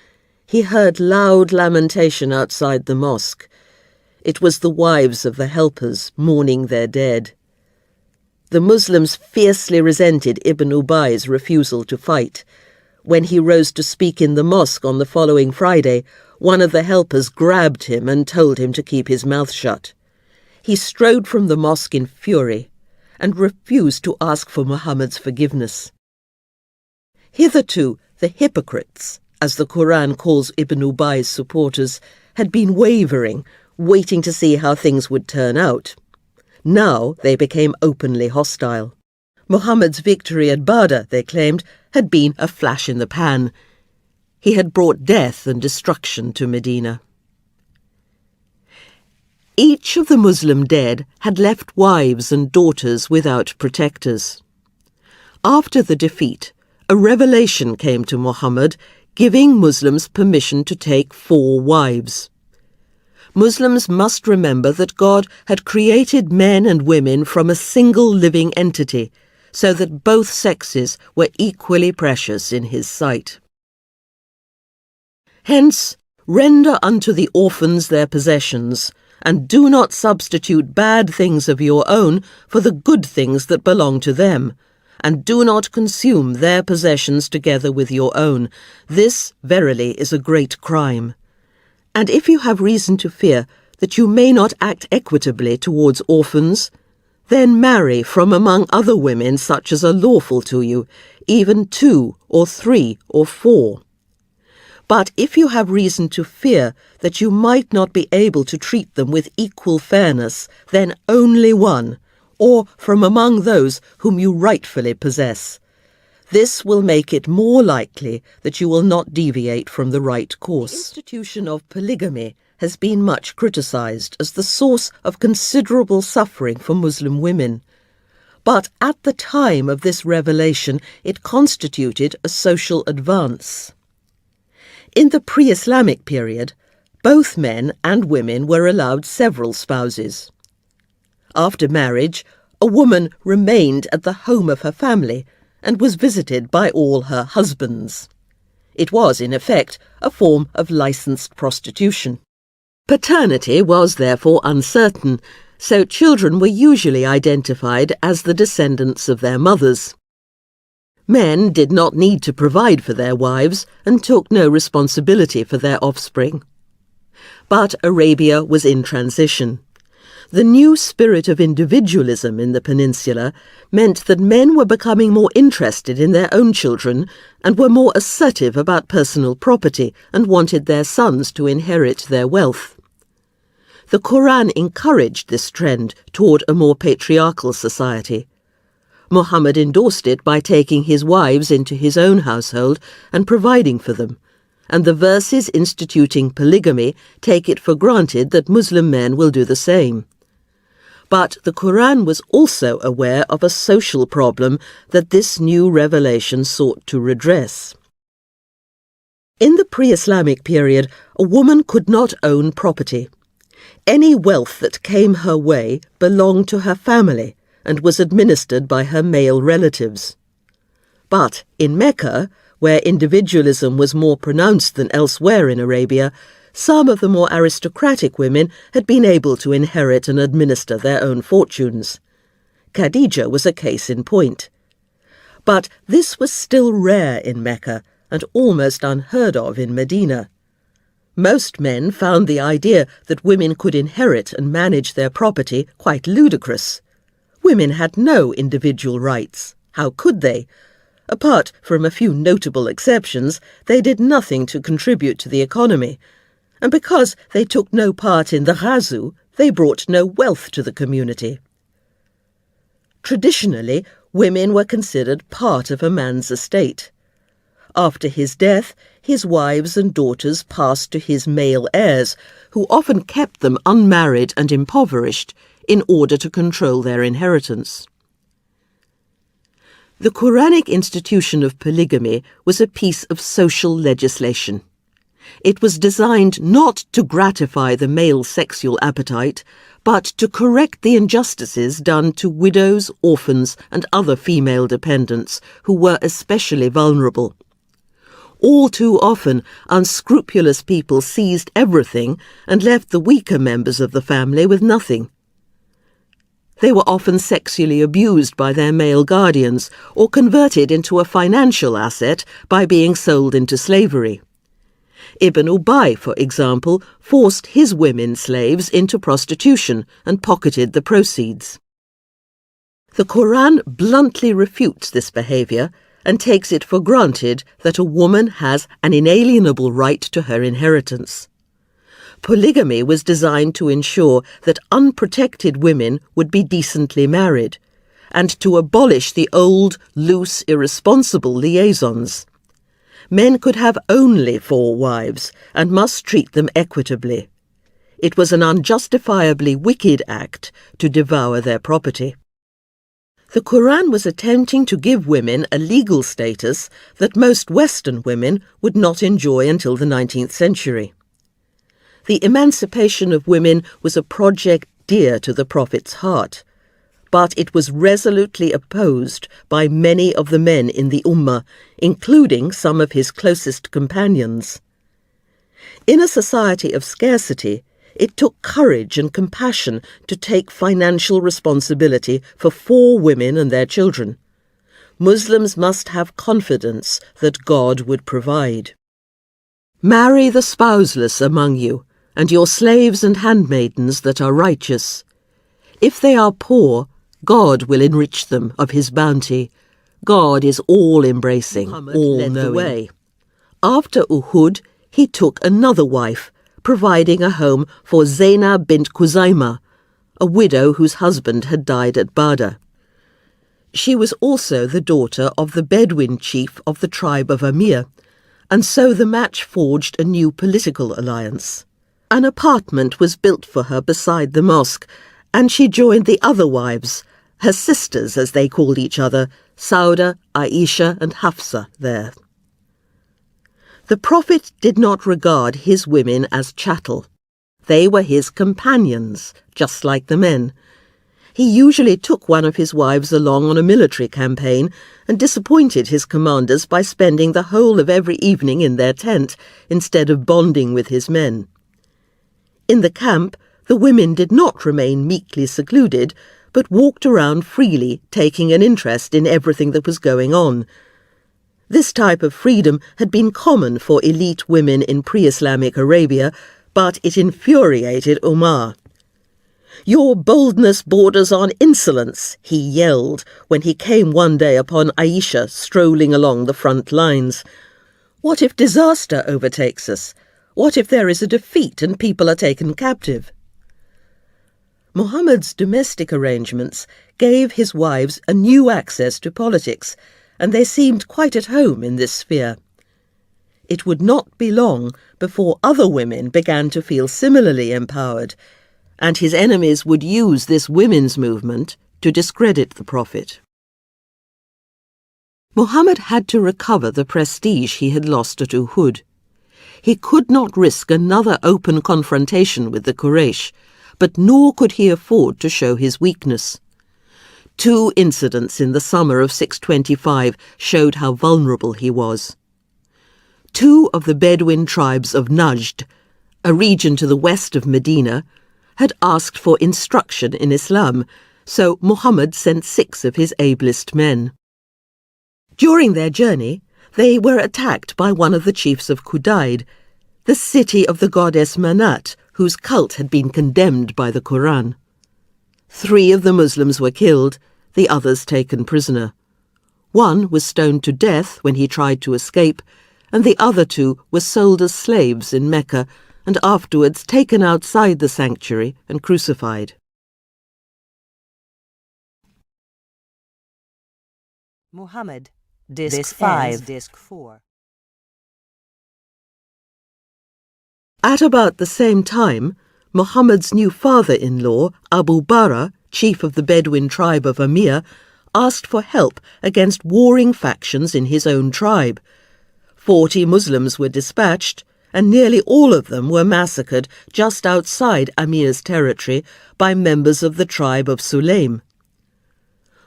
he heard loud lamentation outside the mosque. It was the wives of the helpers mourning their dead. The Muslims fiercely resented Ibn Ubay's refusal to fight. When he rose to speak in the mosque on the following Friday, one of the helpers grabbed him and told him to keep his mouth shut. He strode from the mosque in fury and refused to ask for Muhammad's forgiveness. Hitherto, the hypocrites, as the Quran calls Ibn Ubay's supporters, had been wavering, waiting to see how things would turn out. Now they became openly hostile. Muhammad's victory at Badr, they claimed, had been a flash in the pan. He had brought death and destruction to Medina. Each of the Muslim dead had left wives and daughters without protectors. After the defeat, a revelation came to Muhammad, giving Muslims permission to take 4 wives. Muslims must remember that God had created men and women from a single living entity, so that both sexes were equally precious in his sight. Hence, render unto the orphans their possessions, and do not substitute bad things of your own for the good things that belong to them, and do not consume their possessions together with your own. This, verily, is a great crime. And if you have reason to fear that you may not act equitably towards orphans, then marry from among other women such as are lawful to you, even 2 or 3 or 4. But if you have reason to fear that you might not be able to treat them with equal fairness, then only 1, or from among those whom you rightfully possess. This will make it more likely that you will not deviate from the right course. The institution of polygamy has been much criticized as the source of considerable suffering for Muslim women. But at the time of this revelation, it constituted a social advance. In the pre-Islamic period, both men and women were allowed several spouses. After marriage, a woman remained at the home of her family and was visited by all her husbands. It was, in effect, a form of licensed prostitution. Paternity was therefore uncertain, so children were usually identified as the descendants of their mothers. Men did not need to provide for their wives and took no responsibility for their offspring. But Arabia was in transition. The new spirit of individualism in the peninsula meant that men were becoming more interested in their own children and were more assertive about personal property and wanted their sons to inherit their wealth. The Quran encouraged this trend toward a more patriarchal society. Muhammad endorsed it by taking his wives into his own household and providing for them, and the verses instituting polygamy take it for granted that Muslim men will do the same. But the Quran was also aware of a social problem that this new revelation sought to redress. In the pre-Islamic period, a woman could not own property. Any wealth that came her way belonged to her family and was administered by her male relatives. But in Mecca, where individualism was more pronounced than elsewhere in Arabia, some of the more aristocratic women had been able to inherit and administer their own fortunes. Khadija was a case in point. But this was still rare in Mecca and almost unheard of in Medina. Most men found the idea that women could inherit and manage their property quite ludicrous. Women had no individual rights. How could they? Apart from a few notable exceptions, they did nothing to contribute to the economy. And because they took no part in the ghazu, they brought no wealth to the community. Traditionally, women were considered part of a man's estate. After his death, his wives and daughters passed to his male heirs, who often kept them unmarried and impoverished in order to control their inheritance. The Quranic institution of polygamy was a piece of social legislation. It was designed not to gratify the male sexual appetite, but to correct the injustices done to widows, orphans, and other female dependents who were especially vulnerable. All too often, unscrupulous people seized everything and left the weaker members of the family with nothing. They were often sexually abused by their male guardians or converted into a financial asset by being sold into slavery. Ibn Ubay, for example, forced his women slaves into prostitution and pocketed the proceeds. The Quran bluntly refutes this behaviour and takes it for granted that a woman has an inalienable right to her inheritance. Polygamy was designed to ensure that unprotected women would be decently married, and to abolish the old, loose, irresponsible liaisons. Men could have only 4 wives, and must treat them equitably. It was an unjustifiably wicked act to devour their property. The Quran was attempting to give women a legal status that most Western women would not enjoy until the 19th century. The emancipation of women was a project dear to the Prophet's heart, but it was resolutely opposed by many of the men in the Ummah, including some of his closest companions. In a society of scarcity, it took courage and compassion to take financial responsibility for 4 women and their children. Muslims must have confidence that God would provide. Marry the spouseless among you, and your slaves and handmaidens that are righteous. If they are poor, God will enrich them of his bounty. God is all-embracing, all-knowing. After Uhud, he took another wife, providing a home for Zainab bint Khuzaimah, a widow whose husband had died at Badr. She was also the daughter of the Bedouin chief of the tribe of Amir, and so the match forged a new political alliance. An apartment was built for her beside the mosque, and she joined the other wives, her sisters as they called each other, Sauda, Aisha and Hafsa, there. The Prophet did not regard his women as chattel. They were his companions, just like the men. He usually took one of his wives along on a military campaign and disappointed his commanders by spending the whole of every evening in their tent instead of bonding with his men. In the camp, the women did not remain meekly secluded, but walked around freely, taking an interest in everything that was going on. This type of freedom had been common for elite women in pre-Islamic Arabia, but it infuriated Umar. "Your boldness borders on insolence," he yelled when he came one day upon Aisha strolling along the front lines. "What if disaster overtakes us? What if there is a defeat and people are taken captive?" Muhammad's domestic arrangements gave his wives a new access to politics, and they seemed quite at home in this sphere. It would not be long before other women began to feel similarly empowered, and his enemies would use this women's movement to discredit the Prophet. Muhammad had to recover the prestige he had lost at Uhud. He could not risk another open confrontation with the Quraysh, but nor could he afford to show his weakness. 2 incidents in the summer of 625 showed how vulnerable he was. 2 of the Bedouin tribes of Najd, a region to the west of Medina, had asked for instruction in Islam, so Muhammad sent 6 of his ablest men. During their journey, they were attacked by one of the chiefs of Qudayd, the city of the goddess Manat, whose cult had been condemned by the Quran. 3 of the Muslims were killed, the others taken prisoner. 1 was stoned to death when he tried to escape, and the other 2 were sold as slaves in Mecca and afterwards taken outside the sanctuary and crucified. Muhammad, Disc 5, Disc 4. At about the same time, Muhammad's new father-in-law, Abu Bara, chief of the Bedouin tribe of Amir, asked for help against warring factions in his own tribe. 40 Muslims were dispatched, and nearly all of them were massacred just outside Amir's territory by members of the tribe of Sulaim.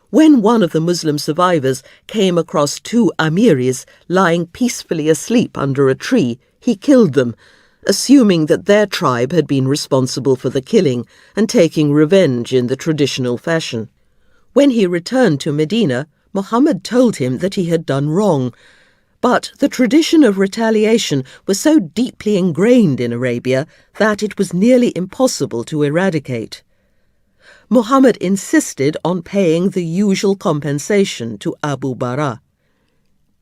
When one of the Muslim survivors came across 2 Amiris lying peacefully asleep under a tree, he killed them, assuming that their tribe had been responsible for the killing and taking revenge in the traditional fashion. When he returned to Medina, Muhammad told him that he had done wrong, but the tradition of retaliation was so deeply ingrained in Arabia that it was nearly impossible to eradicate. Muhammad insisted on paying the usual compensation to Abu Bara.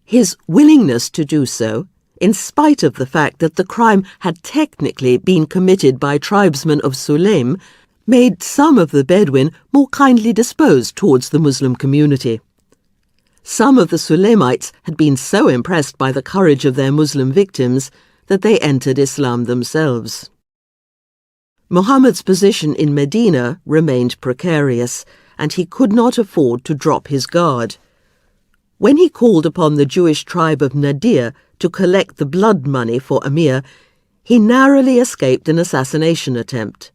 His willingness to do so, in spite of the fact that the crime had technically been committed by tribesmen of Sulaim, made some of the Bedouin more kindly disposed towards the Muslim community. Some of the Sulaimites had been so impressed by the courage of their Muslim victims that they entered Islam themselves. Muhammad's position in Medina remained precarious, and he could not afford to drop his guard. When he called upon the Jewish tribe of Nadir to collect the blood money for Amir, he narrowly escaped an assassination attempt.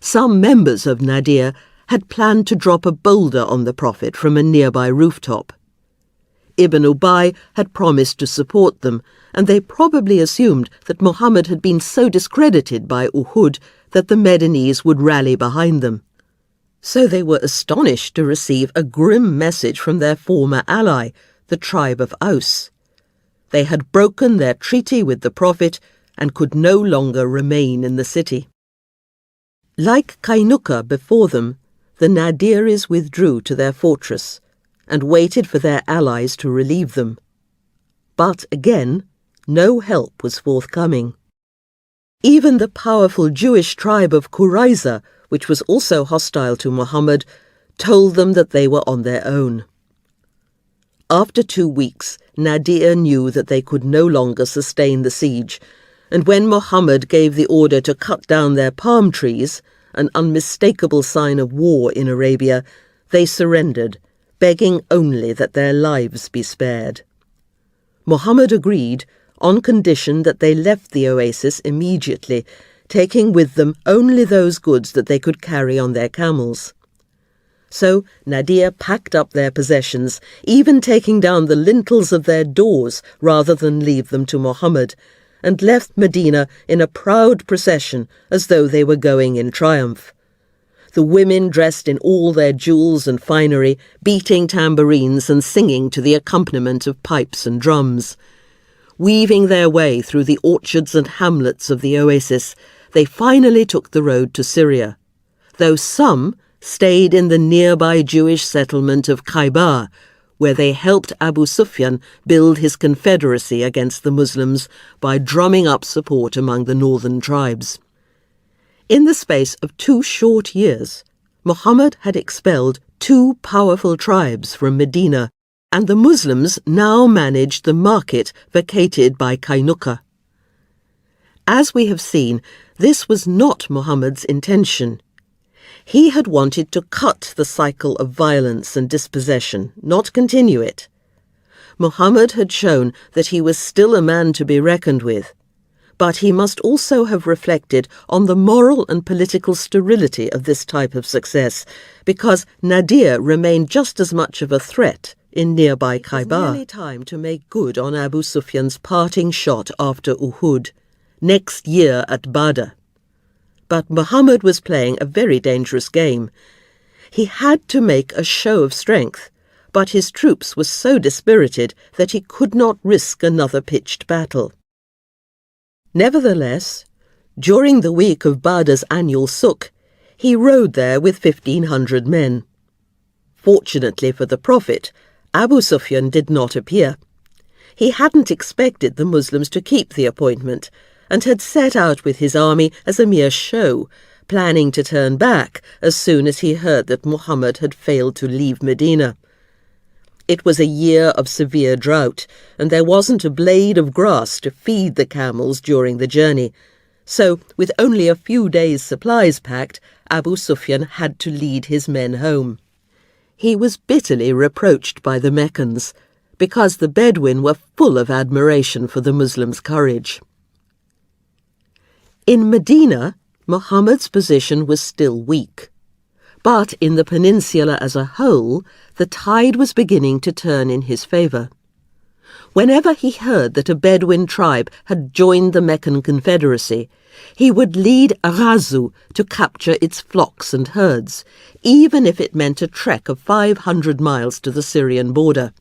Some members of Nadir had planned to drop a boulder on the Prophet from a nearby rooftop. Ibn Ubay had promised to support them, and they probably assumed that Muhammad had been so discredited by Uhud that the Medinese would rally behind them. So they were astonished to receive a grim message from their former ally, the tribe of Aus. They had broken their treaty with the Prophet and could no longer remain in the city. Like Kainuka before them, the Nadiris withdrew to their fortress and waited for their allies to relieve them. But again, no help was forthcoming. Even the powerful Jewish tribe of Qurayza, which was also hostile to Muhammad, told them that they were on their own. After 2 weeks, Nadir knew that they could no longer sustain the siege, and when Muhammad gave the order to cut down their palm trees, an unmistakable sign of war in Arabia, they surrendered, begging only that their lives be spared. Muhammad agreed on condition that they left the oasis immediately, taking with them only those goods that they could carry on their camels. So Nadir packed up their possessions, even taking down the lintels of their doors rather than leave them to Muhammad, and left Medina in a proud procession as though they were going in triumph. The women dressed in all their jewels and finery, beating tambourines and singing to the accompaniment of pipes and drums. Weaving their way through the orchards and hamlets of the oasis, they finally took the road to Syria, though some stayed in the nearby Jewish settlement of Khaybar, where they helped Abu Sufyan build his confederacy against the Muslims by drumming up support among the northern tribes. In the space of 2 short years, Muhammad had expelled 2 powerful tribes from Medina, and the Muslims now managed the market vacated by Kainuka. As we have seen, this was not Muhammad's intention. He had wanted to cut the cycle of violence and dispossession, not continue it. Muhammad had shown that he was still a man to be reckoned with, but he must also have reflected on the moral and political sterility of this type of success, because Nadir remained just as much of a threat in nearby Khaybar. It was nearly time to make good on Abu Sufyan's parting shot after Uhud, next year at Badr. But Muhammad was playing a very dangerous game. He had to make a show of strength, but his troops were so dispirited that he could not risk another pitched battle. Nevertheless, during the week of Badr's annual suk, he rode there with 1,500 men. Fortunately for the Prophet, Abu Sufyan did not appear. He hadn't expected the Muslims to keep the appointment and had set out with his army as a mere show, planning to turn back as soon as he heard that Muhammad had failed to leave Medina. It was a year of severe drought, and there wasn't a blade of grass to feed the camels during the journey. So, with only a few days' supplies packed, Abu Sufyan had to lead his men home. He was bitterly reproached by the Meccans, because the Bedouin were full of admiration for the Muslims' courage. In Medina, Muhammad's position was still weak. But in the peninsula as a whole, the tide was beginning to turn in his favour. Whenever he heard that a Bedouin tribe had joined the Meccan Confederacy, he would lead a ghazu to capture its flocks and herds, even if it meant a trek of 500 miles to the Syrian border.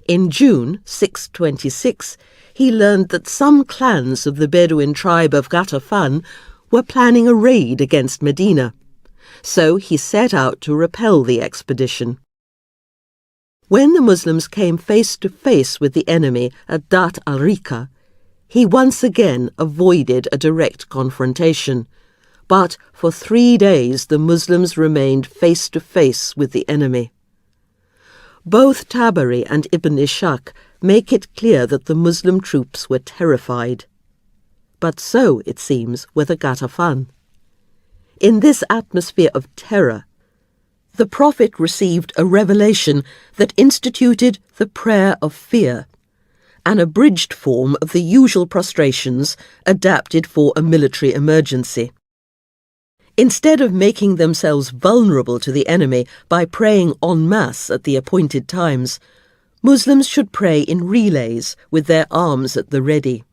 In June 626, he learned that some clans of the Bedouin tribe of Ghatafan were planning a raid against Medina. So he set out to repel the expedition. When the Muslims came face to face with the enemy at Dat al-Rika, he once again avoided a direct confrontation, but for 3 days the Muslims remained face to face with the enemy. Both Tabari and Ibn Ishaq make it clear that the Muslim troops were terrified. But so, it seems, were the Ghatafan. In this atmosphere of terror, the Prophet received a revelation that instituted the prayer of fear, an abridged form of the usual prostrations adapted for a military emergency. Instead of making themselves vulnerable to the enemy by praying en masse at the appointed times, Muslims should pray in relays with their arms at the ready.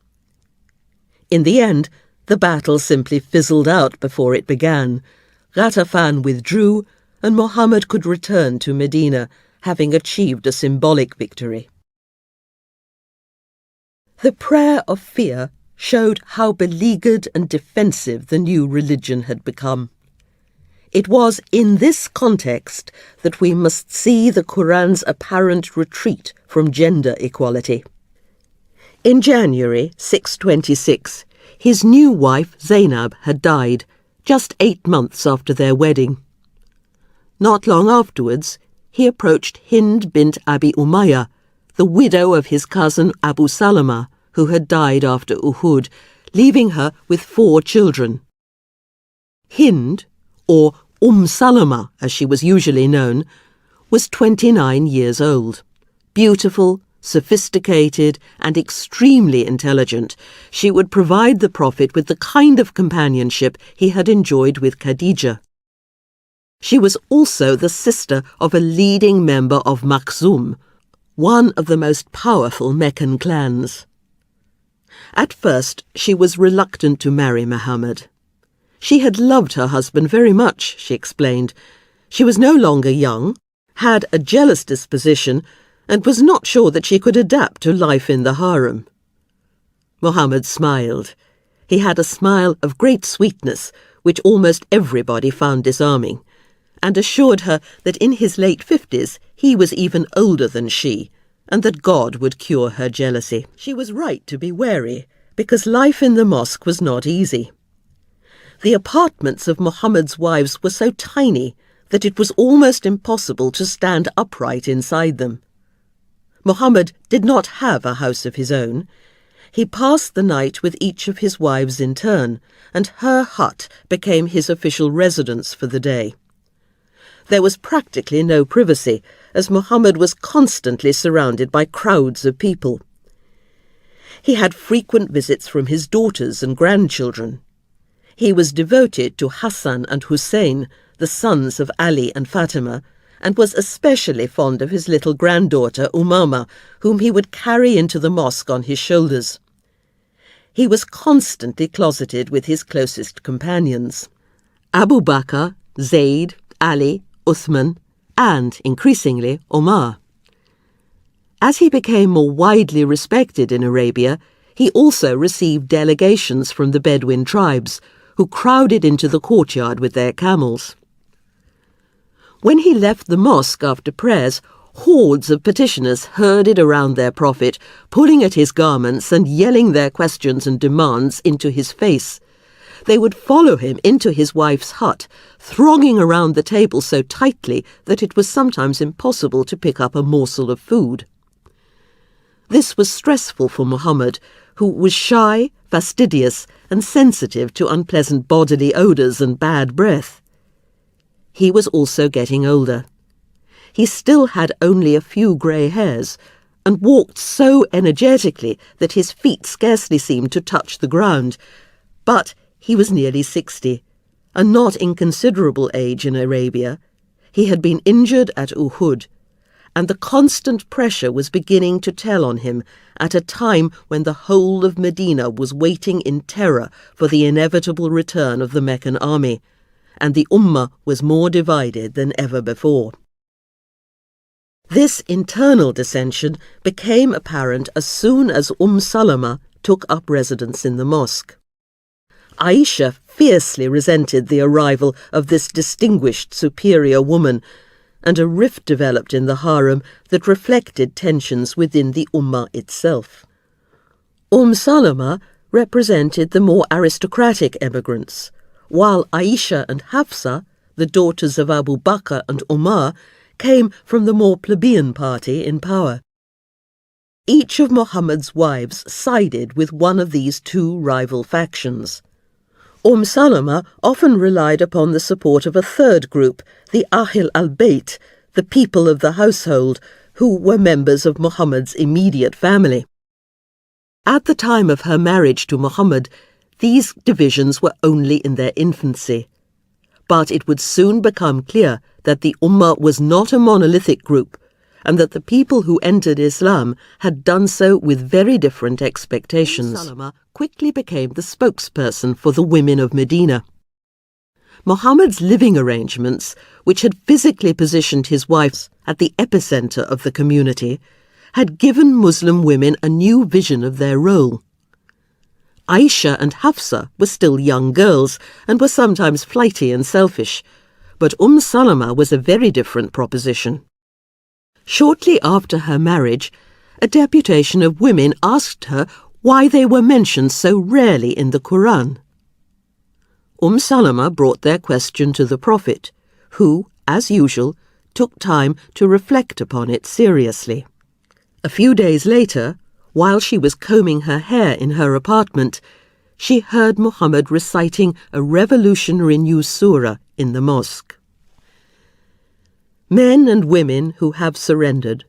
In the end, the battle simply fizzled out before it began. Ghatafan withdrew, and Muhammad could return to Medina, having achieved a symbolic victory. The prayer of fear showed how beleaguered and defensive the new religion had become. It was in this context that we must see the Quran's apparent retreat from gender equality. In January 626, his new wife Zainab had died, just 8 months after their wedding. Not long afterwards, he approached Hind bint Abi Umayyah, the widow of his cousin Abu Salama, who had died after Uhud, leaving her with 4 children. Hind, or Salama as she was usually known, was 29 years old. Beautiful, sophisticated, and extremely intelligent, she would provide the Prophet with the kind of companionship he had enjoyed with Khadija. She was also the sister of a leading member of Makhzum, one of the most powerful Meccan clans. At first, she was reluctant to marry Muhammad. She had loved her husband very much, she explained. She was no longer young, had a jealous disposition, and was not sure that she could adapt to life in the harem. Muhammad smiled. He had a smile of great sweetness, which almost everybody found disarming, and assured her that in his late 50s he was even older than she, and that God would cure her jealousy. She was right to be wary, because life in the mosque was not easy. The apartments of Muhammad's wives were so tiny that it was almost impossible to stand upright inside them. Muhammad did not have a house of his own. He passed the night with each of his wives in turn, and her hut became his official residence for the day. There was practically no privacy, as Muhammad was constantly surrounded by crowds of people. He had frequent visits from his daughters and grandchildren. He was devoted to Hassan and Hussein, the sons of Ali and Fatima, and was especially fond of his little granddaughter Umama, whom he would carry into the mosque on his shoulders. He was constantly closeted with his closest companions. Abu Bakr, Zayd, Ali, Uthman, and, increasingly, Omar. As he became more widely respected in Arabia, he also received delegations from the Bedouin tribes, who crowded into the courtyard with their camels. When he left the mosque after prayers, hordes of petitioners herded around their prophet, pulling at his garments and yelling their questions and demands into his face. They would follow him into his wife's hut, thronging around the table so tightly that it was sometimes impossible to pick up a morsel of food. This was stressful for Muhammad, who was shy, fastidious, and sensitive to unpleasant bodily odours and bad breath. He was also getting older. He still had only a few grey hairs, and walked so energetically that his feet scarcely seemed to touch the ground. But he was nearly 60, a not inconsiderable age in Arabia. He had been injured at Uhud, and the constant pressure was beginning to tell on him at a time when the whole of Medina was waiting in terror for the inevitable return of the Meccan army, and the Ummah was more divided than ever before. This internal dissension became apparent as soon as Salama took up residence in the mosque. Aisha fiercely resented the arrival of this distinguished superior woman, and a rift developed in the harem that reflected tensions within the Ummah itself. Salama represented the more aristocratic emigrants, while Aisha and Hafsa, the daughters of Abu Bakr and Umar, came from the more plebeian party in power. Each of Muhammad's wives sided with one of these two rival factions. Salama often relied upon the support of a third group, the Ahl al-Bayt, the people of the household, who were members of Muhammad's immediate family. At the time of her marriage to Muhammad, these divisions were only in their infancy. But it would soon become clear that the Ummah was not a monolithic group, and that the people who entered Islam had done so with very different expectations. Salama quickly became the spokesperson for the women of Medina. Muhammad's living arrangements, which had physically positioned his wives at the epicenter of the community, had given Muslim women a new vision of their role. Aisha and Hafsa were still young girls and were sometimes flighty and selfish, but Salama was a very different proposition. Shortly after her marriage, a deputation of women asked her why they were mentioned so rarely in the Quran. Salama brought their question to the Prophet, who, as usual, took time to reflect upon it seriously. A few days later, while she was combing her hair in her apartment, she heard Muhammad reciting a revolutionary new surah in the mosque. Men and women who have surrendered,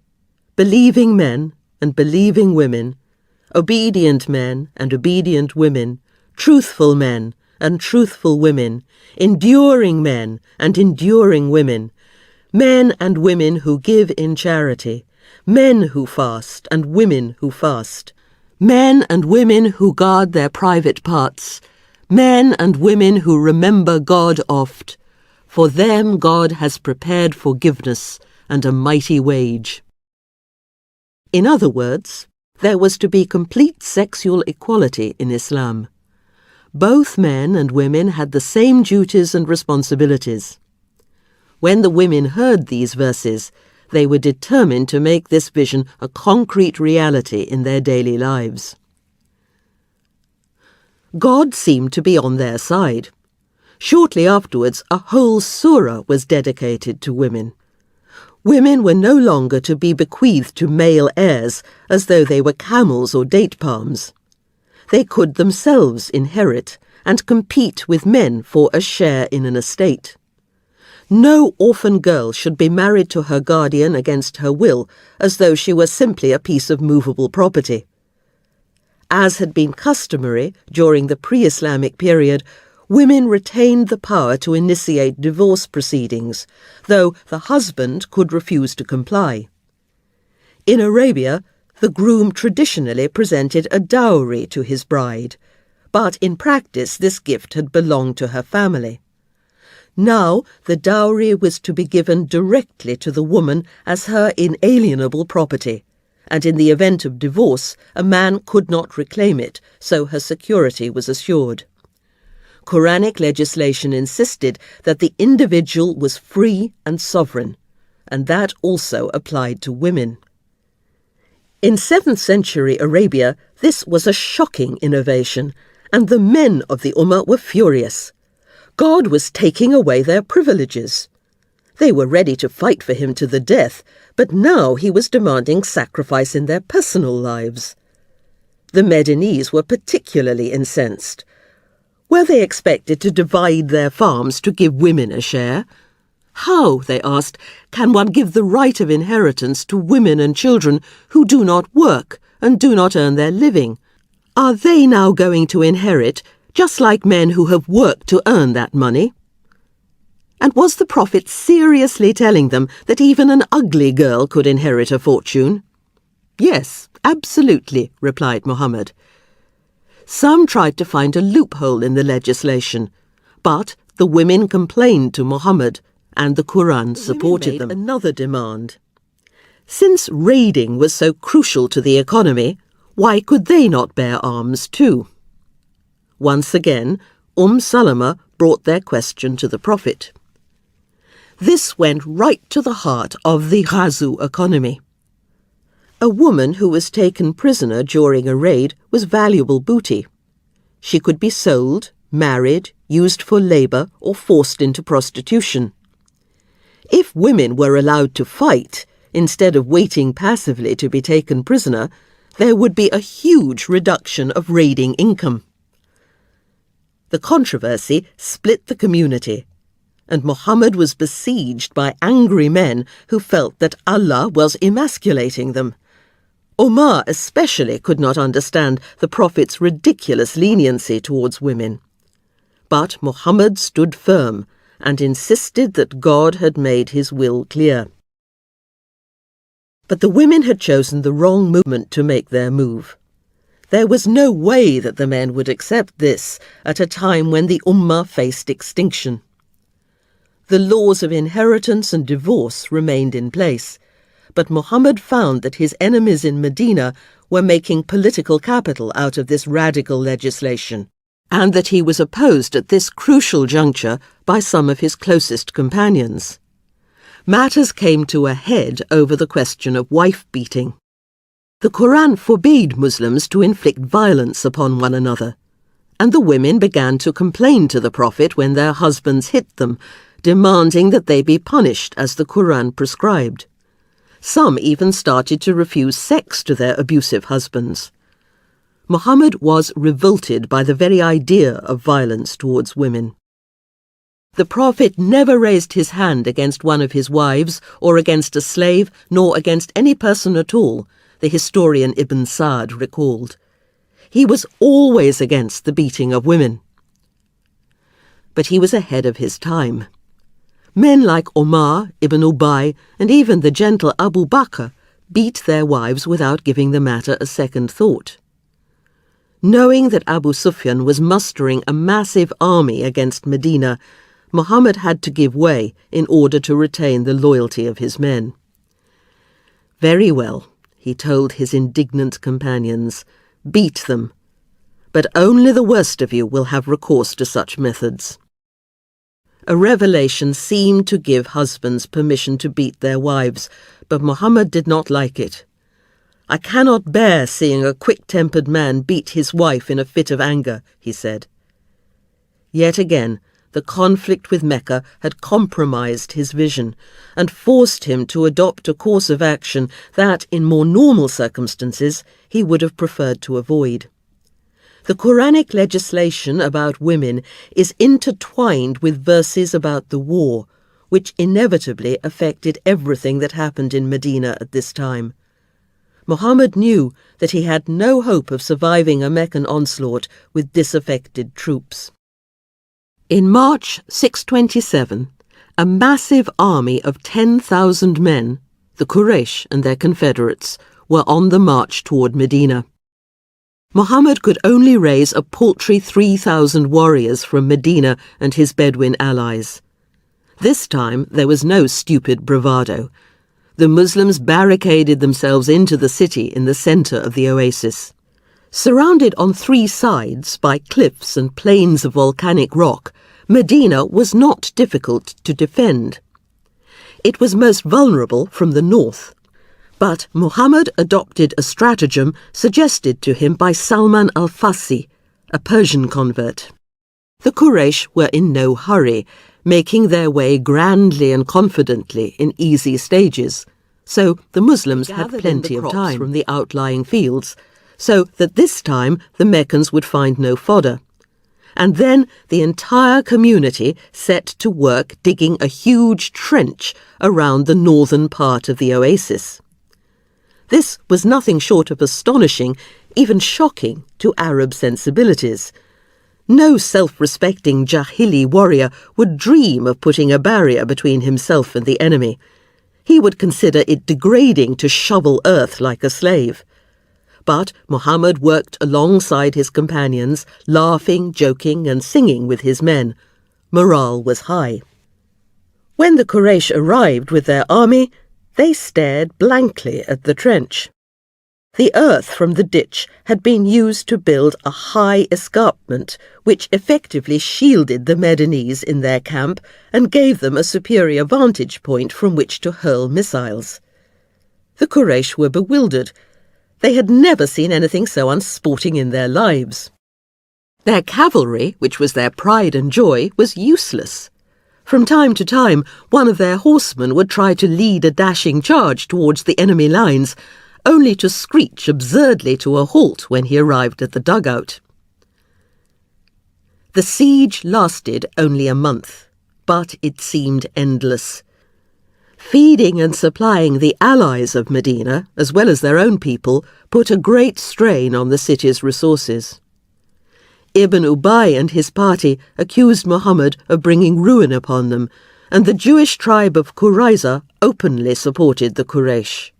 believing men and believing women, obedient men and obedient women, truthful men and truthful women, enduring men and enduring women, men and women who give in charity, men who fast and women who fast, men and women who guard their private parts, men and women who remember God oft. For them God has prepared forgiveness and a mighty wage. In other words, there was to be complete sexual equality in Islam. Both men and women had the same duties and responsibilities. When the women heard these verses, they were determined to make this vision a concrete reality in their daily lives. God seemed to be on their side. Shortly afterwards, a whole surah was dedicated to women. Women were no longer to be bequeathed to male heirs as though they were camels or date palms. They could themselves inherit and compete with men for a share in an estate. No orphan girl should be married to her guardian against her will, as though she were simply a piece of movable property. As had been customary during the pre-Islamic period, women retained the power to initiate divorce proceedings, though the husband could refuse to comply. In Arabia, the groom traditionally presented a dowry to his bride, but in practice this gift had belonged to her family. Now the dowry was to be given directly to the woman as her inalienable property, and in the event of divorce, a man could not reclaim it, so her security was assured. Quranic legislation insisted that the individual was free and sovereign, and that also applied to women. In 7th century Arabia, this was a shocking innovation, and the men of the Ummah were furious. God was taking away their privileges. They were ready to fight for him to the death, but now he was demanding sacrifice in their personal lives. The Medinese were particularly incensed. Were they expected to divide their farms to give women a share? How, they asked, can one give the right of inheritance to women and children who do not work and do not earn their living? Are they now going to inherit just like men who have worked to earn that money? And was the Prophet seriously telling them that even an ugly girl could inherit a fortune? Yes, absolutely, replied Muhammad. Some tried to find a loophole in the legislation, but the women complained to Muhammad, and the Quran supported them. Another demand. Since raiding was so crucial to the economy, why could they not bear arms too? Once again, Salama brought their question to the Prophet. This went right to the heart of the Ghazu economy. A woman who was taken prisoner during a raid was valuable booty. She could be sold, married, used for labour, or forced into prostitution. If women were allowed to fight, instead of waiting passively to be taken prisoner, there would be a huge reduction of raiding income. The controversy split the community, and Muhammad was besieged by angry men who felt that Allah was emasculating them. Omar especially could not understand the Prophet's ridiculous leniency towards women. But Muhammad stood firm and insisted that God had made his will clear. But the women had chosen the wrong movement to make their move. There was no way that the men would accept this at a time when the Ummah faced extinction. The laws of inheritance and divorce remained in place, but Muhammad found that his enemies in Medina were making political capital out of this radical legislation, and that he was opposed at this crucial juncture by some of his closest companions. Matters came to a head over the question of wife-beating. The Quran forbade Muslims to inflict violence upon one another, and the women began to complain to the Prophet when their husbands hit them, demanding that they be punished as the Quran prescribed. Some even started to refuse sex to their abusive husbands. Muhammad was revolted by the very idea of violence towards women. The Prophet never raised his hand against one of his wives, or against a slave, nor against any person at all, the historian Ibn Sa'd recalled. He was always against the beating of women. But he was ahead of his time. Men like Omar, Ibn Ubay, and even the gentle Abu Bakr beat their wives without giving the matter a second thought. Knowing that Abu Sufyan was mustering a massive army against Medina, Muhammad had to give way in order to retain the loyalty of his men. Very well, he told his indignant companions, beat them, but only the worst of you will have recourse to such methods. A revelation seemed to give husbands permission to beat their wives, but Muhammad did not like it. I cannot bear seeing a quick-tempered man beat his wife in a fit of anger, he said. Yet again, the conflict with Mecca had compromised his vision and forced him to adopt a course of action that, in more normal circumstances, he would have preferred to avoid. The Quranic legislation about women is intertwined with verses about the war, which inevitably affected everything that happened in Medina at this time. Muhammad knew that he had no hope of surviving a Meccan onslaught with disaffected troops. In March 627, a massive army of 10,000 men, the Quraysh and their confederates, were on the march toward Medina. Muhammad could only raise a paltry 3,000 warriors from Medina and his Bedouin allies, This time there was no stupid bravado. The Muslims barricaded themselves into the city in the centre of the oasis. Surrounded on three sides by cliffs and plains of volcanic rock, Medina was not difficult to defend. It was most vulnerable from the north. But Muhammad adopted a stratagem suggested to him by Salman al-Farsi, a Persian convert. The Quraysh were in no hurry, making their way grandly and confidently in easy stages, so the Muslims had plenty of time from the outlying fields, so that this time the Meccans would find no fodder. And then the entire community set to work digging a huge trench around the northern part of the oasis. This was nothing short of astonishing, even shocking to Arab sensibilities. No self-respecting Jahili warrior would dream of putting a barrier between himself and the enemy. He would consider it degrading to shovel earth like a slave. But Muhammad worked alongside his companions, laughing, joking, and singing with his men. Morale was high. When the Quraysh arrived with their army, they stared blankly at the trench. The earth from the ditch had been used to build a high escarpment, which effectively shielded the Medinese in their camp and gave them a superior vantage point from which to hurl missiles. The Quraysh were bewildered. They had never seen anything so unsporting in their lives. Their cavalry, which was their pride and joy, was useless. From time to time, one of their horsemen would try to lead a dashing charge towards the enemy lines, only to screech absurdly to a halt when he arrived at the dugout. The siege lasted only a month, but it seemed endless. Feeding and supplying the allies of Medina, as well as their own people, put a great strain on the city's resources. Ibn Ubay and his party accused Muhammad of bringing ruin upon them, and the Jewish tribe of Qurayza openly supported the Quraysh.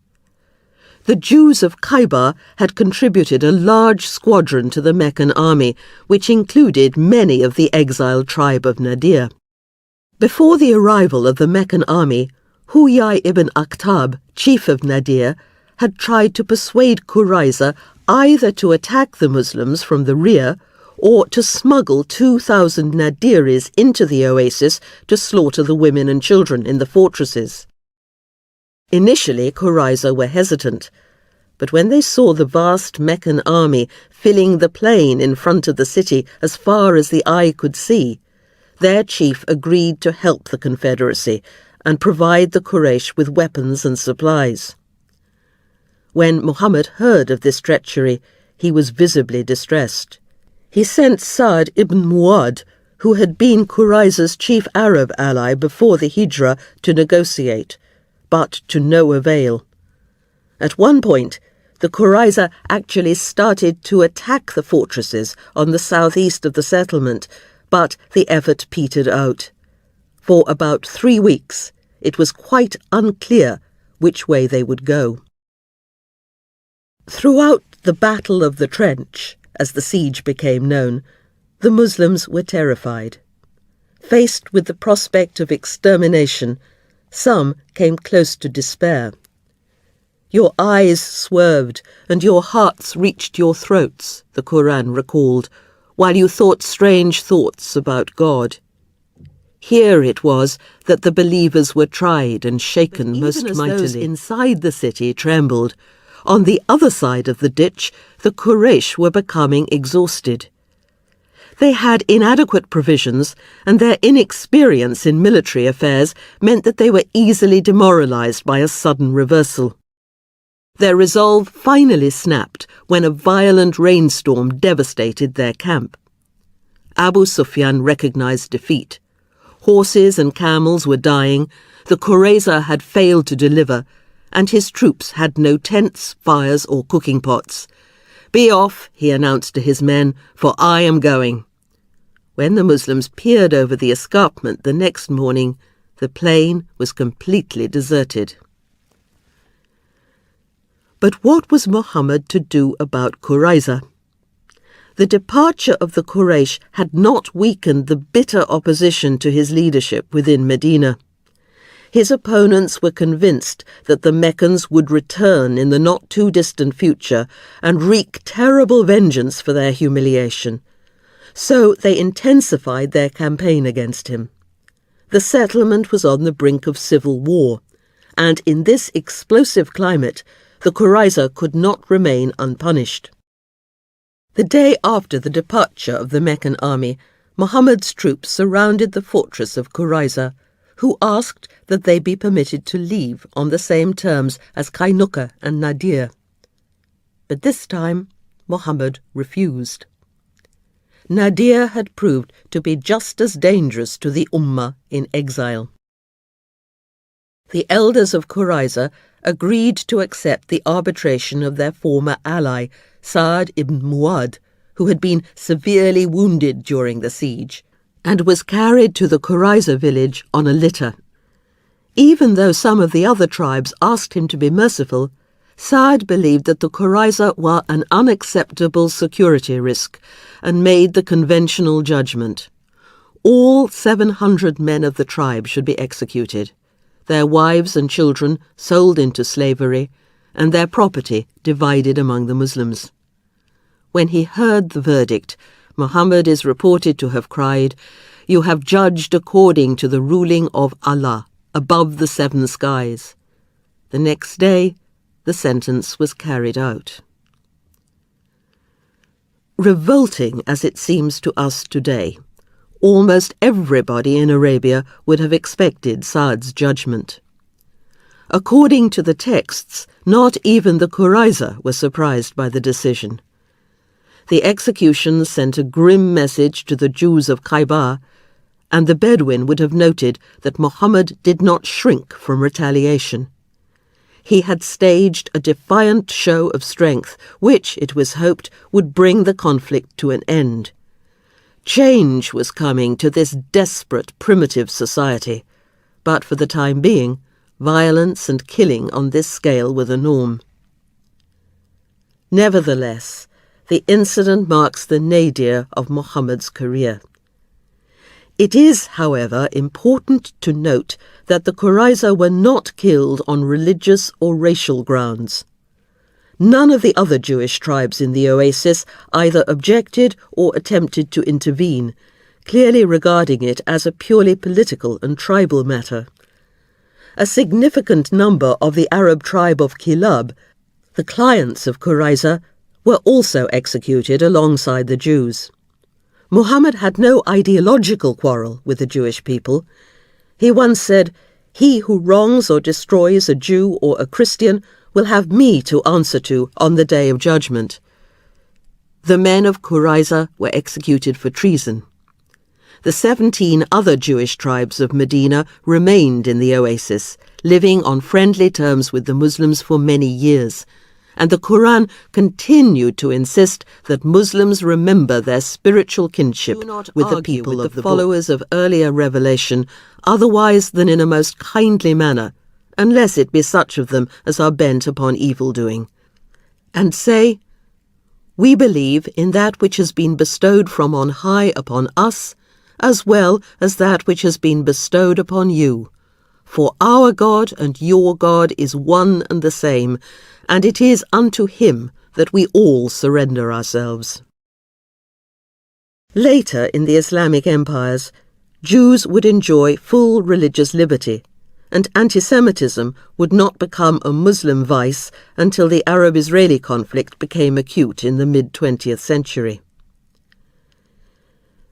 The Jews of Khaybar had contributed a large squadron to the Meccan army, which included many of the exiled tribe of Nadir. Before the arrival of the Meccan army, Huyai ibn Akhtab, chief of Nadir, had tried to persuade Qurayza either to attack the Muslims from the rear or to smuggle 2,000 Nadiris into the oasis to slaughter the women and children in the fortresses. Initially, Qurayza were hesitant, but when they saw the vast Meccan army filling the plain in front of the city as far as the eye could see, their chief agreed to help the Confederacy and provide the Quraysh with weapons and supplies. When Muhammad heard of this treachery, he was visibly distressed. He sent Sa'd ibn Mu'adh, who had been Qurayza's chief Arab ally before the Hijrah, to negotiate, but to no avail. At one point, the Qurayza actually started to attack the fortresses on the southeast of the settlement, but the effort petered out. For about 3 weeks, it was quite unclear which way they would go. Throughout the Battle of the Trench, as the siege became known, the Muslims were terrified. Faced with the prospect of extermination, some came close to despair. Your eyes swerved and your hearts reached your throats, the Quran recalled, while you thought strange thoughts about God. Here it was that the believers were tried and shaken most mightily. Those inside the city trembled. On the other side of the ditch, the Quraysh were becoming exhausted. They had inadequate provisions, and their inexperience in military affairs meant that they were easily demoralized by a sudden reversal. Their resolve finally snapped when a violent rainstorm devastated their camp. Abu Sufyan recognized defeat. Horses and camels were dying, the Qurayza had failed to deliver, and his troops had no tents, fires, or cooking pots. "Be off," he announced to his men, "for I am going." When the Muslims peered over the escarpment the next morning, the plain was completely deserted. But what was Muhammad to do about Qurayza? The departure of the Quraysh had not weakened the bitter opposition to his leadership within Medina. His opponents were convinced that the Meccans would return in the not-too-distant future and wreak terrible vengeance for their humiliation. So they intensified their campaign against him. The settlement was on the brink of civil war, and in this explosive climate, the Qurayza could not remain unpunished. The day after the departure of the Meccan army, Muhammad's troops surrounded the fortress of Qurayza, who asked that they be permitted to leave on the same terms as Kainuka and Nadir. But this time, Muhammad refused. Nadir had proved to be just as dangerous to the Ummah in exile. The elders of Qurayza agreed to accept the arbitration of their former ally, Sa'd ibn Mu'adh, who had been severely wounded during the siege, and was carried to the Qurayza village on a litter. Even though some of the other tribes asked him to be merciful, Sa'd believed that the Qurayza were an unacceptable security risk and made the conventional judgment. All 700 men of the tribe should be executed, their wives and children sold into slavery, and their property divided among the Muslims. When he heard the verdict, Muhammad is reported to have cried, "You have judged according to the ruling of Allah, above the 7 skies." The next day, the sentence was carried out. Revolting as it seems to us today, almost everybody in Arabia would have expected Sa'd's judgment. According to the texts, not even the Qurayza were surprised by the decision. The executions sent a grim message to the Jews of Khaybar, and the Bedouin would have noted that Muhammad did not shrink from retaliation. He had staged a defiant show of strength, which, it was hoped, would bring the conflict to an end. Change was coming to this desperate, primitive society, but for the time being, violence and killing on this scale were the norm. Nevertheless, the incident marks the nadir of Muhammad's career. It is, however, important to note that the Qurayza were not killed on religious or racial grounds. None of the other Jewish tribes in the oasis either objected or attempted to intervene, clearly regarding it as a purely political and tribal matter. A significant number of the Arab tribe of Kilab, the clients of Qurayza, were also executed alongside the Jews. Muhammad had no ideological quarrel with the Jewish people. He once said, "He who wrongs or destroys a Jew or a Christian will have me to answer to on the day of judgment." The men of Qurayza were executed for treason. The 17 other Jewish tribes of Medina remained in the oasis, living on friendly terms with the Muslims for many years, and the Quran continued to insist that Muslims remember their spiritual kinship with the people of the followers of earlier revelation otherwise than in a most kindly manner, unless it be such of them as are bent upon evil-doing. And say, "We believe in that which has been bestowed from on high upon us, as well as that which has been bestowed upon you. For our God and your God is one and the same, and it is unto him that we all surrender ourselves." Later in the Islamic empires, Jews would enjoy full religious liberty, and anti-Semitism would not become a Muslim vice until the Arab-Israeli conflict became acute in the mid-20th century.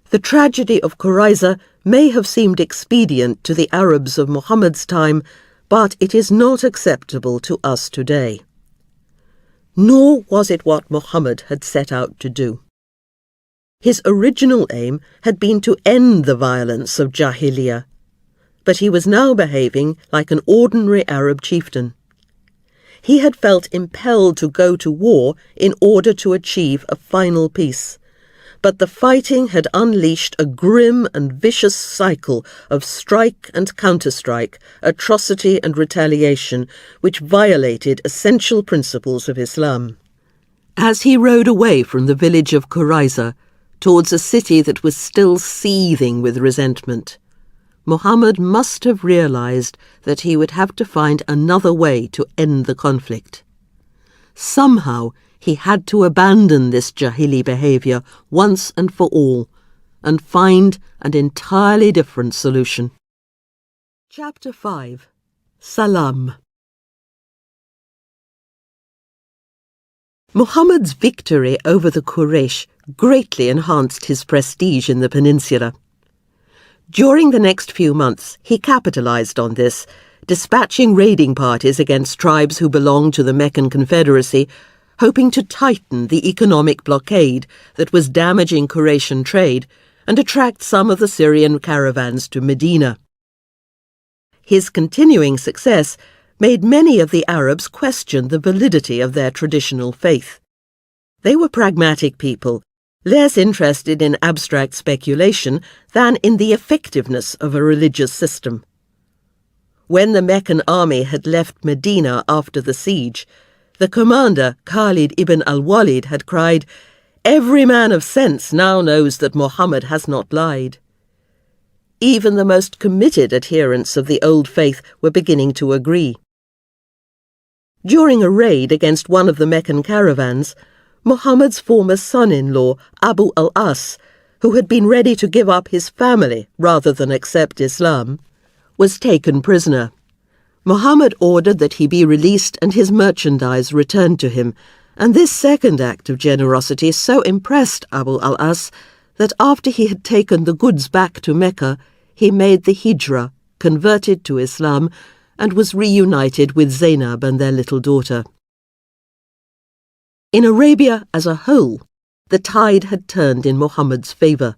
The tragedy of Qurayza may have seemed expedient to the Arabs of Muhammad's time, but it is not acceptable to us today. Nor was it what Muhammad had set out to do. His original aim had been to end the violence of Jahiliyyah, but he was now behaving like an ordinary Arab chieftain. He had felt impelled to go to war in order to achieve a final peace, but the fighting had unleashed a grim and vicious cycle of strike and counterstrike, atrocity and retaliation, which violated essential principles of Islam. As he rode away from the village of Quraiza towards a city that was still seething with resentment, Muhammad must have realized that he would have to find another way to end the conflict. Somehow he had to abandon this Jahili behavior once and for all and find an entirely different solution. Chapter 5. Salam. Muhammad's victory over the Quraysh greatly enhanced his prestige in the peninsula. During the next few months, he capitalized on this, dispatching raiding parties against tribes who belonged to the Meccan Confederacy, hoping to tighten the economic blockade that was damaging Quraysh trade and attract some of the Syrian caravans to Medina. His continuing success made many of the Arabs question the validity of their traditional faith. They were pragmatic people, less interested in abstract speculation than in the effectiveness of a religious system. When the Meccan army had left Medina after the siege, the commander, Khalid ibn al-Walid, had cried, "Every man of sense now knows that Muhammad has not lied." Even the most committed adherents of the old faith were beginning to agree. During a raid against one of the Meccan caravans, Muhammad's former son-in-law, Abu al-As, who had been ready to give up his family rather than accept Islam, was taken prisoner. Muhammad ordered that he be released and his merchandise returned to him, and this second act of generosity so impressed Abu al-As that after he had taken the goods back to Mecca, he made the hijrah, converted to Islam, and was reunited with Zainab and their little daughter. In Arabia as a whole, the tide had turned in Muhammad's favour.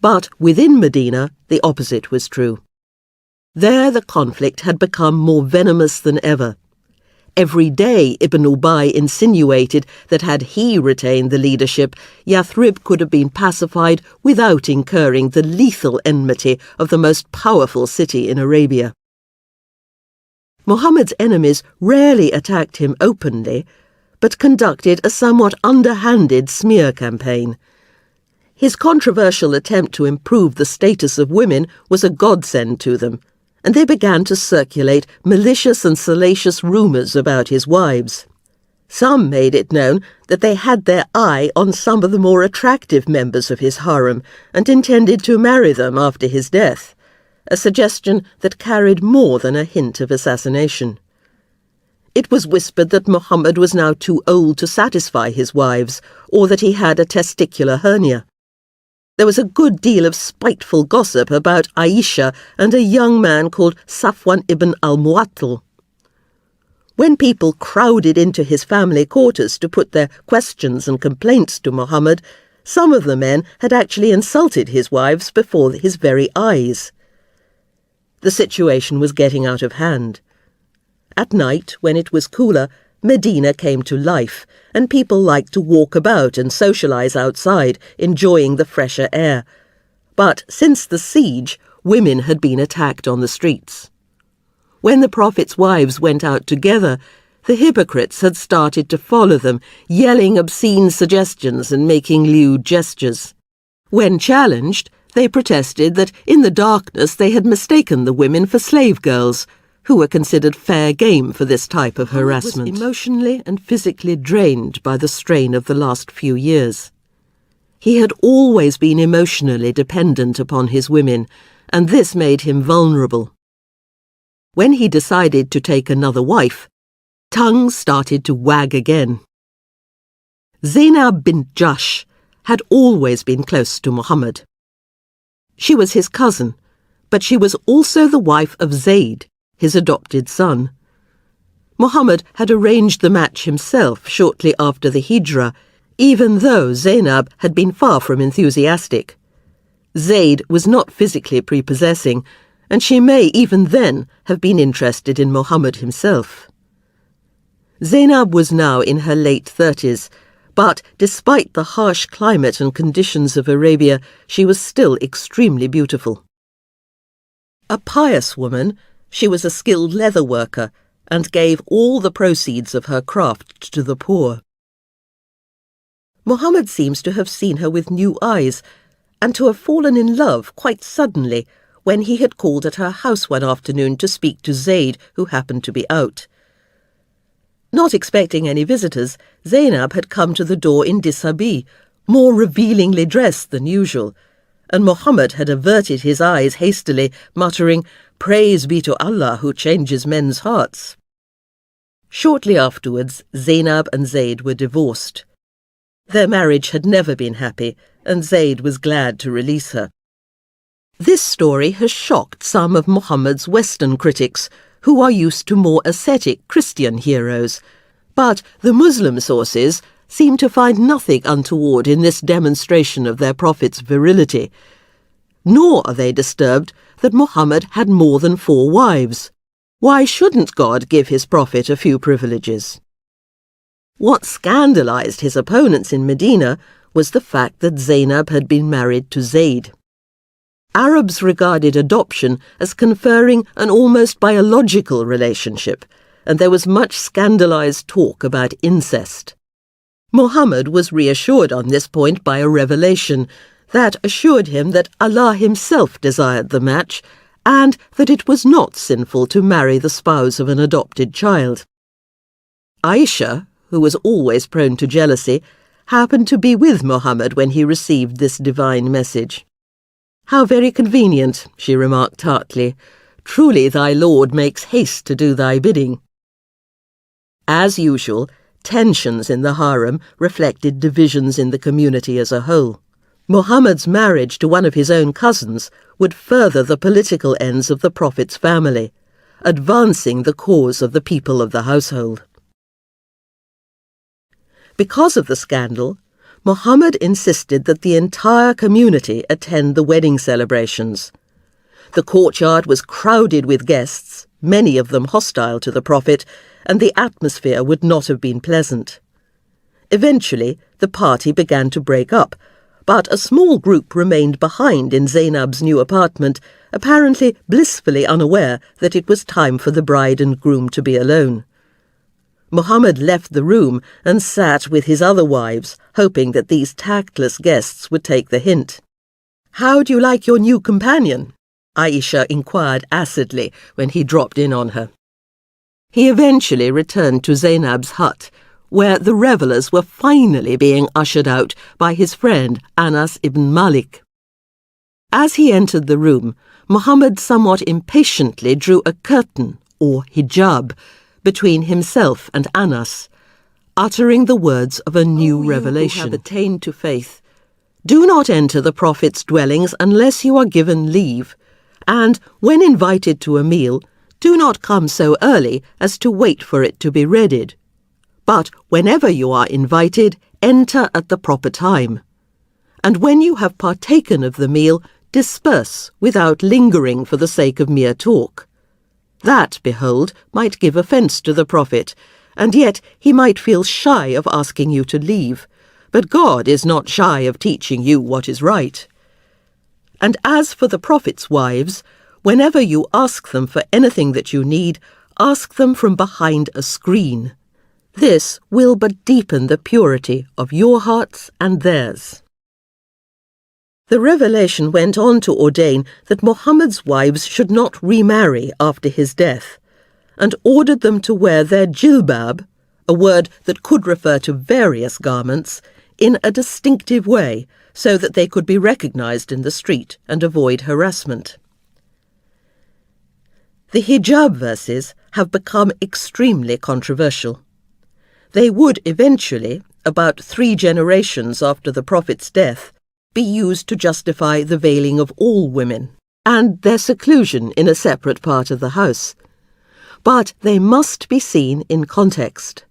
But within Medina, the opposite was true. There the conflict had become more venomous than ever. Every day Ibn Ubay insinuated that had he retained the leadership, Yathrib could have been pacified without incurring the lethal enmity of the most powerful city in Arabia. Muhammad's enemies rarely attacked him openly, but conducted a somewhat underhanded smear campaign. His controversial attempt to improve the status of women was a godsend to them, and they began to circulate malicious and salacious rumours about his wives. Some made it known that they had their eye on some of the more attractive members of his harem and intended to marry them after his death, a suggestion that carried more than a hint of assassination. It was whispered that Muhammad was now too old to satisfy his wives, or that he had a testicular hernia. There was a good deal of spiteful gossip about Aisha and a young man called Safwan ibn al-Mu'attal. When people crowded into his family quarters to put their questions and complaints to Muhammad, some of the men had actually insulted his wives before his very eyes. The situation was getting out of hand. At night, when it was cooler, Medina came to life, and people liked to walk about and socialize outside, enjoying the fresher air. But since the siege, women had been attacked on the streets. When the Prophet's wives went out together, the hypocrites had started to follow them, yelling obscene suggestions and making lewd gestures. When challenged, they protested that in the darkness they had mistaken the women for slave girls, who were considered fair game for this type of harassment. He was emotionally and physically drained by the strain of the last few years. He had always been emotionally dependent upon his women, and this made him vulnerable. When he decided to take another wife, tongues started to wag again. Zainab bint Jahsh had always been close to Muhammad. She was his cousin, but she was also the wife of Zayd, his adopted son. Muhammad had arranged the match himself shortly after the hijrah, even though Zainab had been far from enthusiastic. Zayd was not physically prepossessing, and she may even then have been interested in Muhammad himself. Zainab was now in her late 30s, but despite the harsh climate and conditions of Arabia, she was still extremely beautiful. A pious woman, she was a skilled leather worker and gave all the proceeds of her craft to the poor. Muhammad seems to have seen her with new eyes and to have fallen in love quite suddenly when he had called at her house one afternoon to speak to Zayd, who happened to be out. Not expecting any visitors, Zainab had come to the door in dishabille, more revealingly dressed than usual, and Muhammad had averted his eyes hastily, muttering, "Praise be to Allah who changes men's hearts." Shortly afterwards, Zainab and Zayd were divorced. Their marriage had never been happy, and Zayd was glad to release her. This story has shocked some of Muhammad's Western critics, who are used to more ascetic Christian heroes, but the Muslim sources seem to find nothing untoward in this demonstration of their prophet's virility. Nor are they disturbed that Muhammad had more than 4 wives. Why shouldn't God give his prophet a few privileges? What scandalized his opponents in Medina was the fact that Zainab had been married to Zayd. Arabs regarded adoption as conferring an almost biological relationship, and there was much scandalized talk about incest. Muhammad was reassured on this point by a revelation that assured him that Allah himself desired the match and that it was not sinful to marry the spouse of an adopted child. Aisha, who was always prone to jealousy, happened to be with Muhammad when he received this divine message. "How very convenient," she remarked tartly. "Truly thy Lord makes haste to do thy bidding." As usual, tensions in the harem reflected divisions in the community as a whole. Muhammad's marriage to one of his own cousins would further the political ends of the Prophet's family, advancing the cause of the people of the household. Because of the scandal, Muhammad insisted that the entire community attend the wedding celebrations. The courtyard was crowded with guests, many of them hostile to the Prophet, and the atmosphere would not have been pleasant. Eventually, the party began to break up, but a small group remained behind in Zainab's new apartment, apparently blissfully unaware that it was time for the bride and groom to be alone. Muhammad left the room and sat with his other wives, hoping that these tactless guests would take the hint. "How do you like your new companion?" Aisha inquired acidly when he dropped in on her. He eventually returned to Zainab's hut, where the revellers were finally being ushered out by his friend Anas ibn Malik. As he entered the room, Muhammad somewhat impatiently drew a curtain, or hijab, between himself and Anas, uttering the words of a new revelation. "You who have attained to faith, do not enter the Prophet's dwellings unless you are given leave, and when invited to a meal, do not come so early as to wait for it to be readied. But whenever you are invited, enter at the proper time. And when you have partaken of the meal, disperse without lingering for the sake of mere talk. That, behold, might give offence to the Prophet, and yet he might feel shy of asking you to leave. But God is not shy of teaching you what is right. And as for the Prophet's wives, whenever you ask them for anything that you need, ask them from behind a screen. This will but deepen the purity of your hearts and theirs." The revelation went on to ordain that Muhammad's wives should not remarry after his death, and ordered them to wear their jilbab, a word that could refer to various garments, in a distinctive way, so that they could be recognized in the street and avoid harassment. The hijab verses have become extremely controversial. They would eventually, about 3 generations after the Prophet's death, be used to justify the veiling of all women, and their seclusion in a separate part of the house. But they must be seen in context.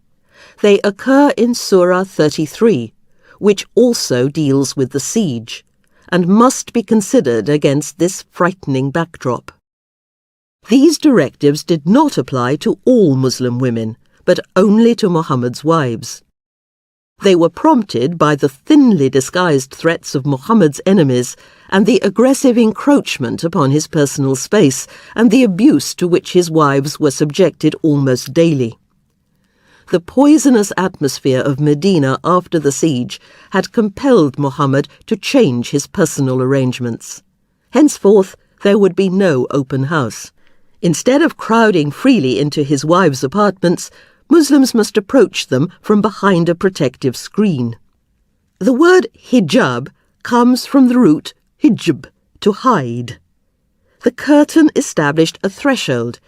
They occur in Surah 33, which also deals with the siege, and must be considered against this frightening backdrop. These directives did not apply to all Muslim women, but only to Muhammad's wives. They were prompted by the thinly disguised threats of Muhammad's enemies and the aggressive encroachment upon his personal space and the abuse to which his wives were subjected almost daily. The poisonous atmosphere of Medina after the siege had compelled Muhammad to change his personal arrangements. Henceforth, there would be no open house. Instead of crowding freely into his wives' apartments, Muslims must approach them from behind a protective screen. The word hijab comes from the root hijb, to hide. The curtain established a threshold.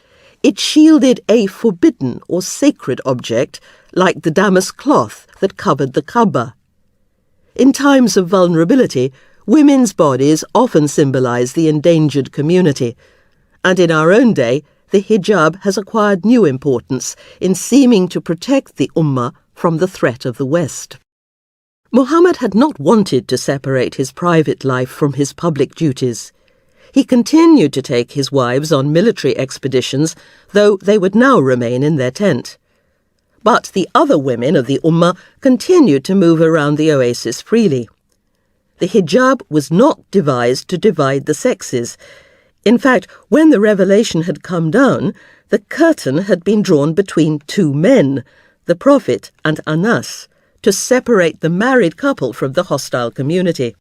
It shielded a forbidden or sacred object, like the damask cloth that covered the Kaaba. In times of vulnerability, women's bodies often symbolize the endangered community, and in our own day, the hijab has acquired new importance in seeming to protect the Ummah from the threat of the West. Muhammad had not wanted to separate his private life from his public duties. He continued to take his wives on military expeditions, though they would now remain in their tent. But the other women of the Ummah continued to move around the oasis freely. The hijab was not devised to divide the sexes. In fact, when the revelation had come down, the curtain had been drawn between two men, the Prophet and Anas, to separate the married couple from the hostile community.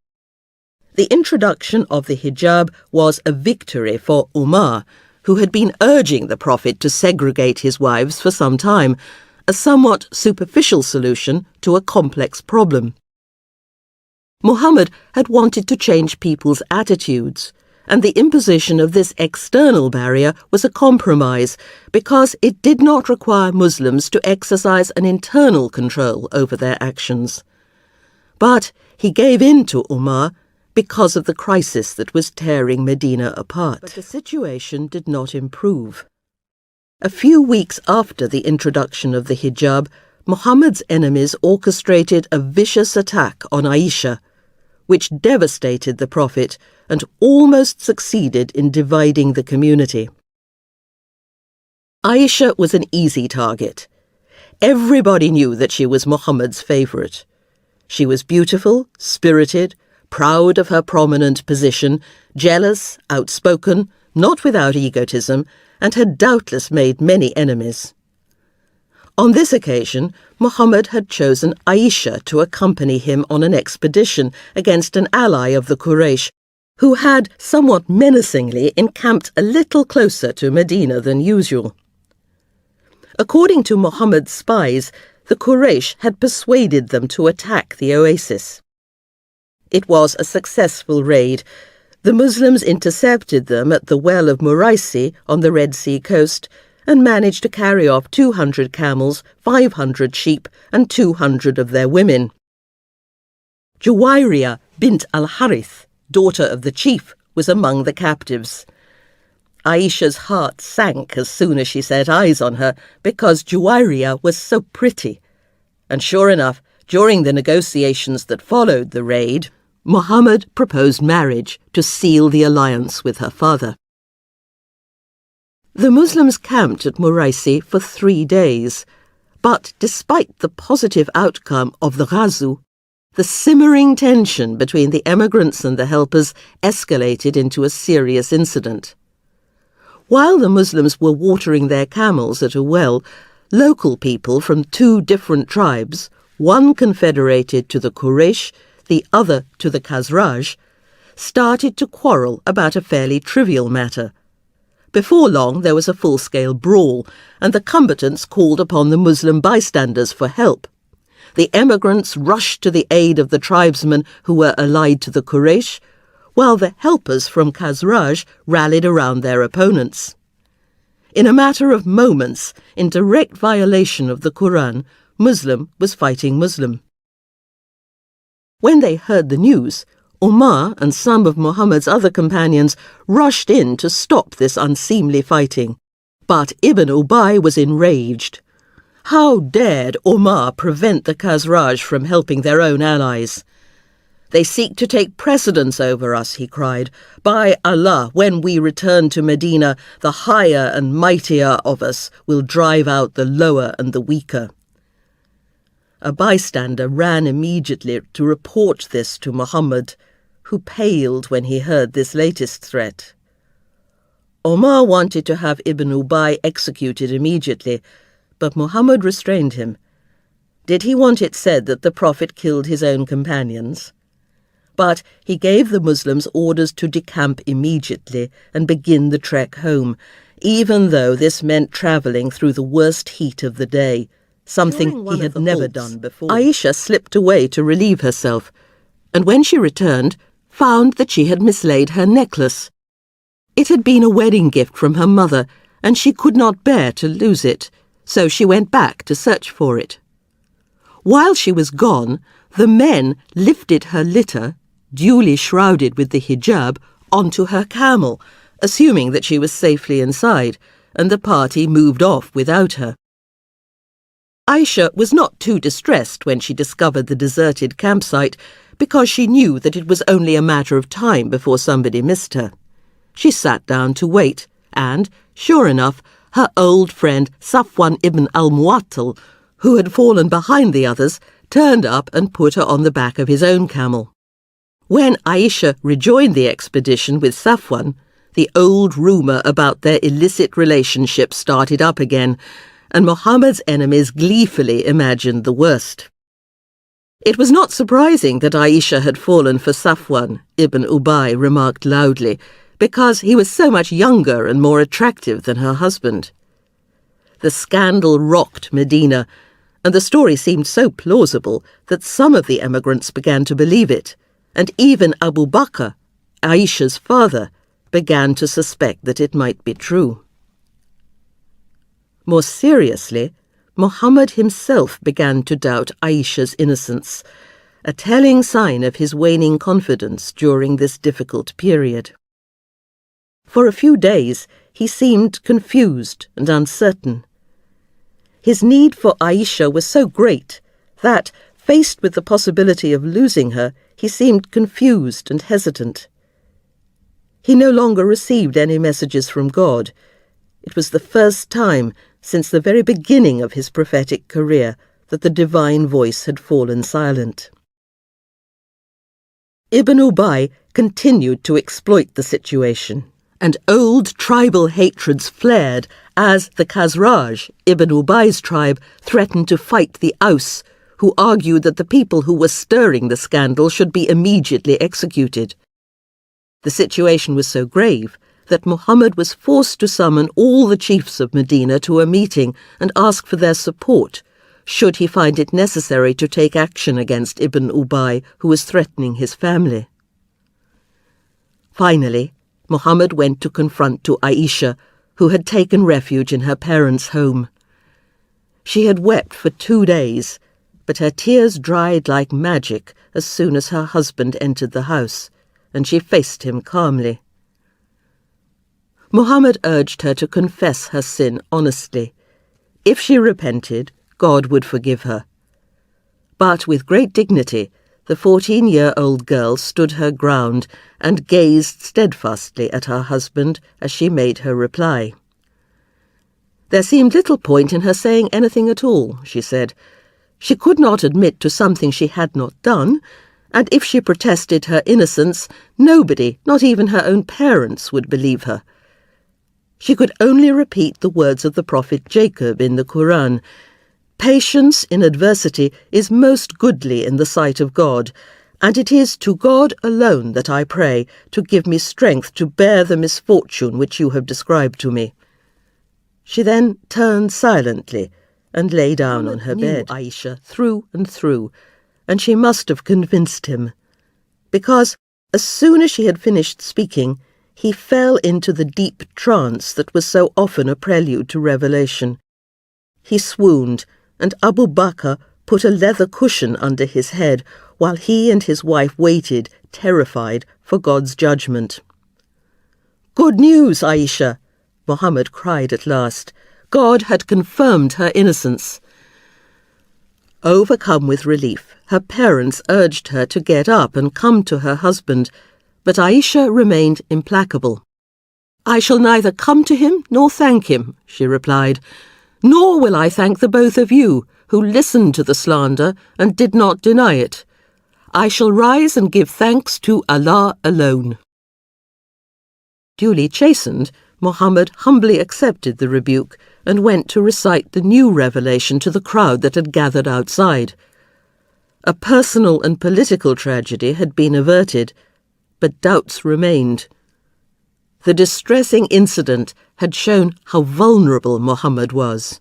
The introduction of the hijab was a victory for Umar, who had been urging the Prophet to segregate his wives for some time, a somewhat superficial solution to a complex problem. Muhammad had wanted to change people's attitudes, and the imposition of this external barrier was a compromise because it did not require Muslims to exercise an internal control over their actions. But he gave in to Umar because of the crisis that was tearing Medina apart. But the situation did not improve. A few weeks after the introduction of the hijab, Muhammad's enemies orchestrated a vicious attack on Aisha, which devastated the Prophet and almost succeeded in dividing the community. Aisha was an easy target. Everybody knew that she was Muhammad's favourite. She was beautiful, spirited, proud of her prominent position, jealous, outspoken, not without egotism, and had doubtless made many enemies. On this occasion, Muhammad had chosen Aisha to accompany him on an expedition against an ally of the Quraysh, who had somewhat menacingly encamped a little closer to Medina than usual. According to Muhammad's spies, the Quraysh had persuaded them to attack the oasis. It was a successful raid. The Muslims intercepted them at the well of Muraisi on the Red Sea coast and managed to carry off 200 camels, 500 sheep, and 200 of their women. Juwayriya bint al-Harith, daughter of the chief, was among the captives. Aisha's heart sank as soon as she set eyes on her because Juwayriya was so pretty. And sure enough, during the negotiations that followed the raid, Muhammad proposed marriage to seal the alliance with her father. The Muslims camped at Muraisi for 3 days, but despite the positive outcome of the Ghazu, the simmering tension between the emigrants and the helpers escalated into a serious incident. While the Muslims were watering their camels at a well, local people from 2 different tribes, one confederated to the Quraysh, the other to the Khazraj, started to quarrel about a fairly trivial matter. Before long, there was a full-scale brawl, and the combatants called upon the Muslim bystanders for help. The emigrants rushed to the aid of the tribesmen who were allied to the Quraysh, while the helpers from Khazraj rallied around their opponents. In a matter of moments, in direct violation of the Quran, Muslim was fighting Muslim. When they heard the news, Umar and some of Muhammad's other companions rushed in to stop this unseemly fighting. But Ibn Ubay was enraged. How dared Umar prevent the Khazraj from helping their own allies? "They seek to take precedence over us," he cried. "By Allah, when we return to Medina, the higher and mightier of us will drive out the lower and the weaker." A bystander ran immediately to report this to Muhammad, who paled when he heard this latest threat. Omar wanted to have Ibn Ubay executed immediately, but Muhammad restrained him. Did he want it said that the Prophet killed his own companions? But he gave the Muslims orders to decamp immediately and begin the trek home, even though this meant travelling through the worst heat of the day, something he had never done before. Aisha slipped away to relieve herself, and when she returned, found that she had mislaid her necklace. It had been a wedding gift from her mother, and she could not bear to lose it, so she went back to search for it. While she was gone, the men lifted her litter, duly shrouded with the hijab, onto her camel, assuming that she was safely inside, and the party moved off without her. Aisha was not too distressed when she discovered the deserted campsite, because she knew that it was only a matter of time before somebody missed her. She sat down to wait, and, sure enough, her old friend Safwan ibn al-Mu'attal, who had fallen behind the others, turned up and put her on the back of his own camel. When Aisha rejoined the expedition with Safwan, the old rumour about their illicit relationship started up again, and Muhammad's enemies gleefully imagined the worst. It was not surprising that Aisha had fallen for Safwan, Ibn Ubay remarked loudly, because he was so much younger and more attractive than her husband. The scandal rocked Medina, and the story seemed so plausible that some of the emigrants began to believe it, and even Abu Bakr, Aisha's father, began to suspect that it might be true. More seriously, Muhammad himself began to doubt Aisha's innocence, a telling sign of his waning confidence during this difficult period. For a few days, he seemed confused and uncertain. His need for Aisha was so great that, faced with the possibility of losing her, he seemed confused and hesitant. He no longer received any messages from God. It was the first time since the very beginning of his prophetic career that the divine voice had fallen silent. Ibn Ubay continued to exploit the situation, and old tribal hatreds flared as the Khazraj, Ibn Ubay's tribe, threatened to fight the Aus, who argued that the people who were stirring the scandal should be immediately executed. The situation was so grave that Muhammad was forced to summon all the chiefs of Medina to a meeting and ask for their support, should he find it necessary to take action against Ibn Ubay, who was threatening his family. Finally, Muhammad went to confront Aisha, who had taken refuge in her parents' home. She had wept for 2 days, but her tears dried like magic as soon as her husband entered the house, and she faced him calmly. Muhammad urged her to confess her sin honestly. If she repented, God would forgive her. But with great dignity, the 14-year-old girl stood her ground and gazed steadfastly at her husband as she made her reply. There seemed little point in her saying anything at all, she said. She could not admit to something she had not done, and if she protested her innocence, nobody, not even her own parents, would believe her. She could only repeat the words of the prophet Jacob in the Quran: "Patience in adversity is most goodly in the sight of God, and it is to God alone that I pray to give me strength to bear the misfortune which you have described to me." She then turned silently and lay down on her bed. Aisha through and through, and she must have convinced him, because as soon as she had finished speaking, he fell into the deep trance that was so often a prelude to revelation. He swooned, and Abu Bakr put a leather cushion under his head while he and his wife waited, terrified, for God's judgment. "Good news, Aisha!" Muhammad cried at last. God had confirmed her innocence. Overcome with relief, her parents urged her to get up and come to her husband, but Aisha remained implacable. "I shall neither come to him nor thank him," she replied, "nor will I thank the both of you, who listened to the slander and did not deny it. I shall rise and give thanks to Allah alone." Duly chastened, Muhammad humbly accepted the rebuke and went to recite the new revelation to the crowd that had gathered outside. A personal and political tragedy had been averted, but doubts remained. The distressing incident had shown how vulnerable Muhammad was.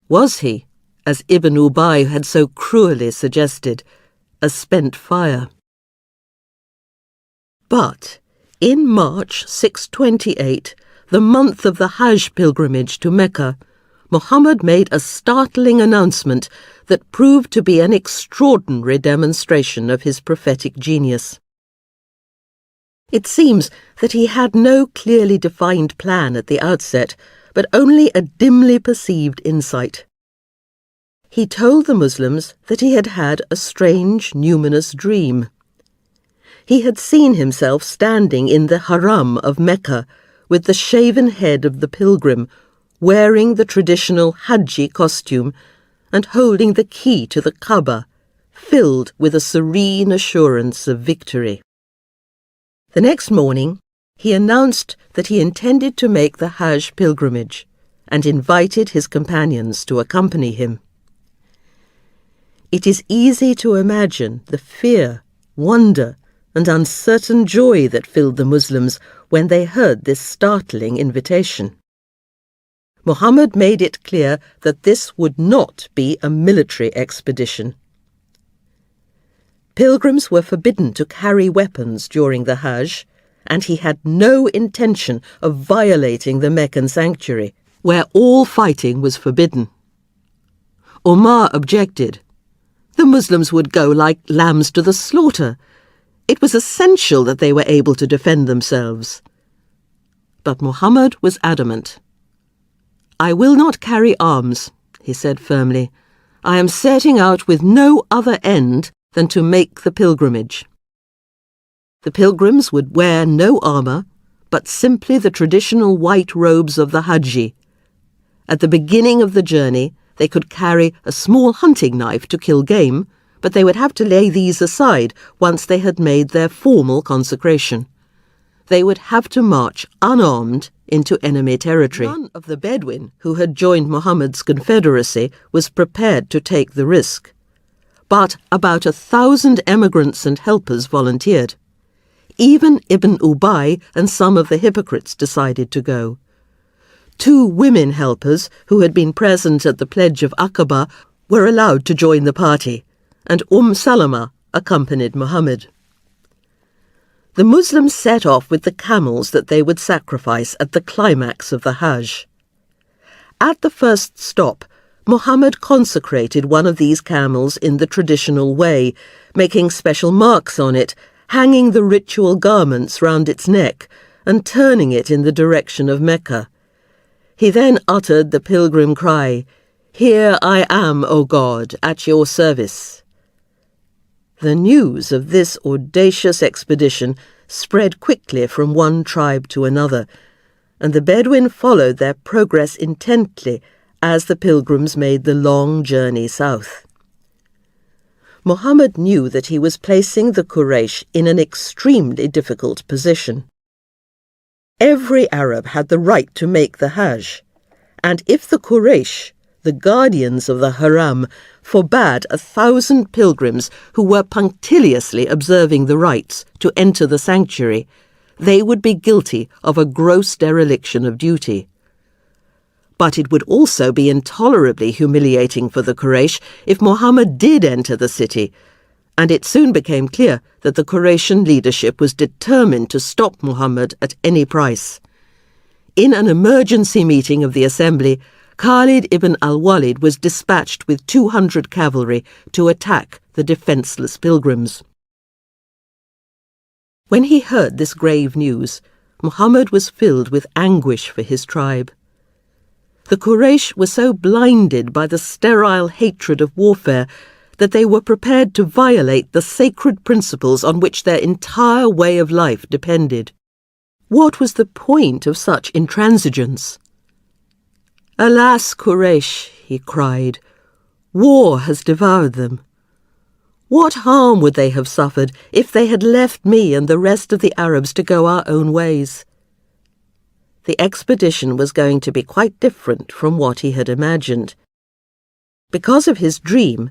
Was he, as Ibn Ubay had so cruelly suggested, a spent fire? But in March 628, the month of the Hajj pilgrimage to Mecca, Muhammad made a startling announcement that proved to be an extraordinary demonstration of his prophetic genius. It seems that he had no clearly defined plan at the outset, but only a dimly perceived insight. He told the Muslims that he had had a strange, numinous dream. He had seen himself standing in the haram of Mecca with the shaven head of the pilgrim, wearing the traditional Hajji costume and holding the key to the Kaaba, filled with a serene assurance of victory. The next morning, he announced that he intended to make the Hajj pilgrimage and invited his companions to accompany him. It is easy to imagine the fear, wonder, and uncertain joy that filled the Muslims when they heard this startling invitation. Muhammad made it clear that this would not be a military expedition. Pilgrims were forbidden to carry weapons during the Hajj, and he had no intention of violating the Meccan sanctuary, where all fighting was forbidden. Omar objected. The Muslims would go like lambs to the slaughter. It was essential that they were able to defend themselves. But Muhammad was adamant. "I will not carry arms," he said firmly. "I am setting out with no other end than to make the pilgrimage." The pilgrims would wear no armour, but simply the traditional white robes of the Hajji. At the beginning of the journey, they could carry a small hunting knife to kill game, but they would have to lay these aside once they had made their formal consecration. They would have to march unarmed into enemy territory. None of the Bedouin who had joined Muhammad's confederacy was prepared to take the risk. But about 1,000 emigrants and helpers volunteered. Even Ibn Ubay and some of the hypocrites decided to go. 2 women helpers who had been present at the Pledge of Aqaba were allowed to join the party, and Salama accompanied Muhammad. The Muslims set off with the camels that they would sacrifice at the climax of the Hajj. At the first stop, Muhammad consecrated one of these camels in the traditional way, making special marks on it, hanging the ritual garments round its neck, and turning it in the direction of Mecca. He then uttered the pilgrim cry, "Here I am, O God, at your service." The news of this audacious expedition spread quickly from one tribe to another, and the Bedouin followed their progress intently as the pilgrims made the long journey south. Muhammad knew that he was placing the Quraysh in an extremely difficult position. Every Arab had the right to make the Hajj, and if the Quraysh, the guardians of the Haram, forbade 1,000 pilgrims who were punctiliously observing the rites to enter the sanctuary, they would be guilty of a gross dereliction of duty. But it would also be intolerably humiliating for the Quraysh if Muhammad did enter the city, and it soon became clear that the Quraysh leadership was determined to stop Muhammad at any price. In an emergency meeting of the assembly, Khalid ibn al-Walid was dispatched with 200 cavalry to attack the defenceless pilgrims. When he heard this grave news, Muhammad was filled with anguish for his tribe. The Quraysh were so blinded by the sterile hatred of warfare that they were prepared to violate the sacred principles on which their entire way of life depended. What was the point of such intransigence? "Alas, Quraysh," he cried, "war has devoured them. What harm would they have suffered if they had left me and the rest of the Arabs to go our own ways? the expedition was going to be quite different from what he had imagined. Because of his dream,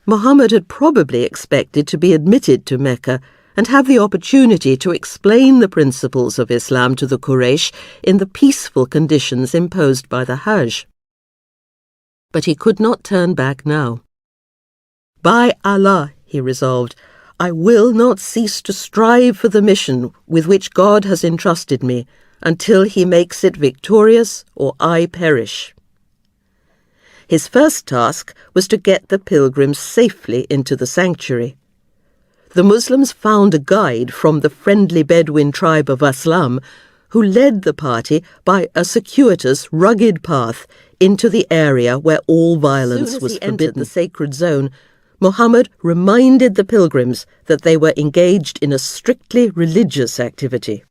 Muhammad had probably expected to be admitted to Mecca and have the opportunity to explain the principles of Islam to the Quraysh in the peaceful conditions imposed by the Hajj. But he could not turn back now. "By Allah," he resolved, "I will not cease to strive for the mission with which God has entrusted me until he makes it victorious or I perish." His first task was to get the pilgrims safely into the sanctuary. The Muslims found a guide from the friendly Bedouin tribe of Aslam, who led the party by a circuitous, rugged path into the area where all violence was forbidden. Entered the sacred zone, Muhammad reminded the pilgrims that they were engaged in a strictly religious activity.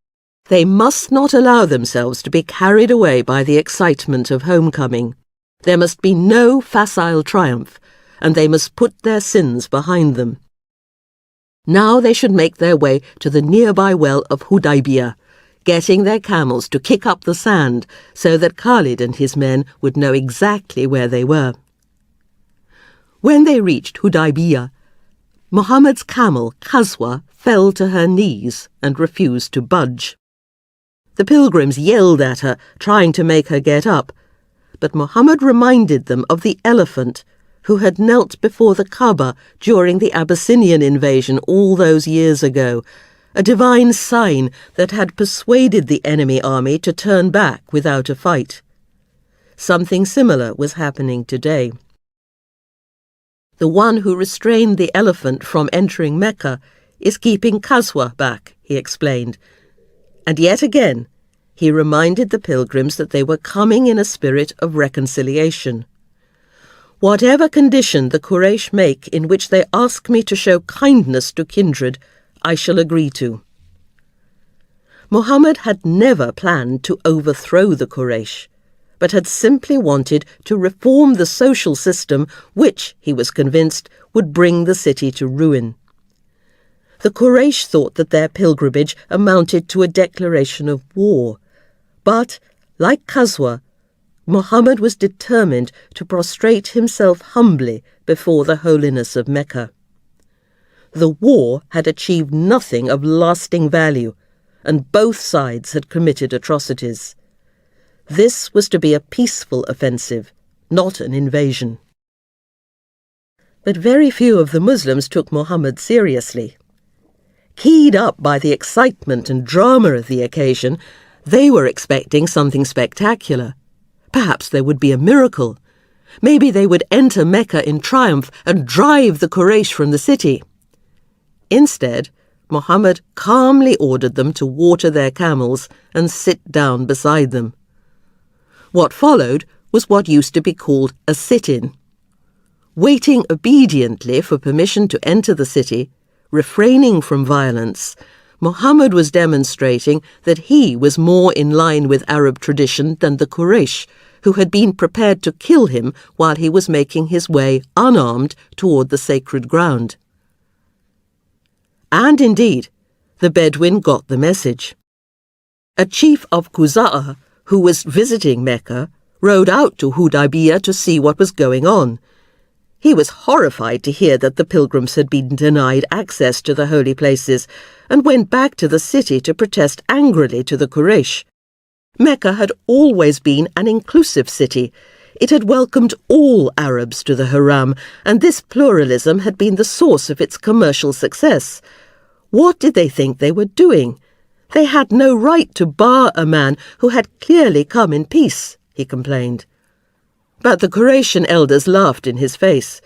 They must not allow themselves to be carried away by the excitement of homecoming. There must be no facile triumph, and they must put their sins behind them. Now they should make their way to the nearby well of Hudaybiyah, getting their camels to kick up the sand so that Khalid and his men would know exactly where they were. When they reached Hudaybiyah, Muhammad's camel, Qaswa, fell to her knees and refused to budge. The pilgrims yelled at her, trying to make her get up, but Muhammad reminded them of the elephant who had knelt before the Kaaba during the Abyssinian invasion all those years ago, a divine sign that had persuaded the enemy army to turn back without a fight. Something similar was happening today. The one who restrained the elephant from entering Mecca is keeping Qaswa back, he explained. And yet again, he reminded the pilgrims that they were coming in a spirit of reconciliation. "Whatever condition the Quraysh make in which they ask me to show kindness to kindred, I shall agree to." Muhammad had never planned to overthrow the Quraysh, but had simply wanted to reform the social system which, he was convinced, would bring the city to ruin. The Quraysh thought that their pilgrimage amounted to a declaration of war, but, like Qaswa, Muhammad was determined to prostrate himself humbly before the holiness of Mecca. The war had achieved nothing of lasting value, and both sides had committed atrocities. This was to be a peaceful offensive, not an invasion. But very few of the Muslims took Muhammad seriously. Keyed up by the excitement and drama of the occasion, they were expecting something spectacular. Perhaps there would be a miracle. Maybe they would enter Mecca in triumph and drive the Quraysh from the city. Instead, Muhammad calmly ordered them to water their camels and sit down beside them. What followed was what used to be called a sit-in. Waiting obediently for permission to enter the city, refraining from violence, Muhammad was demonstrating that he was more in line with Arab tradition than the Quraysh, who had been prepared to kill him while he was making his way unarmed toward the sacred ground. And indeed, the Bedouin got the message. A chief of Khuza'ah, who was visiting Mecca, rode out to Hudaybiyah to see what was going on. He was horrified to hear that the pilgrims had been denied access to the holy places, and went back to the city to protest angrily to the Quraysh. Mecca had always been an inclusive city. It had welcomed all Arabs to the Haram, and this pluralism had been the source of its commercial success. What did they think they were doing? They had no right to bar a man who had clearly come in peace, he complained. But the Quraysh elders laughed in his face.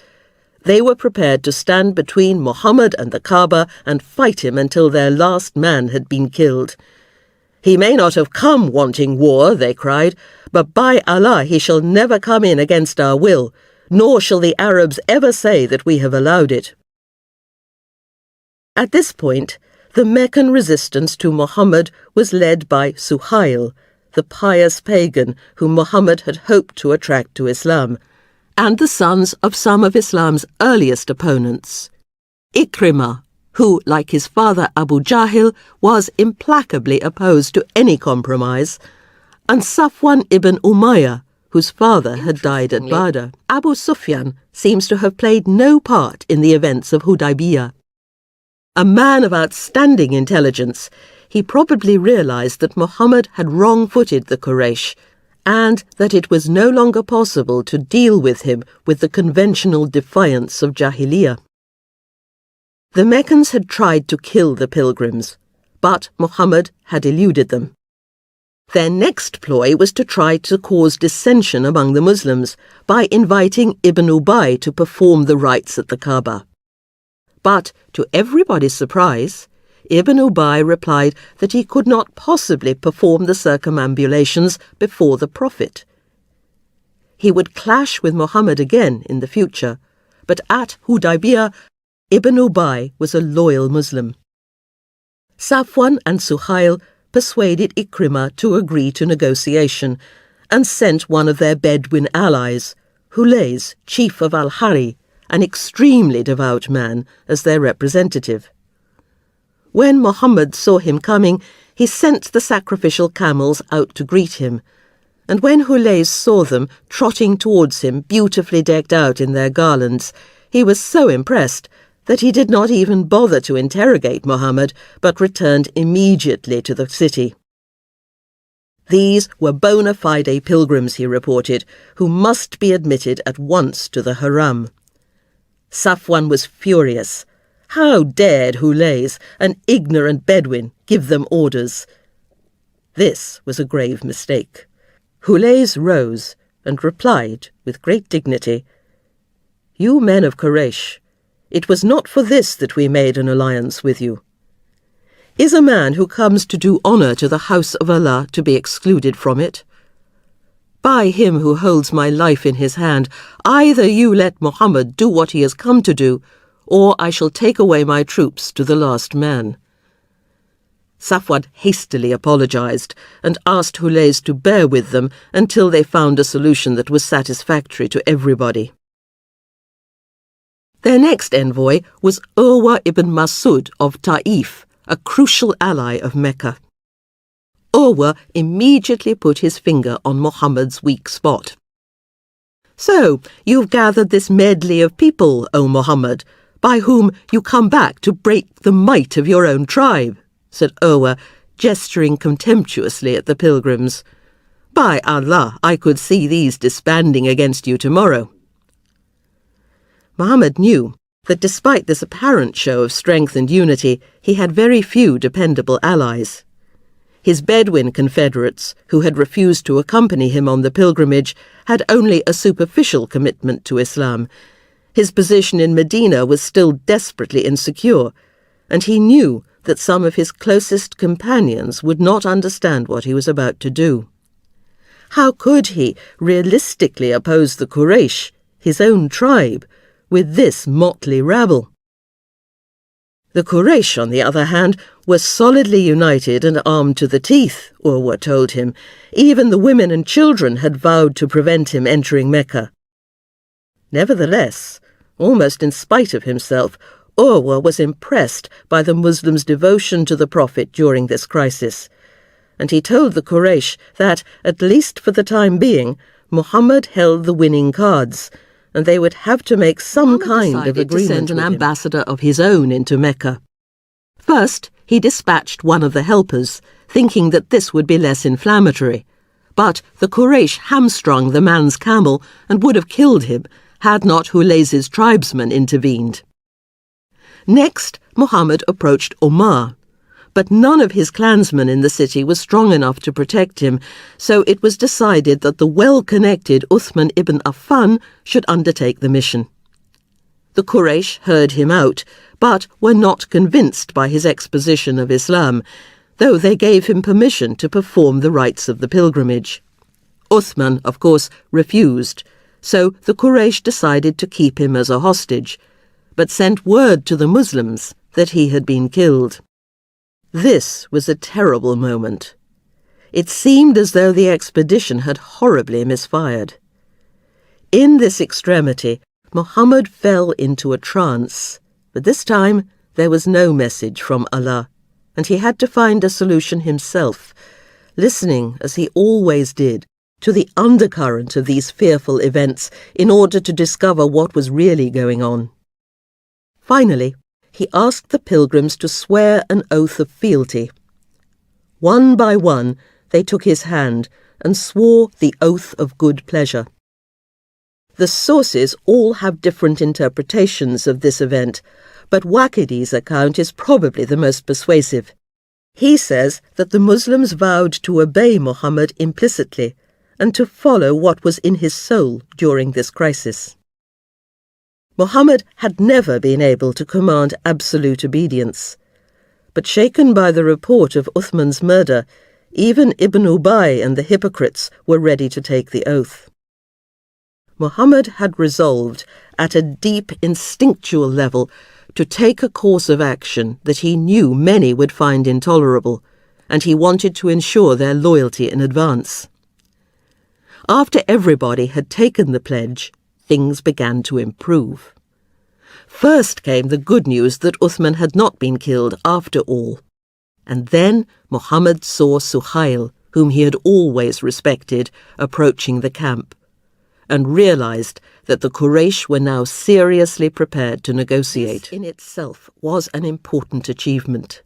They were prepared to stand between Muhammad and the Kaaba and fight him until their last man had been killed. "He may not have come wanting war," they cried, "but by Allah he shall never come in against our will, nor shall the Arabs ever say that we have allowed it." At this point, the Meccan resistance to Muhammad was led by Suhail, the pious pagan whom Muhammad had hoped to attract to Islam, and the sons of some of Islam's earliest opponents. Ikrimah, who, like his father Abu Jahil, was implacably opposed to any compromise, and Safwan ibn Umayyah, whose father had died at Badr. Abu Sufyan seems to have played no part in the events of Hudaybiyah. A man of outstanding intelligence, he probably realized that Muhammad had wrong-footed the Quraysh, and that it was no longer possible to deal with him with the conventional defiance of Jahiliyyah. The Meccans had tried to kill the pilgrims, but Muhammad had eluded them. Their next ploy was to try to cause dissension among the Muslims by inviting Ibn Ubay to perform the rites at the Kaaba. But, to everybody's surprise, Ibn Ubay replied that he could not possibly perform the circumambulations before the Prophet. He would clash with Muhammad again in the future, but at Hudaybiyah, Ibn Ubay was a loyal Muslim. Safwan and Suhail persuaded Ikrimah to agree to negotiation and sent one of their Bedouin allies, Hulays, chief of Al-Hari, an extremely devout man, as their representative. When Muhammad saw him coming, he sent the sacrificial camels out to greet him, and when Hulays saw them trotting towards him, beautifully decked out in their garlands, he was so impressed that he did not even bother to interrogate Muhammad, but returned immediately to the city. These were bona fide pilgrims, he reported, who must be admitted at once to the Haram. Safwan was furious. How dared Hulays, an ignorant Bedouin, give them orders? This was a grave mistake. Hulays rose and replied with great dignity, "You men of Quraysh, it was not for this that we made an alliance with you. Is a man who comes to do honour to the house of Allah to be excluded from it? By him who holds my life in his hand, either you let Muhammad do what he has come to do, or I shall take away my troops to the last man." Safwan hastily apologized and asked Hulays to bear with them until they found a solution that was satisfactory to everybody. Their next envoy was Urwa ibn Masud of Ta'if, a crucial ally of Mecca. Urwa immediately put his finger on Muhammad's weak spot. "So, you've gathered this medley of people, O Muhammad, by whom you come back to break the might of your own tribe," said Urwa, gesturing contemptuously at the pilgrims. "By Allah, I could see these disbanding against you tomorrow." Muhammad knew that despite this apparent show of strength and unity, he had very few dependable allies. His Bedouin confederates, who had refused to accompany him on the pilgrimage, had only a superficial commitment to Islam. His position in Medina was still desperately insecure, and he knew that some of his closest companions would not understand what he was about to do. How could he realistically oppose the Quraysh, his own tribe, with this motley rabble? The Quraysh, on the other hand, were solidly united and armed to the teeth, Urwa told him. Even the women and children had vowed to prevent him entering Mecca. Nevertheless, almost in spite of himself, Urwa was impressed by the Muslims' devotion to the Prophet during this crisis, and he told the Quraysh that, at least for the time being, Muhammad held the winning cards, and they would have to make some kind of agreement to send an ambassador of his own into Mecca. First, he dispatched one of the helpers, thinking that this would be less inflammatory. But the Quraysh hamstrung the man's camel and would have killed him had not Hulays's tribesmen intervened. Next, Muhammad approached Omar, but none of his clansmen in the city was strong enough to protect him, so it was decided that the well-connected Uthman ibn Affan should undertake the mission. The Quraysh heard him out, but were not convinced by his exposition of Islam, though they gave him permission to perform the rites of the pilgrimage. Uthman, of course, refused, so the Quraysh decided to keep him as a hostage, but sent word to the Muslims that he had been killed. This was a terrible moment. It seemed as though the expedition had horribly misfired. In this extremity, Muhammad fell into a trance, but this time there was no message from Allah, and he had to find a solution himself, listening, as he always did, to the undercurrent of these fearful events in order to discover what was really going on. Finally, he asked the pilgrims to swear an oath of fealty. One by one, they took his hand and swore the oath of good pleasure. The sources all have different interpretations of this event, but Waqidi's account is probably the most persuasive. He says that the Muslims vowed to obey Muhammad implicitly and to follow what was in his soul during this crisis. Muhammad had never been able to command absolute obedience, but shaken by the report of Uthman's murder, even Ibn Ubay and the hypocrites were ready to take the oath. Muhammad had resolved, at a deep instinctual level, to take a course of action that he knew many would find intolerable, and he wanted to ensure their loyalty in advance. After everybody had taken the pledge, things began to improve. First came the good news that Uthman had not been killed after all. And then Muhammad saw Suhail, whom he had always respected, approaching the camp, and realized that the Quraysh were now seriously prepared to negotiate. This in itself was an important achievement.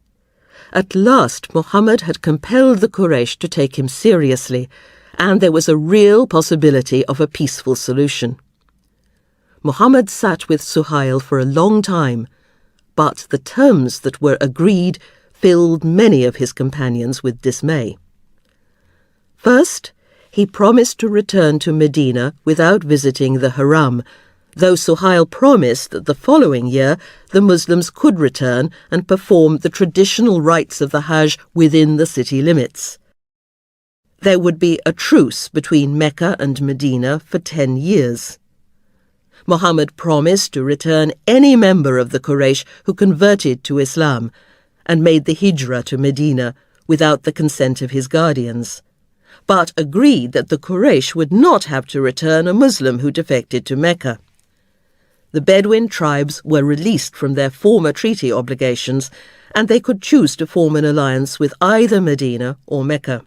At last Muhammad had compelled the Quraysh to take him seriously, and there was a real possibility of a peaceful solution. Muhammad sat with Suhail for a long time, but the terms that were agreed filled many of his companions with dismay. First, he promised to return to Medina without visiting the Haram, though Suhail promised that the following year the Muslims could return and perform the traditional rites of the Hajj within the city limits. There would be a truce between Mecca and Medina for 10 years. Muhammad promised to return any member of the Quraysh who converted to Islam and made the hijrah to Medina without the consent of his guardians, but agreed that the Quraysh would not have to return a Muslim who defected to Mecca. The Bedouin tribes were released from their former treaty obligations, and they could choose to form an alliance with either Medina or Mecca.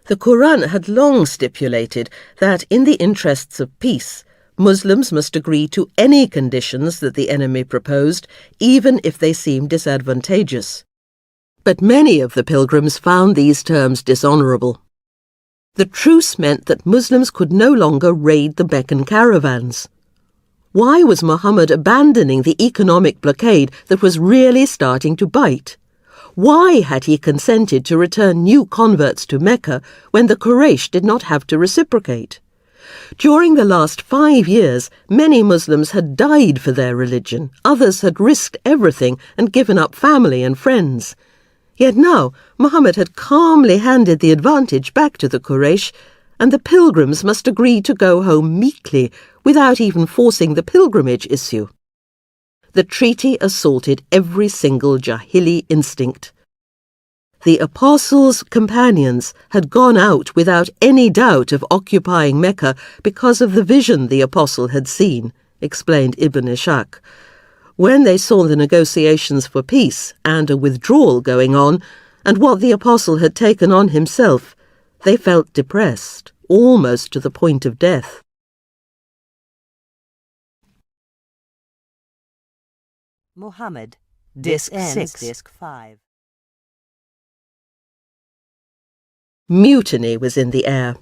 The Quran had long stipulated that in the interests of peace, Muslims must agree to any conditions that the enemy proposed, even if they seemed disadvantageous. But many of the pilgrims found these terms dishonourable. The truce meant that Muslims could no longer raid the Meccan caravans. Why was Muhammad abandoning the economic blockade that was really starting to bite? Why had he consented to return new converts to Mecca when the Quraysh did not have to reciprocate? During the last 5 years, many Muslims had died for their religion. Others had risked everything and given up family and friends. Yet now Muhammad had calmly handed the advantage back to the Quraysh, and the pilgrims must agree to go home meekly without even forcing the pilgrimage issue. The treaty assaulted every single Jahili instinct. The Apostles' companions had gone out without any doubt of occupying Mecca because of the vision the Apostle had seen, explained Ibn Ishaq. When they saw the negotiations for peace and a withdrawal going on, and what the Apostle had taken on himself, they felt depressed, almost to the point of death. Muhammad, Disc 6, Disc 5. Mutiny was in the air.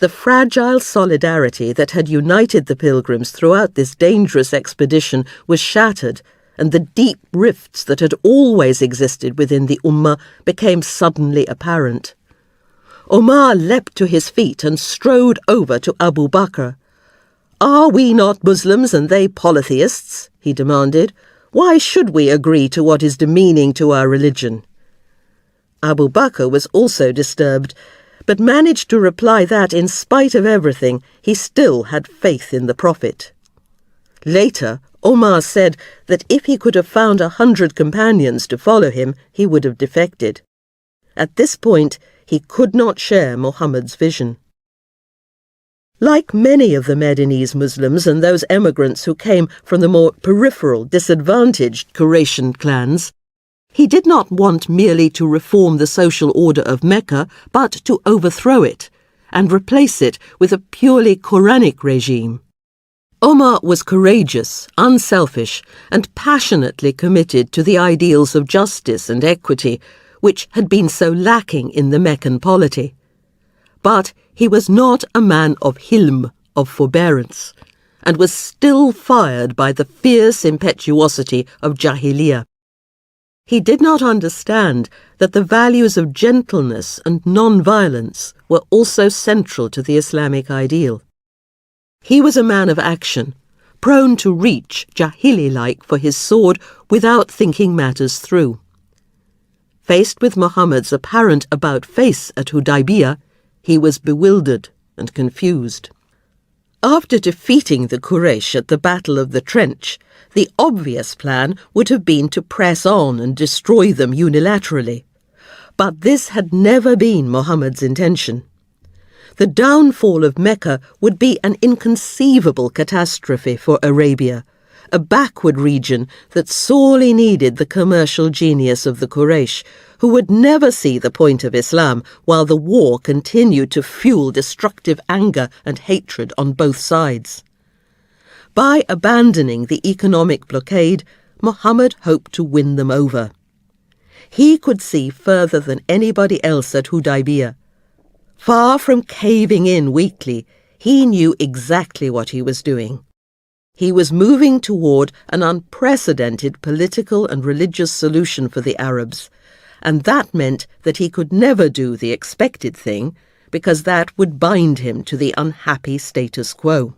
The fragile solidarity that had united the pilgrims throughout this dangerous expedition was shattered, and the deep rifts that had always existed within the Ummah became suddenly apparent. Omar leapt to his feet and strode over to Abu Bakr. "Are we not Muslims and they polytheists?" he demanded. "Why should we agree to what is demeaning to our religion?" Abu Bakr was also disturbed, but managed to reply that, in spite of everything, he still had faith in the Prophet. Later, Omar said that if he could have found 100 companions to follow him, he would have defected. At this point, he could not share Muhammad's vision. Like many of the Medinese Muslims and those emigrants who came from the more peripheral, disadvantaged Quraysh clans, He did not want merely to reform the social order of Mecca, but to overthrow it and replace it with a purely Quranic regime. Omar was courageous, unselfish, and passionately committed to the ideals of justice and equity, which had been so lacking in the Meccan polity. But he was not a man of hilm, of forbearance, and was still fired by the fierce impetuosity of Jahiliyyah. He did not understand that the values of gentleness and non-violence were also central to the Islamic ideal. He was a man of action, prone to reach, Jahili-like, for his sword without thinking matters through. Faced with Muhammad's apparent about-face at Hudaybiyah, he was bewildered and confused. After defeating the Quraysh at the Battle of the Trench, the obvious plan would have been to press on and destroy them unilaterally. But this had never been Muhammad's intention. The downfall of Mecca would be an inconceivable catastrophe for Arabia, a backward region that sorely needed the commercial genius of the Quraysh, who would never see the point of Islam while the war continued to fuel destructive anger and hatred on both sides. By abandoning the economic blockade, Muhammad hoped to win them over. He could see further than anybody else at Hudaybiyah. Far from caving in weakly, he knew exactly what he was doing. He was moving toward an unprecedented political and religious solution for the Arabs, and that meant that he could never do the expected thing, because that would bind him to the unhappy status quo.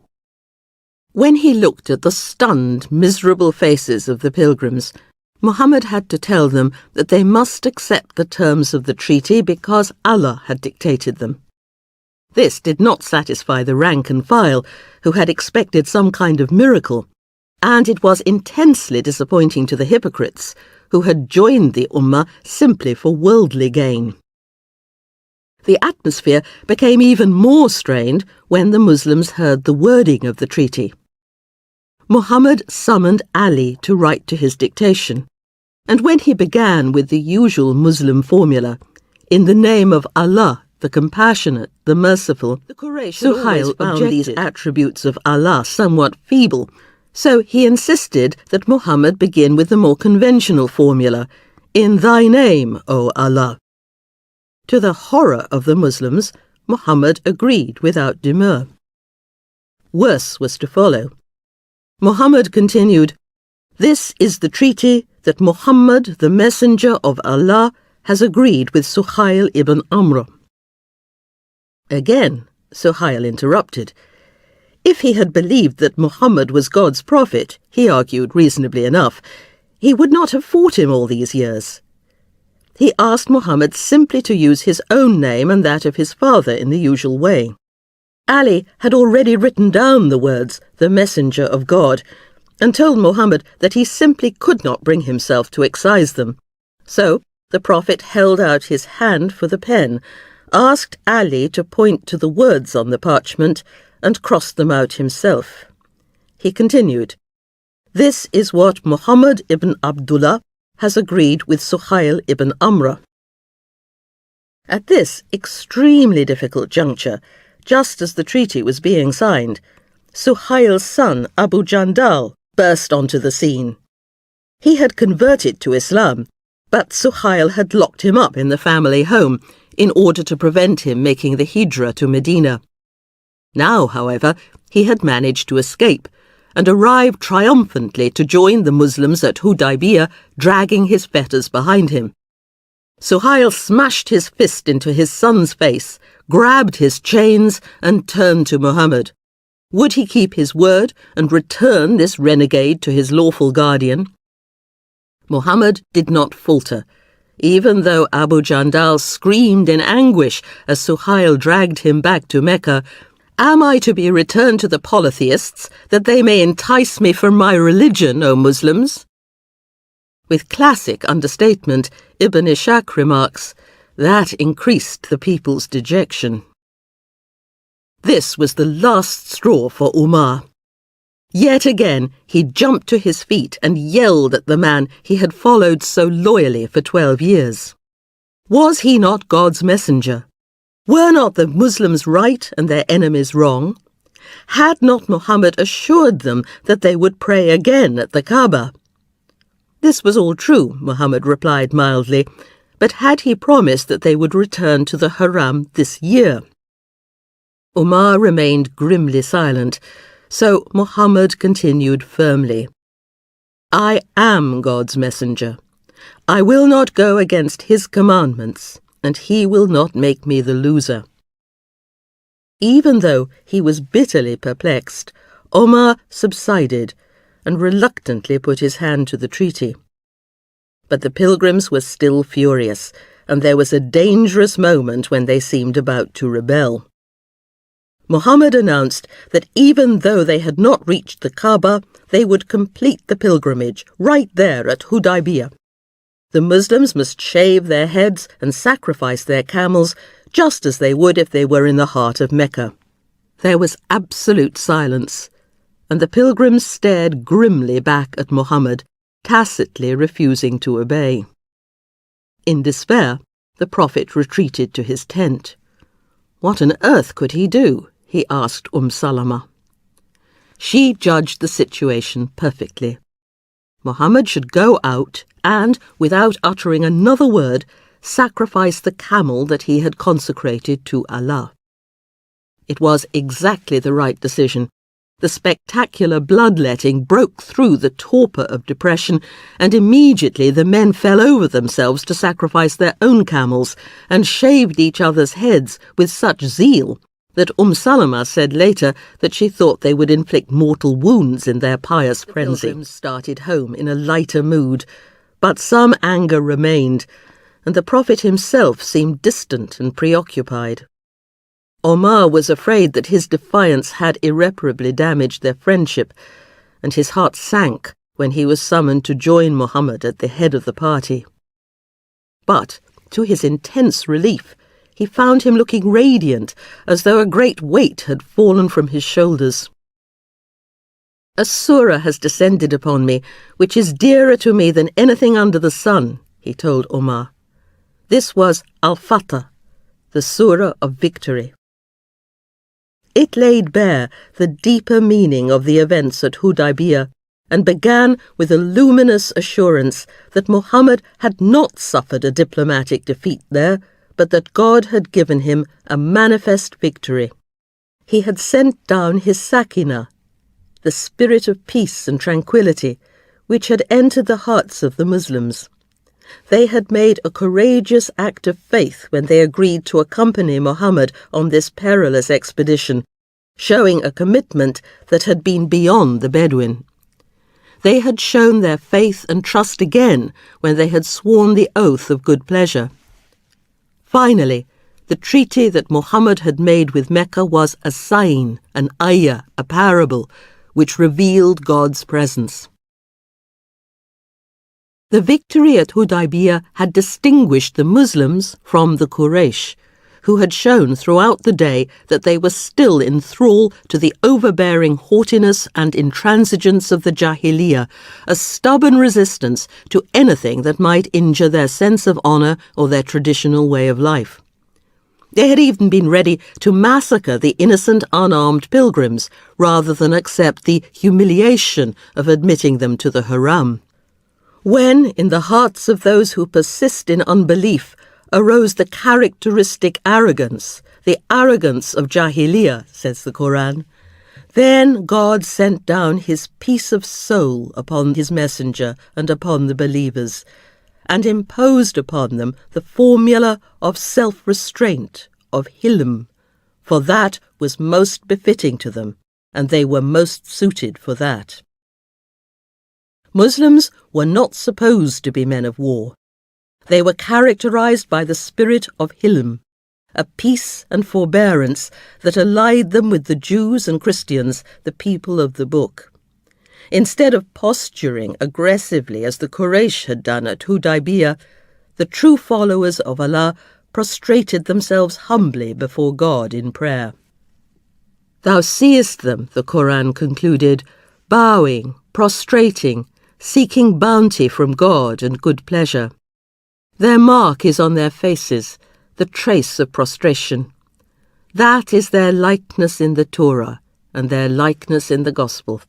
When he looked at the stunned, miserable faces of the pilgrims, Muhammad had to tell them that they must accept the terms of the treaty because Allah had dictated them. This did not satisfy the rank and file, who had expected some kind of miracle, and it was intensely disappointing to the hypocrites, who had joined the Ummah simply for worldly gain. The atmosphere became even more strained when the Muslims heard the wording of the treaty. Muhammad summoned Ali to write to his dictation, and when he began with the usual Muslim formula, "In the name of Allah, the compassionate, the merciful," the Quraysh Suhail found these attributes of Allah somewhat feeble, so he insisted that Muhammad begin with the more conventional formula, "In thy name, O Allah." To the horror of the Muslims, Muhammad agreed without demur. Worse was to follow. Muhammad continued, "This is the treaty that Muhammad, the messenger of Allah, has agreed with Suhail ibn Amr." Again, Suhail interrupted. If he had believed that Muhammad was God's prophet, he argued reasonably enough, he would not have fought him all these years. He asked Muhammad simply to use his own name and that of his father in the usual way. Ali had already written down the words, "the messenger of God," and told Muhammad that he simply could not bring himself to excise them. So the prophet held out his hand for the pen, asked Ali to point to the words on the parchment, and crossed them out himself. He continued, "This is what Muhammad ibn Abdullah has agreed with Suhail ibn Amr." At this extremely difficult juncture, just as the treaty was being signed, Suhail's son Abu Jandal burst onto the scene. He had converted to Islam, but Suhail had locked him up in the family home in order to prevent him making the hijrah to Medina. Now, however, he had managed to escape and arrived triumphantly to join the Muslims at Hudaybiyah, dragging his fetters behind him. Suhail smashed his fist into his son's face, grabbed his chains, and turned to Muhammad. Would he keep his word and return this renegade to his lawful guardian? Muhammad did not falter, even though Abu Jandal screamed in anguish as Suhail dragged him back to Mecca, "Am I to be returned to the polytheists, that they may entice me from my religion, O Muslims?" With classic understatement, Ibn Ishaq remarks, "That increased the people's dejection." This was the last straw for Umar. Yet again he jumped to his feet and yelled at the man he had followed so loyally for 12 years. Was he not God's messenger? Were not the Muslims right and their enemies wrong? Had not Muhammad assured them that they would pray again at the Kaaba? This was all true, Muhammad replied mildly, but had he promised that they would return to the Haram this year? Umar remained grimly silent, so Muhammad continued firmly, I am God's messenger. I will not go against his commandments, and he will not make me the loser. Even though he was bitterly perplexed, Omar subsided and reluctantly put his hand to the treaty. But the pilgrims were still furious, and there was a dangerous moment when they seemed about to rebel. Muhammad announced that even though they had not reached the Kaaba, they would complete the pilgrimage right there at Hudaybiyah. The Muslims must shave their heads and sacrifice their camels, just as they would if they were in the heart of Mecca. There was absolute silence, and the pilgrims stared grimly back at Muhammad, tacitly refusing to obey. In despair, the Prophet retreated to his tent. What on earth could he do? He asked Salama. She judged the situation perfectly. Muhammad should go out and, without uttering another word, sacrifice the camel that he had consecrated to Allah. It was exactly the right decision. The spectacular bloodletting broke through the torpor of depression, and immediately the men fell over themselves to sacrifice their own camels and shaved each other's heads with such zeal that Salama said later that she thought they would inflict mortal wounds in their pious frenzy. The pilgrims started home in a lighter mood, but some anger remained, and the Prophet himself seemed distant and preoccupied. Omar was afraid that his defiance had irreparably damaged their friendship, and his heart sank when he was summoned to join Muhammad at the head of the party. But, to his intense relief, he found him looking radiant, as though a great weight had fallen from his shoulders. A surah has descended upon me, which is dearer to me than anything under the sun, he told Omar. This was Al-Fatah, the surah of victory. It laid bare the deeper meaning of the events at Hudaybiyah and began with a luminous assurance that Muhammad had not suffered a diplomatic defeat there, but that God had given him a manifest victory. He had sent down his Sakinah, the spirit of peace and tranquility, which had entered the hearts of the Muslims. They had made a courageous act of faith when they agreed to accompany Muhammad on this perilous expedition, showing a commitment that had been beyond the Bedouin. They had shown their faith and trust again when they had sworn the oath of good pleasure. Finally, the treaty that Muhammad had made with Mecca was a sign, an ayah, a parable, which revealed God's presence. The victory at Hudaybiyah had distinguished the Muslims from the Quraysh, who had shown throughout the day that they were still in thrall to the overbearing haughtiness and intransigence of the Jahiliyyah, a stubborn resistance to anything that might injure their sense of honour or their traditional way of life. They had even been ready to massacre the innocent unarmed pilgrims rather than accept the humiliation of admitting them to the Haram. When, in the hearts of those who persist in unbelief, arose the characteristic arrogance, the arrogance of Jahiliyyah, says the Quran, then God sent down his peace of soul upon his messenger and upon the believers, and imposed upon them the formula of self-restraint, of hilm, for that was most befitting to them, and they were most suited for that. Muslims were not supposed to be men of war. They were characterized by the spirit of hilm, a peace and forbearance that allied them with the Jews and Christians, the people of the book. Instead of posturing aggressively as the Quraysh had done at Hudaybiyah, the true followers of Allah prostrated themselves humbly before God in prayer. Thou seest them, the Quran concluded, bowing, prostrating, seeking bounty from God and good pleasure. Their mark is on their faces, the trace of prostration. That is their likeness in the Torah and their likeness in the Gospel.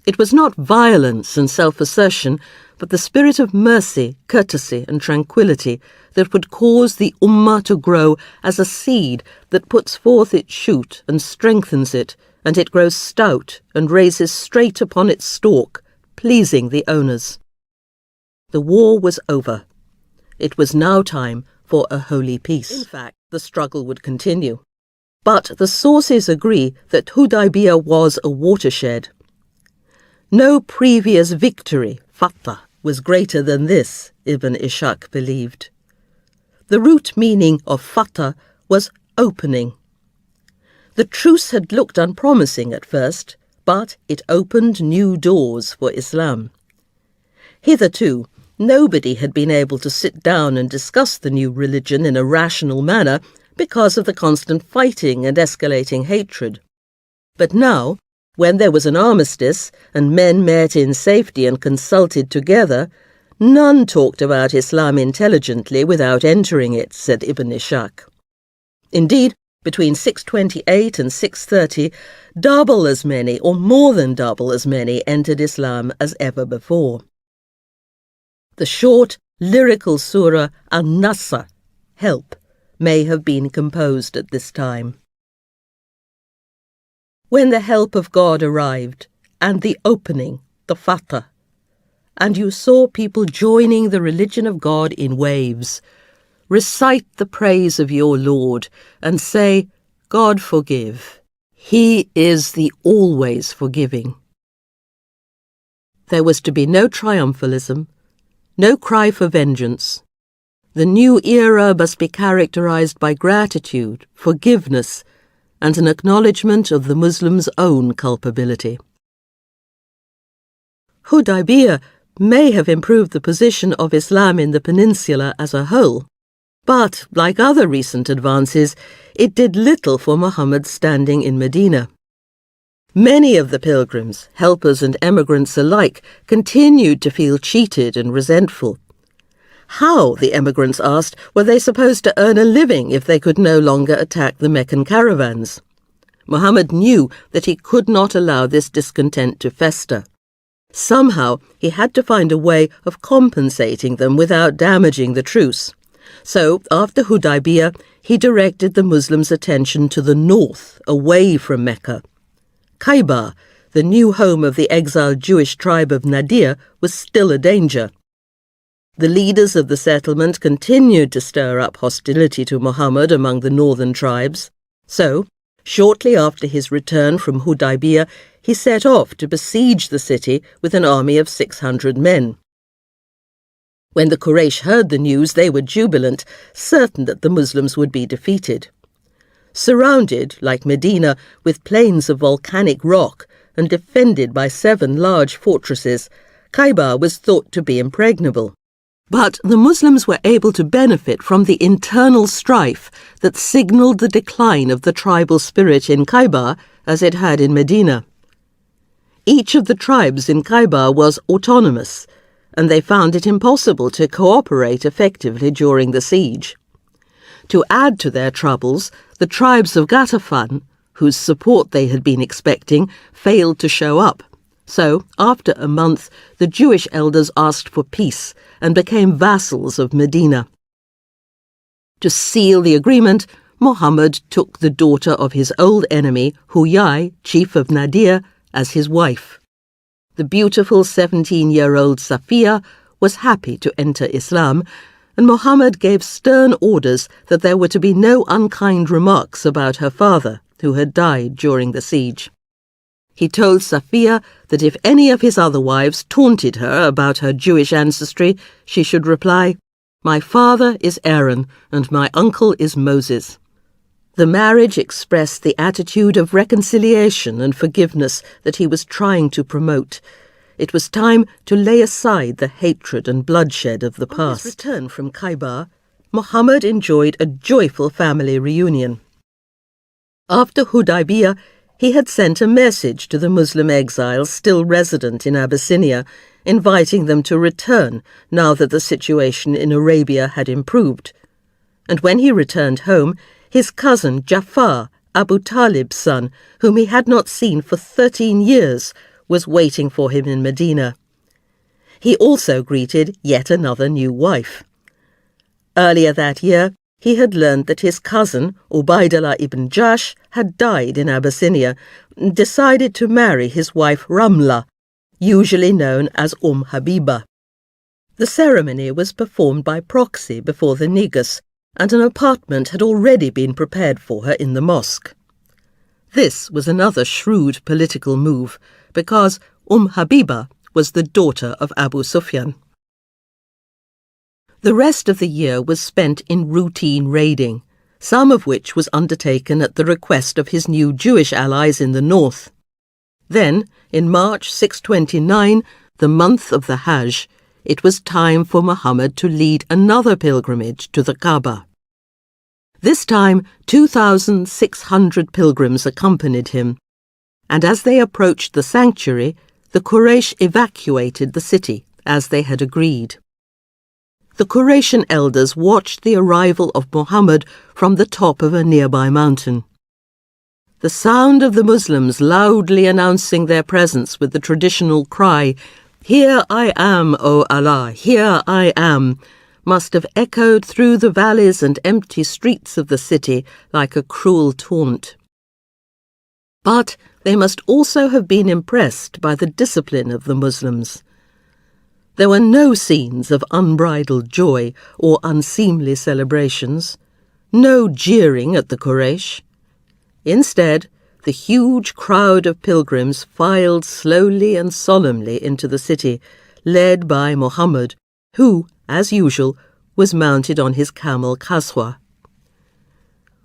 It was not violence and self-assertion, but the spirit of mercy, courtesy and tranquility that would cause the Ummah to grow as a seed that puts forth its shoot and strengthens it, and it grows stout and raises straight upon its stalk, pleasing the owners. The war was over. It was now time for a holy peace. In fact, the struggle would continue. But the sources agree that Hudaybiyah was a watershed. No previous victory, Fatah, was greater than this, Ibn Ishaq believed. The root meaning of Fatah was opening. The truce had looked unpromising at first, but it opened new doors for Islam. Hitherto, nobody had been able to sit down and discuss the new religion in a rational manner because of the constant fighting and escalating hatred. But now, when there was an armistice and men met in safety and consulted together, none talked about Islam intelligently without entering it, said Ibn Ishaq. Indeed, between 628 and 630, double as many or more than double as many entered Islam as ever before. The short, lyrical surah An-Nasr, Help, may have been composed at this time. When the help of God arrived, and the opening, the Fatah, and you saw people joining the religion of God in waves, recite the praise of your Lord and say, God forgive. He is the always forgiving. There was to be no triumphalism, no cry for vengeance. The new era must be characterized by gratitude, forgiveness, and an acknowledgement of the Muslim's own culpability. Hudaybiyah may have improved the position of Islam in the peninsula as a whole, but, like other recent advances, it did little for Muhammad's standing in Medina. Many of the pilgrims, helpers and emigrants alike continued to feel cheated and resentful. How, the emigrants asked, were they supposed to earn a living if they could no longer attack the Meccan caravans? Muhammad knew that he could not allow this discontent to fester. Somehow he had to find a way of compensating them without damaging the truce. So, after Hudaybiyah, he directed the Muslims' attention to the north, away from Mecca. Khaybar, the new home of the exiled Jewish tribe of Nadir, was still a danger. The leaders of the settlement continued to stir up hostility to Muhammad among the northern tribes. So, shortly after his return from Hudaybiyah, he set off to besiege the city with an army of 600 men. When the Quraysh heard the news, they were jubilant, certain that the Muslims would be defeated. Surrounded, like Medina, with plains of volcanic rock and defended by 7 large fortresses, Khaybar was thought to be impregnable. But the Muslims were able to benefit from the internal strife that signalled the decline of the tribal spirit in Khaybar as it had in Medina. Each of the tribes in Khaybar was autonomous, and they found it impossible to cooperate effectively during the siege. To add to their troubles, the tribes of Ghatafan, whose support they had been expecting, failed to show up. So, after a month, the Jewish elders asked for peace and became vassals of Medina. To seal the agreement, Muhammad took the daughter of his old enemy, Huyai, chief of Nadir, as his wife. The beautiful 17-year-old Safiya was happy to enter Islam, and Muhammad gave stern orders that there were to be no unkind remarks about her father, who had died during the siege. He told Safiya that if any of his other wives taunted her about her Jewish ancestry, she should reply, "My father is Aaron, and my uncle is Moses." The marriage expressed the attitude of reconciliation and forgiveness that he was trying to promote. It was time to lay aside the hatred and bloodshed of the past. On his return from Khaybar, Muhammad enjoyed a joyful family reunion. After Hudaybiyah, He had sent a message to the Muslim exiles still resident in Abyssinia, inviting them to return now that the situation in Arabia had improved. And when he returned home, his cousin Jafar, Abu Talib's son, whom he had not seen for 13 years, was waiting for him in Medina. He also greeted yet another new wife. Earlier that year, he had learned that his cousin, Ubaydullah ibn Jash, had died in Abyssinia and decided to marry his wife Ramla, usually known as Habiba. The ceremony was performed by proxy before the negus, and an apartment had already been prepared for her in the mosque. This was another shrewd political move, because Habiba was the daughter of Abu Sufyan. The rest of the year was spent in routine raiding, some of which was undertaken at the request of his new Jewish allies in the north. Then, in March 629, the month of the Hajj, it was time for Muhammad to lead another pilgrimage to the Kaaba. This time, 2,600 pilgrims accompanied him, and as they approached the sanctuary, the Quraysh evacuated the city, as they had agreed. The Quraysh elders watched the arrival of Muhammad from the top of a nearby mountain. The sound of the Muslims loudly announcing their presence with the traditional cry, "Here I am, O Allah, here I am," must have echoed through the valleys and empty streets of the city like a cruel taunt. But they must also have been impressed by the discipline of the Muslims. There were no scenes of unbridled joy or unseemly celebrations, no jeering at the Quraysh. Instead, the huge crowd of pilgrims filed slowly and solemnly into the city, led by Muhammad, who, as usual, was mounted on his camel Qaswa.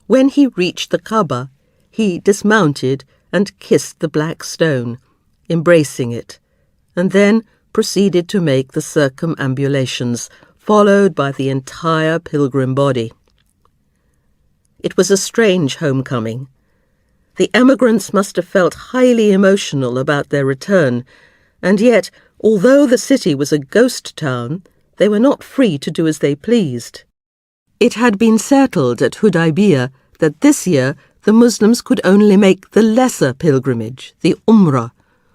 When he reached the Kaaba, he dismounted and kissed the black stone, embracing it, and then proceeded to make the circumambulations, followed by the entire pilgrim body. It was a strange homecoming. The emigrants must have felt highly emotional about their return, and yet, although the city was a ghost town, they were not free to do as they pleased. It had been settled at Hudaybiyah that this year the Muslims could only make the lesser pilgrimage, the Umrah,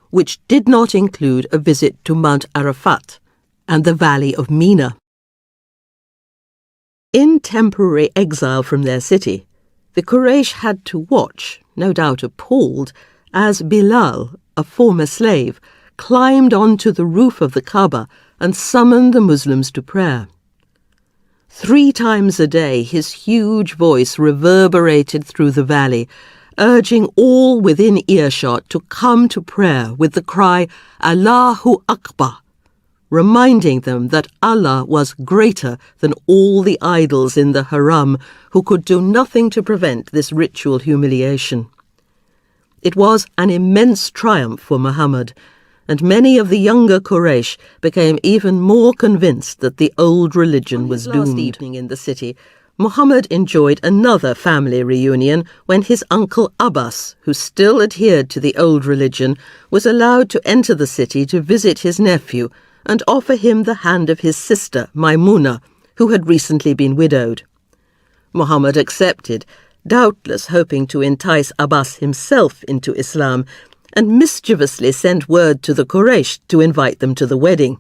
which did not include a visit to Mount Arafat and the valley of Mina. In temporary exile from their city, the Quraysh had to watch, no doubt appalled, as Bilal, a former slave, climbed onto the roof of the Kaaba and summoned the Muslims to prayer. 3 times a day his huge voice reverberated through the valley, urging all within earshot to come to prayer with the cry, "Allahu Akbar," reminding them that Allah was greater than all the idols in the Haram, who could do nothing to prevent this ritual humiliation. It was an immense triumph for Muhammad, and many of the younger Quraysh became even more convinced that the old religion was doomed. Last evening in the city, Muhammad enjoyed another family reunion when his uncle Abbas, who still adhered to the old religion, was allowed to enter the city to visit his nephew and offer him the hand of his sister, Maimuna, who had recently been widowed. Muhammad accepted, doubtless hoping to entice Abbas himself into Islam, and mischievously sent word to the Quraysh to invite them to the wedding.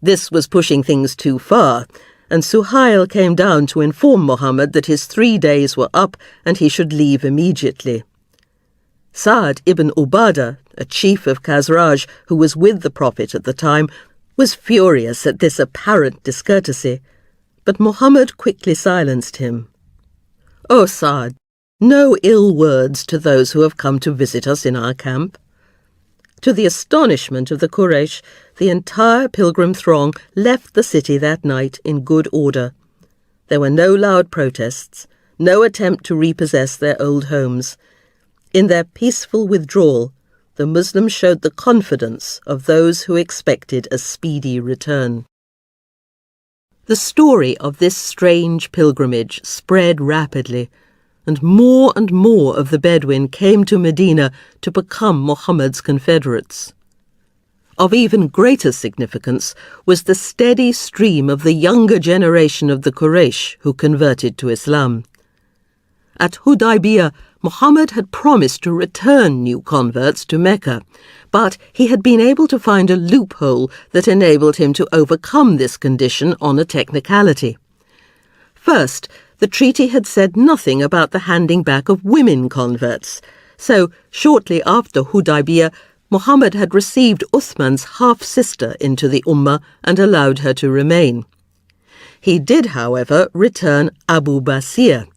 This was pushing things too far, and Suhail came down to inform Muhammad that his 3 days were up and he should leave immediately. Sa'd ibn Ubadah, a chief of Khazraj who was with the Prophet at the time, was furious at this apparent discourtesy, but Muhammad quickly silenced him. "O Sa'd, no ill words to those who have come to visit us in our camp." To the astonishment of the Quraysh, the entire pilgrim throng left the city that night in good order. There were no loud protests, no attempt to repossess their old homes. In their peaceful withdrawal, the Muslims showed the confidence of those who expected a speedy return. The story of this strange pilgrimage spread rapidly, and more of the Bedouin came to Medina to become Muhammad's confederates. Of even greater significance was the steady stream of the younger generation of the Quraysh who converted to Islam. At Hudaybiyah, Muhammad had promised to return new converts to Mecca, but he had been able to find a loophole that enabled him to overcome this condition on a technicality. First, the treaty had said nothing about the handing back of women converts, so shortly after Hudaybiyah, Muhammad had received Uthman's half-sister into the Ummah and allowed her to remain. He did, however, return Abu Basir,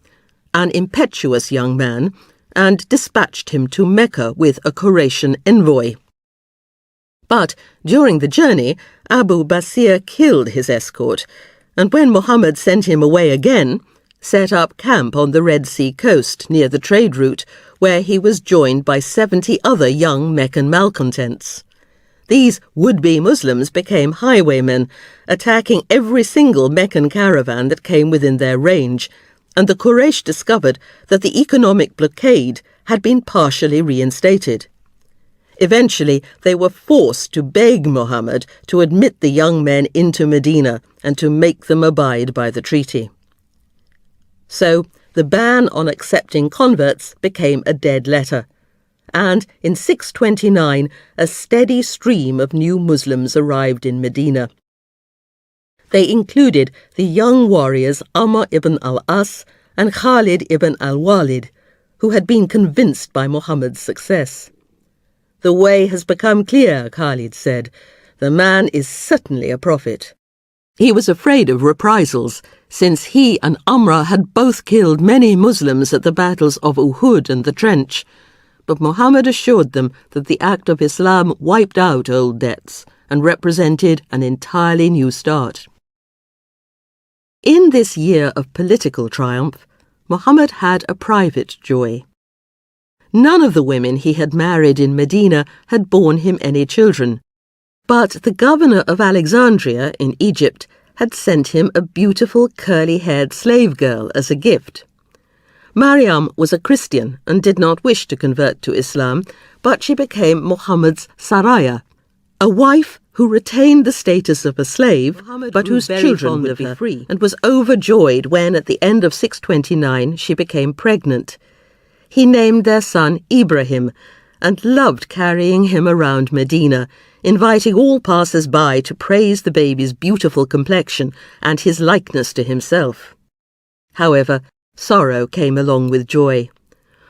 an impetuous young man, and dispatched him to Mecca with a Quraysh envoy. But during the journey, Abu Basir killed his escort, and when Muhammad sent him away again, set up camp on the Red Sea coast near the trade route, where he was joined by 70 other young Meccan malcontents. These would-be Muslims became highwaymen, attacking every single Meccan caravan that came within their range, and the Quraysh discovered that the economic blockade had been partially reinstated. Eventually, they were forced to beg Muhammad to admit the young men into Medina and to make them abide by the treaty. So, the ban on accepting converts became a dead letter, and in 629 a steady stream of new Muslims arrived in Medina. They included the young warriors Amr ibn al-As and Khalid ibn al-Walid, who had been convinced by Muhammad's success. "The way has become clear," Khalid said. "The man is certainly a prophet." He was afraid of reprisals, since he and Amr had both killed many Muslims at the battles of Uhud and the Trench, but Muhammad assured them that the act of Islam wiped out old debts and represented an entirely new start. In this year of political triumph, Muhammad had a private joy. None of the women he had married in Medina had borne him any children, but the governor of Alexandria in Egypt had sent him a beautiful curly-haired slave girl as a gift. Maryam was a Christian and did not wish to convert to Islam, but she became Muhammad's Saraya, a wife who retained the status of a slave, but whose children would be free, and was overjoyed when, at the end of 629, she became pregnant. He named their son Ibrahim, and loved carrying him around Medina, inviting all passers-by to praise the baby's beautiful complexion and his likeness to himself. However, sorrow came along with joy.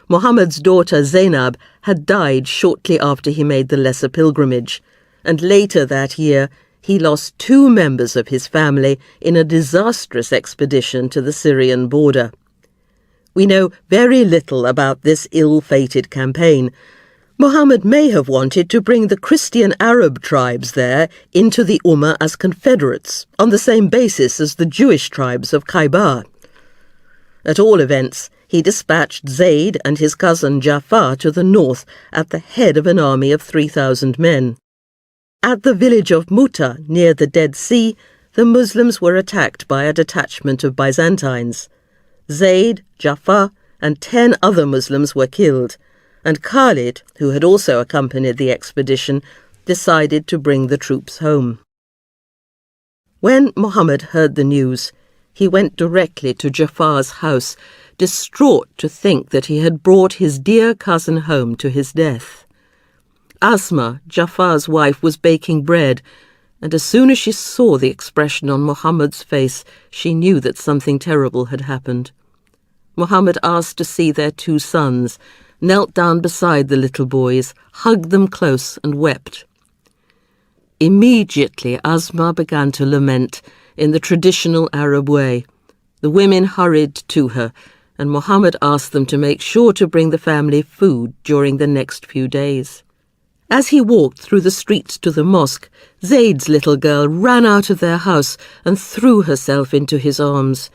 Muhammad's daughter Zainab had died shortly after he made the Lesser Pilgrimage, and later that year he lost 2 members of his family in a disastrous expedition to the Syrian border. We know very little about this ill-fated campaign. Muhammad may have wanted to bring the Christian Arab tribes there into the Ummah as confederates, on the same basis as the Jewish tribes of Khaybar. At all events, he dispatched Zayd and his cousin Ja'far to the north at the head of an army of 3,000 men. At the village of Muta, near the Dead Sea, the Muslims were attacked by a detachment of Byzantines. Zayd, Ja'far, and 10 other Muslims were killed, and Khalid, who had also accompanied the expedition, decided to bring the troops home. When Muhammad heard the news, he went directly to Ja'far's house, distraught to think that he had brought his dear cousin home to his death. Asma, Ja'far's wife, was baking bread, and as soon as she saw the expression on Muhammad's face, she knew that something terrible had happened. Muhammad asked to see their 2 sons, knelt down beside the little boys, hugged them close, and wept. Immediately, Asma began to lament in the traditional Arab way. The women hurried to her, and Muhammad asked them to make sure to bring the family food during the next few days. As he walked through the streets to the mosque, Zayd's little girl ran out of their house and threw herself into his arms.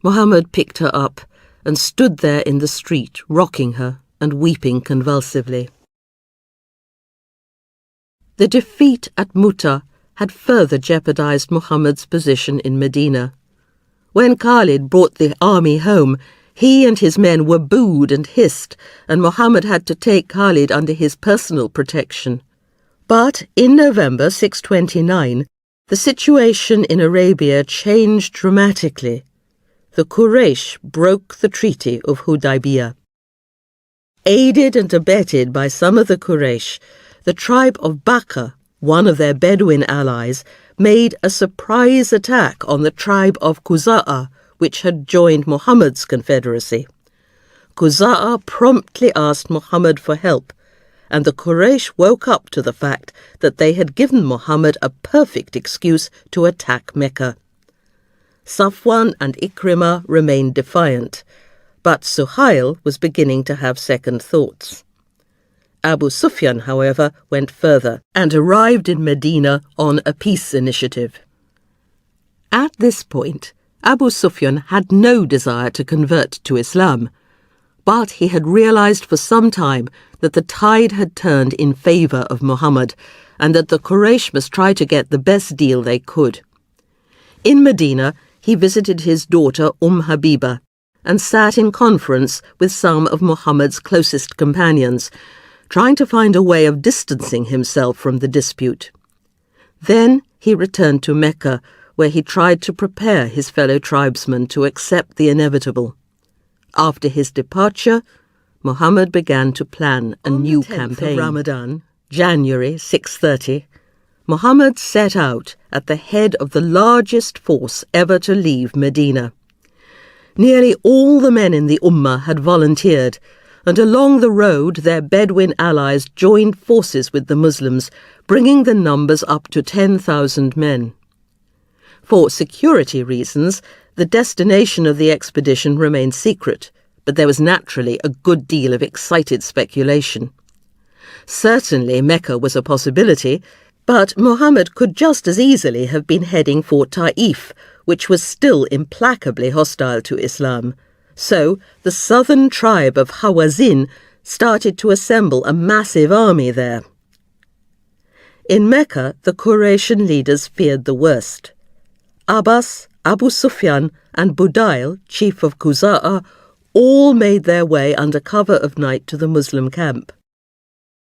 Muhammad picked her up and stood there in the street, rocking her and weeping convulsively. The defeat at Muta had further jeopardized Muhammad's position in Medina. When Khalid brought the army home, He and his men were booed and hissed, and Muhammad had to take Khalid under his personal protection. But in November 629, the situation in Arabia changed dramatically. The Quraysh broke the Treaty of Hudaybiyah. Aided and abetted by some of the Quraysh, the tribe of Bakr, one of their Bedouin allies, made a surprise attack on the tribe of Quza'a, which had joined Muhammad's confederacy. Quza'a promptly asked Muhammad for help, and the Quraysh woke up to the fact that they had given Muhammad a perfect excuse to attack Mecca. Safwan and Ikrimah remained defiant, but Suhail was beginning to have second thoughts. Abu Sufyan, however, went further and arrived in Medina on a peace initiative. At this point, Abu Sufyan had no desire to convert to Islam, but he had realized for some time that the tide had turned in favor of Muhammad and that the Quraysh must try to get the best deal they could. In Medina, he visited his daughter Habiba and sat in conference with some of Muhammad's closest companions, trying to find a way of distancing himself from the dispute. Then he returned to Mecca, where he tried to prepare his fellow tribesmen to accept the inevitable. After his departure, Muhammad began to plan a new campaign. On Ramadan, January 630, Muhammad set out at the head of the largest force ever to leave Medina. Nearly all the men in the Ummah had volunteered, and along the road their Bedouin allies joined forces with the Muslims, bringing the numbers up to 10,000 men. For security reasons, the destination of the expedition remained secret, but there was naturally a good deal of excited speculation. Certainly Mecca was a possibility, but Muhammad could just as easily have been heading for Taif, which was still implacably hostile to Islam. So the southern tribe of Hawazin started to assemble a massive army there. In Mecca, the Quraysh leaders feared the worst. Abbas, Abu Sufyan, and Budail, chief of Quza'a, all made their way under cover of night to the Muslim camp.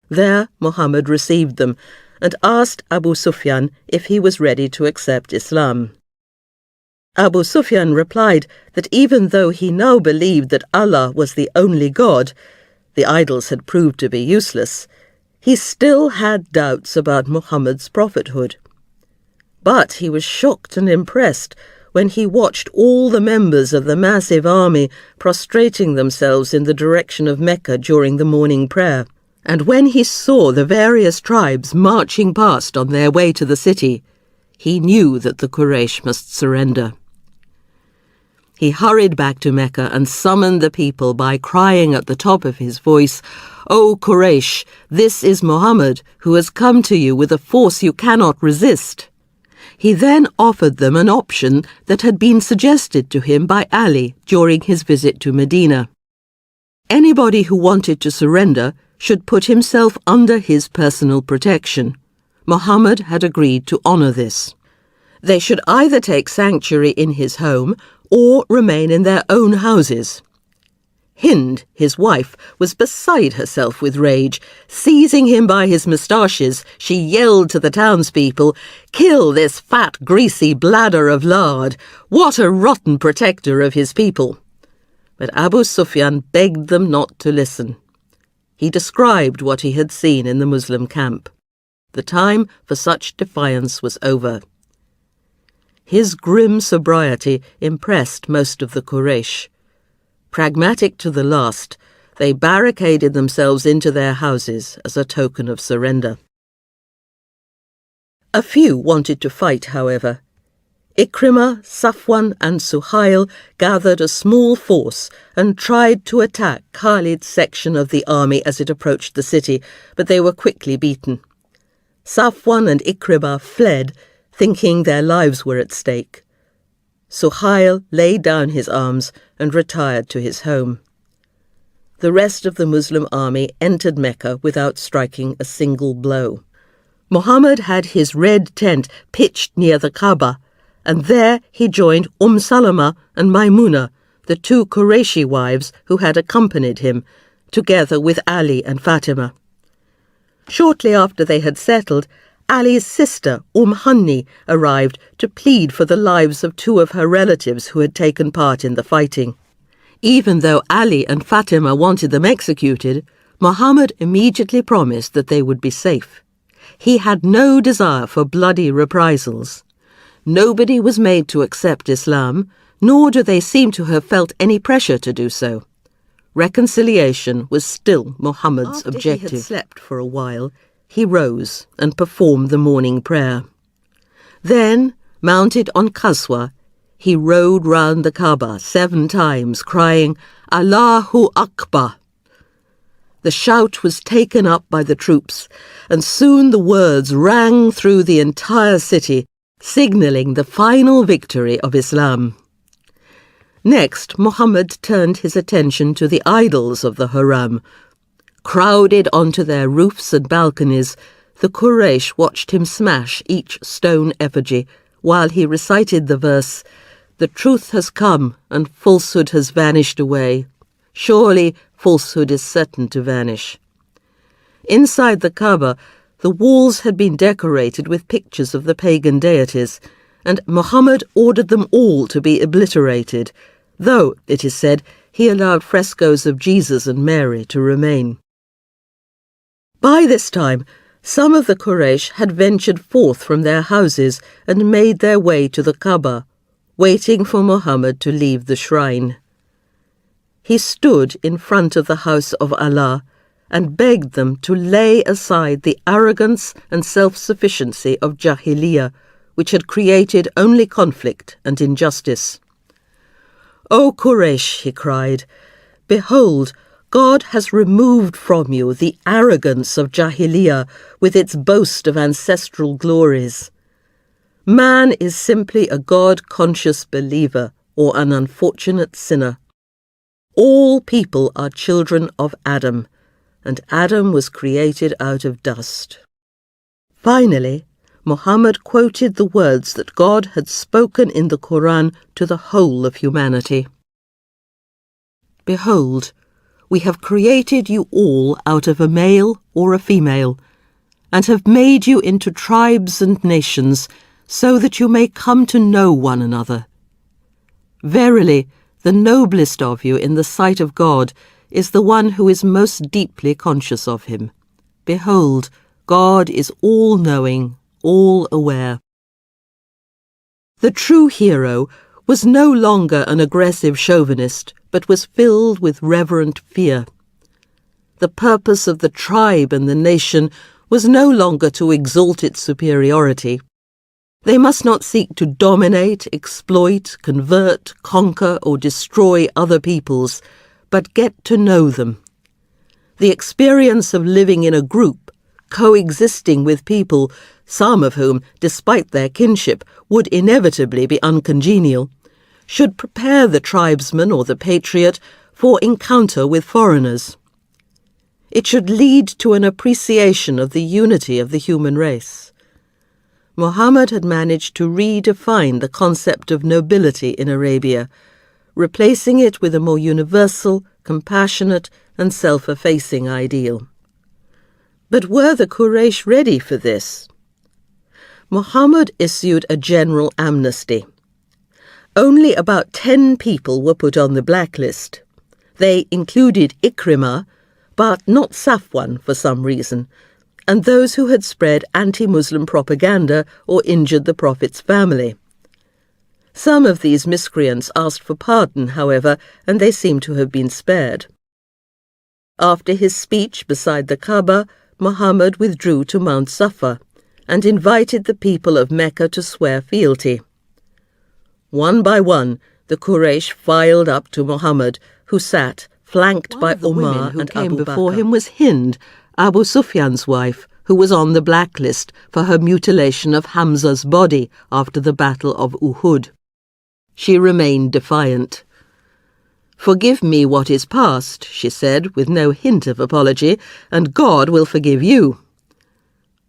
There Muhammad received them and asked Abu Sufyan if he was ready to accept Islam. Abu Sufyan replied that even though he now believed that Allah was the only God, the idols had proved to be useless, he still had doubts about Muhammad's prophethood. But he was shocked and impressed when he watched all the members of the massive army prostrating themselves in the direction of Mecca during the morning prayer, and when he saw the various tribes marching past on their way to the city, he knew that the Quraysh must surrender. He hurried back to Mecca and summoned the people by crying at the top of his voice, "O Quraysh, this is Muhammad, who has come to you with a force you cannot resist." He then offered them an option that had been suggested to him by Ali during his visit to Medina. Anybody who wanted to surrender should put himself under his personal protection. Muhammad had agreed to honor this. They should either take sanctuary in his home or remain in their own houses. Hind, his wife, was beside herself with rage. Seizing him by his moustaches, she yelled to the townspeople, "Kill this fat, greasy bladder of lard! What a rotten protector of his people!" But Abu Sufyan begged them not to listen. He described what he had seen in the Muslim camp. The time for such defiance was over. His grim sobriety impressed most of the Quraysh. Pragmatic to the last, they barricaded themselves into their houses as a token of surrender. A few wanted to fight, however. Ikrimah, Safwan and Suhail gathered a small force and tried to attack Khalid's section of the army as it approached the city, but they were quickly beaten. Safwan and Ikrimah fled, thinking their lives were at stake. Suhail laid down his arms and retired to his home. The rest of the Muslim army entered Mecca without striking a single blow. Muhammad had his red tent pitched near the Kaaba, and there he joined Salama and Maimuna, the two Qurayshi wives who had accompanied him, together with Ali and Fatima. Shortly after they had settled, Ali's sister, Hani, arrived to plead for the lives of two of her relatives who had taken part in the fighting. Even though Ali and Fatima wanted them executed, Muhammad immediately promised that they would be safe. He had no desire for bloody reprisals. Nobody was made to accept Islam, nor do they seem to have felt any pressure to do so. Reconciliation was still Muhammad's objective. After he had slept for a while, he rose and performed the morning prayer. Then, mounted on Qaswa, he rode round the Kaaba 7 times, crying, "Allahu Akbar." The shout was taken up by the troops, and soon the words rang through the entire city, signalling the final victory of Islam. Next, Muhammad turned his attention to the idols of the Haram. Crowded onto their roofs and balconies, the Quraysh watched him smash each stone effigy, while he recited the verse, "The truth has come, and falsehood has vanished away. Surely falsehood is certain to vanish." Inside the Kaaba, the walls had been decorated with pictures of the pagan deities, and Muhammad ordered them all to be obliterated, though, it is said, he allowed frescoes of Jesus and Mary to remain. By this time, some of the Quraysh had ventured forth from their houses and made their way to the Kaaba, waiting for Muhammad to leave the shrine. He stood in front of the house of Allah and begged them to lay aside the arrogance and self-sufficiency of Jahiliyyah, which had created only conflict and injustice. "O Quraysh," he cried, "behold, God has removed from you the arrogance of Jahiliyyah with its boast of ancestral glories. Man is simply a God-conscious believer or an unfortunate sinner. All people are children of Adam, and Adam was created out of dust." Finally, Muhammad quoted the words that God had spoken in the Quran to the whole of humanity. "Behold, we have created you all out of a male or a female, and have made you into tribes and nations, so that you may come to know one another. Verily, the noblest of you in the sight of God is the one who is most deeply conscious of him. Behold, God is all-knowing, all-aware." The true hero was no longer an aggressive chauvinist, but was filled with reverent fear. The purpose of the tribe and the nation was no longer to exalt its superiority. They must not seek to dominate, exploit, convert, conquer, or destroy other peoples, but get to know them. The experience of living in a group, coexisting with people, some of whom, despite their kinship, would inevitably be uncongenial, should prepare the tribesman or the patriot for encounter with foreigners. It should lead to an appreciation of the unity of the human race. Muhammad had managed to redefine the concept of nobility in Arabia, replacing it with a more universal, compassionate, and self-effacing ideal. But were the Quraysh ready for this? Muhammad issued a general amnesty. Only about 10 people were put on the blacklist. They included Ikrimah, but not Safwan for some reason, and those who had spread anti-Muslim propaganda or injured the Prophet's family. Some of these miscreants asked for pardon, however, and they seem to have been spared. After his speech beside the Kaaba, Muhammad withdrew to Mount Safa and invited the people of Mecca to swear fealty. One by one, the Quraysh filed up to Muhammad, who sat, flanked by Umar, and came before him was Hind, Abu Sufyan's wife, who was on the blacklist for her mutilation of Hamza's body after the Battle of Uhud. She remained defiant. "Forgive me what is past," she said, with no hint of apology, "and God will forgive you."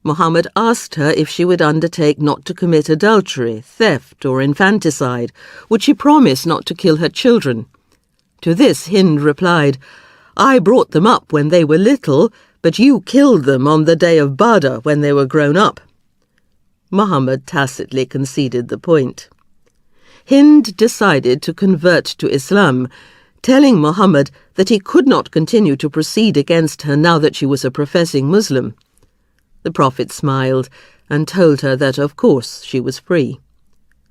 Muhammad asked her if she would undertake not to commit adultery, theft, or infanticide. Would she promise not to kill her children? To this Hind replied, "I brought them up when they were little, but you killed them on the day of Badr when they were grown up." Muhammad tacitly conceded the point. Hind decided to convert to Islam, telling Muhammad that he could not continue to proceed against her now that she was a professing Muslim. The Prophet smiled and told her that of course she was free.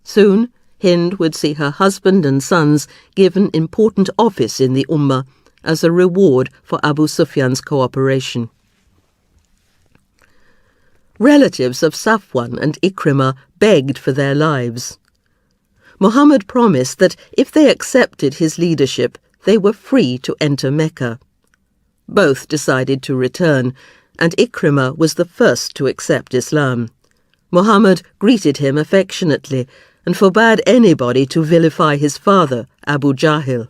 Soon, Hind would see her husband and sons given important office in the Ummah as a reward for Abu Sufyan's cooperation. Relatives of Safwan and Ikrimah begged for their lives. Muhammad promised that if they accepted his leadership, they were free to enter Mecca. Both decided to return, and Ikrimah was the first to accept Islam. Muhammad greeted him affectionately and forbade anybody to vilify his father, Abu Jahil.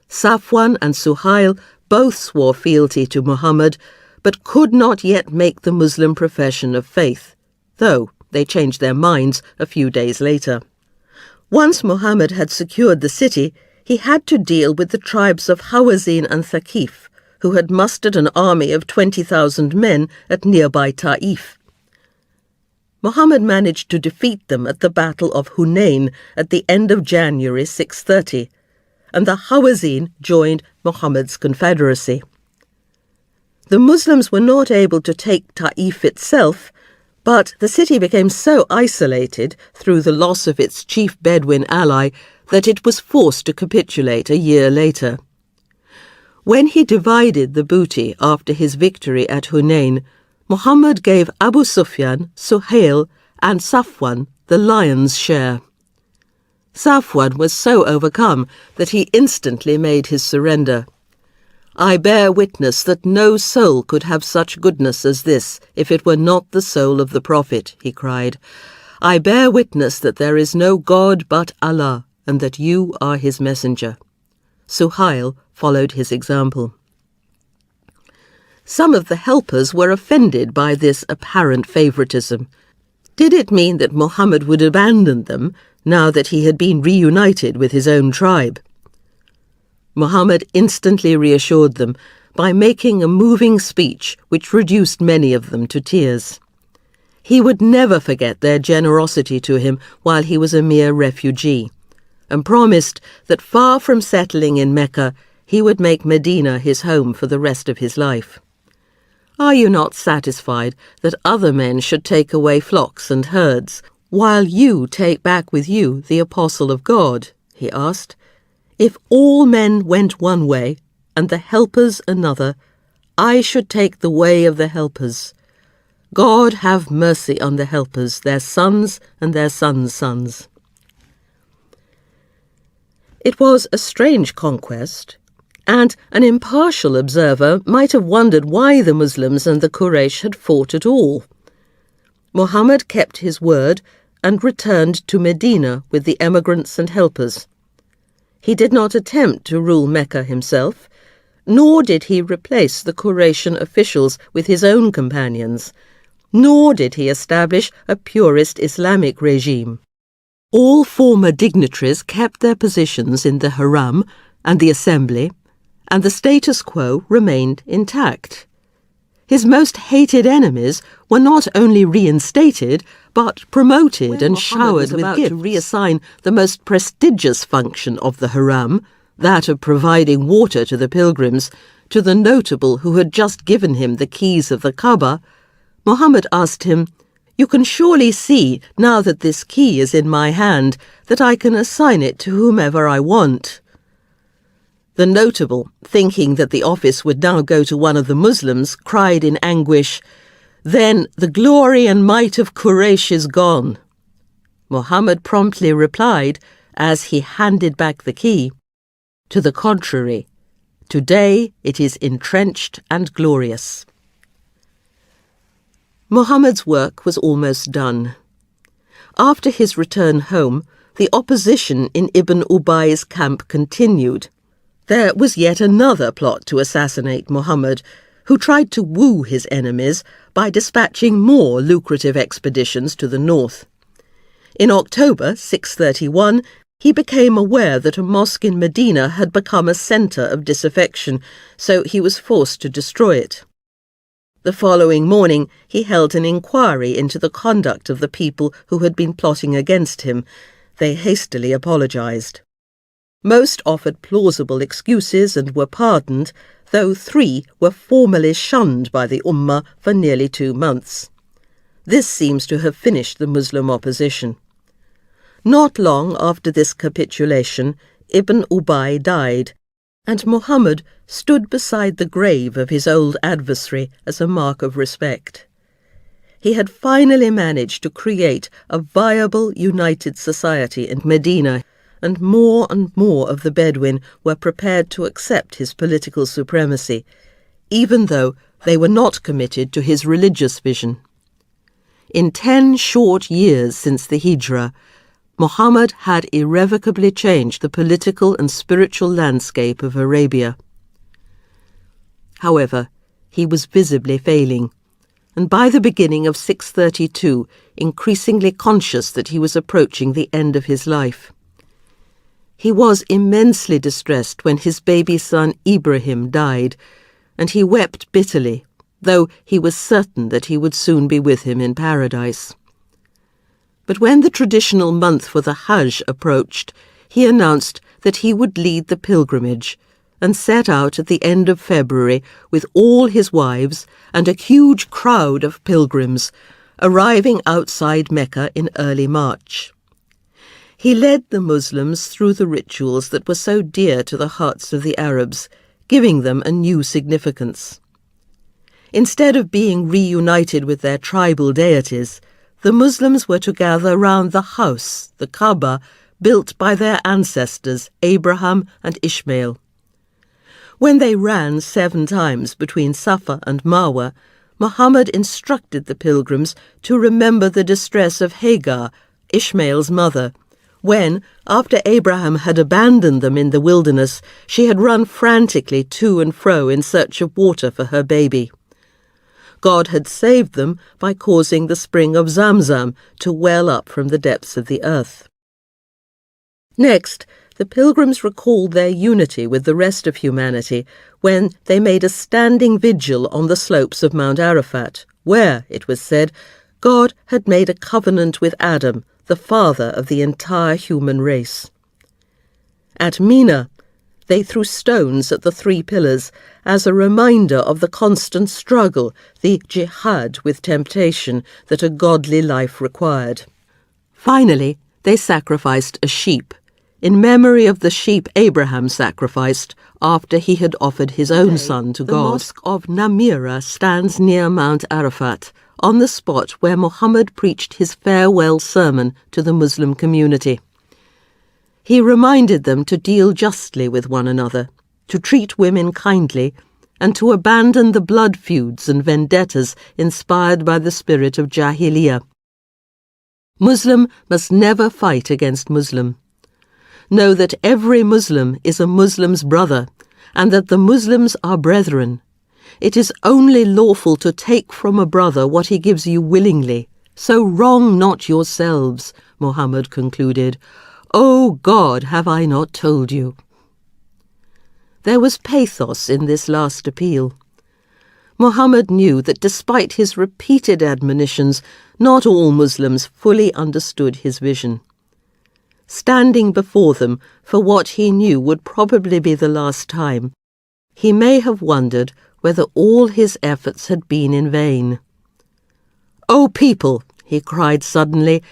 Safwan and Suhail both swore fealty to Muhammad, but could not yet make the Muslim profession of faith, though they changed their minds a few days later. Once Muhammad had secured the city, he had to deal with the tribes of Hawazin and Thaqif, who had mustered an army of 20,000 men at nearby Ta'if. Muhammad managed to defeat them at the Battle of Hunain at the end of January 630, and the Hawazin joined Muhammad's confederacy. The Muslims were not able to take Ta'if itself, but the city became so isolated through the loss of its chief Bedouin ally that it was forced to capitulate a year later. When he divided the booty after his victory at Hunain, Muhammad gave Abu Sufyan, Suhail, and Safwan the lion's share. Safwan was so overcome that he instantly made his surrender. "I bear witness that no soul could have such goodness as this if it were not the soul of the Prophet," he cried. "I bear witness that there is no God but Allah, and that you are his messenger." Suhail followed his example. Some of the helpers were offended by this apparent favoritism. Did it mean that Muhammad would abandon them now that he had been reunited with his own tribe? Muhammad instantly reassured them by making a moving speech which reduced many of them to tears. He would never forget their generosity to him while he was a mere refugee, and promised that far from settling in Mecca, he would make Medina his home for the rest of his life. "Are you not satisfied that other men should take away flocks and herds, while you take back with you the apostle of God?" he asked. "If all men went one way, and the helpers another, I should take the way of the helpers. God have mercy on the helpers, their sons and their sons' sons." It was a strange conquest, and an impartial observer might have wondered why the Muslims and the Quraysh had fought at all. Muhammad kept his word and returned to Medina with the emigrants and helpers. He did not attempt to rule Mecca himself, nor did he replace the Quraysh officials with his own companions, nor did he establish a purist Islamic regime. All former dignitaries kept their positions in the Haram and the Assembly, and the status quo remained intact. His most hated enemies were not only reinstated, but promoted and showered with gifts. To reassign the most prestigious function of the Haram, that of providing water to the pilgrims, to the notable who had just given him the keys of the Kaaba, Muhammad asked him, "You can surely see, now that this key is in my hand, that I can assign it to whomever I want." The notable, thinking that the office would now go to one of the Muslims, cried in anguish, "Then the glory and might of Quraysh is gone." Muhammad promptly replied, as he handed back the key, "To the contrary, today it is entrenched and glorious." Muhammad's work was almost done. After his return home, the opposition in Ibn Ubay's camp continued. There was yet another plot to assassinate Muhammad, who tried to woo his enemies by dispatching more lucrative expeditions to the north. In October 631, He became aware that a mosque in Medina had become a centre of disaffection, so he was forced to destroy it. The following morning, he held an inquiry into the conduct of the people who had been plotting against him. They hastily apologized. Most offered plausible excuses and were pardoned, though 3 were formally shunned by the Ummah for nearly 2 months. This seems to have finished the Muslim opposition. Not long after this capitulation, Ibn Ubay died, and Muhammad stood beside the grave of his old adversary as a mark of respect. He had finally managed to create a viable, united society in Medina, and more of the Bedouin were prepared to accept his political supremacy, even though they were not committed to his religious vision. In 10 short years since the Hijrah, Muhammad had irrevocably changed the political and spiritual landscape of Arabia. However, he was visibly failing, and by the beginning of 632, increasingly conscious that he was approaching the end of his life. He was immensely distressed when his baby son Ibrahim died, and he wept bitterly, though he was certain that he would soon be with him in paradise. But when the traditional month for the Hajj approached, he announced that he would lead the pilgrimage, and set out at the end of February with all his wives and a huge crowd of pilgrims, arriving outside Mecca in early March. He led the Muslims through the rituals that were so dear to the hearts of the Arabs, giving them a new significance. Instead of being reunited with their tribal deities, the Muslims were to gather round the house, the Kaaba, built by their ancestors Abraham and Ishmael. When they ran 7 times between Safa and Marwa, Muhammad instructed the pilgrims to remember the distress of Hagar, Ishmael's mother, when, after Abraham had abandoned them in the wilderness, she had run frantically to and fro in search of water for her baby. God had saved them by causing the spring of Zamzam to well up from the depths of the earth. Next, the pilgrims recalled their unity with the rest of humanity when they made a standing vigil on the slopes of Mount Arafat, where, it was said, God had made a covenant with Adam, the father of the entire human race. At Mina, they threw stones at the 3 pillars as a reminder of the constant struggle, the jihad with temptation that a godly life required. Finally, they sacrificed a sheep, in memory of the sheep Abraham sacrificed after he had offered his own son to God. The mosque of Namira stands near Mount Arafat, on the spot where Muhammad preached his farewell sermon to the Muslim community. He reminded them to deal justly with one another, to treat women kindly, and to abandon the blood feuds and vendettas inspired by the spirit of Jahiliyyah. Muslim must never fight against Muslim. Know that every Muslim is a Muslim's brother, and that the Muslims are brethren. It is only lawful to take from a brother what he gives you willingly. So wrong not yourselves, Muhammad concluded. O God, have I not told you? There was pathos in this last appeal. Muhammad knew that despite his repeated admonitions, not all Muslims fully understood his vision. Standing before them for what he knew would probably be the last time, he may have wondered whether all his efforts had been in vain. "O people," he cried suddenly,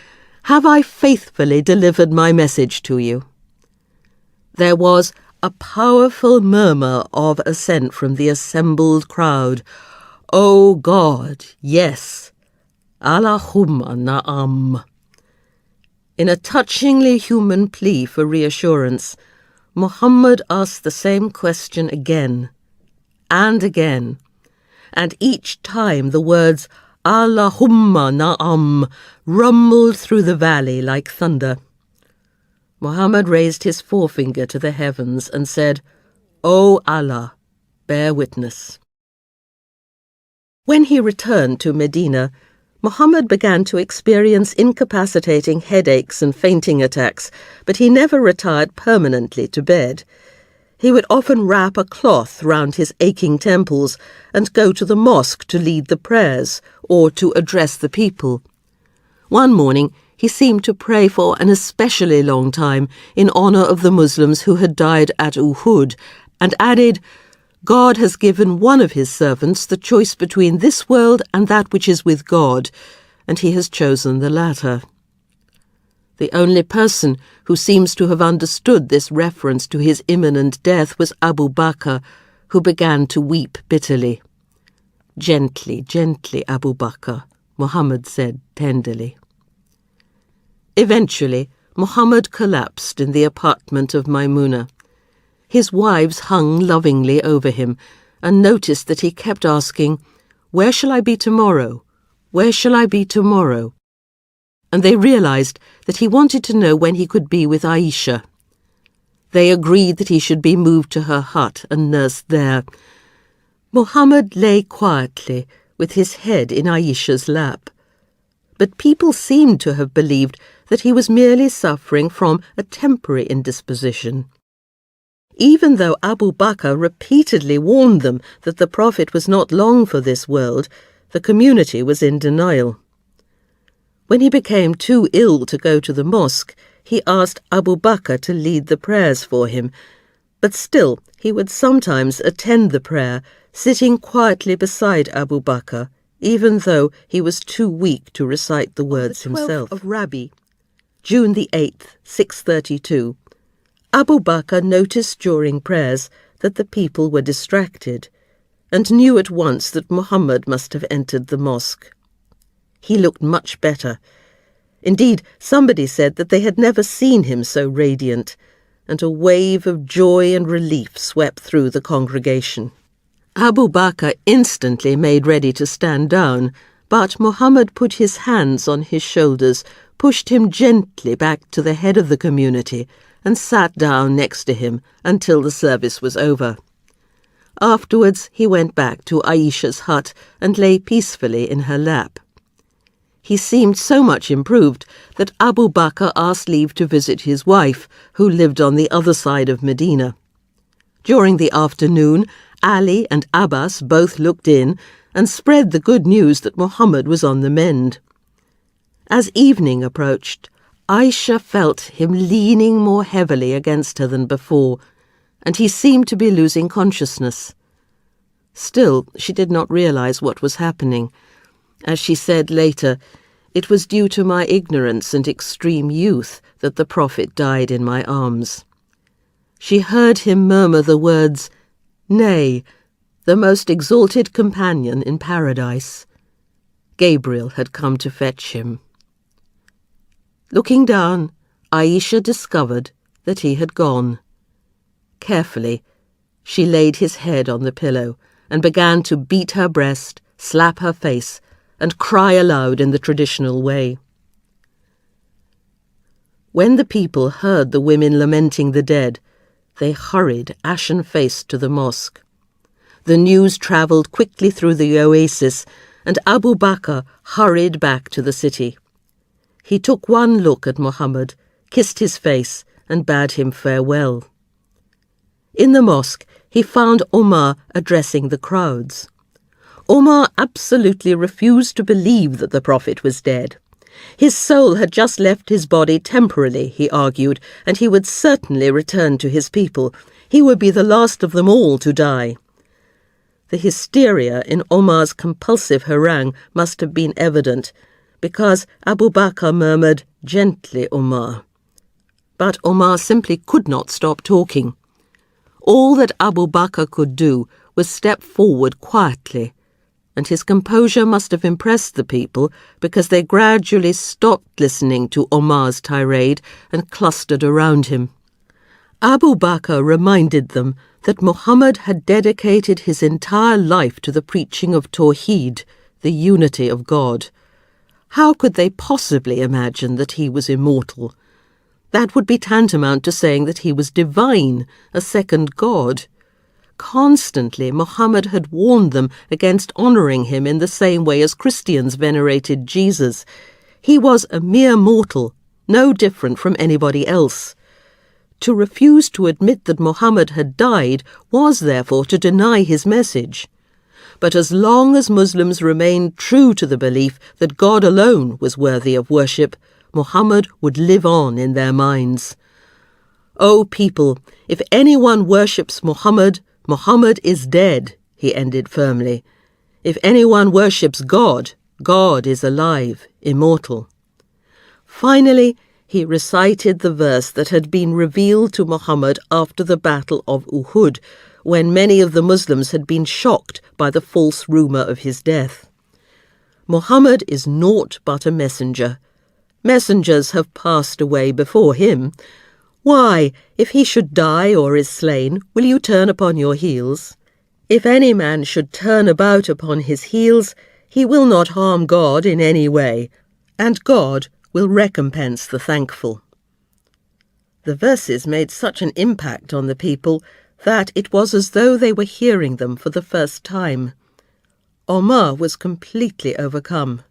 "have I faithfully delivered my message to you?" There was a powerful murmur of assent from the assembled crowd. "O God, yes. Allahumma na'am." In a touchingly human plea for reassurance, Muhammad asked the same question again and again, and each time the words Allahumma na'am rumbled through the valley like thunder. Muhammad raised his forefinger to the heavens and said, "O Allah, bear witness." When he returned to Medina, Muhammad began to experience incapacitating headaches and fainting attacks, but he never retired permanently to bed. He would often wrap a cloth round his aching temples and go to the mosque to lead the prayers or to address the people. One morning, he seemed to pray for an especially long time in honour of the Muslims who had died at Uhud, and added, "God has given one of his servants the choice between this world and that which is with God, and he has chosen the latter." The only person who seems to have understood this reference to his imminent death was Abu Bakr, who began to weep bitterly. "Gently, gently, Abu Bakr," Muhammad said tenderly. Eventually, Muhammad collapsed in the apartment of Maimuna. His wives hung lovingly over him and noticed that he kept asking, "Where shall I be tomorrow? Where shall I be tomorrow?" And they realized that he wanted to know when he could be with Aisha. They agreed that he should be moved to her hut and nursed there. Muhammad lay quietly with his head in Aisha's lap. But people seemed to have believed that he was merely suffering from a temporary indisposition. Even though Abu Bakr repeatedly warned them that the Prophet was not long for this world, the community was in denial. When he became too ill to go to the mosque, he asked Abu Bakr to lead the prayers for him, but still he would sometimes attend the prayer, sitting quietly beside Abu Bakr, even though he was too weak to recite the words himself. Of Rabi, June the 8th, 632, Abu Bakr noticed during prayers that the people were distracted, and knew at once that Muhammad must have entered the mosque. He looked much better. Indeed, somebody said that they had never seen him so radiant, and a wave of joy and relief swept through the congregation. Abu Bakr instantly made ready to stand down, but Muhammad put his hands on his shoulders, pushed him gently back to the head of the community, and sat down next to him until the service was over. Afterwards, he went back to Aisha's hut and lay peacefully in her lap. He seemed so much improved that Abu Bakr asked leave to visit his wife, who lived on the other side of Medina. During the afternoon, Ali and Abbas both looked in and spread the good news that Muhammad was on the mend. As evening approached, Aisha felt him leaning more heavily against her than before, and he seemed to be losing consciousness. Still, she did not realize what was happening. As she said later, "It was due to my ignorance and extreme youth that the Prophet died in my arms." She heard him murmur the words, "Nay, the most exalted companion in paradise." Gabriel had come to fetch him. Looking down, Aisha discovered that he had gone. Carefully, she laid his head on the pillow and began to beat her breast, slap her face, and cry aloud in the traditional way. When the people heard the women lamenting the dead, they hurried ashen-faced to the mosque. The news travelled quickly through the oasis, and Abu Bakr hurried back to the city. He took one look at Muhammad, kissed his face, and bade him farewell. In the mosque, he found Omar addressing the crowds. Omar absolutely refused to believe that the Prophet was dead. His soul had just left his body temporarily, he argued, and he would certainly return to his people. He would be the last of them all to die. The hysteria in Omar's compulsive harangue must have been evident, because Abu Bakr murmured, "Gently, Omar." But Omar simply could not stop talking. All that Abu Bakr could do was step forward quietly, and his composure must have impressed the people because they gradually stopped listening to Omar's tirade and clustered around him. Abu Bakr reminded them that Muhammad had dedicated his entire life to the preaching of Tawheed, the unity of God. How could they possibly imagine that he was immortal? That would be tantamount to saying that he was divine, a second God. constantly Muhammad had warned them against honouring him in the same way as Christians venerated Jesus. He was a mere mortal, no different from anybody else. To refuse to admit that Muhammad had died was therefore to deny his message. But as long as Muslims remained true to the belief that God alone was worthy of worship, Muhammad would live on in their minds. O people, if anyone worships Muhammad, Muhammad is dead, he ended firmly. If anyone worships God, God is alive, immortal. Finally, he recited the verse that had been revealed to Muhammad after the Battle of Uhud, when many of the Muslims had been shocked by the false rumour of his death. Muhammad is naught but a messenger. Messengers have passed away before him. Why, if he should die or is slain, will you turn upon your heels? If any man should turn about upon his heels, he will not harm God in any way, and God will recompense the thankful. The verses made such an impact on the people that it was as though they were hearing them for the first time. Omar was completely overcome.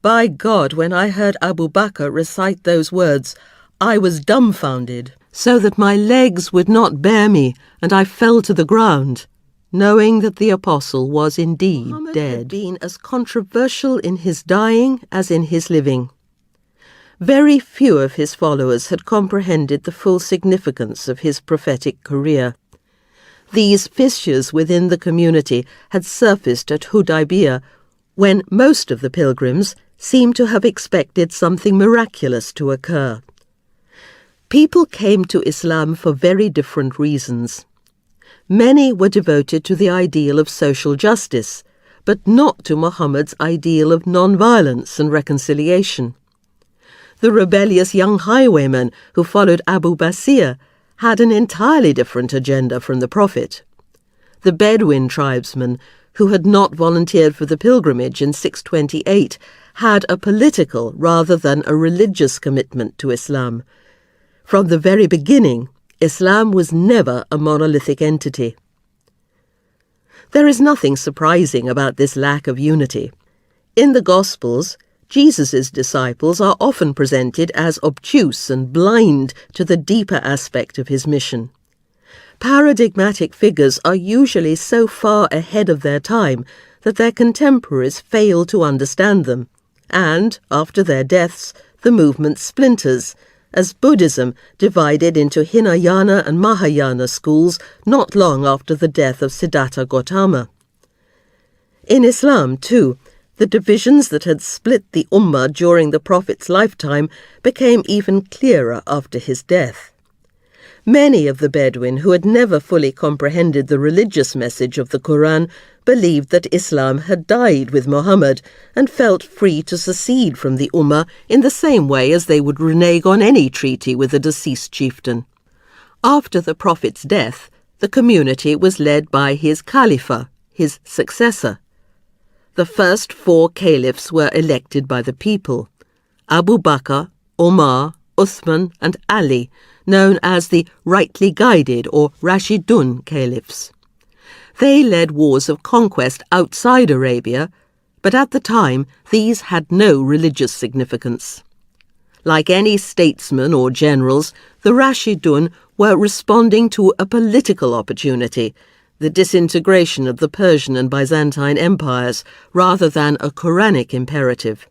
By God, when I heard Abu Bakr recite those words, I was dumbfounded, so that my legs would not bear me, and I fell to the ground, knowing that the apostle was indeed Muhammad dead. Had been as controversial in his dying as in his living. Very few of his followers had comprehended the full significance of his prophetic career. These fissures within the community had surfaced at Hudaybiyah, when most of the pilgrims seemed to have expected something miraculous to occur. People came to Islam for very different reasons. Many were devoted to the ideal of social justice, but not to Muhammad's ideal of non-violence and reconciliation. The rebellious young highwaymen who followed Abu Basir had an entirely different agenda from the Prophet. The Bedouin tribesmen, who had not volunteered for the pilgrimage in 628, had a political rather than a religious commitment to Islam. From the very beginning, Islam was never a monolithic entity. There is nothing surprising about this lack of unity. In the Gospels, Jesus' disciples are often presented as obtuse and blind to the deeper aspect of his mission. Paradigmatic figures are usually so far ahead of their time that their contemporaries fail to understand them, and, after their deaths, the movement splinters, as Buddhism divided into Hinayana and Mahayana schools not long after the death of Siddhartha Gautama. In Islam, too, the divisions that had split the Ummah during the Prophet's lifetime became even clearer after his death. Many of the Bedouin who had never fully comprehended the religious message of the Quran believed that Islam had died with Muhammad and felt free to secede from the Ummah in the same way as they would renege on any treaty with a deceased chieftain. After the Prophet's death, the community was led by his Khalifa, his successor. The first 4 caliphs were elected by the people: Abu Bakr, Omar, Uthman and Ali, known as the rightly guided or Rashidun caliphs. They led wars of conquest outside Arabia, but at the time these had no religious significance. Like any statesmen or generals, the Rashidun were responding to a political opportunity, the disintegration of the Persian and Byzantine empires, rather than a Quranic imperative.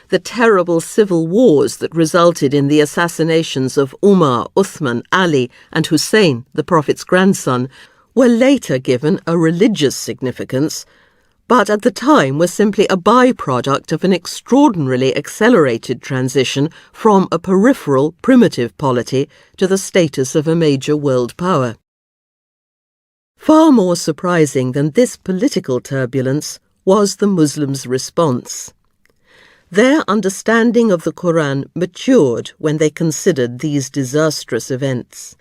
The terrible civil wars that resulted in the assassinations of Umar, Uthman, Ali and Hussein, the Prophet's grandson, were later given a religious significance, but at the time were simply a byproduct of an extraordinarily accelerated transition from a peripheral, primitive polity to the status of a major world power. Far more surprising than this political turbulence was the Muslims' response. Their understanding of the Quran matured when they considered these disastrous events.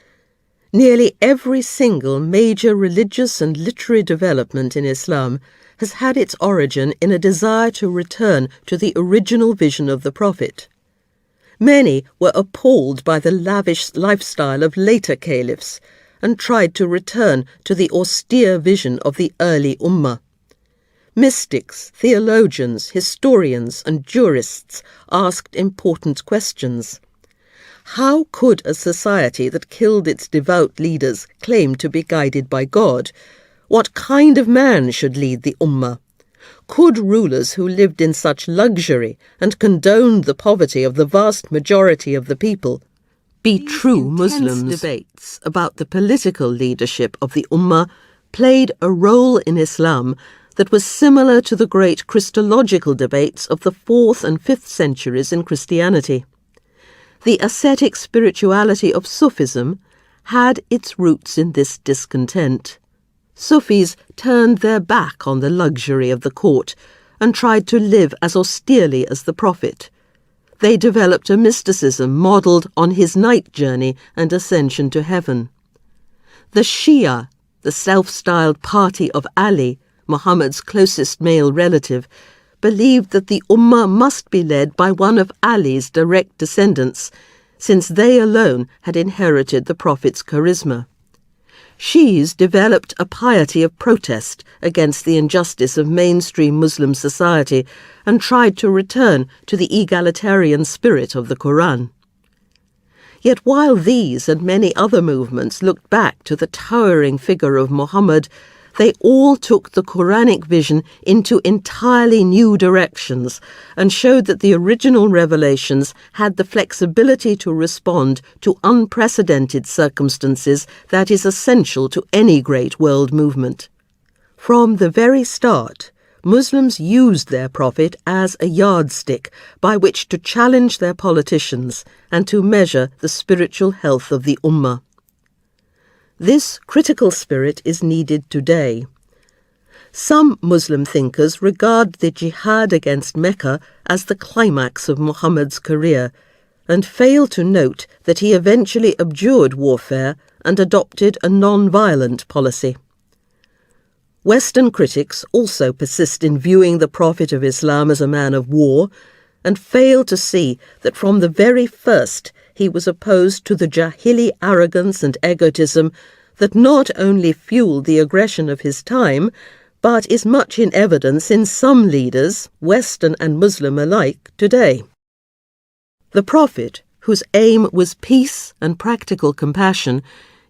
Nearly every single major religious and literary development in Islam has had its origin in a desire to return to the original vision of the Prophet. Many were appalled by the lavish lifestyle of later caliphs, and tried to return to the austere vision of the early Ummah. Mystics, theologians, historians, and jurists asked important questions. How could a society that killed its devout leaders claim to be guided by God? What kind of man should lead the Ummah? Could rulers who lived in such luxury and condoned the poverty of the vast majority of the people be true Muslims? Debates about the political leadership of the Ummah played a role in Islam that was similar to the great Christological debates of the 4th and 5th centuries in Christianity. The ascetic spirituality of Sufism had its roots in this discontent. Sufis turned their back on the luxury of the court and tried to live as austerely as the Prophet. They developed a mysticism modelled on his night journey and ascension to heaven. The Shia, the self-styled party of Ali, Muhammad's closest male relative, believed that the Ummah must be led by one of Ali's direct descendants, since they alone had inherited the Prophet's charisma. Shi'is developed a piety of protest against the injustice of mainstream Muslim society and tried to return to the egalitarian spirit of the Quran. Yet while these and many other movements looked back to the towering figure of Muhammad, they all took the Quranic vision into entirely new directions and showed that the original revelations had the flexibility to respond to unprecedented circumstances that is essential to any great world movement. From the very start, Muslims used their prophet as a yardstick by which to challenge their politicians and to measure the spiritual health of the Ummah. This critical spirit is needed today. Some Muslim thinkers regard the jihad against Mecca as the climax of Muhammad's career and fail to note that he eventually abjured warfare and adopted a non-violent policy. Western critics also persist in viewing the Prophet of Islam as a man of war and fail to see that from the very first he was opposed to the Jahili arrogance and egotism that not only fueled the aggression of his time, but is much in evidence in some leaders, Western and Muslim alike, today. The Prophet, whose aim was peace and practical compassion,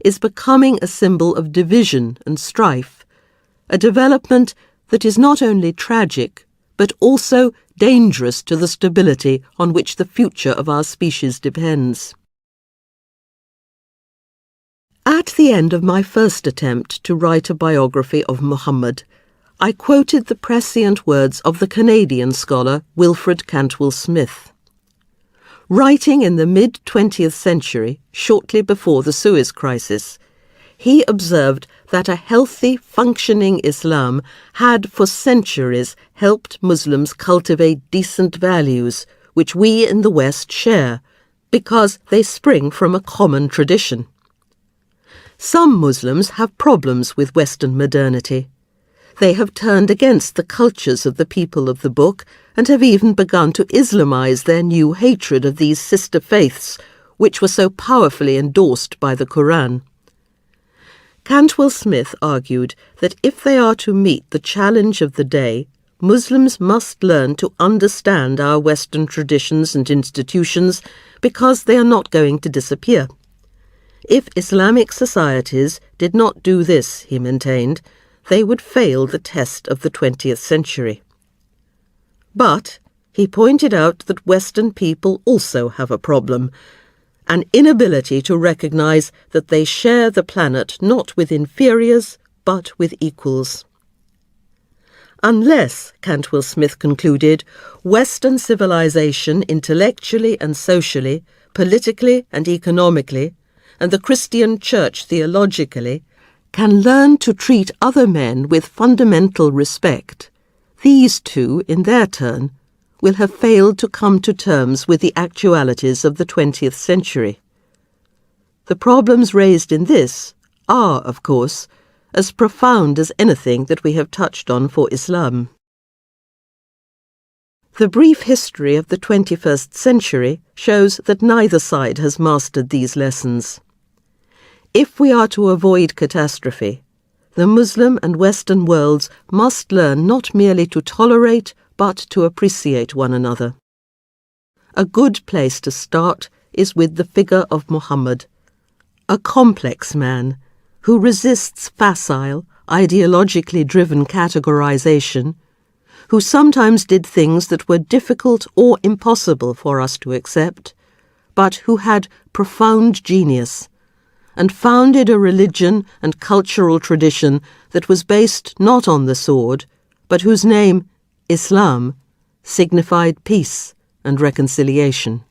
is becoming a symbol of division and strife, a development that is not only tragic, but also dangerous to the stability on which the future of our species depends. At the end of my first attempt to write a biography of Muhammad, I quoted the prescient words of the Canadian scholar Wilfred Cantwell Smith. Writing in the mid-20th century, shortly before the Suez Crisis, he observed that a healthy, functioning Islam had for centuries helped Muslims cultivate decent values, which we in the West share, because they spring from a common tradition. Some Muslims have problems with Western modernity. They have turned against the cultures of the people of the book and have even begun to Islamize their new hatred of these sister faiths, which were so powerfully endorsed by the Quran. Cantwell Smith argued that if they are to meet the challenge of the day, Muslims must learn to understand our Western traditions and institutions because they are not going to disappear. If Islamic societies did not do this, he maintained, they would fail the test of the 20th century. But he pointed out that Western people also have a problem, an inability to recognize that they share the planet not with inferiors, but with equals. Unless, Cantwell Smith concluded, Western civilization intellectually and socially, politically and economically, and the Christian Church theologically, can learn to treat other men with fundamental respect, these two, in their turn, will have failed to come to terms with the actualities of the 20th century. The problems raised in this are, of course, as profound as anything that we have touched on for Islam. The brief history of the 21st century shows that neither side has mastered these lessons. If we are to avoid catastrophe, the Muslim and Western worlds must learn not merely to tolerate, but to appreciate one another. A good place to start is with the figure of Muhammad, a complex man who resists facile, ideologically driven categorization, who sometimes did things that were difficult or impossible for us to accept, but who had profound genius and founded a religion and cultural tradition that was based not on the sword, but whose name, Islam, signified peace and reconciliation.